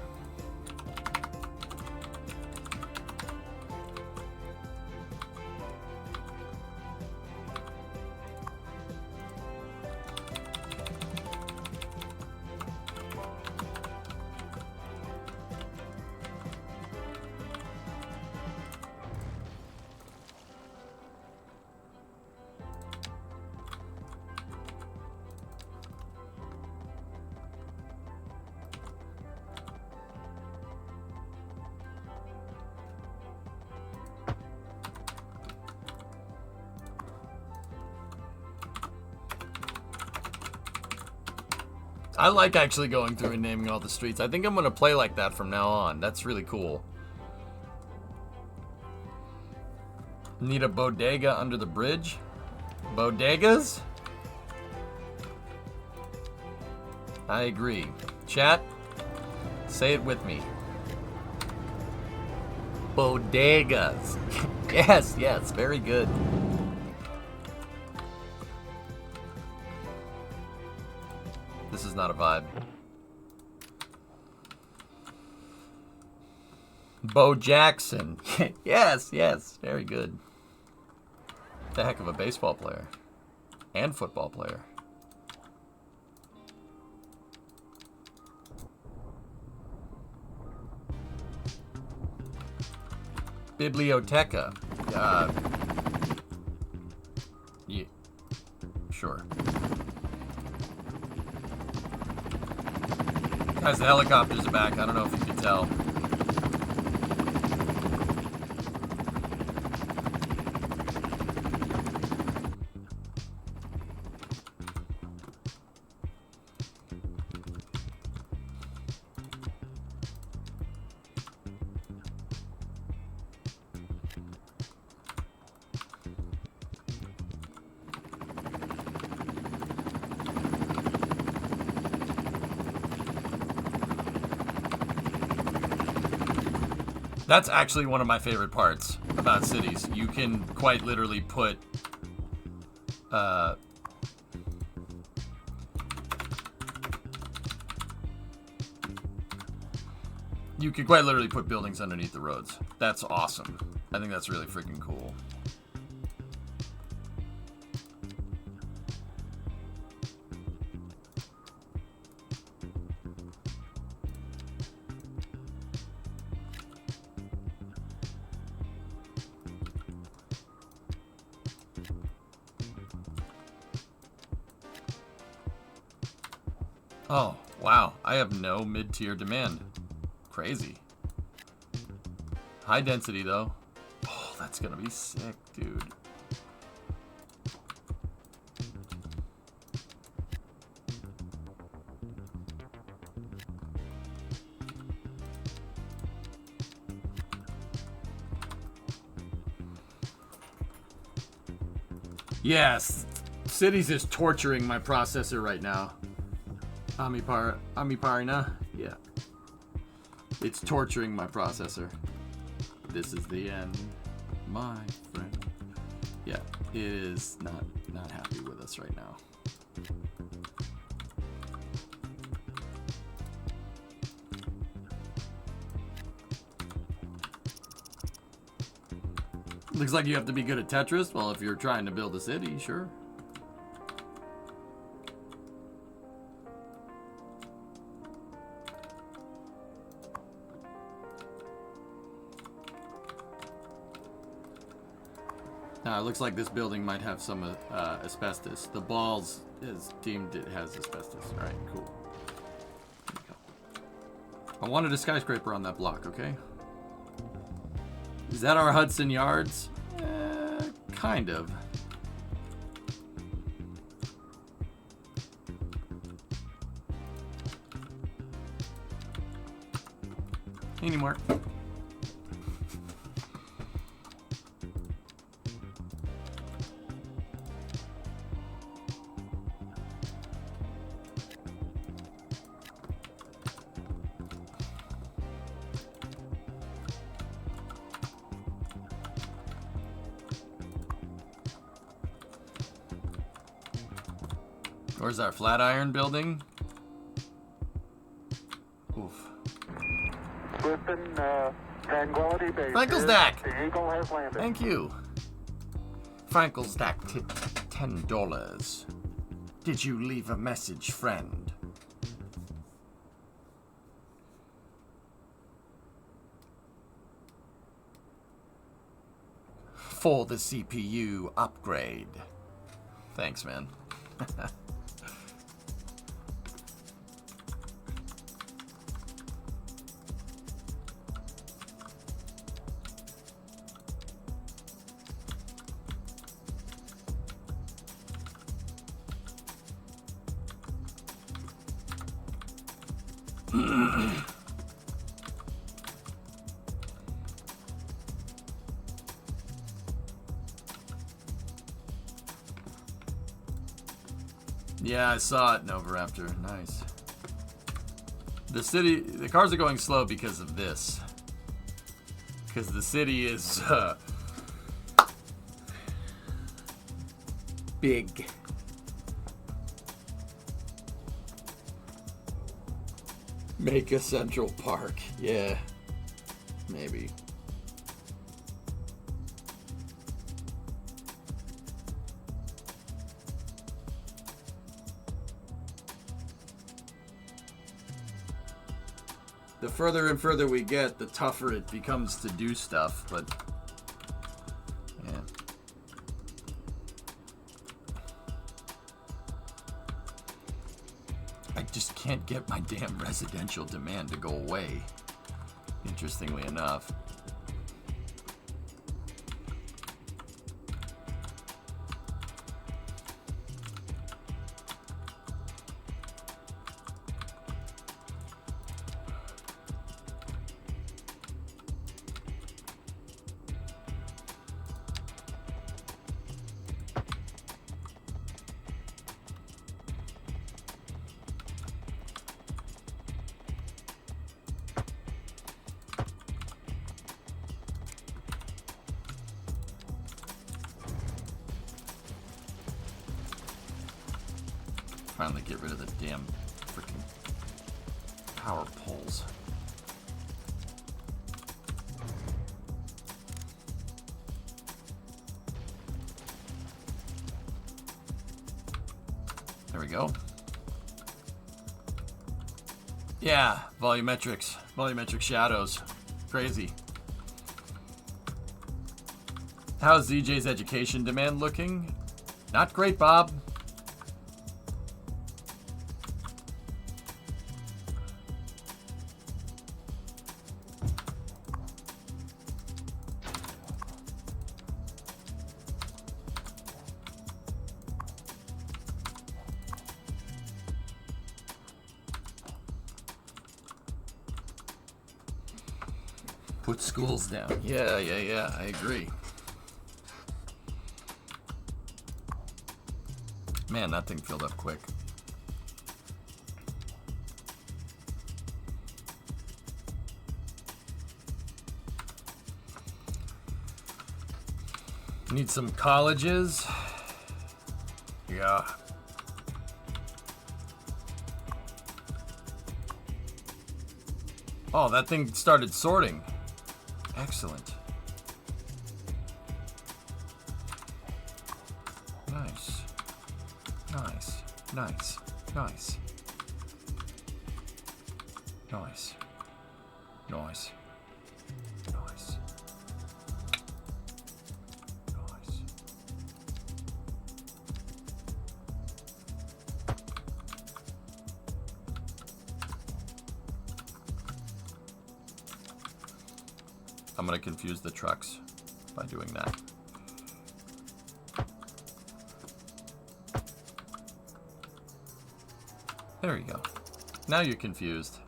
I like actually going through and naming all the streets. I think I'm going to play like that from now on. That's really cool. Need a bodega under the bridge? Bodegas? I agree. Chat, say it with me. Bodegas. Yes, yes, very good. This is not a vibe. Bo Jackson. Yes, yes, very good. The heck of a baseball player. And football player. Biblioteca. Yeah. Sure. Guys, the helicopters are back. I don't know if you can tell. That's actually one of my favorite parts about cities. You can quite literally put buildings underneath the roads. That's awesome. I think that's really freaking cool. Oh, wow. I have no mid-tier demand. Crazy. High density, though. Oh, that's gonna be sick, dude. Yes, cities is torturing my processor right now. Amiparina? Yeah. It's torturing my processor. This is the end, my friend. Yeah, it is not happy with us right now. Looks like you have to be good at Tetris. Well, if you're trying to build a city, sure. Now it looks like this building might have some asbestos. The balls is deemed it has asbestos. All right, cool. There you go. I wanted a skyscraper on that block. Okay. Is that our Hudson Yards? Kind of. Anymore. Where's our Flatiron building? Oof.
Tranquility Base.
Frankelstack!
The Eagle has landed.
Thank you. Frankelstack tipped $10. Did you leave a message, friend? For the CPU upgrade. Thanks, man. Yeah, I saw it in Overafter. Nice. The cars are going slow because of this. Because the city is big. Make a Central Park. Yeah. Maybe. The further and further we get, the tougher it becomes to do stuff, but yeah. I just can't get my damn residential demand to go away, interestingly enough. Finally get rid of the damn freaking power poles. There we go. Yeah, volumetrics. Volumetric shadows. Crazy. How's ZJ's education demand looking? Not great, Bob. Put schools down. Yeah, I agree. Man, that thing filled up quick. Need some colleges. Yeah. Oh, that thing started sorting. Excellent. Nice. Nice. Nice. Nice. Nice. Nice. Nice. Nice. I'm going to confuse the trucks by doing that. There you go. Now you're confused.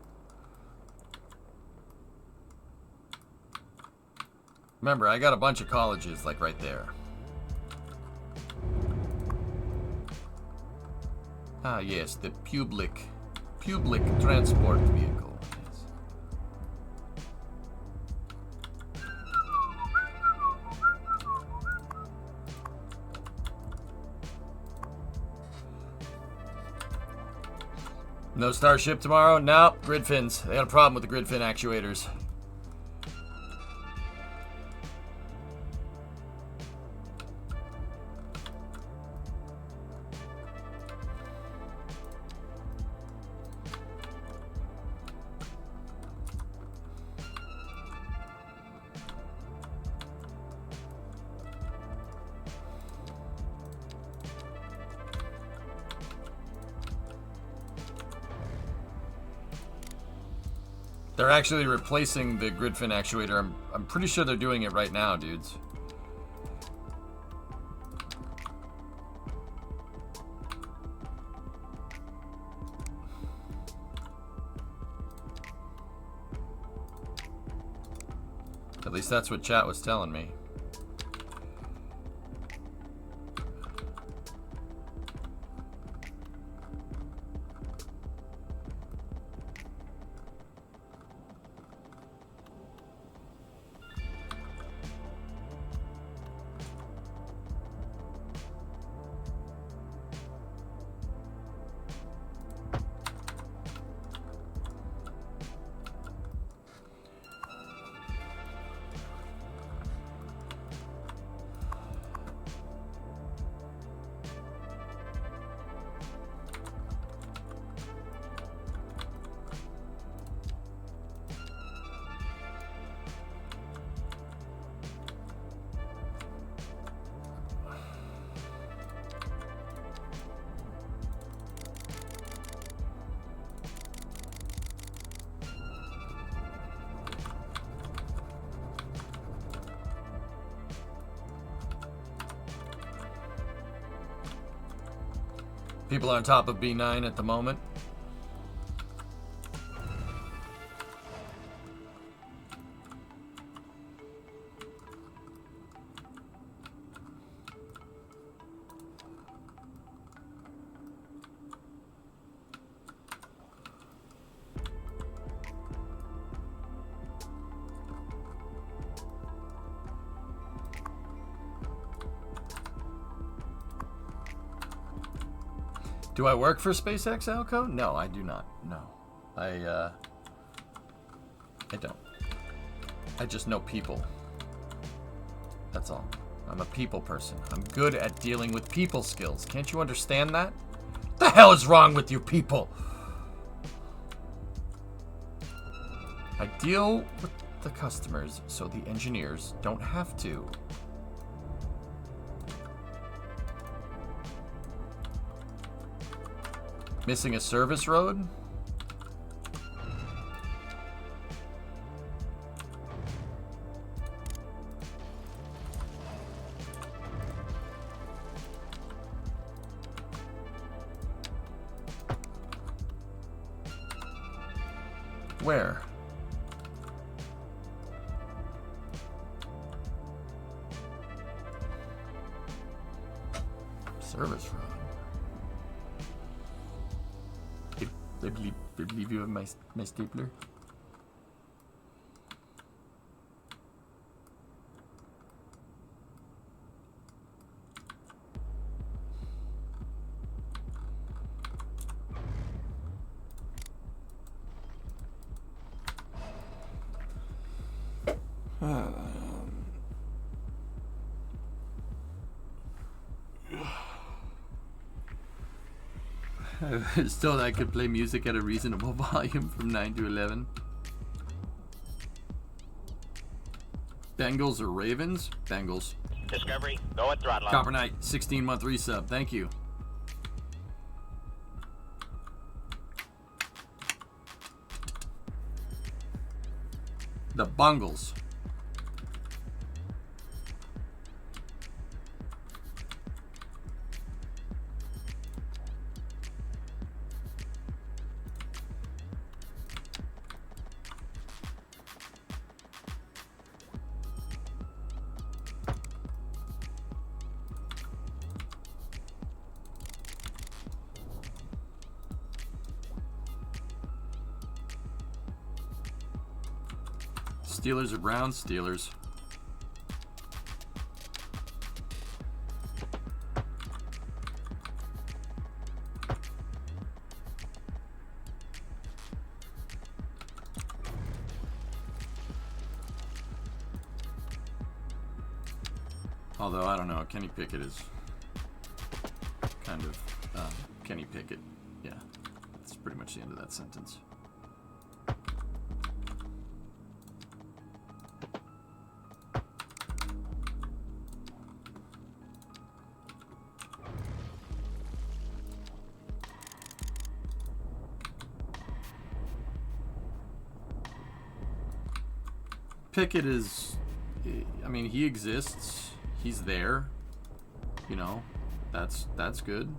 Remember, I got a bunch of colleges, like right there. Ah, yes, the public transport vehicle. Yes. No Starship tomorrow? No, grid fins. They had a problem with the grid fin actuators. They're actually replacing the grid fin actuator. I'm pretty sure they're doing it right now, dudes. At least that's what chat was telling me. People on top of B9 at the moment. Do I work for SpaceX, Alco? No, I do not. No. I don't. I just know people. That's all. I'm a people person. I'm good at dealing with people skills. Can't you understand that? What the hell is wrong with you people? I deal with the customers so the engineers don't have to. Missing a service road? Where? Service road. I believe you have my stapler. I was told I could play music at a reasonable volume from 9 to 11. Bengals or Ravens? Bengals.
Discovery, go at throttle.
Copper Knight, 16-month resub. Thank you. The Bungles. Steelers or Browns? Steelers. Although, I don't know, Kenny Pickett is kind of, Kenny Pickett, yeah, that's pretty much the end of that sentence. Pickett is, I mean, he exists. He's there, you know, that's good.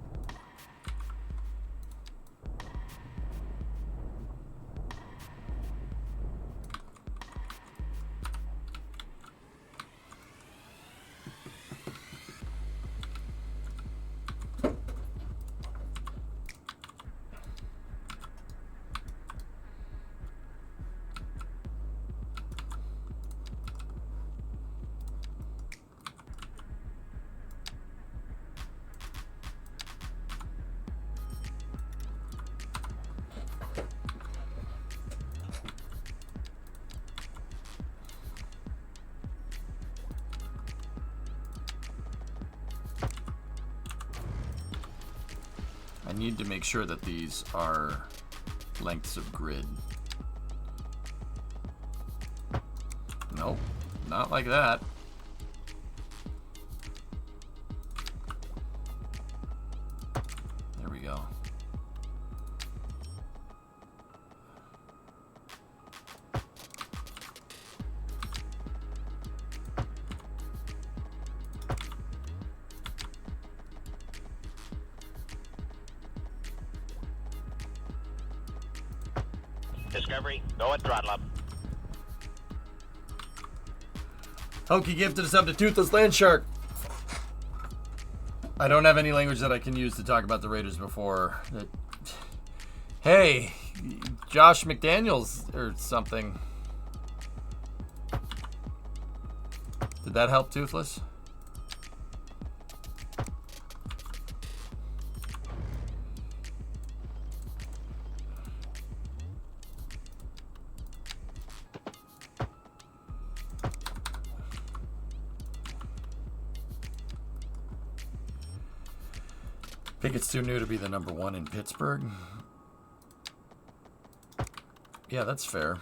I need to make sure that these are lengths of grid. Nope, not like that. There we go.
Discovery, go at throttle up.
Hokey gifted us up to Toothless Land Shark. I don't have any language that I can use to talk about the Raiders before. Hey, Josh McDaniels or something. Did that help, Toothless? Pickett's too new to be the number one in Pittsburgh. Yeah, that's fair.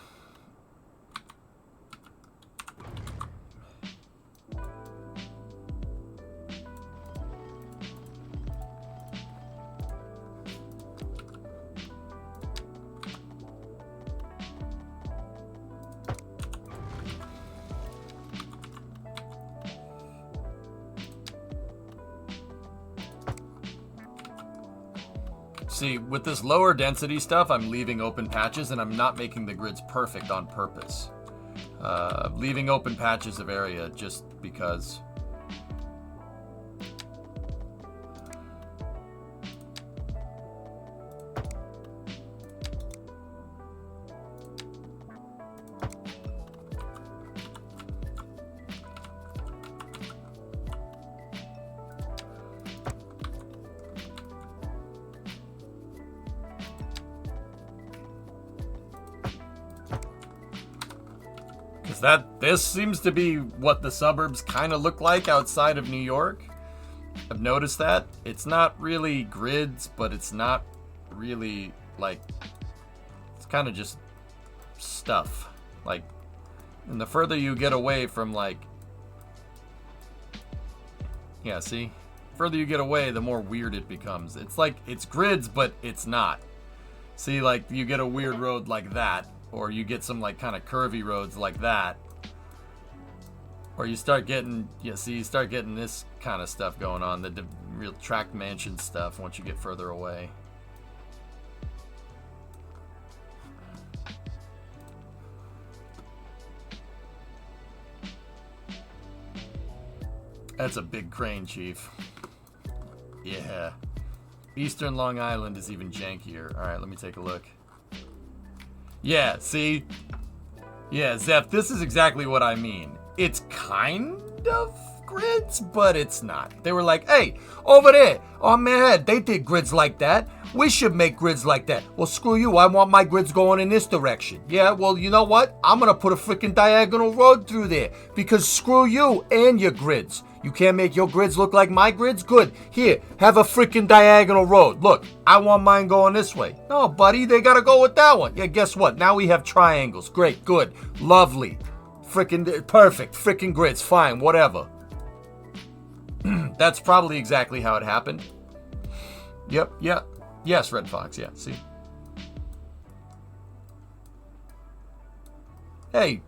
See, with this lower density stuff, I'm leaving open patches and I'm not making the grids perfect on purpose. Leaving open patches of area just because. This seems to be what the suburbs kind of look like outside of New York. I've noticed that. It's not really grids, but it's not really like, it's kind of just stuff. Like, and the further you get away from like, yeah, see? Further you get away, the more weird it becomes. It's like, it's grids, but it's not. See, like, you get a weird road like that, or you get some like kind of curvy roads like that. Or you start getting, you start getting this kind of stuff going on, the real tract mansion stuff once you get further away. That's a big crane, Chief. Yeah. Eastern Long Island is even jankier. All right, let me take a look. Yeah, see? Yeah, Zeph, this is exactly what I mean. It's kind of grids, but it's not. They were like, hey, over there, on my head, they did grids like that. We should make grids like that. Well, screw you. I want my grids going in this direction. Yeah, well, you know what? I'm going to put a freaking diagonal road through there because screw you and your grids. You can't make your grids look like my grids? Good. Here, have a freaking diagonal road. Look, I want mine going this way. No, buddy, they got to go with that one. Yeah, guess what? Now we have triangles. Great, good, lovely. Freaking perfect. Freaking grids. Fine, whatever. That's probably exactly how it happened. Yep, yeah. Yes, Red Fox, yeah, see? Hey,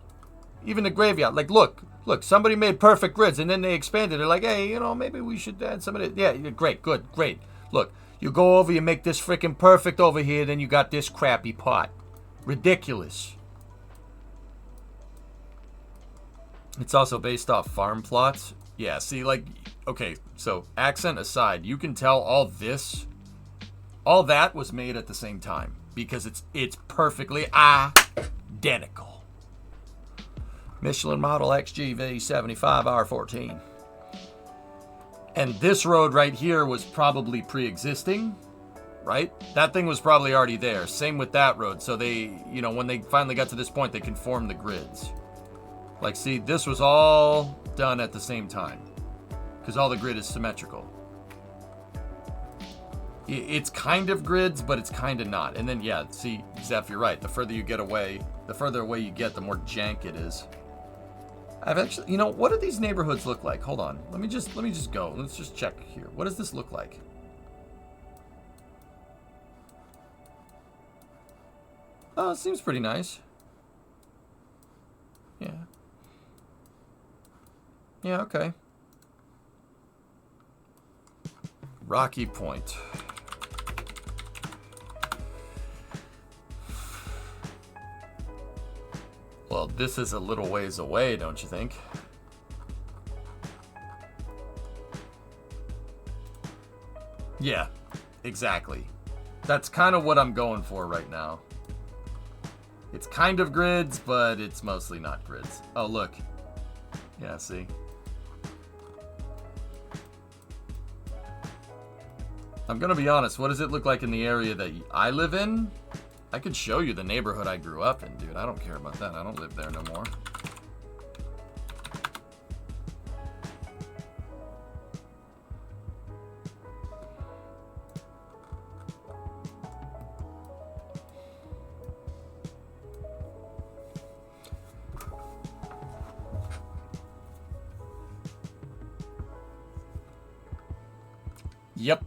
even the graveyard, like, look, somebody made perfect grids, and then they expanded. They're like, hey, you know, maybe we should add some of it. Yeah, great, good, great. Look, you go over, you make this freaking perfect over here, then you got this crappy pot. Ridiculous. It's also based off farm plots. Yeah, see, like, okay, so accent aside, you can tell all that was made at the same time because it's perfectly identical. Michelin Model XGV 75R14. And this road right here was probably pre-existing, right? That thing was probably already there. Same with that road. So they, you know, when they finally got to this point, they conformed the grids. Like, see, this was all done at the same time because all the grid is symmetrical. It's kind of grids, but it's kind of not. And then, yeah, see, Zeph, you're right. The further you get away, the further away you get, the more jank it is. I've actually, you know, what do these neighborhoods look like? Hold on. Let me just go. Let's just check here. What does this look like? Oh, it seems pretty nice. Yeah. Yeah, okay. Rocky Point. Well, this is a little ways away, don't you think? Yeah, exactly. That's kind of what I'm going for right now. It's kind of grids, but it's mostly not grids. Oh, look. Yeah, see? I'm gonna be honest, what does it look like in the area that I live in? I could show you the neighborhood I grew up in, dude. I don't care about that. I don't live there no more. Yep.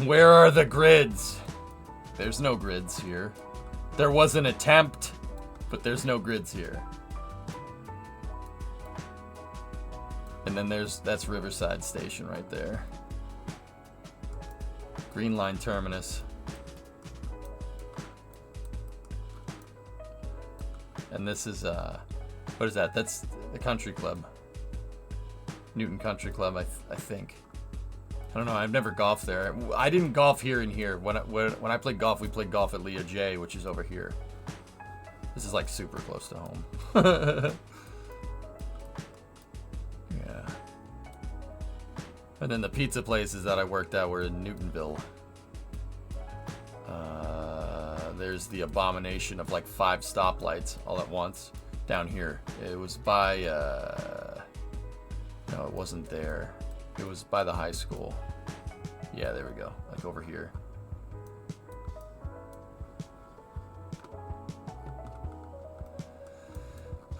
Where are the grids? There's no grids here. There was an attempt, but there's no grids here. And then that's Riverside Station right there. Green Line Terminus. And this is, what is that? That's the country club. Newton Country Club, I think. I don't know. I've never golfed there. I didn't golf here and here. When I played golf, we played golf at Leo J, which is over here. This is like super close to home. Yeah. And then the pizza places that I worked at were in Newtonville. There's the abomination of like 5 stoplights all at once down here. It was by, no, it wasn't there. It was by the high school. Yeah, there we go. Like over here.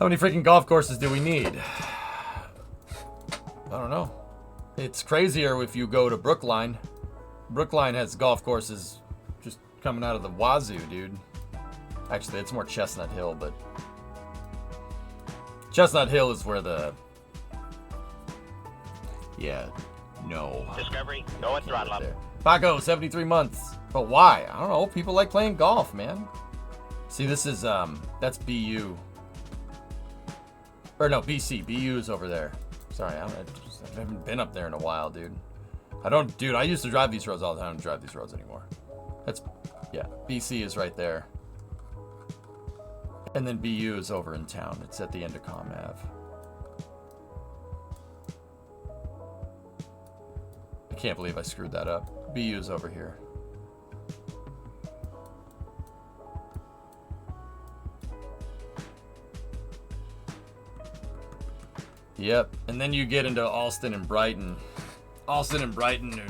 How many freaking golf courses do we need? I don't know. It's crazier if you go to Brookline. Brookline has golf courses just coming out of the wazoo, dude. Actually, it's more Chestnut Hill, but Chestnut Hill is where the... Yeah, no.
Discovery, go and throttle up.
Paco, 73 months. But why? I don't know. People like playing golf, man. See, this is, that's BU. Or no, BC. BU is over there. Sorry, I haven't been up there in a while, dude. Dude, I used to drive these roads all the time. I don't drive these roads anymore. Yeah, BC is right there. And then BU is over in town. It's at the end of Com Ave. I can't believe I screwed that up. BU is over here. Yep, and then you get into Alston and Brighton. Alston and Brighton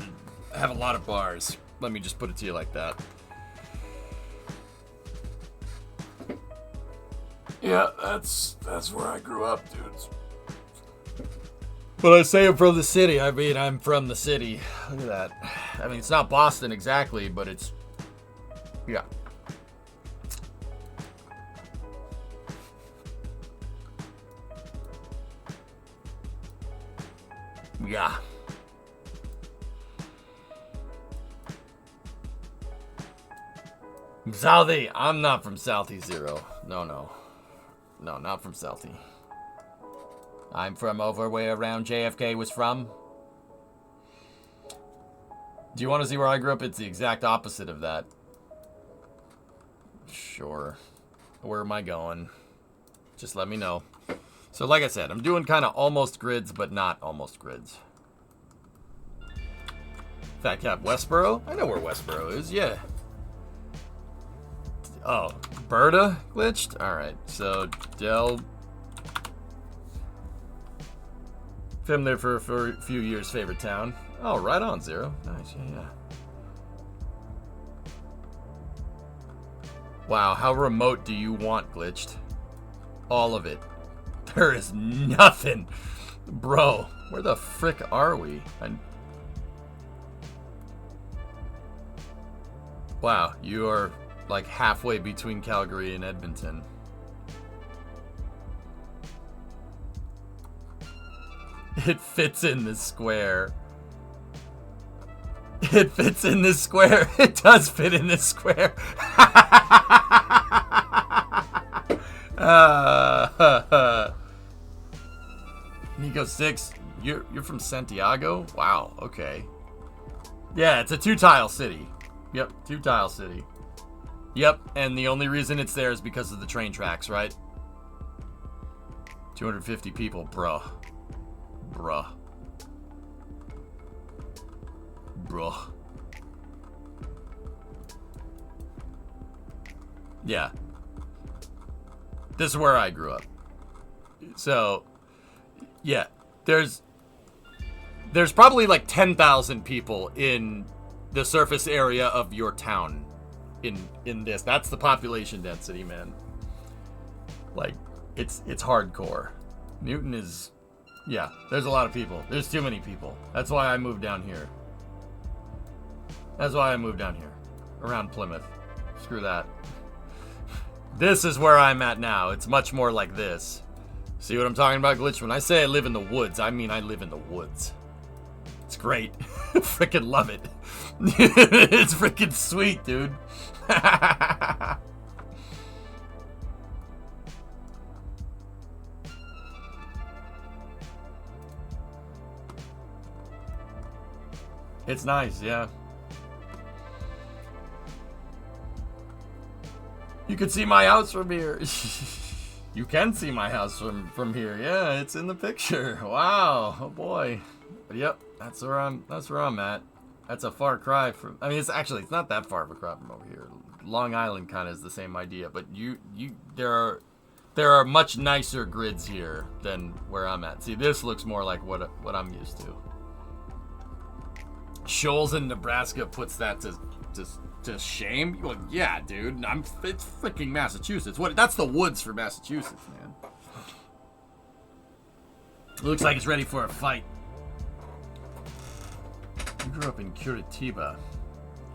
have a lot of bars. Let me just put it to you like that. Yeah, that's where I grew up, dudes. But I say I'm from the city. I mean, I'm from the city. Look at that. I mean, it's not Boston exactly, but it's... Yeah. Yeah. Southie. I'm not from Southie Zero. No, not from Southie. I'm from over where around JFK was from. Do you want to see where I grew up? It's the exact opposite of that. Sure. Where am I going? Just let me know. So like I said, I'm doing kind of almost grids, but not almost grids. Fat Cap Westboro? I know where Westboro is, yeah. Oh, Berta glitched? Alright, so Del... Been there for a few years, favorite town. Oh, right on, Zero. Nice, yeah. Wow, how remote do you want, glitched? All of it. There is nothing. Bro, where the frick are we? Wow, you are like halfway between Calgary and Edmonton. It fits in the square. It fits in this square. It does fit in this square. Nico 6, you're from Santiago? Wow, okay. Yeah, it's a 2-tile city. Yep, 2-tile city. Yep, and the only reason it's there is because of the train tracks, right? 250 people, bruh. Bruh. Yeah. This is where I grew up. So, yeah. There's probably like 10,000 people in the surface area of your town in this. That's the population density, man. Like, it's hardcore. Newton is... Yeah, there's a lot of people. There's too many people. That's why I moved down here. Around Plymouth. Screw that. This is where I'm at now. It's much more like this. See what I'm talking about, Glitch? When I say I live in the woods, I mean I live in the woods. It's great. Freaking love it. It's freaking sweet, dude. It's nice, yeah. You can see my house from here. You can see my house from here. Yeah, it's in the picture. Wow. Oh boy. But yep, that's where I'm at. That's a far cry from... I mean, it's not that far of a cry from over here. Long Island kind of is the same idea, but there are much nicer grids here than where I'm at. See, this looks more like what I'm used to. Shoals in Nebraska puts that to shame. Well, yeah, dude. It's freaking Massachusetts. That's the woods for Massachusetts, man. Looks like it's ready for a fight. You grew up in Curitiba.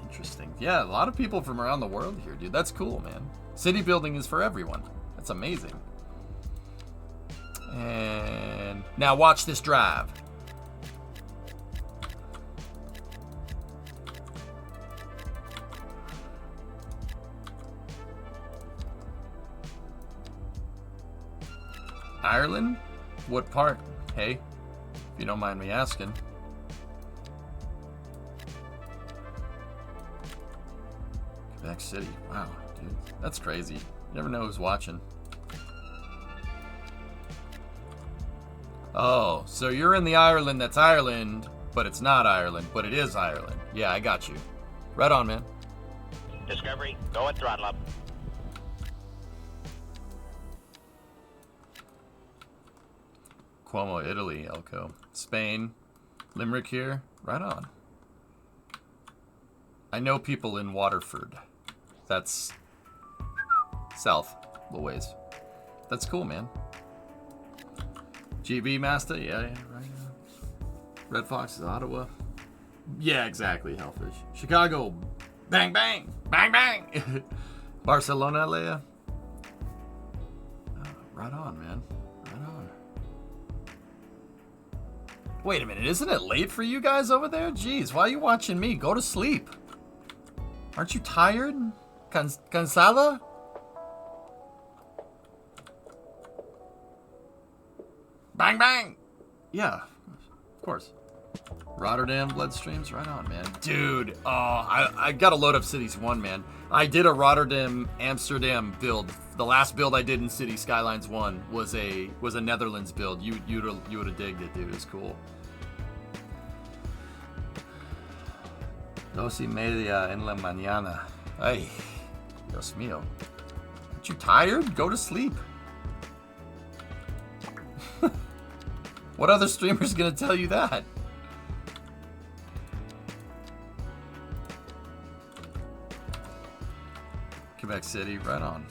Interesting. Yeah, a lot of people from around the world here, dude. That's cool, man. City building is for everyone. That's amazing. And now watch this drive. Ireland? What part? Hey, if you don't mind me asking. Quebec City. Wow, dude. That's crazy. You never know who's watching. Oh, so you're in the Ireland that's Ireland, but it's not Ireland, but it is Ireland. Yeah, I got you. Right on, man.
Discovery, go and throttle up.
Cuomo, Italy, Elko. Spain. Limerick here. Right on. I know people in Waterford. That's south a little ways. That's cool, man. GB Master, yeah, right. Red Fox is Ottawa. Yeah, exactly, Hellfish. Chicago, bang, bang, bang, bang. Barcelona, Leia. Right on, man. Right on. Wait a minute, isn't it late for you guys over there? Jeez, why are you watching me? Go to sleep. Aren't you tired? Cansada? Bang, bang! Yeah, of course. Rotterdam Bloodstreams, right on, man. Dude, I gotta load up Cities 1, man. I did a Rotterdam Amsterdam build. The last build I did in City Skylines 1 was a Netherlands build. You would have digged it, dude. It was cool. 2:30 en la mañana. Ay, Dios mío. Aren't you tired? Go to sleep. What other streamer's gonna tell you that? Quebec City, right on.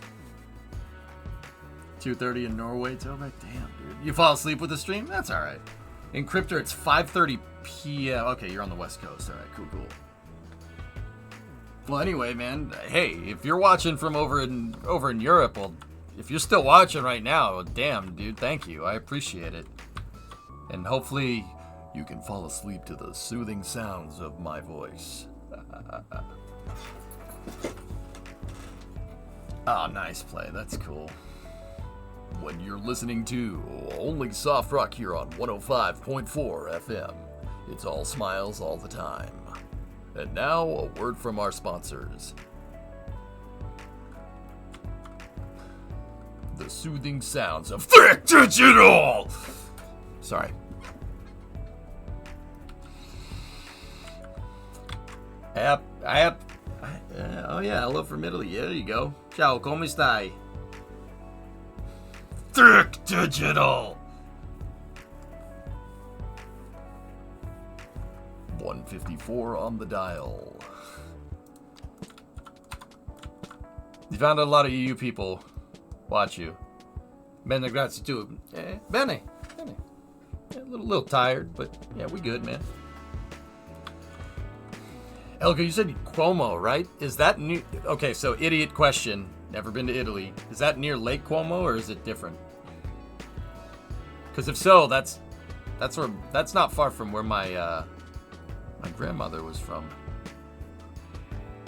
2:30 in Norway, Tobek. Damn, dude. You fall asleep with the stream? That's alright. In Cryptor, it's 5:30 p.m. Okay, you're on the West Coast. Alright, cool. Well, anyway, man, hey, if you're watching from over in Europe, well, if you're still watching right now, well, damn, dude, thank you. I appreciate it. And hopefully you can fall asleep to the soothing sounds of my voice. Oh, nice play. That's cool. When you're listening to only soft rock here on 105.4 FM, it's all smiles all the time. And now, a word from our sponsors. The soothing sounds of Thick Digital! Sorry. Oh yeah, hello from Italy. Yeah, there you go. Ciao, come stai? Thick Digital! 154 on the dial. You found a lot of EU people watch you. Bene, grazie tu. Bene. Yeah, a little tired, but yeah, we good, man. Elka, you said Cuomo, right? Is that new? Okay, so idiot question. Never been to Italy. Is that near Lake Cuomo or is it different? Because if so, that's not far from where my grandmother was from.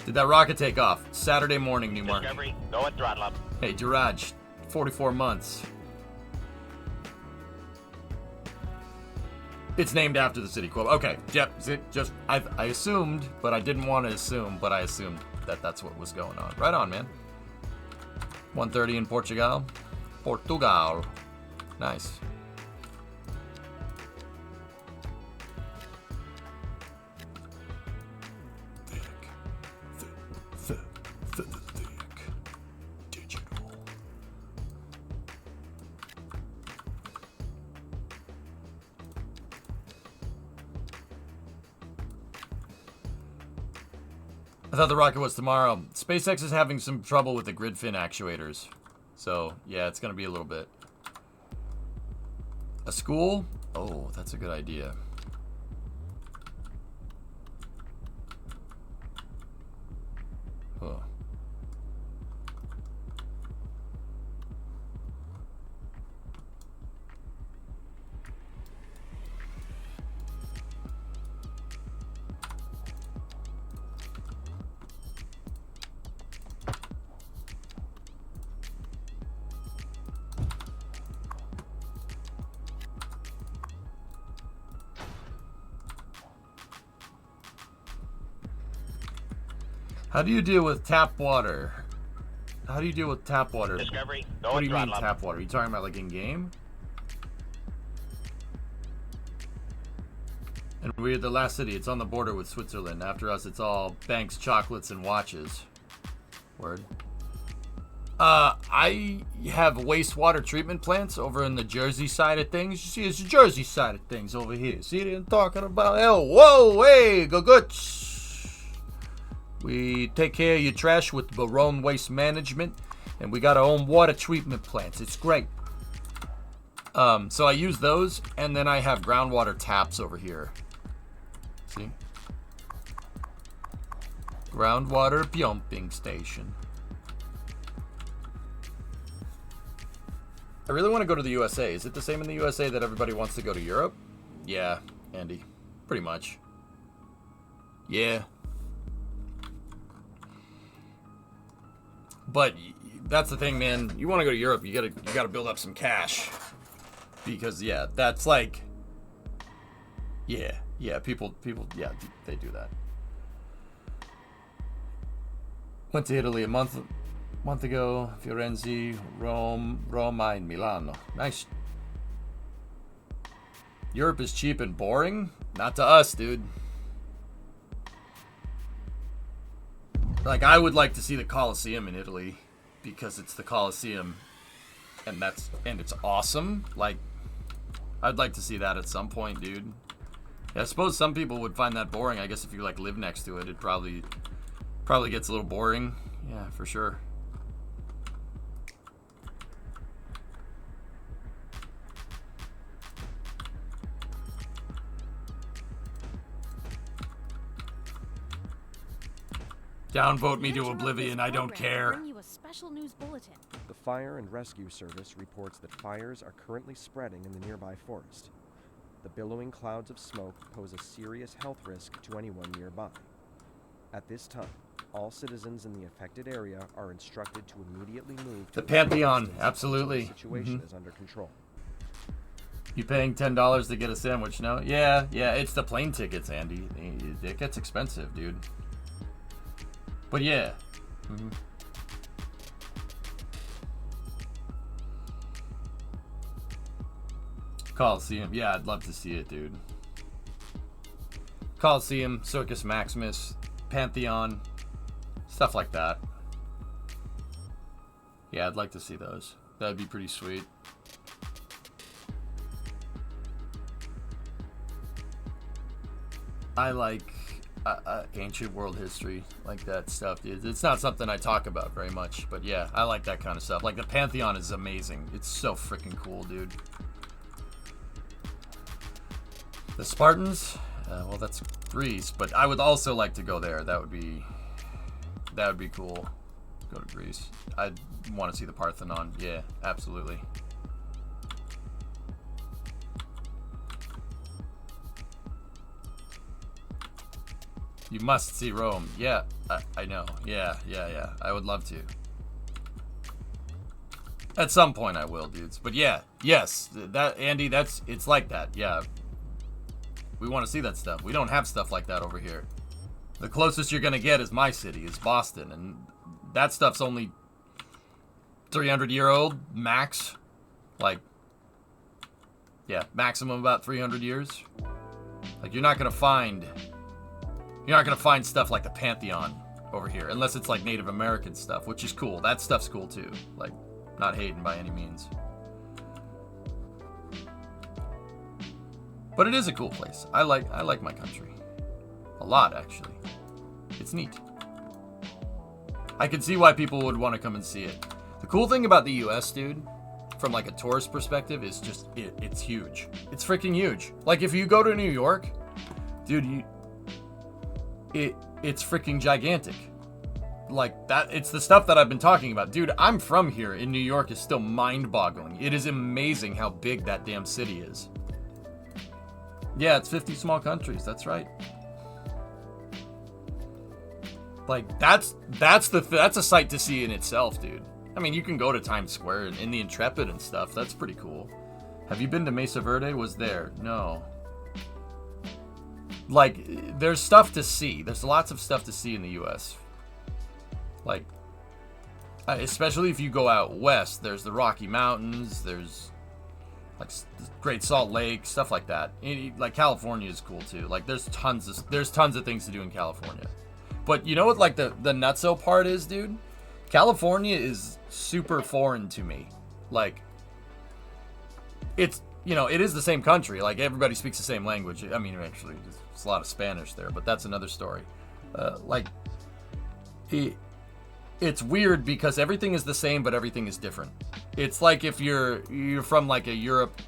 Did that rocket take off? Saturday morning, Newmark.
Discovery, go and throttle up.
Hey, Jiraj, 44 months. It's named after the city. Okay, yep. Just I assumed, but I didn't want to assume, but I assumed that that's what was going on. Right on, man. 1:30 in Portugal. Nice. Thick digital. I thought the rocket was tomorrow. SpaceX is having some trouble with the grid fin actuators. So, yeah, it's going to be a little bit. A school? Oh, that's a good idea. Huh. How do you deal with tap water? How do you deal with tap water?
Discovery, go
What do
and
you mean
throttle up.
tap water? Are you talking about like in game? And we're the last city. It's on the border with Switzerland. After us, it's all banks, chocolates, and watches. Word. I have wastewater treatment plants over in the Jersey side of things. You see, it's the Jersey side of things over here. See what I'm talking about? Oh, whoa, hey, go good. We take care of your trash with Barone Waste Management, and we got our own water treatment plants. It's great. So I use those, and then I have groundwater taps over here. See? Groundwater pumping station. I really want to go to the USA. Is it the same in the USA that everybody wants to go to Europe? Yeah, Andy. Pretty much. Yeah. But that's the thing, man. You want to go to Europe, you gotta build up some cash. Because yeah, that's like yeah, people yeah, they do that. Went to Italy a month ago, Firenze, Roma, and Milano. Nice. Europe is cheap and boring? Not to us, dude. Like, I would like to see the Colosseum in Italy because it's the Colosseum and it's awesome. Like, I'd like to see that at some point, dude. Yeah, I suppose some people would find that boring. I guess if you like live next to it, it probably gets a little boring. Yeah, for sure. Downvote me to oblivion, I don't care.
Bring you a special news bulletin.
The Fire and Rescue Service reports that fires are currently spreading in the nearby forest. The billowing clouds of smoke pose a serious health risk to anyone nearby. At this time, all citizens in the affected area are instructed to immediately move to
The Pantheon, absolutely.
The situation is under control.
You paying $10 to get a sandwich, no? Yeah, it's the plane tickets, Andy. It gets expensive, dude. But yeah. Coliseum. Yeah, I'd love to see it, dude. Coliseum, Circus Maximus, Pantheon, stuff like that. Yeah, I'd like to see those. That'd be pretty sweet. I like ancient world history, like that stuff, dude. It's not something I talk about very much, but yeah, I like that kind of stuff. Like the Pantheon is amazing. It's so freaking cool, dude. The Spartans, well, that's Greece, but I would also like to go there. That would be cool. Go to Greece. I'd want to see the Parthenon. Yeah, absolutely. You must see Rome. Yeah, I know. Yeah. I would love to. At some point I will, dudes. But yeah, yes, that Andy, it's like that. Yeah. We want to see that stuff. We don't have stuff like that over here. The closest you're going to get is my city, is Boston, and that stuff's only 300-year-old max. Like, yeah, maximum about 300 years. Like, you're not going to find stuff like the Pantheon over here, unless it's like Native American stuff, which is cool. That stuff's cool too. Like, not hating by any means. But it is a cool place. I like my country. A lot, actually. It's neat. I can see why people would want to come and see it. The cool thing about the US, dude, from like a tourist perspective, is just it's huge. It's freaking huge. Like if you go to New York, dude, it's freaking gigantic. Like that, it's the stuff that I've been talking about. Dude, I'm from here, and New York is still mind-boggling. It is amazing how big that damn city is. Yeah, it's 50 small countries, that's right. Like, that's a sight to see in itself, dude. I mean, you can go to Times Square and in the Intrepid and stuff. That's pretty cool. Have you been to Mesa Verde? Was there? No. Like, there's stuff to see. There's lots of stuff to see in the U.S. Like, especially if you go out west, there's the Rocky Mountains, there's like Great Salt Lake, stuff like that. Like California is cool too. Like there's tons of things to do in California. But you know what like the nutso part is, dude? California is super foreign to me. Like it's, you know, it is the same country. Like everybody speaks the same language. I mean, actually there's a lot of Spanish there, but that's another story. It's weird because everything is the same, but everything is different. It's like if you're from like a Europe,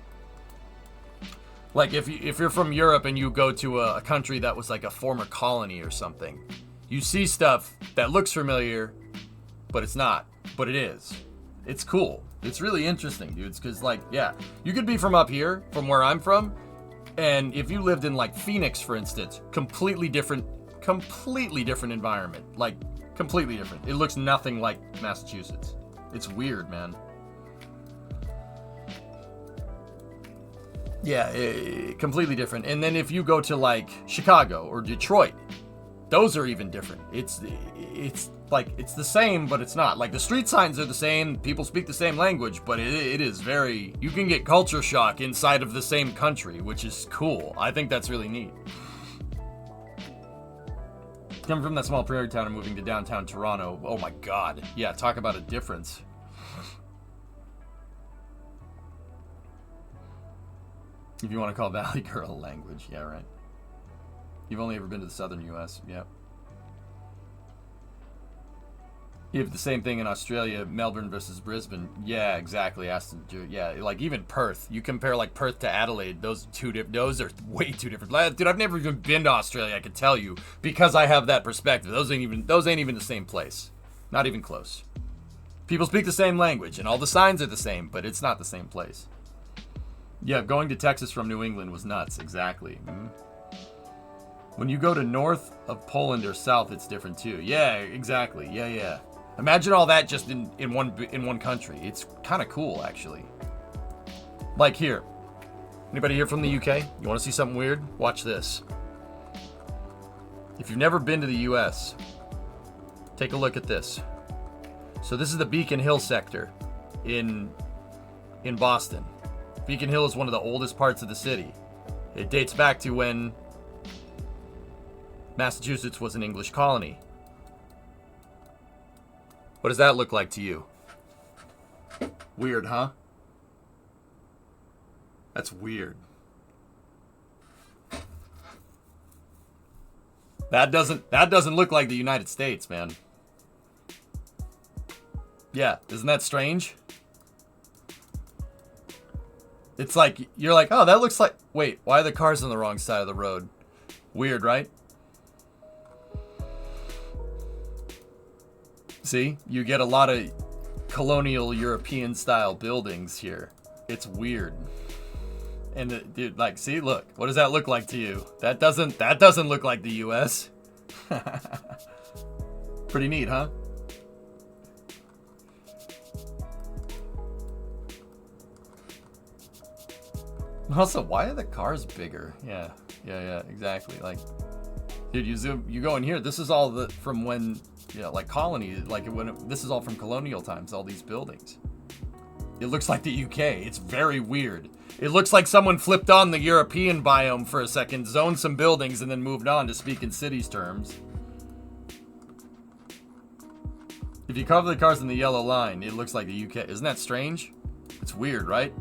like if you're from Europe and you go to a country that was like a former colony or something, you see stuff that looks familiar, but it's not, but it is. It's cool. It's really interesting, dudes, because like, yeah, you could be from up here, from where I'm from, and if you lived in like Phoenix, for instance, completely different environment, like completely different. It looks nothing like Massachusetts. It's weird, man. Yeah, completely different. And then if you go to like Chicago or Detroit, those are even different. It's like, it's the same, but it's not. Like the street signs are the same, people speak the same language, but it is very, you can get culture shock inside of the same country, which is cool. I think that's really neat. Coming from that small prairie town and moving to downtown Toronto, oh my god. Yeah, talk about a difference. If you want to call Valley Girl a language, yeah, right. You've only ever been to the southern US, yeah. You have the same thing in Australia, Melbourne versus Brisbane. Yeah, exactly. Aston, yeah, like even Perth. You compare like Perth to Adelaide. Those are way too different. Dude, I've never even been to Australia. I can tell you because I have that perspective. Those ain't even the same place. Not even close. People speak the same language and all the signs are the same, but it's not the same place. Yeah, going to Texas from New England was nuts. Exactly. Mm-hmm. When you go to north of Poland or south, it's different too. Yeah, exactly. Yeah. Imagine all that just in one country. It's kind of cool, actually. Like here. Anybody here from the UK? You want to see something weird? Watch this. If you've never been to the US, take a look at this. So this is the Beacon Hill sector in Boston. Beacon Hill is one of the oldest parts of the city. It dates back to when Massachusetts was an English colony. What does that look like to you? Weird, huh? That's weird. That doesn't look like the United States, man. Yeah, isn't that strange? It's like, you're like, oh, that looks like... Wait, why are the cars on the wrong side of the road? Weird, right? See, you get a lot of colonial European style buildings here. It's weird. And dude, like, see, look, what does that look like to you? That doesn't look like the US. Pretty neat, huh? Also, why are the cars bigger? Yeah, exactly. Like, dude, you go in here. This is all from when, you know, like colony, like this is all from colonial times. All these buildings. It looks like the UK. It's very weird. It looks like someone flipped on the European biome for a second, zoned some buildings, and then moved on to speak in cities terms. If you cover the cars in the yellow line, it looks like the UK. Isn't that strange? It's weird, right?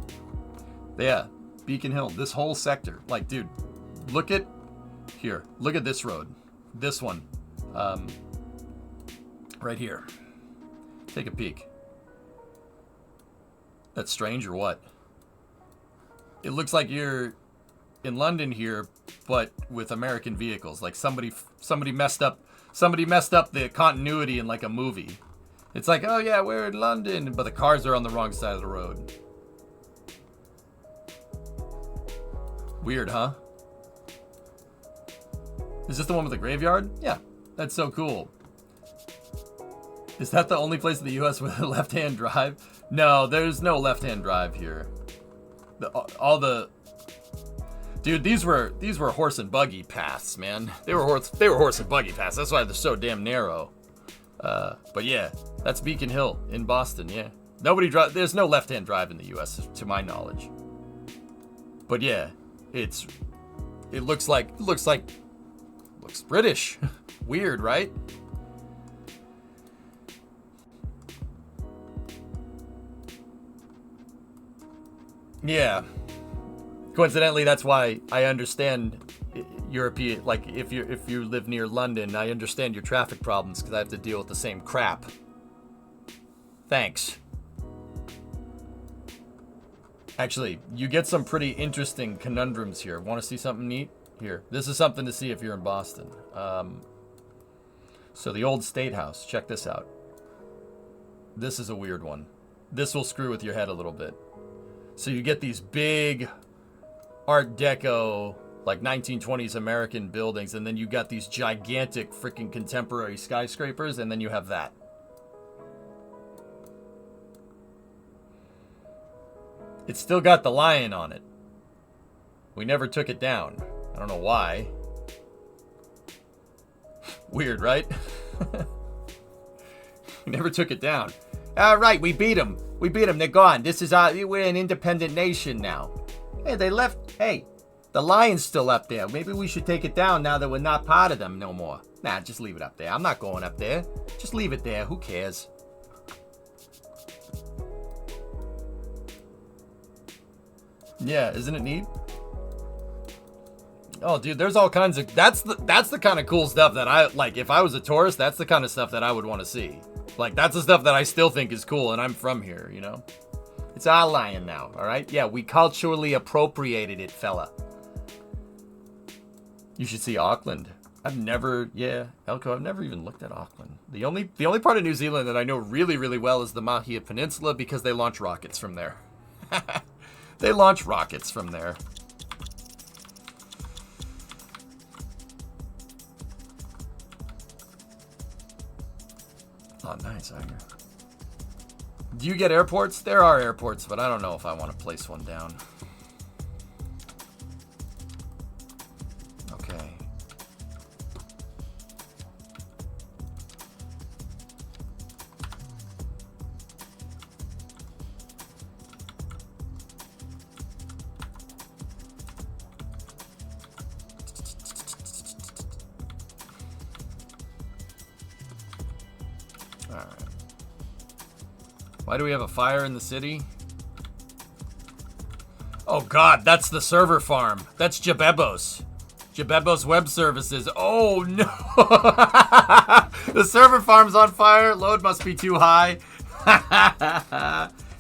Yeah. Beacon Hill, this whole sector. Like, dude, look at here. Look at this road. This one. Right here. Take a peek. That's strange or what? It looks like you're in London here, but with American vehicles. Like somebody messed up the continuity in like a movie. It's like, oh yeah, we're in London, but the cars are on the wrong side of the road. Weird, huh? Is this the one with the graveyard? Yeah, that's so cool. Is that the only place in the US with a left-hand drive? No, there's no left-hand drive here. Dude, these were horse and buggy paths, man. They were horse and buggy paths. That's why they're so damn narrow. But yeah, that's Beacon Hill in Boston. Yeah, there's no left-hand drive in the U.S. to my knowledge. But yeah, it looks British. Weird, right? Yeah. Coincidentally, that's why I understand European, like if you live near London, I understand your traffic problems because I have to deal with the same crap. Thanks. Actually, you get some pretty interesting conundrums here. Want to see something neat? Here, this is something to see if you're in Boston. So the old State House, check this out. This is a weird one. This will screw with your head a little bit. So you get these big Art Deco, like 1920s American buildings, and then you got these gigantic freaking contemporary skyscrapers, and then you have that. It's still got the lion on it. We never took it down. I don't know why. Weird, right? We never took it down. All right, we beat them. We beat them. They're gone. We're an independent nation now. Hey, they left. Hey, the lion's still up there. Maybe we should take it down now that we're not part of them no more. Nah, just leave it up there. I'm not going up there. Just leave it there. Who cares? Yeah, isn't it neat? Oh, dude, there's all kinds of... That's the kind of cool stuff that I... Like, if I was a tourist, that's the kind of stuff that I would want to see. Like, that's the stuff that I still think is cool, and I'm from here, you know? It's our lion now, all right? Yeah, we culturally appropriated it, fella. You should see Auckland. I've never... Yeah, Elko, I've never even looked at Auckland. The only part of New Zealand that I know really, really well is the Mahia Peninsula because they launch rockets from there. They launch rockets from there. Oh, nice, Iger. Do you get airports? There are airports, but I don't know if I want to place one down. Okay. Alright. Why do we have a fire in the city? Oh god, that's the server farm. That's Jabebos. Jabebos Web Services. Oh no! The server farm's on fire. Load must be too high.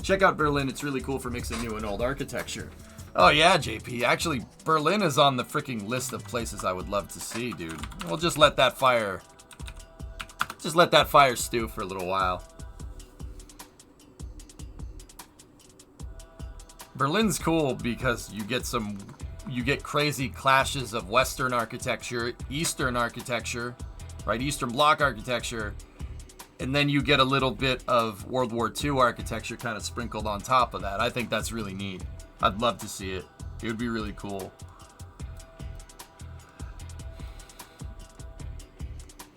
Check out Berlin. It's really cool for mixing new and old architecture. Oh yeah, JP. Actually, Berlin is on the freaking list of places I would love to see, dude. We'll just let that fire... Just let that fire stew for a little while. Berlin's cool because you get crazy clashes of Western architecture, Eastern architecture, right? Eastern Bloc architecture. And then you get a little bit of World War II architecture kind of sprinkled on top of that. I think that's really neat. I'd love to see it. It would be really cool.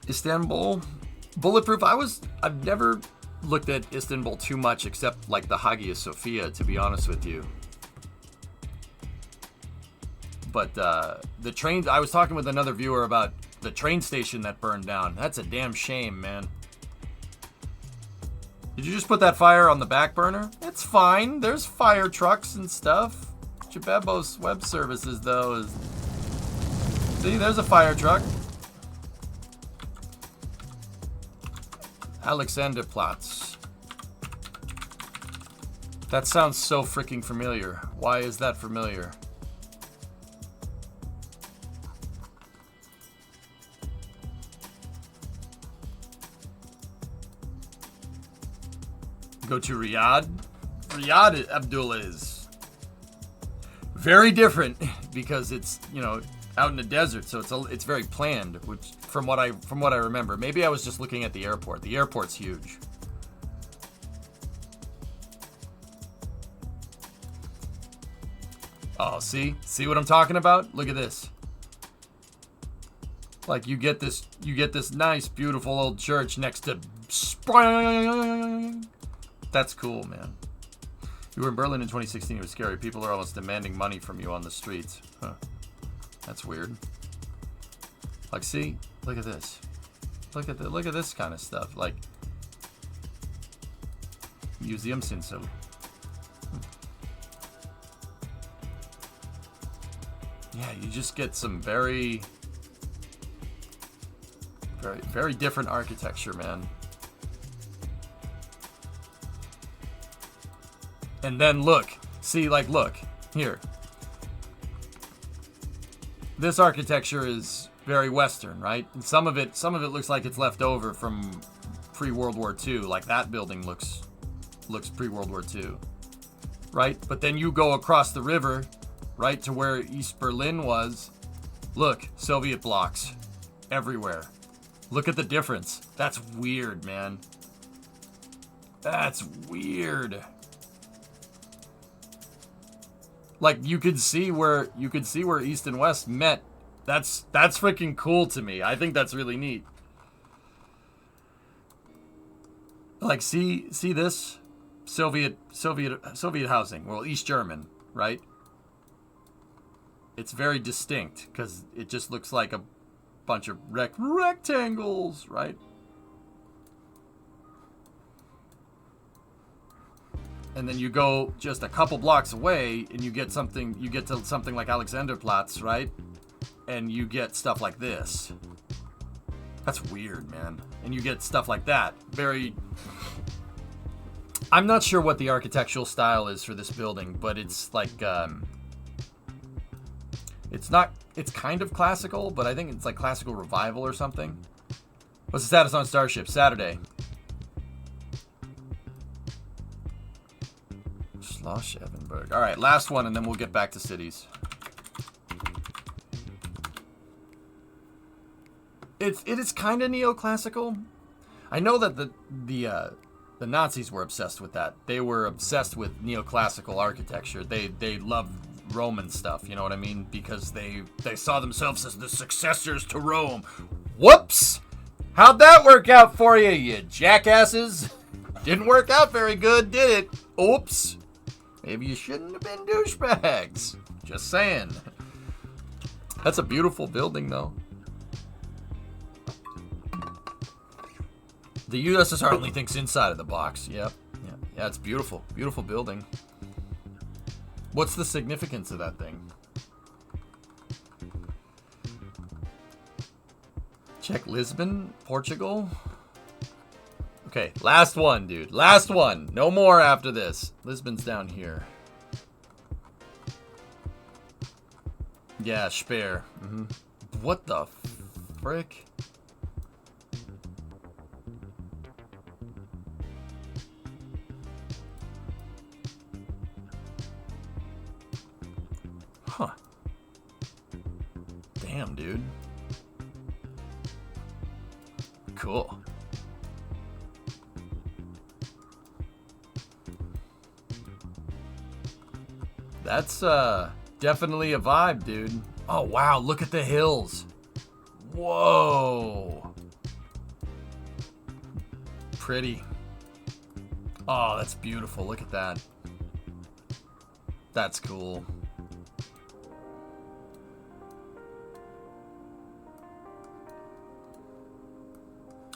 Istanbul. Bulletproof. I've never looked at Istanbul too much except like the Hagia Sophia, to be honest with you. But the train, I was talking with another viewer about the train station that burned down. That's a damn shame, man. Did you just put that fire on the back burner? It's fine. There's fire trucks and stuff. Jabebos Web Services, though, is... See, there's a fire truck. Alexanderplatz. That sounds so freaking familiar. Why is that familiar? Go to Riyadh. Riyadh, Abdullah, is very different because it's, you know, out in the desert, so it's very planned, which from what I remember. Maybe I was just looking at the airport. The airport's huge. Oh, see what I'm talking about? Look at this. Like you get this nice, beautiful old church next to. That's cool, man. You were in Berlin in 2016. It was scary. People are almost demanding money from you on the streets. Huh. That's weird. Like, see, look at this. Look at this kind of stuff. Like museum Sinso. Yeah, you just get some very different architecture, man. And then look, see, like, look here. This architecture is very Western, right? And some of it looks like it's left over from pre-World War II. Like that building looks pre-World War II, right? But then you go across the river, right to where East Berlin was. Look, Soviet blocks everywhere. Look at the difference. That's weird, man. That's weird. Like you could see where East and West met. That's freaking cool to me. I think that's really neat. Like see this Soviet housing. Well, East German, right? It's very distinct because it just looks like a bunch of rectangles, right? And then you go just a couple blocks away and you get to something like Alexanderplatz, right? And you get stuff like this. That's weird, man. And you get stuff like that. I'm not sure what the architectural style is for this building, but it's like, it's kind of classical, but I think it's like classical revival or something. What's the status on Starship? Saturday. Schloss Evenberg. All right, last one, and then we'll get back to cities. It is kind of neoclassical. I know that the Nazis were obsessed with that. They were obsessed with neoclassical architecture. They loved Roman stuff, you know what I mean? Because they saw themselves as the successors to Rome. Whoops! How'd that work out for you, you jackasses? Didn't work out very good, did it? Oops. Maybe you shouldn't have been douchebags. Just saying. That's a beautiful building, though. The USSR only thinks inside of the box. Yep. Yeah, it's beautiful. Beautiful building. What's the significance of that thing? Check Lisbon, Portugal. Okay, last one, dude. Last one. No more after this. Lisbon's down here. Yeah, Speer. What the frick? Huh. Damn, dude. Cool. That's definitely a vibe, dude. Oh, wow, look at the hills. Whoa. Pretty. Oh, that's beautiful. Look at that. That's cool.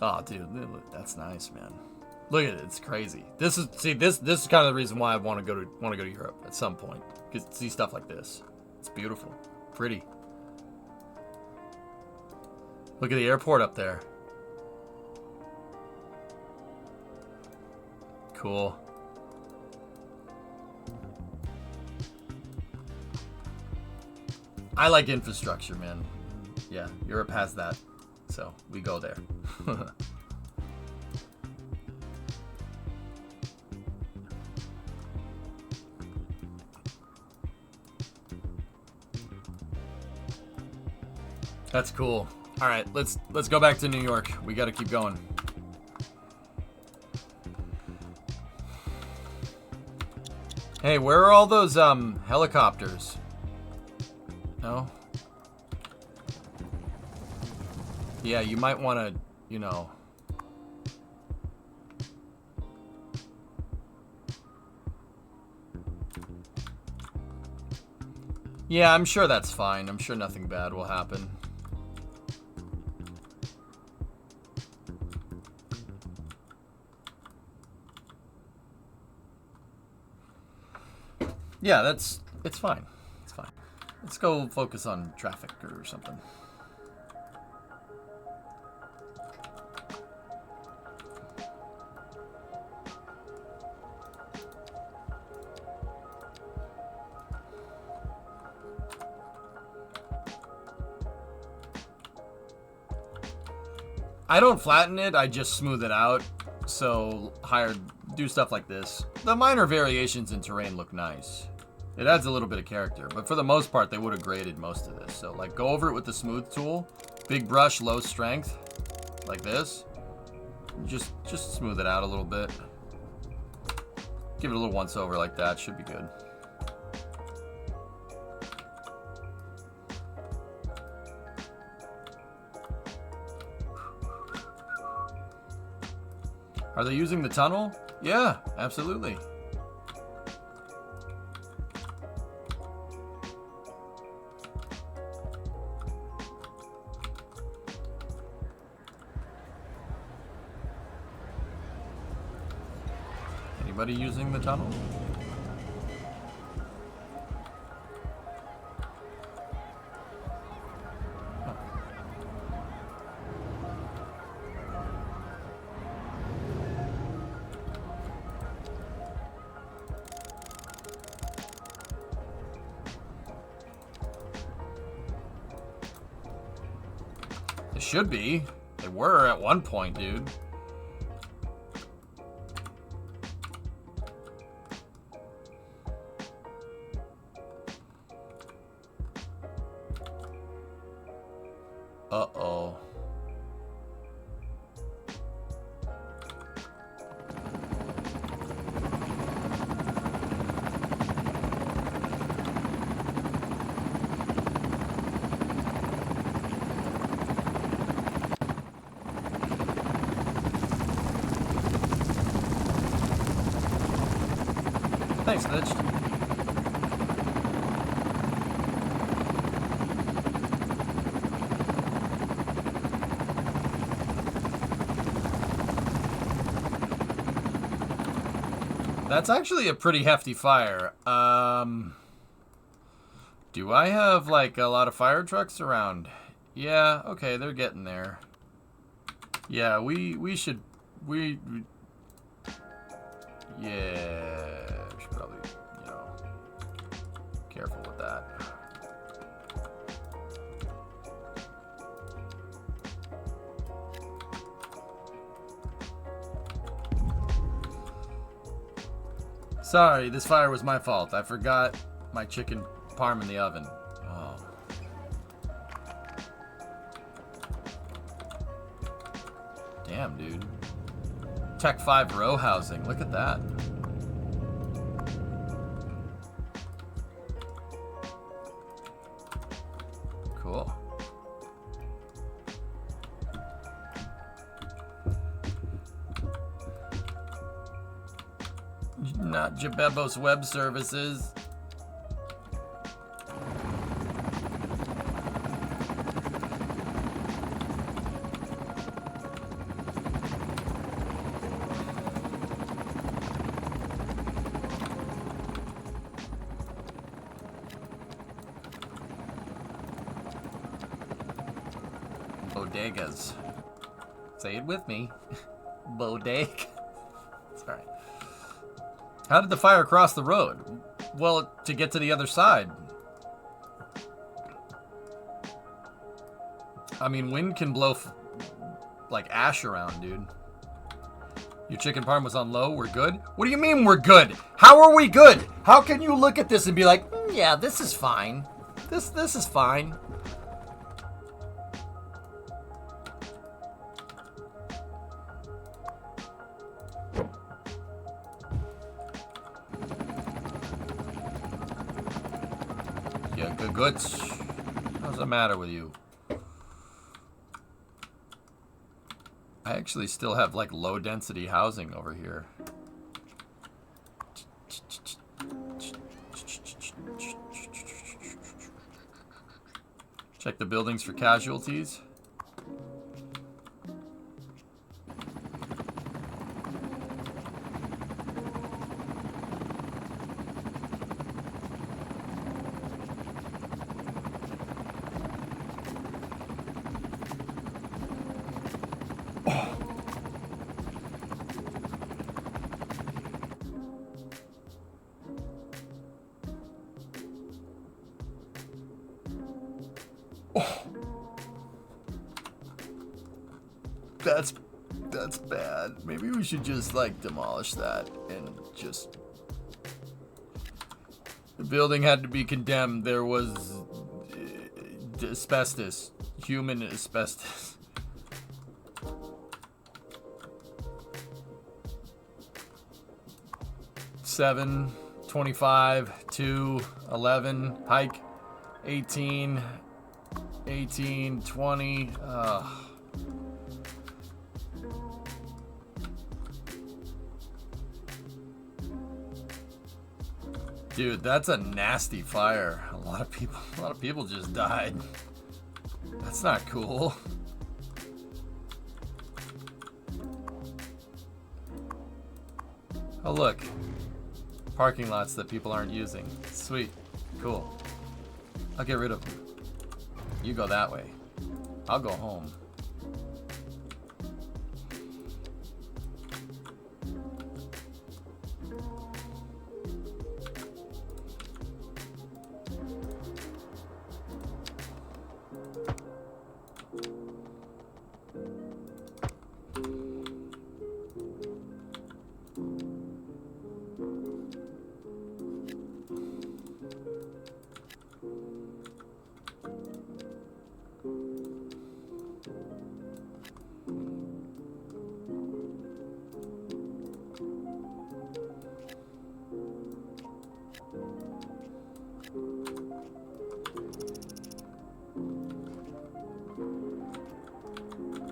Oh, dude, that's nice, man. Look at it; it's crazy. This is kind of the reason why I want to go to Europe at some point. Because see stuff like this, it's beautiful, pretty. Look at the airport up there. Cool. I like infrastructure, man. Yeah, Europe has that. So, we go there. That's cool. All right, let's go back to New York. We got to keep going. Hey, where are all those helicopters? No. Yeah, you might want to, you know... Yeah, I'm sure that's fine. I'm sure nothing bad will happen. Yeah, it's fine. It's fine. Let's go focus on traffic or something. I don't flatten it, I just smooth it out. So, do stuff like this. The minor variations in terrain look nice. It adds a little bit of character, but for the most part, they would have graded most of this. So, like, go over it with the smooth tool. Big brush, low strength, like this. Just smooth it out a little bit. Give it a little once over like that, should be good. Are they using the tunnel? Yeah, absolutely. Anybody using the tunnel? They should be. They were at one point, dude. Uh-oh. Thanks, Glitch. That's actually a pretty hefty fire. Do I have, like, a lot of fire trucks around? Yeah, okay, they're getting there. Yeah, we should... Yeah, we should probably, you know, careful with that. Sorry, this fire was my fault. I forgot my chicken parm in the oven. Oh. Damn, dude. Tech 5 row housing. Look at that. Cool. Not Jabebos Web Services. Bodegas. Say it with me. Bodega. Sorry. How did the fire cross the road? Well, to get to the other side. I mean, wind can blow like ash around, dude. Your chicken parm was on low, we're good? What do you mean we're good? How are we good? How can you look at this and be like, yeah, this is fine. This is fine. Yeah, good. What's the matter with you? I actually still have like low density housing over here. Check the buildings for casualties. That's bad. Maybe we should just like demolish that and just. The building had to be condemned. There was asbestos, human asbestos. Seven, 25, 2, 11, hike, 18, 18, 20. Dude, that's a nasty fire. A lot of people just died. That's not cool. Oh look, parking lots that people aren't using. Sweet, cool. I'll get rid of them. You go that way. I'll go home.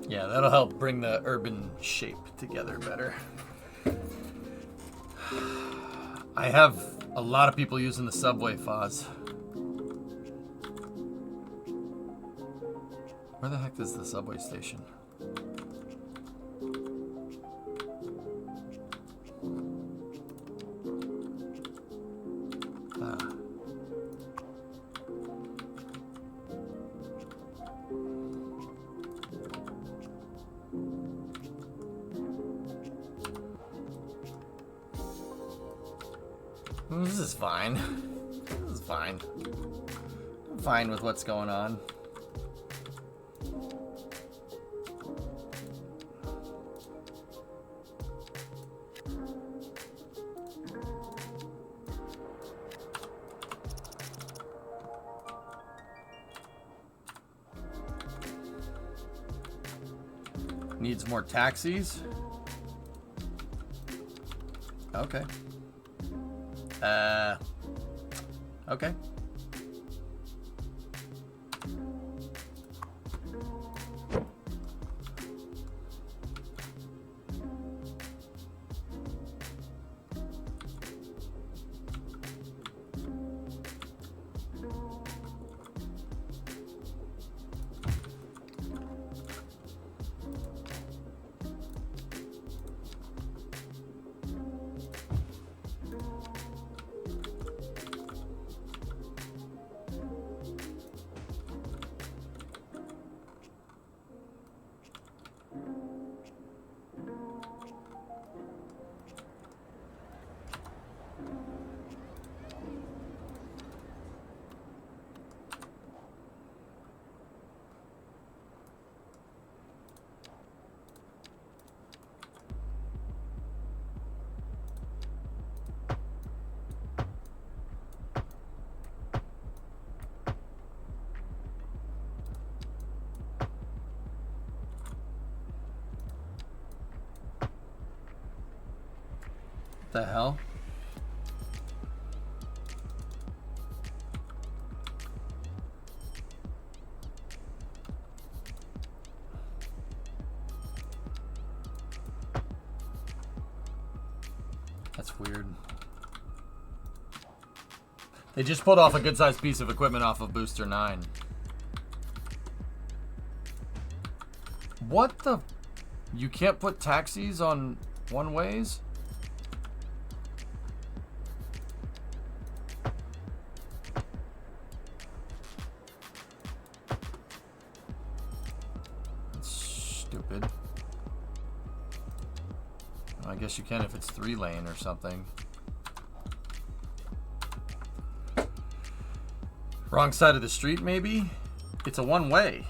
Yeah, that'll help bring the urban shape together better. I have a lot of people using the subway, Foz. Where the heck is the subway station? This is fine. This is fine. I'm fine with what's going on. Needs more taxis? Okay. Okay. The hell? That's weird. They just pulled off a good-sized piece of equipment off of Booster 9. What the? You can't put taxis on one-ways? That's stupid. I guess you can if it's 3-lane or something. Wrong side of the street, maybe? It's a one-way.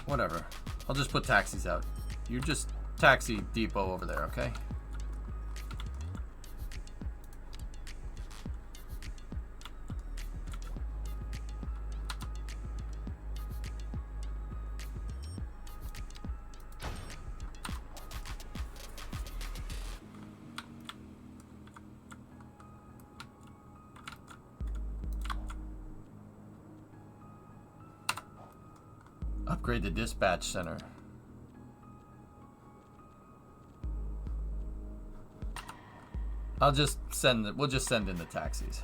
Whatever. I'll just put taxis out. You just taxi depot over there, okay? Upgrade the dispatch center. We'll just send in the taxis.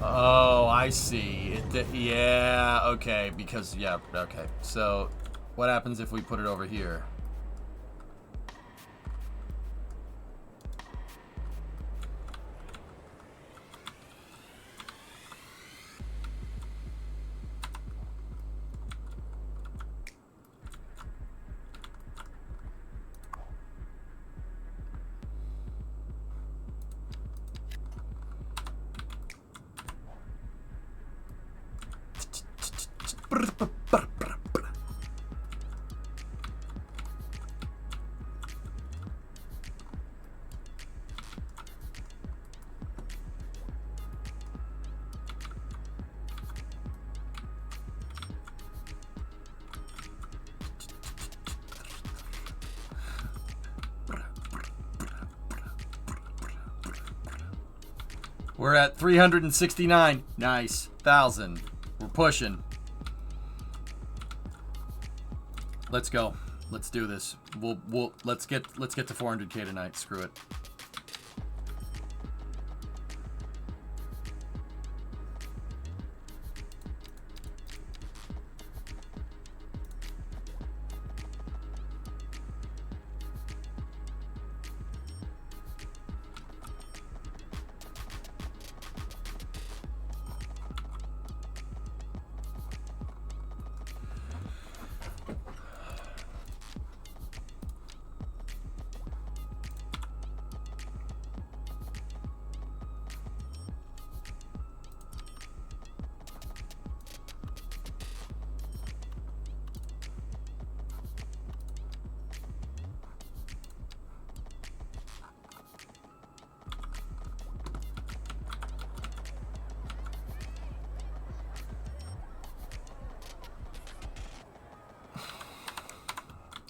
Oh, I see. Yeah, okay, because yeah, okay. So, what happens if we put it over here? We're at 369. Nice. 1,000. We're pushing. Let's go. Let's do this. Let's get to 400K tonight. Screw it.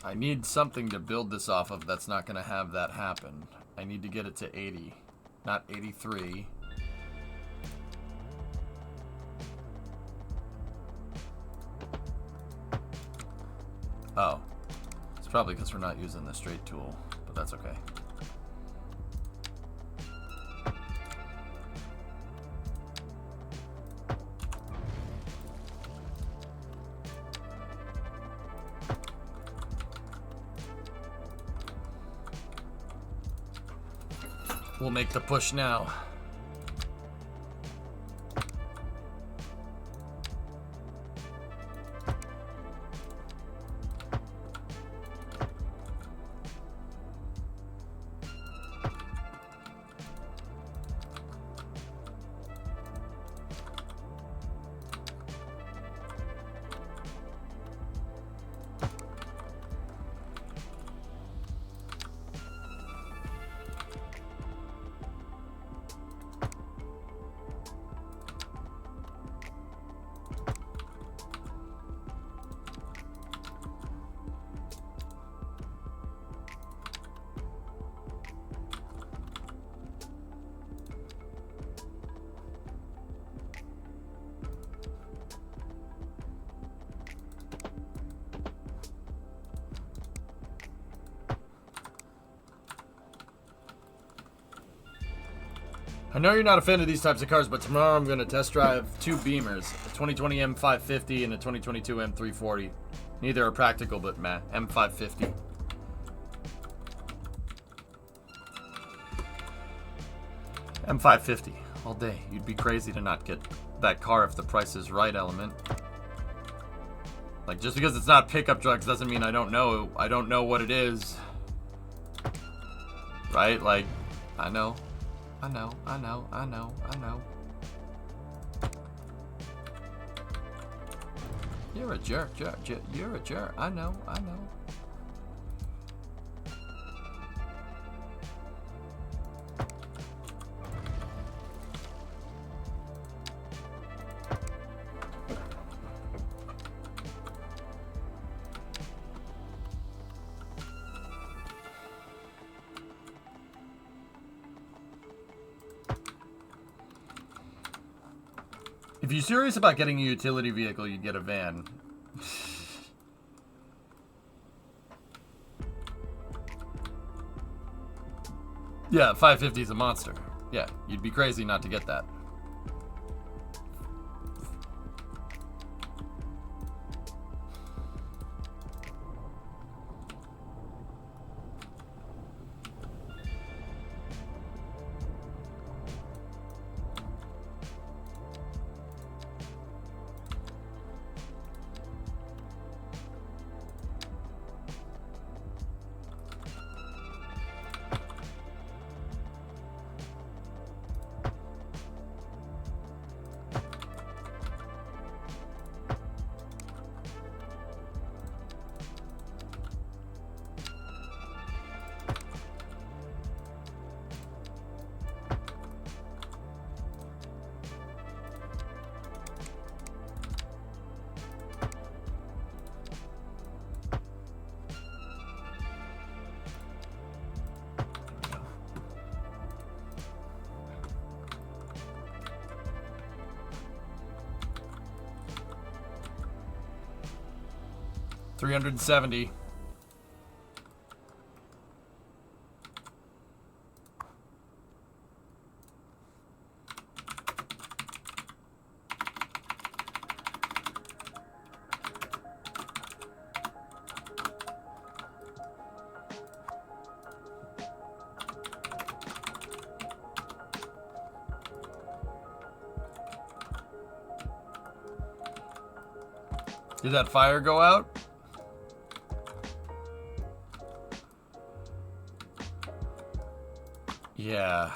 I need something to build this off of that's not going to have that happen. I need to get it to 80, not 83. Oh. It's probably because we're not using the straight tool, but that's okay. We'll make the push now. I know you're not a fan of these types of cars, but tomorrow I'm going to test drive two Beamers, a 2020 M550 and a 2022 M340. Neither are practical, but meh, M550. M550 all day. You'd be crazy to not get that car if the price is right, Element. Like, just because it's not pickup trucks doesn't mean I don't know what it is. Right? Like, I know. You're a jerk. You're a jerk. I know. If you're serious about getting a utility vehicle, you'd get a van. Yeah, 550 is a monster. Yeah, you'd be crazy not to get that. $370. Did that fire go out? Yeah.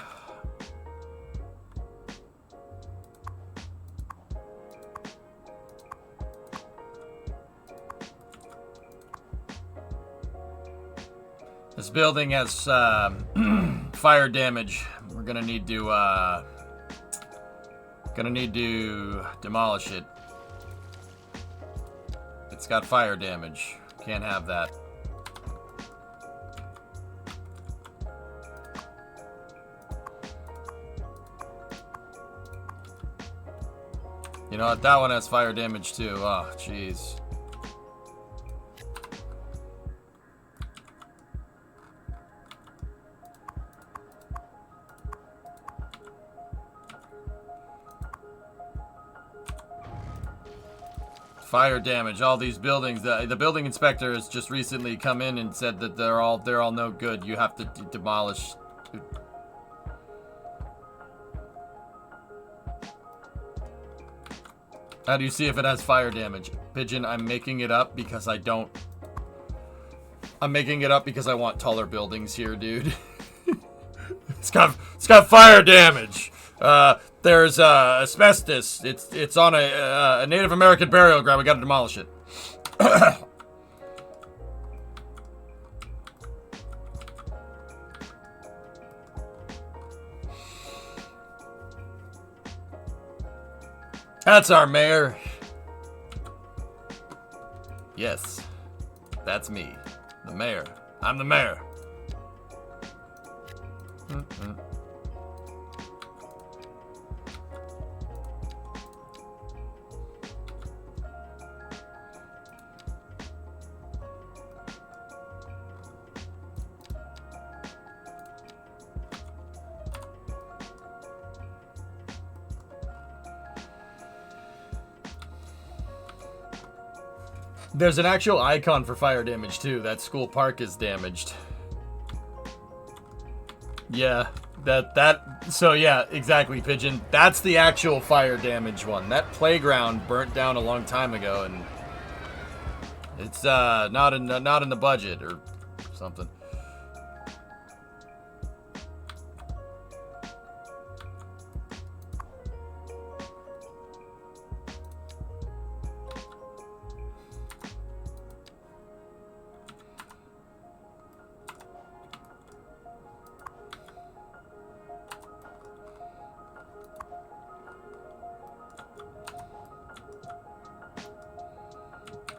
This building has fire damage. We're gonna need to demolish it. It's got fire damage. Can't have that. You know what? That one has fire damage too. Oh, jeez. Fire damage. All these buildings. The building inspector has just recently come in and said that they're all no good. You have to demolish. How do you see if it has fire damage? Pigeon, I'm making it up because I don't. I'm making it up because I want taller buildings here, dude. It's got fire damage. There's asbestos. It's on a Native American burial ground. We gotta demolish it. That's our mayor. Yes, that's me, the mayor. I'm the mayor. There's an actual icon for fire damage too. That school park is damaged. Yeah, so yeah, exactly, Pigeon. That's the actual fire damage one. That playground burnt down a long time ago, and it's not in the budget or something.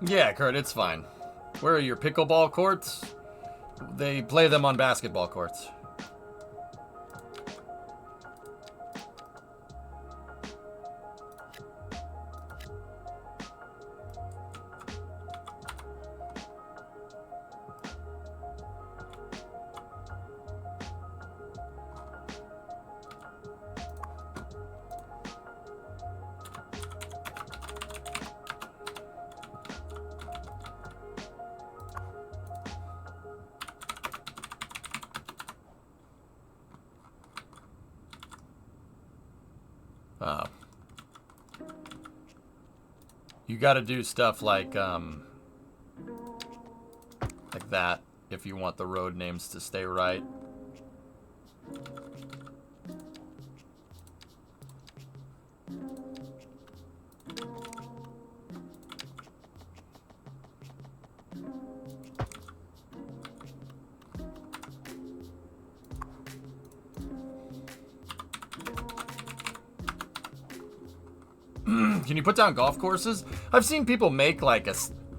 Yeah, Kurt, it's fine. Where are your pickleball courts? They play them on basketball courts. You got to do stuff like that if you want the road names to stay right. Can you put down golf courses? I've seen people make like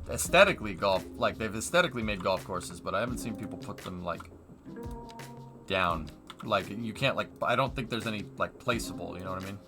aesthetically they've aesthetically made golf courses, but I haven't seen people put them like down. Like you can't I don't think there's any like placeable, you know what I mean?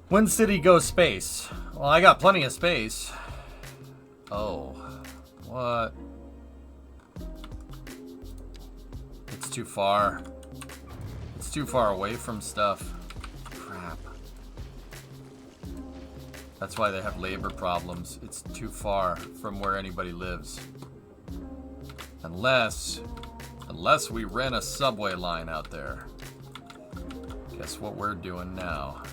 When city goes space? Well, I got plenty of space. Oh, what? It's too far. It's too far away from stuff. Crap. That's why they have labor problems. It's too far from where anybody lives. Unless we rent a subway line out there. Guess what we're doing now?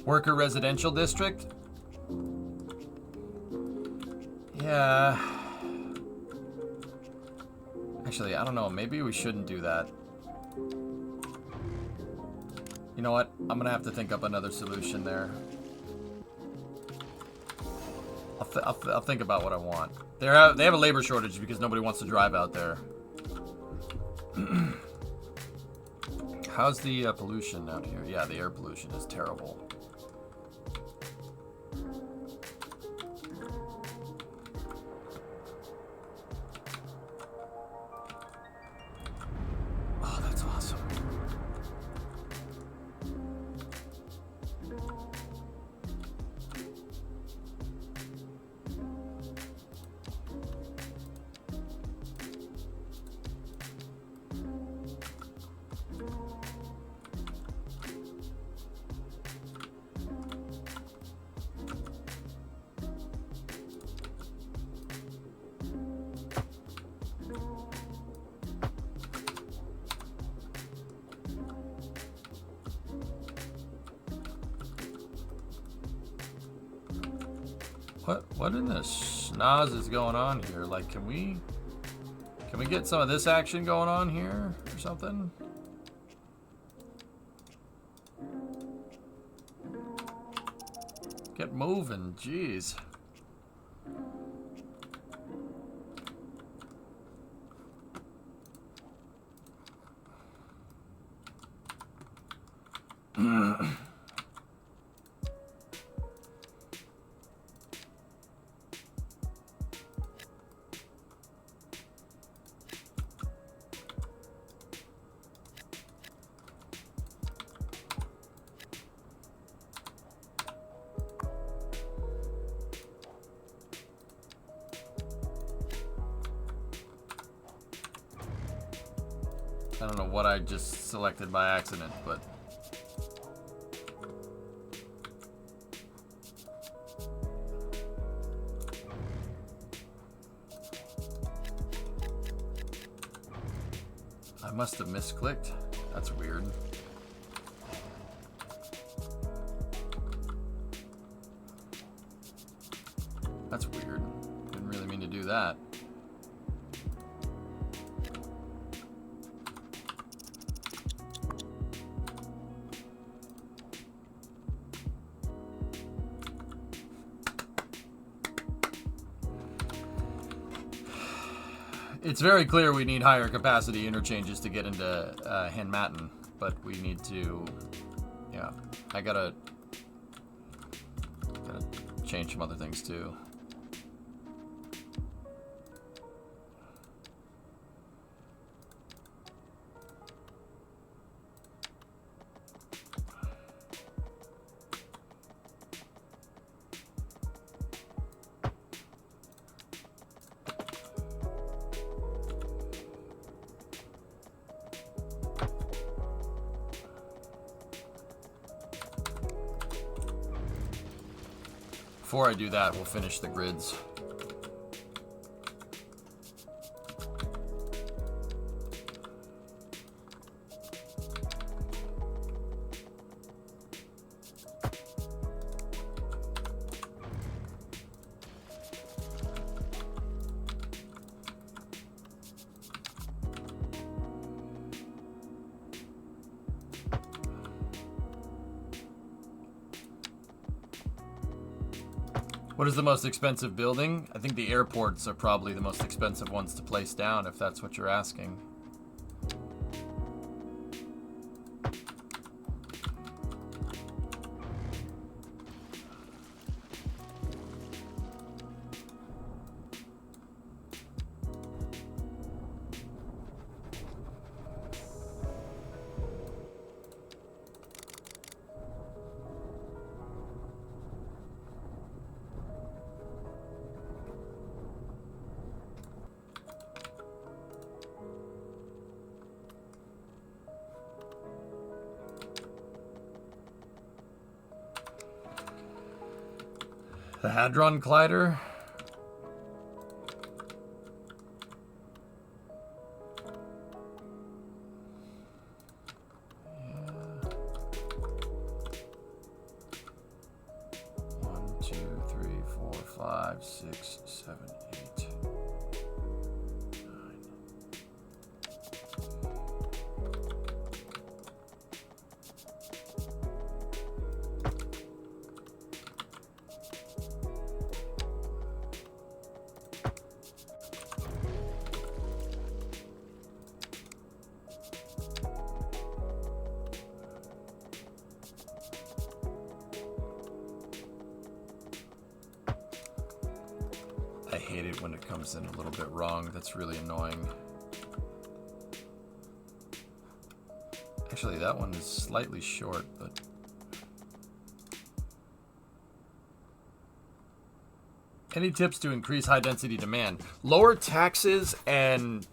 Worker residential district? Yeah. Actually, I don't know. Maybe we shouldn't do that. You know what? I'm gonna have to think up another solution there. I'll think about what I want. They have a labor shortage because nobody wants to drive out there. How's the pollution out here? Yeah, the air pollution is terrible. Oh, that's awesome. What in the schnoz is going on here? Like, can we get some of this action going on here or something? Get moving, jeez. I don't know what I just selected by accident, but I must have misclicked. That's weird. That's weird. Didn't really mean to do that. It's very clear we need higher capacity interchanges to get into Hanmatten, but we need to, yeah, I gotta change some other things too. Before I do that, we'll finish the grids. What is the most expensive building? I think the airports are probably the most expensive ones to place down, if that's what you're asking. The Hadron Collider? Yeah. 1, 2, 3, 4, 5, 6, 7, 8. I hate it when it comes in a little bit wrong. That's really annoying. Actually, that one is slightly short, but... Any tips to increase high-density demand? Lower taxes and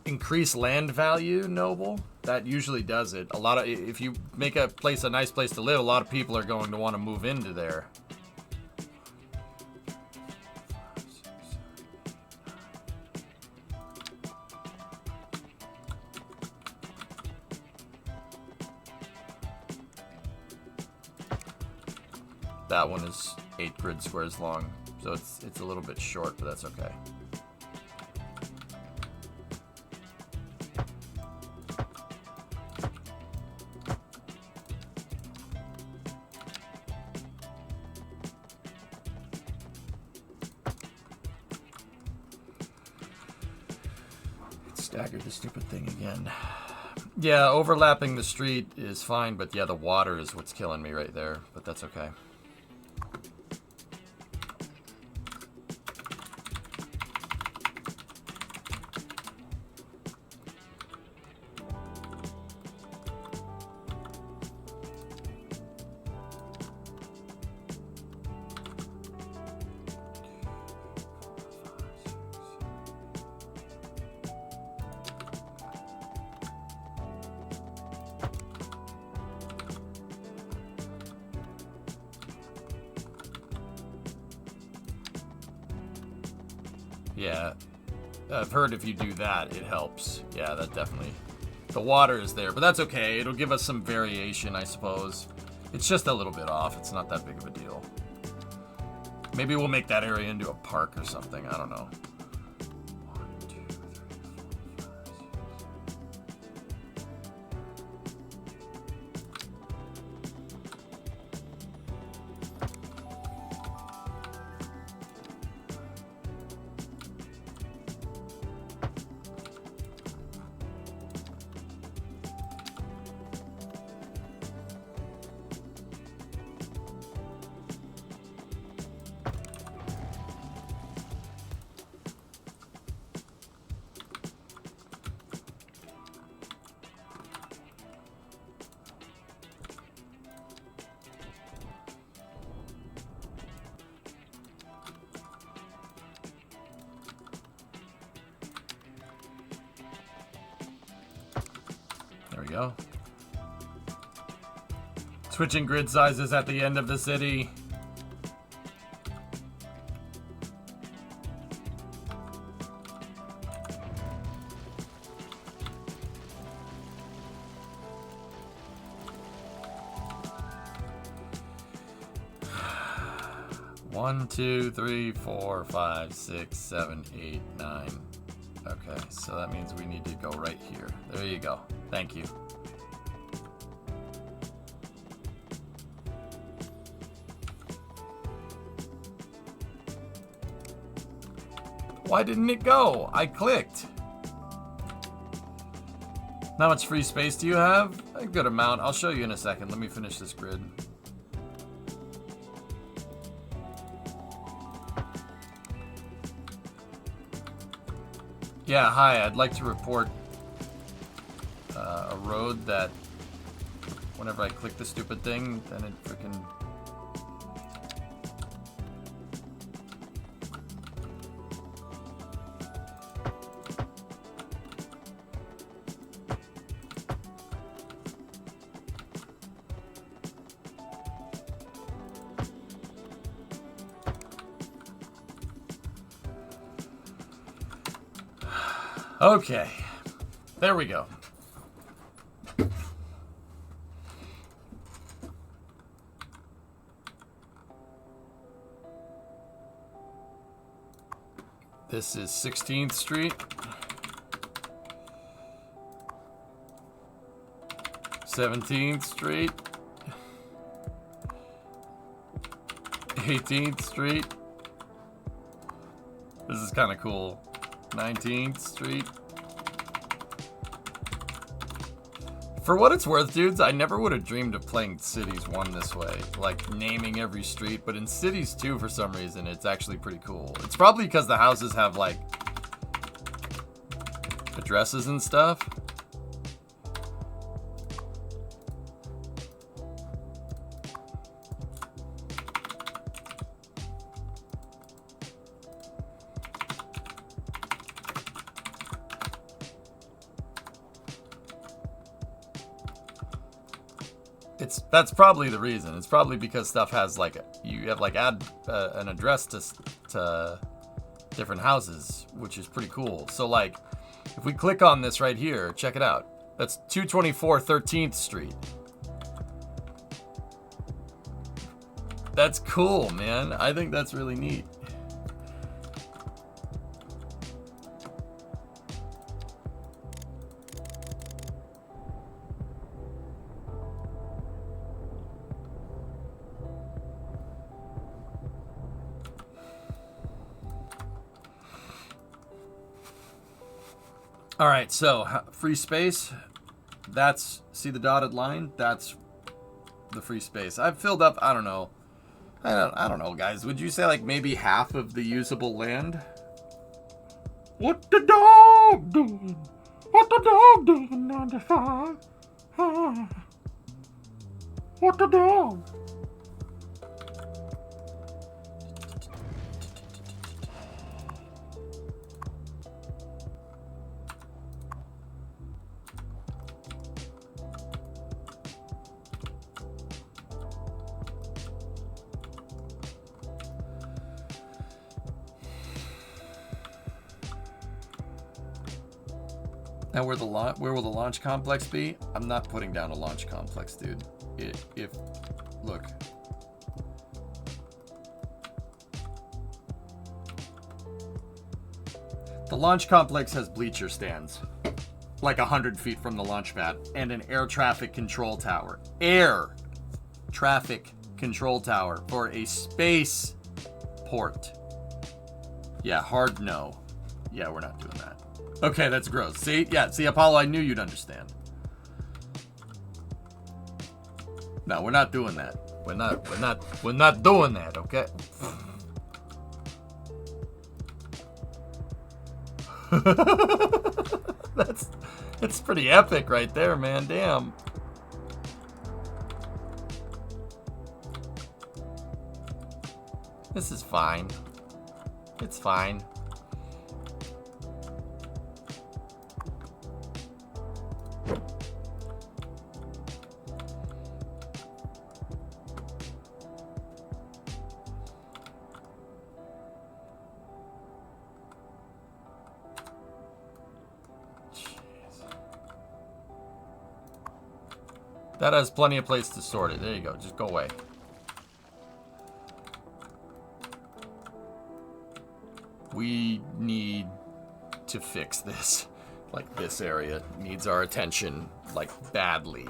increase land value, Noble. That usually does it. A lot of... If you make a place a nice place to live, a lot of people are going to want to move into there. That one is 8 grid squares long, So it's a little bit short, but that's okay. Staggered the stupid thing again. Yeah, overlapping the street is fine, but yeah, the water is what's killing me right there, but that's okay. Yeah, I've heard if you do that, it helps. Yeah, that definitely... The water is there, but that's okay. It'll give us some variation, I suppose. It's just a little bit off. It's not that big of a deal. Maybe we'll make that area into a park or something. I don't know. 1, 2, 3, 4, 5, 6. There we go. Switching grid sizes at the end of the city. One, 2, 3, 4, 5, 6, 7, 8, 9. Okay, so that means we need to go right here. There you go. Thank you. Why didn't it go? I clicked. How much free space do you have? A good amount. I'll show you in a second. Let me finish this grid. Yeah, hi. I'd like to report a road that whenever I click the stupid thing, then it freaking... Okay, there we go. This is 16th Street. 17th Street. 18th Street. This is kind of cool. 19th Street. For what it's worth, dudes, I never would have dreamed of playing Cities 1 this way. Like, naming every street. But in Cities 2, for some reason, it's actually pretty cool. It's probably because the houses have, like, addresses and stuff. That's probably the reason. It's probably because stuff has like you have like add an address to different houses, which is pretty cool. So like if we click on this right here, check it out. That's 224 13th Street. That's cool, man. I think that's really neat. All right, so free space. That's, see the dotted line? That's the free space. I've filled up, I don't know. I don't know, guys. Would you say like maybe half of the usable land? What the dog doing? What the dog doing, 95? What the dog? Now, where will the launch complex be? I'm not putting down a launch complex, dude. Look. The launch complex has bleacher stands, like 100 feet from the launch pad, and an air traffic control tower. Air traffic control tower for a space port. Yeah, hard no. Yeah, we're not doing that. Okay, that's gross. See? Yeah, see, Apollo, I knew you'd understand. No, we're not doing that. We're not doing that, okay? It's pretty epic right there, man. Damn. This is fine. It's fine. That has plenty of place to sort it. There you go. Just go away. We need to fix this. Like, this area needs our attention, like, badly.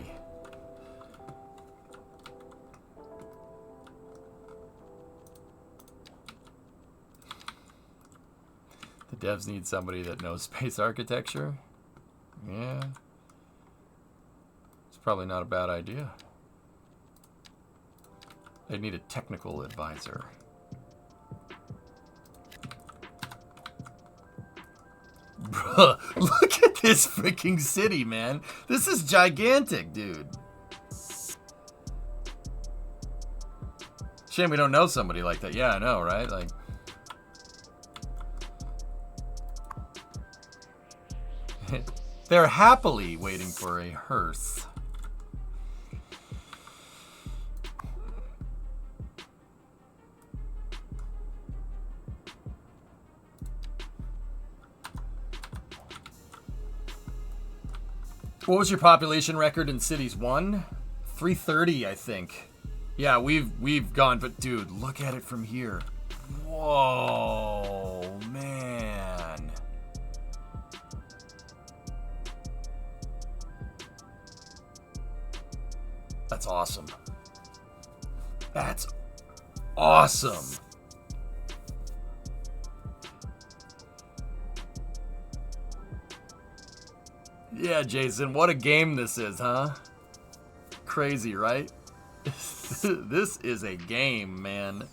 The devs need somebody that knows space architecture. Yeah. Probably not a bad idea. They need a technical advisor. Bruh, look at this freaking city, man. This is gigantic, dude. Shame we don't know somebody like that. Yeah, I know, right? Like, they're happily waiting for a hearse. What was your population record in Cities 1? 330, I think. Yeah, we've gone, but dude, look at it from here. Whoa, man. That's awesome. That's awesome. Yeah, Jason, what a game this is, huh? Crazy, right? This is a game, man.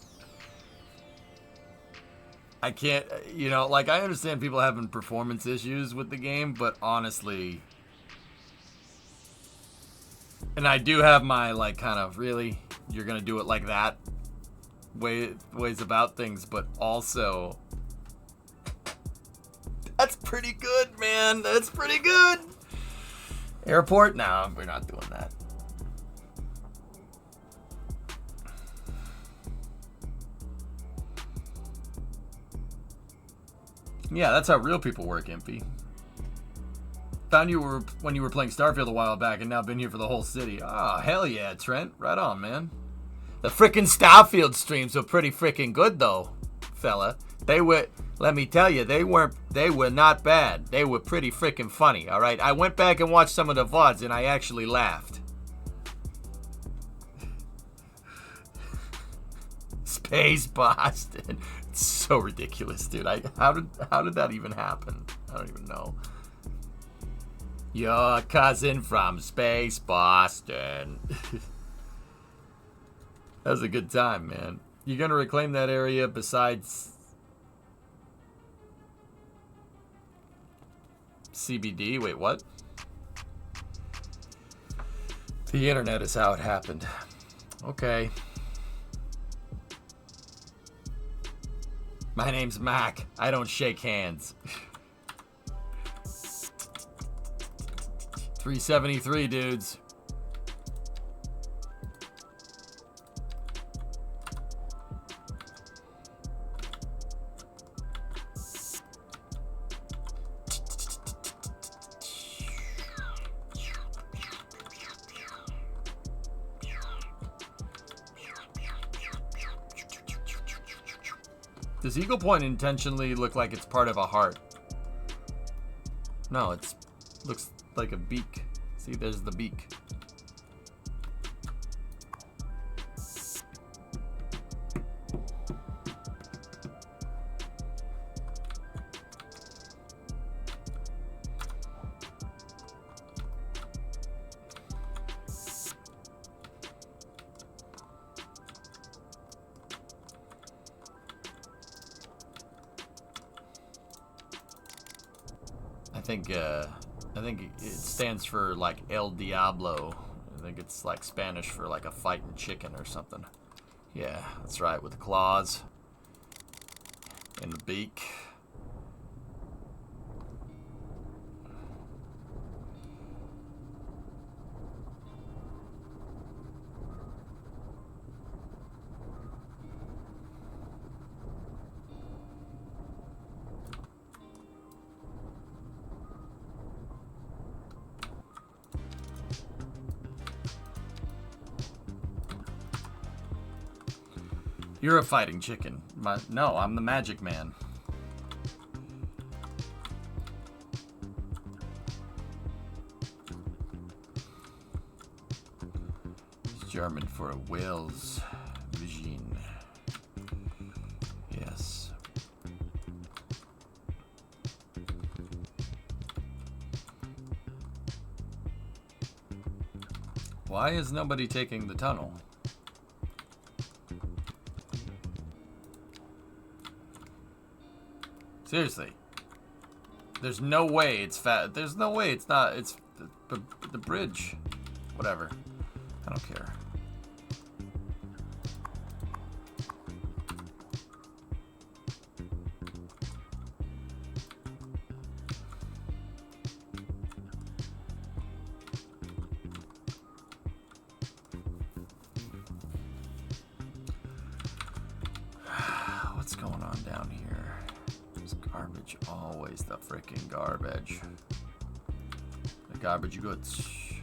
I can't, you know, like, I understand people having performance issues with the game, but honestly, and I do have my, like, kind of, really, you're gonna do it like that ways about things, but also, that's pretty good, man. That's pretty good. Airport? No, we're not doing that. Yeah, that's how real people work, Impy. Found you when you were playing Starfield a while back and now been here for the whole city. Oh, hell yeah, Trent. Right on, man. The frickin' Starfield streams were pretty frickin' good, though, fella. They were... Let me tell you, they were not bad. They were pretty freaking funny, all right? I went back and watched some of the VODs, and I actually laughed. Space Boston. It's so ridiculous, dude. How did that even happen? I don't even know. Your cousin from Space Boston. That was a good time, man. You gonna reclaim that area besides CBD? Wait, what? The internet is how it happened. Okay. My name's Mac. I don't shake hands. 373, dudes. Does Eagle Point intentionally look like it's part of a heart? No, it looks like a beak. See, there's the beak. I think it stands for like El Diablo. I think it's like Spanish for like a fighting chicken or something. Yeah, that's right, with the claws and the beak. You're a fighting chicken. No, I'm the magic man. It's German for a whale's vision. Yes. Why is nobody taking the tunnel? Seriously. There's no way it's fat. There's no way it's not. It's the bridge. Whatever. I don't care. What's going on down here? Garbage, always the freaking garbage. The garbage goods.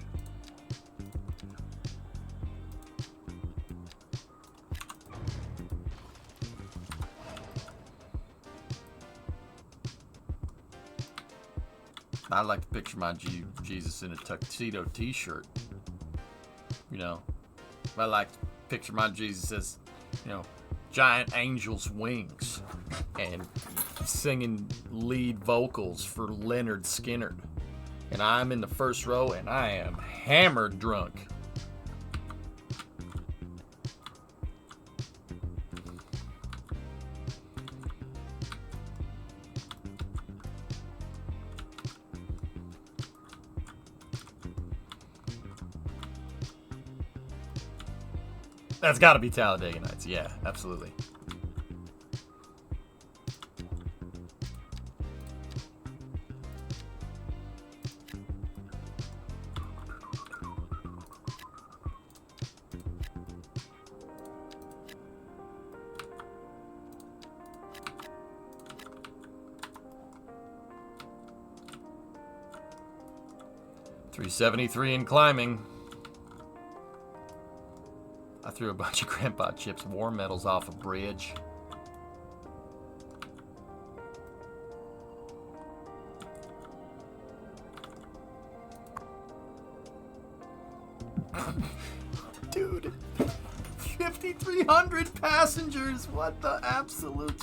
I like to picture my Jesus in a tuxedo t-shirt. You know, I like to picture my Jesus as, you know, giant angel's wings and singing lead vocals for Leonard Skinner. And I'm in the first row and I am hammered drunk. That's got to be Talladega Nights. Yeah, absolutely. .373 in climbing. I threw a bunch of Grandpa Chip's war medals off a bridge. Dude, 5,300 passengers. What the absolute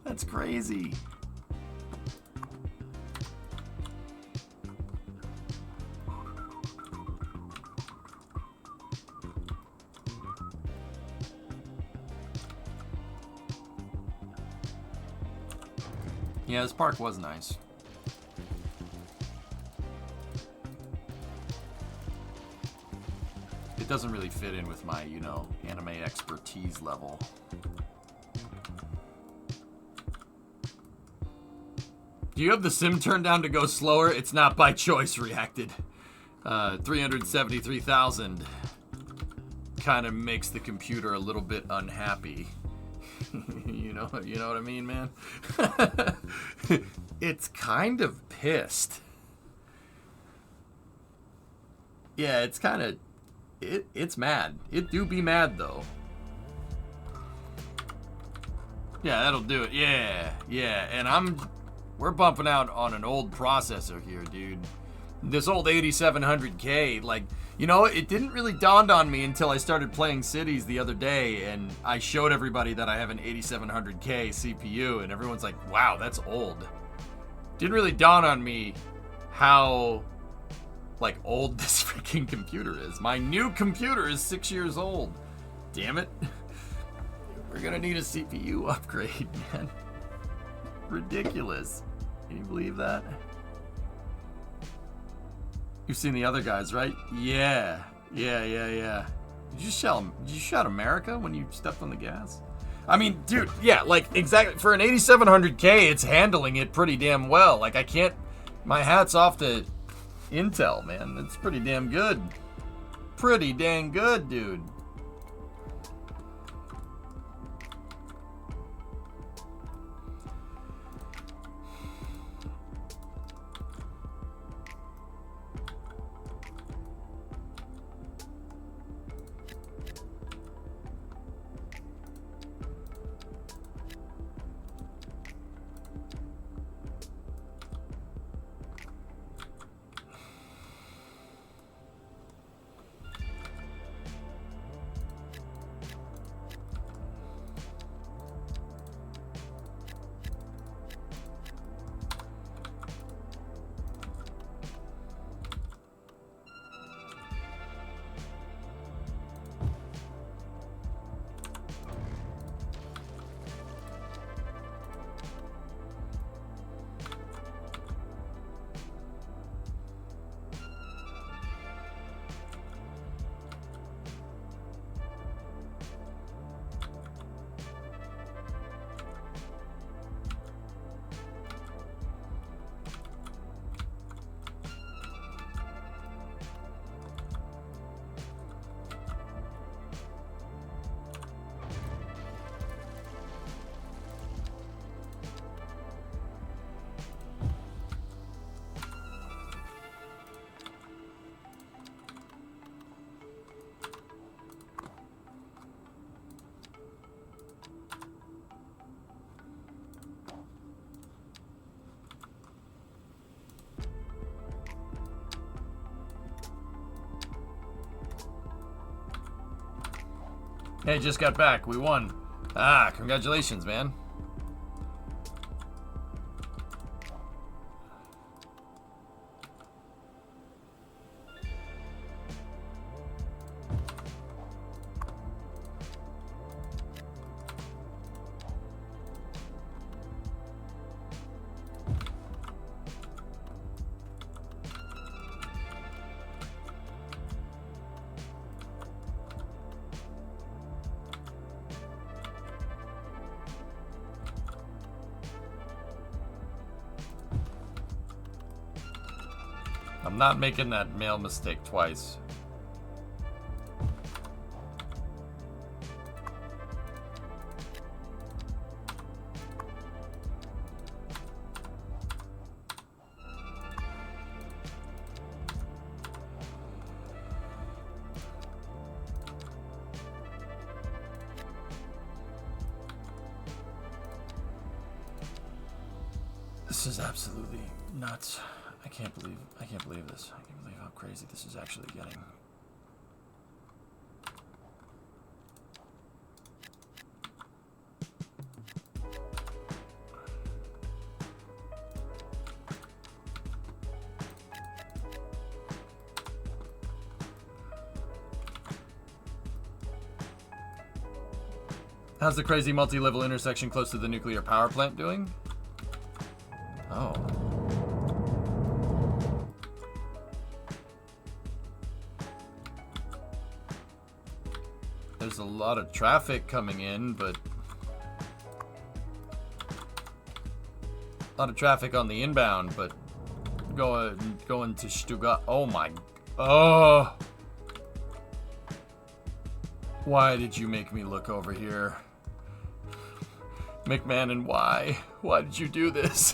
That's crazy. Yeah, this park was nice. It doesn't really fit in with my, you know, anime expertise level. Do you have the sim turned down to go slower? It's not by choice, reacted. 373,000 kind of makes the computer a little bit unhappy. you know what I mean, man? It's kind of pissed. Yeah, it's kind of it's mad. It do be mad though. Yeah, that'll do it. Yeah. And we're bumping out on an old processor here, dude. This old 8700K, like, you know, it didn't really dawn on me until I started playing Cities the other day, and I showed everybody that I have an 8700K CPU, and everyone's like, wow, that's old. Didn't really dawn on me how, like, old this freaking computer is. My new computer is 6 years old. Damn it. We're gonna need a CPU upgrade, man. Ridiculous. Can you believe that? You've seen the other guys, right? Yeah. Did you shout America when you stepped on the gas? I mean, dude, yeah, like, exactly. For an 8700K, it's handling it pretty damn well. Like, my hat's off to Intel, man. It's pretty damn good. Pretty dang good, dude. Hey, just got back. We won. Ah, congratulations, man. I'm not making that mail mistake twice. This is absolutely nuts. I can't believe this. I can't believe how crazy this is actually getting. How's the crazy multi-level intersection close to the nuclear power plant doing? Oh. There's a lot of traffic coming in, but a lot of traffic on the inbound, but going to Stuttgart. Oh my. Oh. Why did you make me look over here? McMahon, and why? Why did you do this?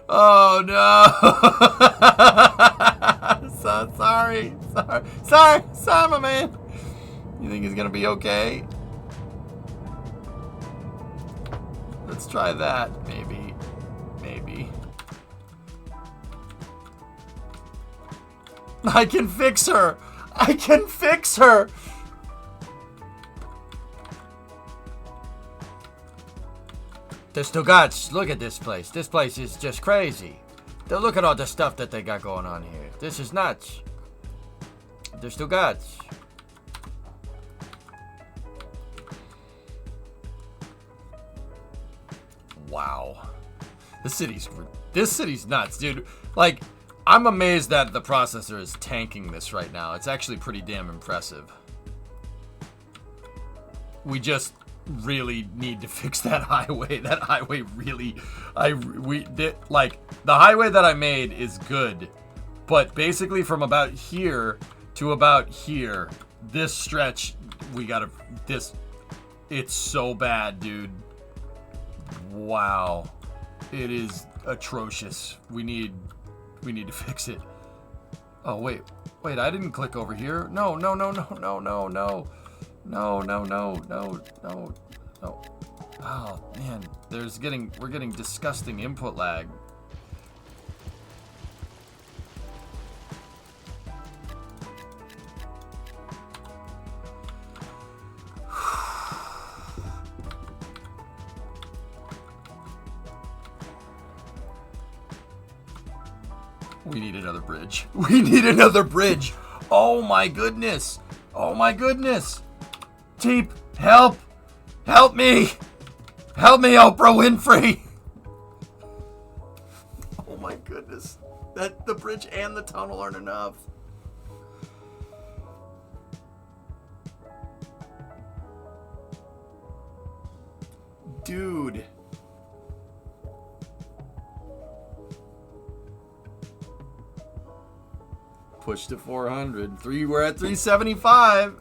Oh no! So sorry, my man. You think he's gonna be okay? Let's try that, maybe. I can fix her.
The Stuttgarts, look at this place. This place is just crazy. Look at all the stuff that they got going on here. This is nuts. The Stuttgarts.
Wow. This city's nuts, dude. Like, I'm amazed that the processor is tanking this right now. It's actually pretty damn impressive. We just really need to fix that highway. That highway really, the highway that I made is good, but basically from about here to about here, this stretch, it's so bad, dude. Wow. It is atrocious. We need to fix it. Oh, wait, I didn't click over here. No. Oh, man, we're getting disgusting input lag. We need another bridge. Oh my goodness. Teep, help me, Oprah Winfrey. Oh my goodness. That the bridge and the tunnel aren't enough. Dude. Push to 400. We're at 375.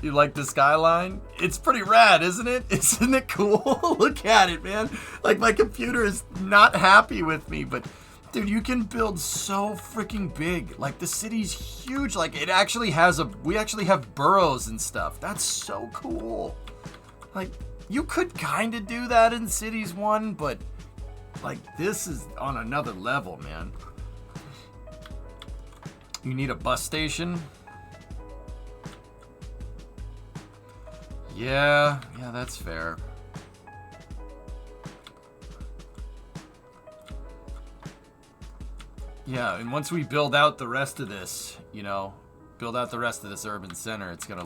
You like the skyline? It's pretty rad, isn't it? Isn't it cool? Look at it, man. Like, my computer is not happy with me, but dude, you can build so freaking big. Like, the city's huge. Like, we actually have boroughs and stuff. That's so cool. Like, you could kind of do that in Cities 1, but like, this is on another level, man. You need a bus station? Yeah, that's fair. Yeah, and once we build out the rest of this, urban center, it's gonna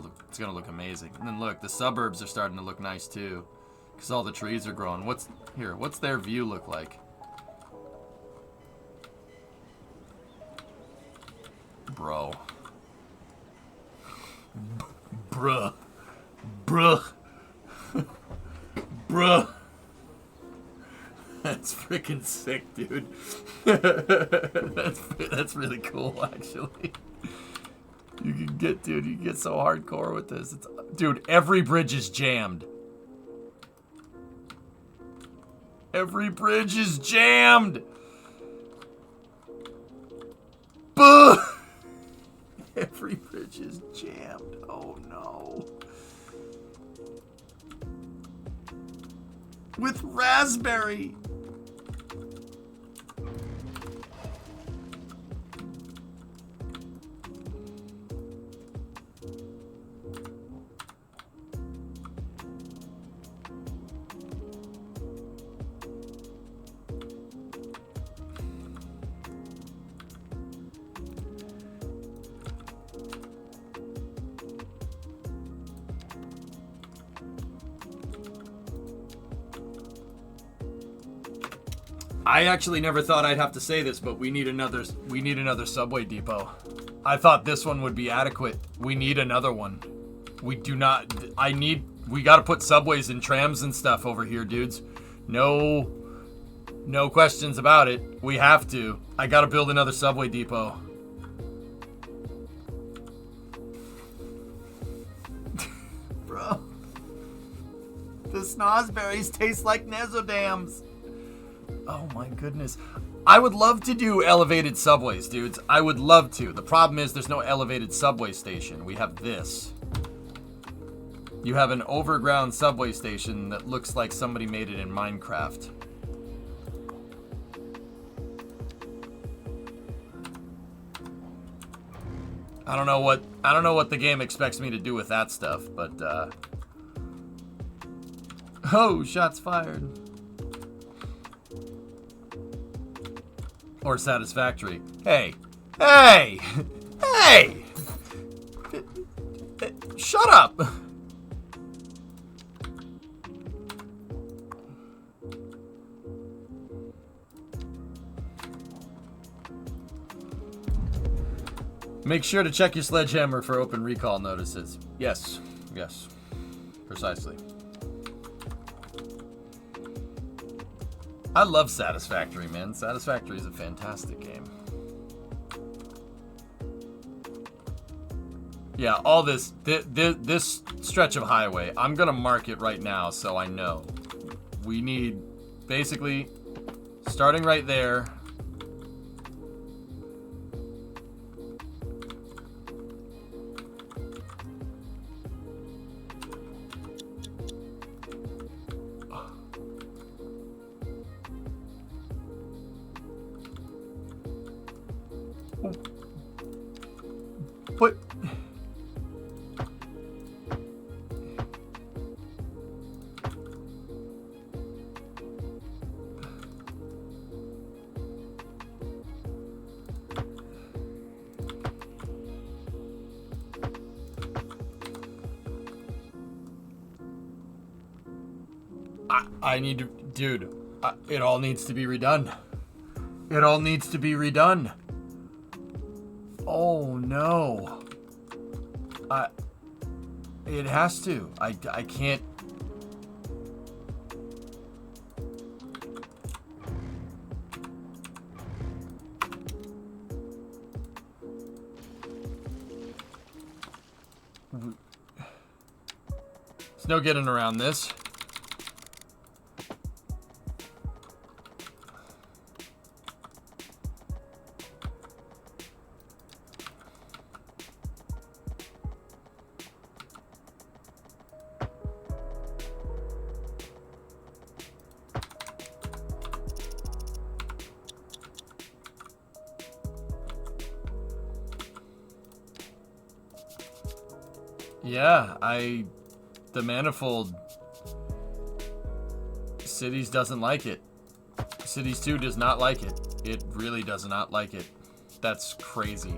look amazing. And then look, the suburbs are starting to look nice too, because all the trees are growing. What's their view look like? Bro. Bruh. That's freaking sick, dude. That's really cool, actually. You can get so hardcore with this. Dude, every bridge is jammed. Every bridge is jammed. Buh! Every bridge is jammed. Oh no. With raspberry. I actually never thought I'd have to say this, but we need another subway depot. I thought this one would be adequate. We need another one. We gotta put subways and trams and stuff over here, dudes. No questions about it. We have to. I gotta build another subway depot. Bro. The snozberries taste like Nezodams. Oh my goodness. I would love to do elevated subways, dudes. I would love to. The problem is there's no elevated subway station. We have this. You have an overground subway station that looks like somebody made it in Minecraft. I don't know what the game expects me to do with that stuff, but oh, shots fired. Or satisfactory. Hey! Hey! Hey! Shut up! Make sure to check your sledgehammer for open recall notices. Yes. Yes. Precisely. I love Satisfactory, man. Satisfactory is a fantastic game. Yeah, all this stretch of highway, I'm gonna mark it right now so I know. We need, basically, starting right there. What? I need to, dude, it all needs to be redone. It all needs to be redone. Oh no. It has to. I can't. There's no getting around this. Yeah, the Manifold Cities doesn't like it. Cities 2 does not like it. It really does not like it. That's crazy.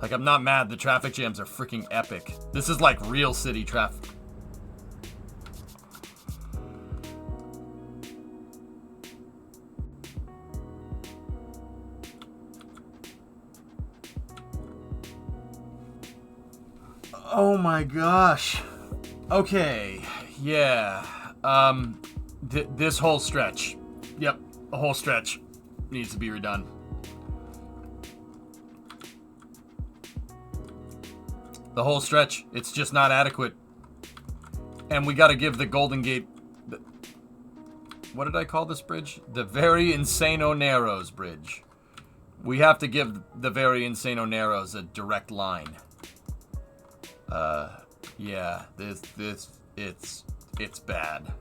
Like, I'm not mad. The traffic jams are freaking epic. This is like real city traffic. Oh my gosh. Okay. Yeah. This whole stretch. Yep. The whole stretch needs to be redone. The whole stretch. It's just not adequate. And we gotta give the Golden Gate... What did I call this bridge? The Very Insano Narrows Bridge. We have to give the Very Insano Narrows a direct line. Yeah, it's bad.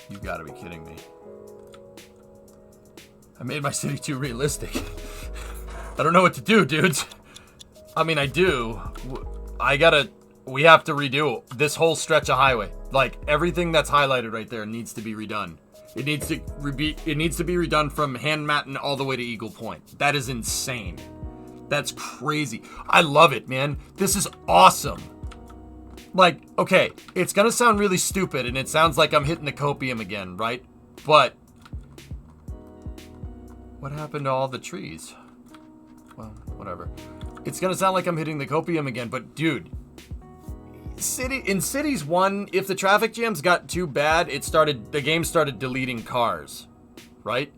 You gotta be kidding me. I made my city too realistic. I don't know what to do, dudes. I mean, I do. We have to redo this whole stretch of highway. Like, everything that's highlighted right there needs to be redone. It needs to be redone from Hand Mountain all the way to Eagle Point. That is insane. That's crazy. I love it, man. This is awesome. Like, okay, it's gonna sound really stupid, and it sounds like I'm hitting the copium again, right? But what happened to all the trees? Well, whatever. It's gonna sound like I'm hitting the copium again, but dude, in Cities 1, if the traffic jams got too bad, the game started deleting cars, right?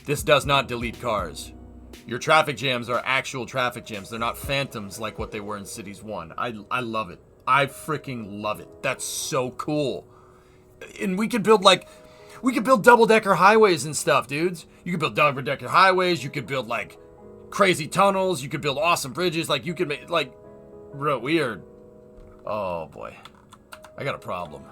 This does not delete cars. Your traffic jams are actual traffic jams. They're not phantoms like what they were in Cities 1. I love it. I freaking love it. That's so cool. And we could build double-decker highways and stuff, dudes. You could build double-decker highways. You could build like crazy tunnels. You could build awesome bridges. Like you could make like real weird. Oh boy, I got a problem.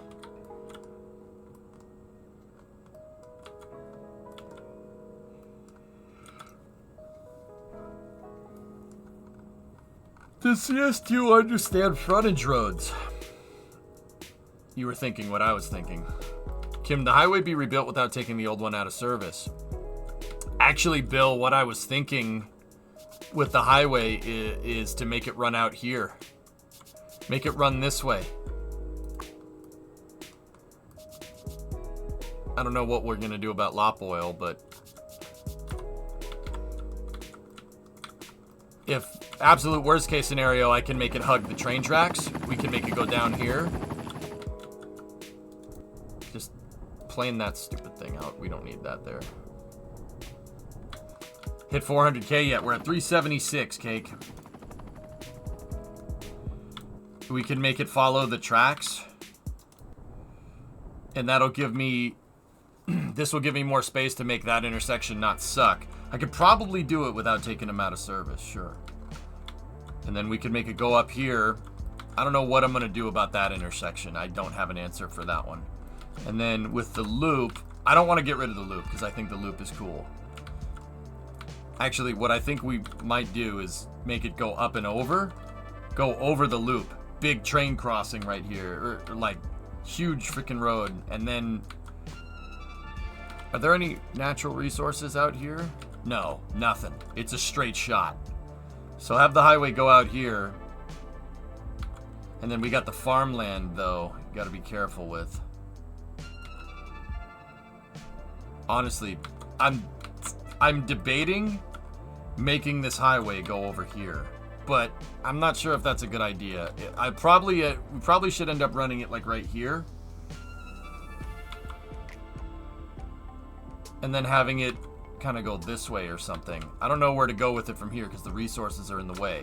Does CS2 understand frontage roads? You were thinking what I was thinking. Can the highway be rebuilt without taking the old one out of service? Actually, Bill, what I was thinking with the highway is to make it run out here. Make it run this way. I don't know what we're going to do about lop oil, but if absolute worst case scenario, I can make it hug the train tracks. We can make it go down here. Just plane that stupid thing out. We don't need that there. Hit 400k yet. We're at 376, Cake. We can make it follow the tracks. And that'll give me... this will give me more space to make that intersection not suck. I could probably do it without taking them out of service, sure. And then we can make it go up here. I don't know what I'm going to do about that intersection. I don't have an answer for that one. And then with the loop, I don't want to get rid of the loop because I think the loop is cool. Actually, what I think we might do is make it go up and over. Go over the loop. Big train crossing right here. Or like, huge freaking road. And then... are there any natural resources out here? No, nothing. It's a straight shot. So have the highway go out here. And then we got the farmland, though. You gotta be careful with. Honestly, I'm debating making this highway go over here. But I'm not sure if that's a good idea. We probably should end up running it like right here. And then having it kind of go this way or something. I don't know where to go with it from here because the resources are in the way.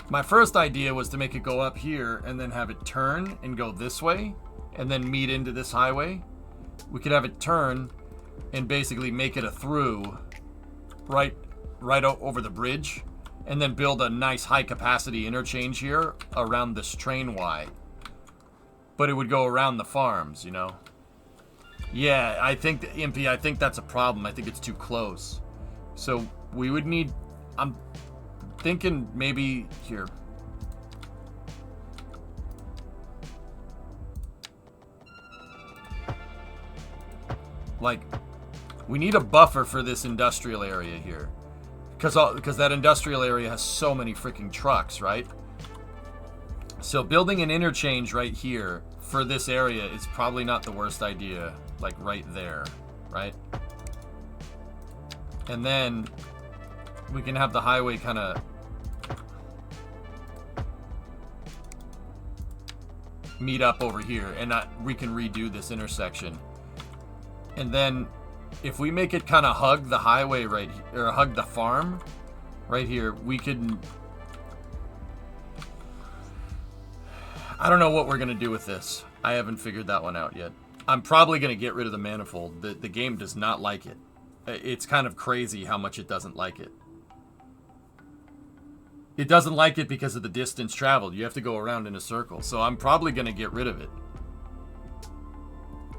My first idea was to make it go up here and then have it turn and go this way and then meet into this highway. We could have it turn and basically make it a through right over the bridge and then build a nice high capacity interchange here around this train Y. But it would go around the farms, you know? Yeah, I think, Impy, I think that's a problem. I think it's too close. So we would need... I'm thinking maybe here. Like, we need a buffer for this industrial area here. Because that industrial area has so many freaking trucks, right? So building an interchange right here for this area is probably not the worst idea. Like right there, right? And then we can have the highway kind of meet up over here and we can redo this intersection. And then if we make it kind of hug the highway right here, or hug the farm right here, we can... I don't know what we're going to do with this. I haven't figured that one out yet. I'm probably going to get rid of the manifold. The game does not like it. It's kind of crazy how much it doesn't like it. It doesn't like it because of the distance traveled. You have to go around in a circle. So I'm probably going to get rid of it.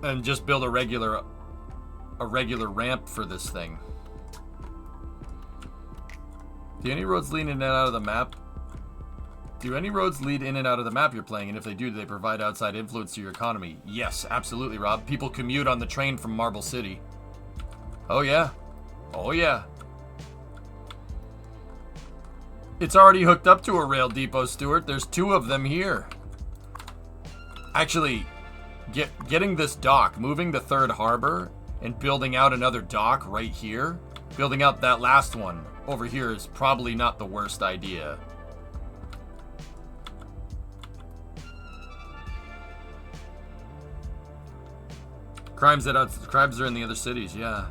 And just build a regular ramp for this thing. Do any roads leading in and out of the map Do any roads lead in and out of the map you're playing? And if they do they provide outside influence to your economy? Yes, absolutely, Rob. People commute on the train from Marble City. Oh, yeah. Oh, yeah. It's already hooked up to a rail depot, Stuart. There's 2 of them here. Actually, getting this dock, moving the 3rd harbor, and building out another dock right here, building out that last one over here is probably not the worst idea. Crimes are in the other cities, yeah.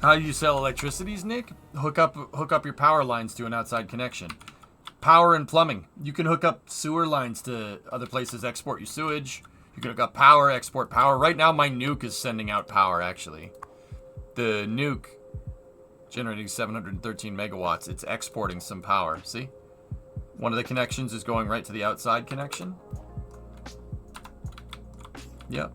How do you sell electricities, Nick? Hook up your power lines to an outside connection. Power and plumbing. You can hook up sewer lines to other places, export your sewage. You can hook up power, export power. Right now, my nuke is sending out power, actually. The nuke, generating 713 megawatts. It's exporting some power. See? One of the connections is going right to the outside connection. Yep.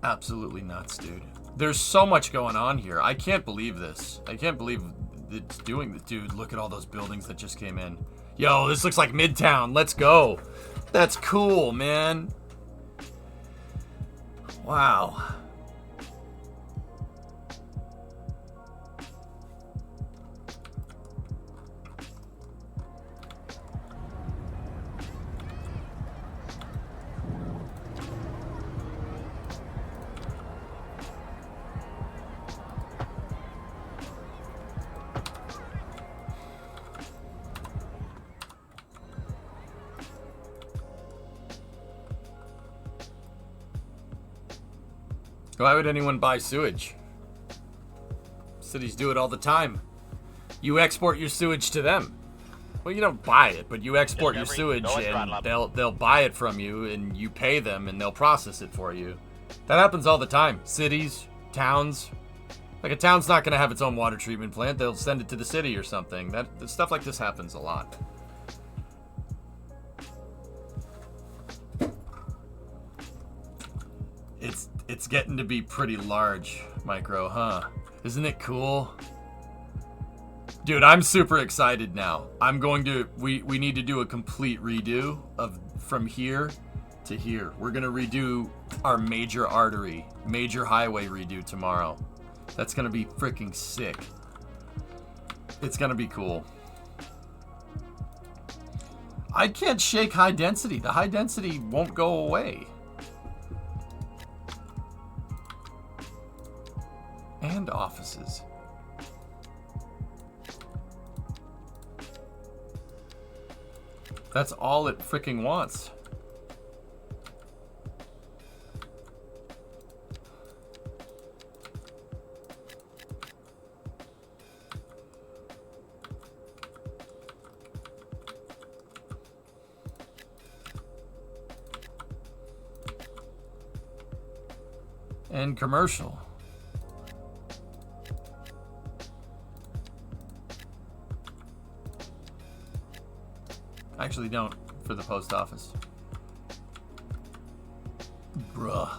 Absolutely nuts, dude. There's so much going on here. I can't believe this. I can't believe it's doing this. Dude, look at all those buildings that just came in. Yo, this looks like Midtown. Let's go. That's cool, man. Wow. Why would anyone buy sewage? Cities do it all the time. You export your sewage to them. Well, you don't buy it, but you export your sewage and they'll buy it from you and you pay them and they'll process it for you. That happens all the time. Cities, towns. Like a town's not going to have its own water treatment plant. They'll send it to the city or something. Stuff like this happens a lot. It's getting to be pretty large, Micro, huh? Isn't it cool? Dude, I'm super excited now. We need to do a complete redo of from here to here. We're gonna redo our major artery, major highway redo tomorrow. That's gonna be freaking sick. It's gonna be cool. I can't shake high density. The high density won't go away. And offices. That's all it freaking wants. And commercial. Actually don't for the post office. Bruh.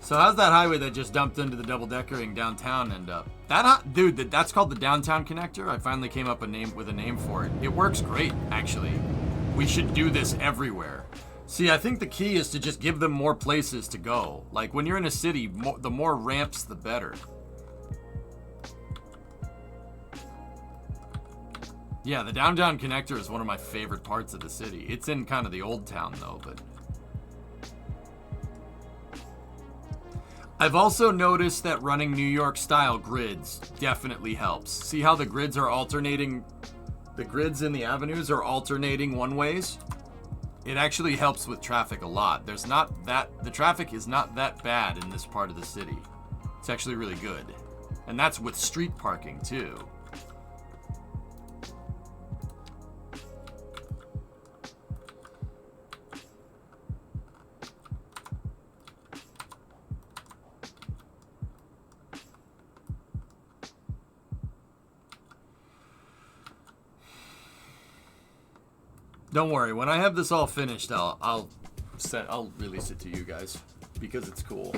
So how's that highway that just dumped into the double-deckering downtown end up? That's called the downtown connector. I finally came up with a name for it. It works great, actually. We should do this everywhere. See, I think the key is to just give them more places to go. Like when you're in a city, the more ramps, the better. Yeah, the downtown connector is one of my favorite parts of the city. It's in kind of the old town, though, but... I've also noticed that running New York-style grids definitely helps. See how the grids are alternating... The grids in the avenues are alternating one-ways? It actually helps with traffic a lot. The traffic is not that bad in this part of the city. It's actually really good. And that's with street parking, too. Don't worry. When I have this all finished, I'll release it to you guys because it's cool.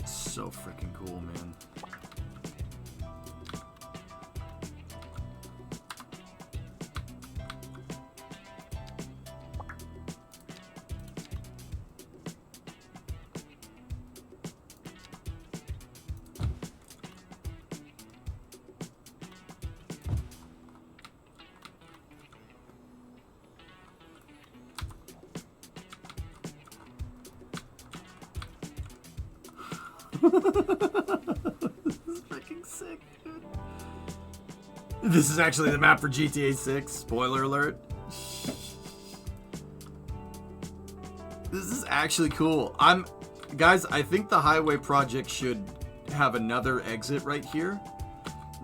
So freaking cool, man. This is freaking sick, dude. This is actually the map for GTA 6. Spoiler alert. This is actually cool. Guys, I think the highway project should have another exit right here.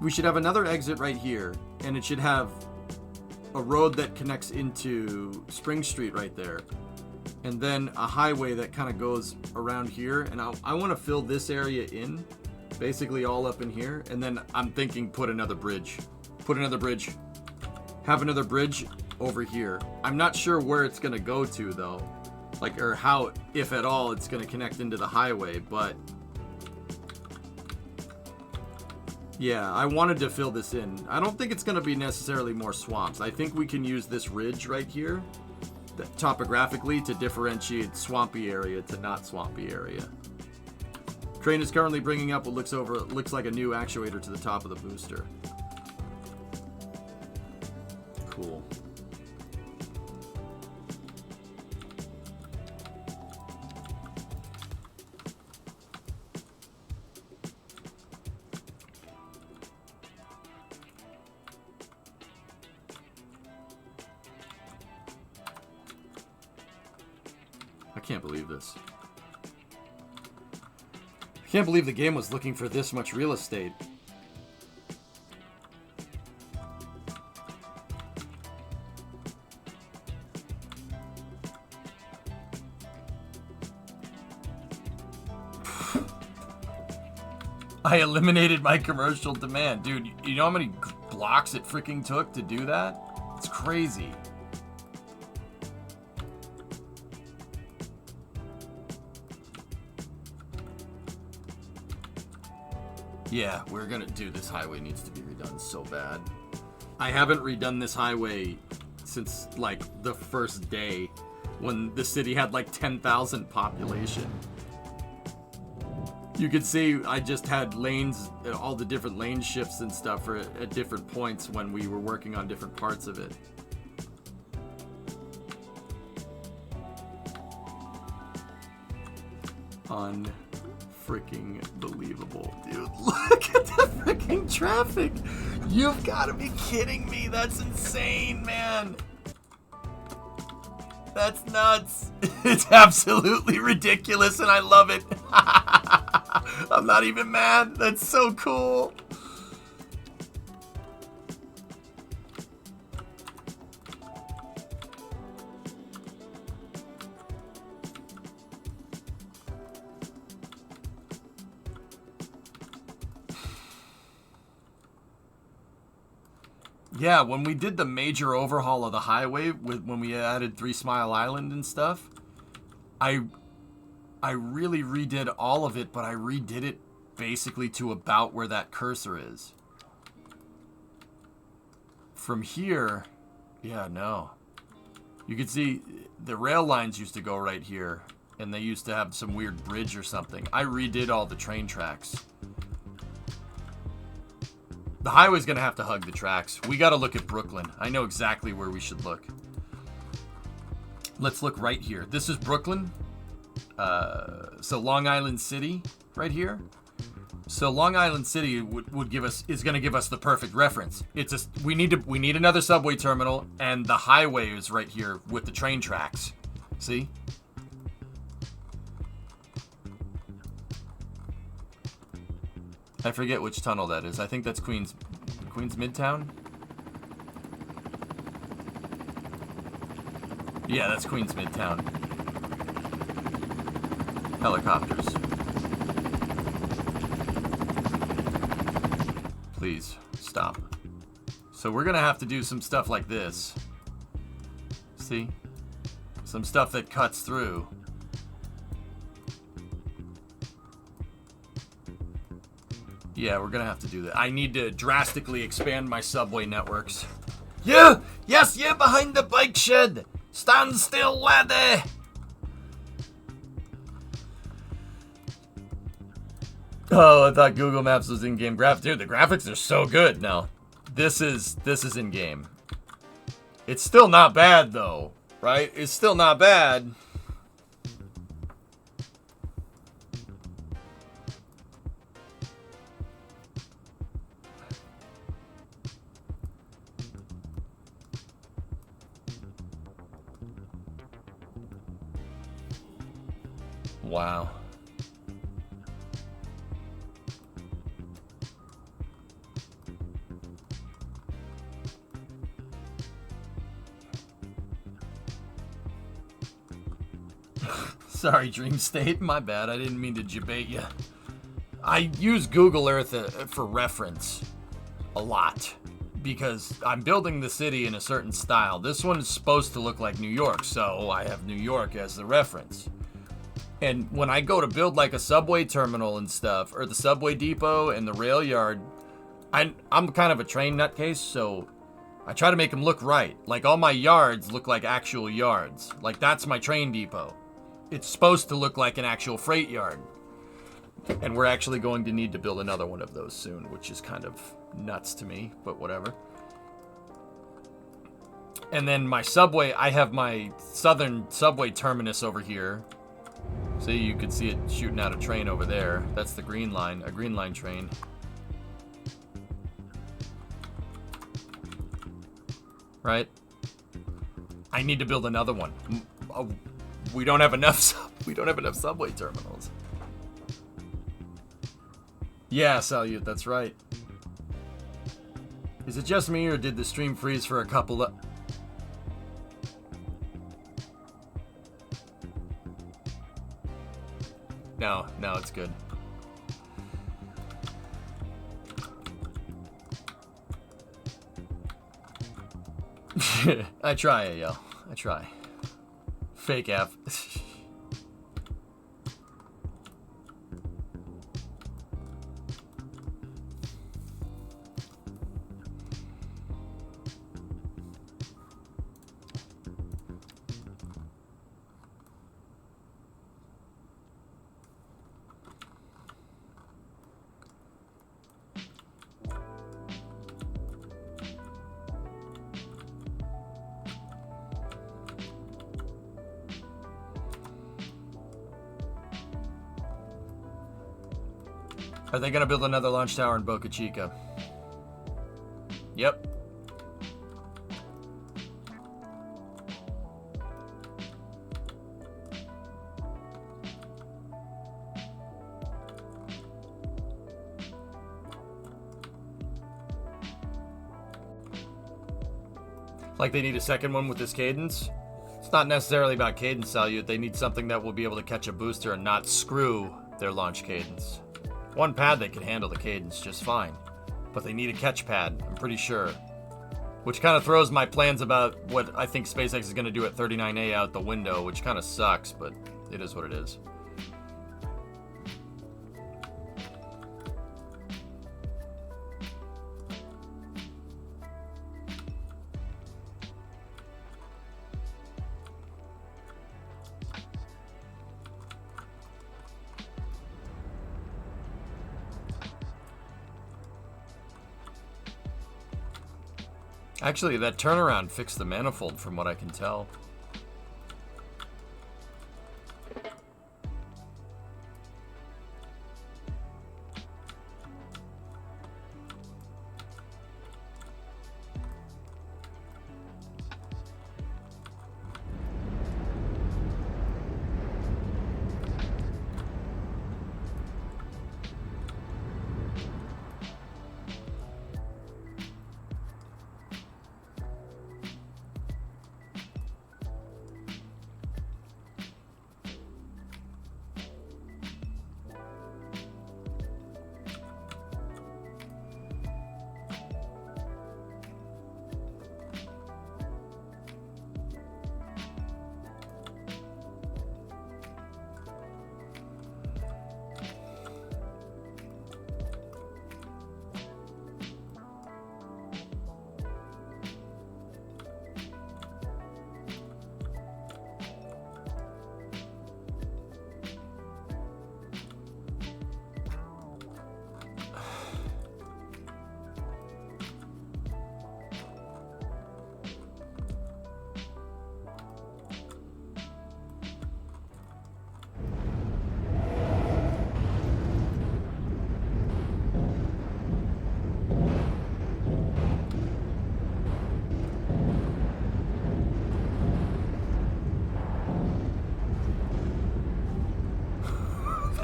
We should have another exit right here, and it should have a road that connects into Spring Street right there. And then a highway that kind of goes around here. And I want to fill this area in, basically all up in here. And then I'm thinking put another bridge. Put another bridge. Have another bridge over here. I'm not sure where it's going to go to, though. Like, or how, if at all, it's going to connect into the highway. But yeah, I wanted to fill this in. I don't think it's going to be necessarily more swamps. I think we can use this ridge right here topographically to differentiate swampy area to not swampy area. Crane is currently bringing up what looks like a new actuator to the top of the booster. Cool. I can't believe this. I can't believe the game was looking for this much real estate. I eliminated my commercial demand. Dude, you know how many blocks it freaking took to do that? It's crazy. Yeah, we're gonna do this highway needs to be redone so bad. I haven't redone this highway since like the first day when the city had like 10,000 population. You can see I just had lanes, all the different lane shifts and stuff at different points when we were working on different parts of it. Unfreaking believable, dude. Look at the freaking traffic. You've got to be kidding me. That's insane, man. That's nuts. It's absolutely ridiculous and I love it. I'm not even mad. That's so cool. Yeah, when we did the major overhaul of the highway, when we added 3 Smile Island and stuff, I really redid all of it, but I redid it basically to about where that cursor is. From here, yeah, no. You can see the rail lines used to go right here, and they used to have some weird bridge or something. I redid all the train tracks. The highway's gonna have to hug the tracks. We gotta look at Brooklyn. I know exactly where we should look. Let's look right here. This is Brooklyn. So Long Island City, right here. So Long Island City is gonna give us the perfect reference. We need another subway terminal, and the highway is right here with the train tracks. See? I forget which tunnel that is. I think that's Queens Midtown? Yeah, that's Queens Midtown. Helicopters. Please, stop. So we're gonna have to do some stuff like this. See? Some stuff that cuts through. Yeah, we're gonna have to do that. I need to drastically expand my subway networks. Yeah! Yes, yeah, behind the bike shed! Stand still, laddie! Oh, I thought Google Maps was in-game graphics. Dude, the graphics are so good now. This is in-game. It's still not bad, though. Right? It's still not bad. Wow. Sorry, Dream State. My bad. I didn't mean to debate you. I use Google Earth for reference a lot because I'm building the city in a certain style. This one's supposed to look like New York, so I have New York as the reference. And when I go to build like a subway terminal and stuff, or the subway depot and the rail yard, I'm kind of a train nutcase, so I try to make them look right. Like all my yards look like actual yards. Like that's my train depot. It's supposed to look like an actual freight yard. And we're actually going to need to build another one of those soon, which is kind of nuts to me, but whatever. And then my subway, I have my southern subway terminus over here. See, you can see it shooting out a train over there. That's the green line, a green line train. Right? I need to build another one. We don't have enough subway terminals. Yeah, Salute, that's right. Is it just me, or did the stream freeze for a couple of... No, it's good. I try, yo. I try. Fake F. Are they gonna build another launch tower in Boca Chica? Yep. Like they need a second one with this cadence? It's not necessarily about cadence, Salute. They need something that will be able to catch a booster and not screw their launch cadence. One pad they can handle the cadence just fine. But they need a catch pad, I'm pretty sure. Which kind of throws my plans about what I think SpaceX is going to do at 39A out the window, which kind of sucks, but it is what it is. Actually, that turnaround fixed the manifold from what I can tell.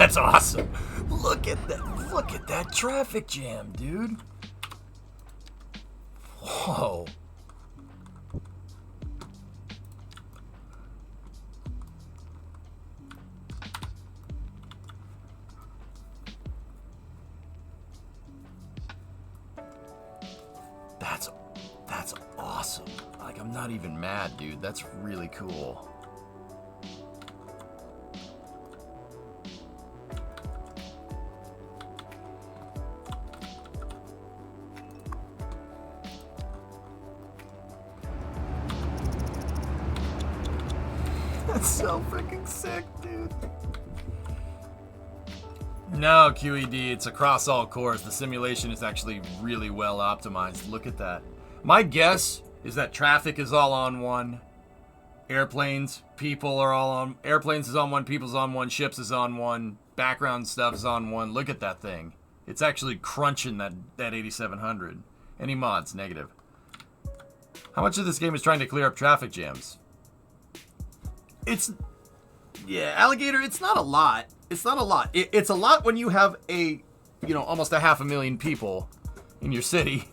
That's awesome. Look at that. Look at that traffic jam, dude. Whoa. That's awesome. Like, I'm not even mad, dude. That's really cool. That's so freaking sick, dude. No, QED, it's across all cores. The simulation is actually really well optimized. Look at that. My guess is that traffic is all on one. Airplanes, people are all on. Airplanes is on one, people's on one, ships is on one, background stuff is on one. Look at that thing. It's actually crunching that 8700. Any mods? Negative. How much of this game is trying to clear up traffic jams? Yeah, Alligator, it's not a lot. It's not a lot. It's a lot when you have almost 500,000 people in your city.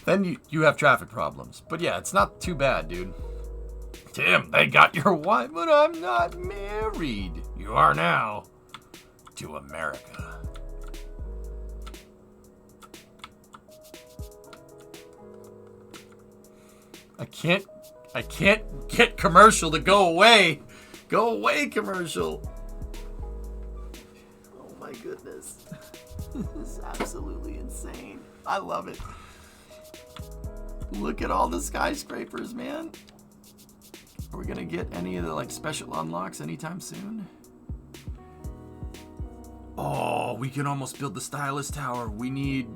Then you have traffic problems. But yeah, it's not too bad, dude. Tim, they got your wife, but I'm not married. You are now. To America. I can't get commercial to go away. Go away, commercial. Oh my goodness. This is absolutely insane. I love it. Look at all the skyscrapers, man. Are we gonna get any of the special unlocks anytime soon? Oh, we can almost build the Stylus Tower. We need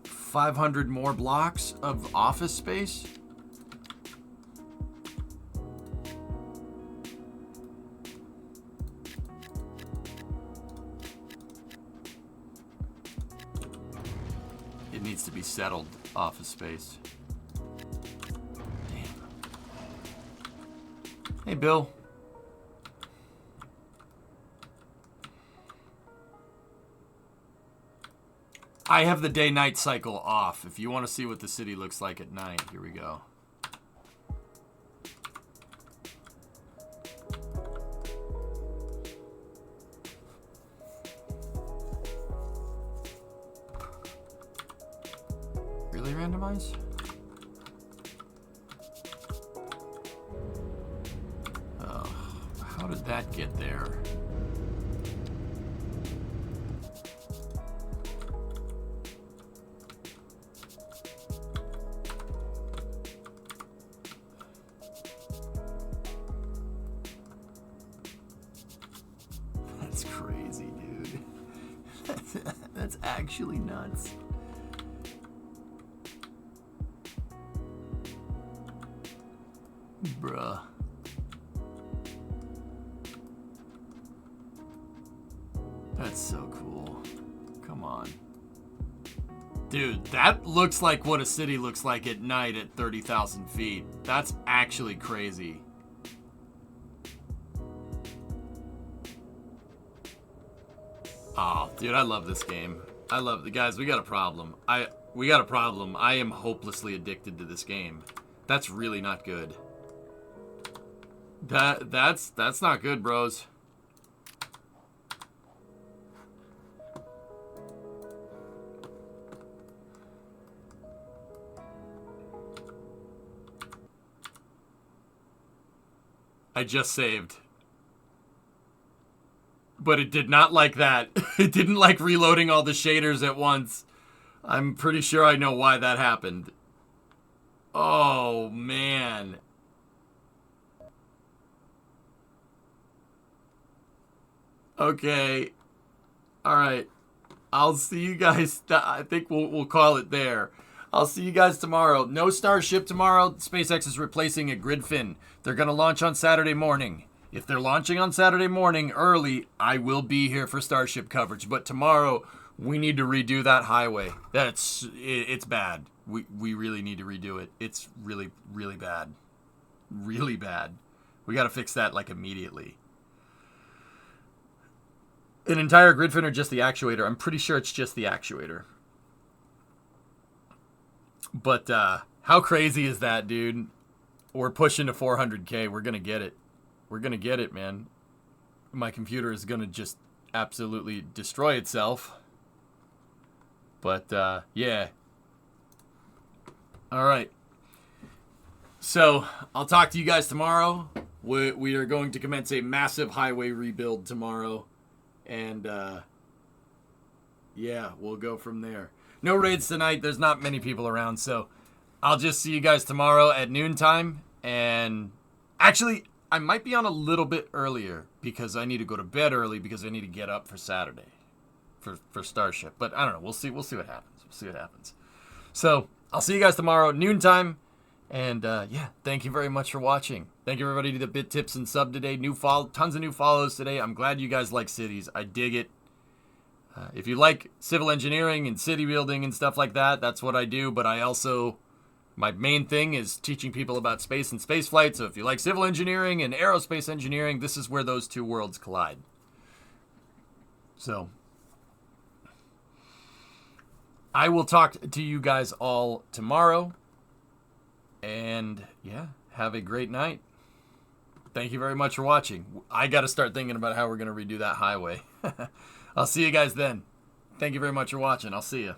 500 more blocks of office space. It needs to be settled office space. Damn. Hey, Bill. I have the day-night cycle off. If you want to see what the city looks like at night, here we go. Really randomize? Oh, how did that get there? That's crazy, dude. That's actually nuts. Bruh. That's so cool. Come on. Dude, that looks like what a city looks like at night at 30,000 feet. That's actually crazy. Oh, dude, I love this game. I love the guys. We got a problem. We got a problem. I am hopelessly addicted to this game. That's really not good. That's not good, bros. I just saved. But it did not like that. It didn't like reloading all the shaders at once. I'm pretty sure I know why that happened. Oh, man. Okay. All right. I'll see you guys. I think we'll call it there. I'll see you guys tomorrow. No Starship tomorrow. SpaceX is replacing a Gridfin. They're going to launch on Saturday morning. If they're launching on Saturday morning early, I will be here for Starship coverage. But tomorrow, we need to redo that highway. It's bad. We really need to redo it. It's really, really bad. Really bad. We got to fix that immediately. an entire grid fin or just the actuator? I'm pretty sure it's just the actuator. But how crazy is that, dude? We're pushing to 400K. We're going to get it. We're going to get it, man. My computer is going to just absolutely destroy itself. But, yeah. All right. So, I'll talk to you guys tomorrow. We are going to commence a massive highway rebuild tomorrow. And, yeah, we'll go from there. No raids tonight. There's not many people around, so I'll just see you guys tomorrow at noontime. And actually, I might be on a little bit earlier because I need to go to bed early because I need to get up for Saturday for Starship. But I don't know. We'll see what happens. We'll see what happens. So I'll see you guys tomorrow, noontime. And yeah, thank you very much for watching. Thank you everybody to the bit tips and sub today. Tons of new follows today. I'm glad you guys like cities. I dig it. If you like civil engineering and city building and stuff like that, that's what I do. But I also, my main thing is teaching people about space and space flight. So if you like civil engineering and aerospace engineering, this is where those two worlds collide. So I will talk to you guys all tomorrow. And yeah, have a great night. Thank you very much for watching. I got to start thinking about how we're going to redo that highway. I'll see you guys then. Thank you very much for watching. I'll see you.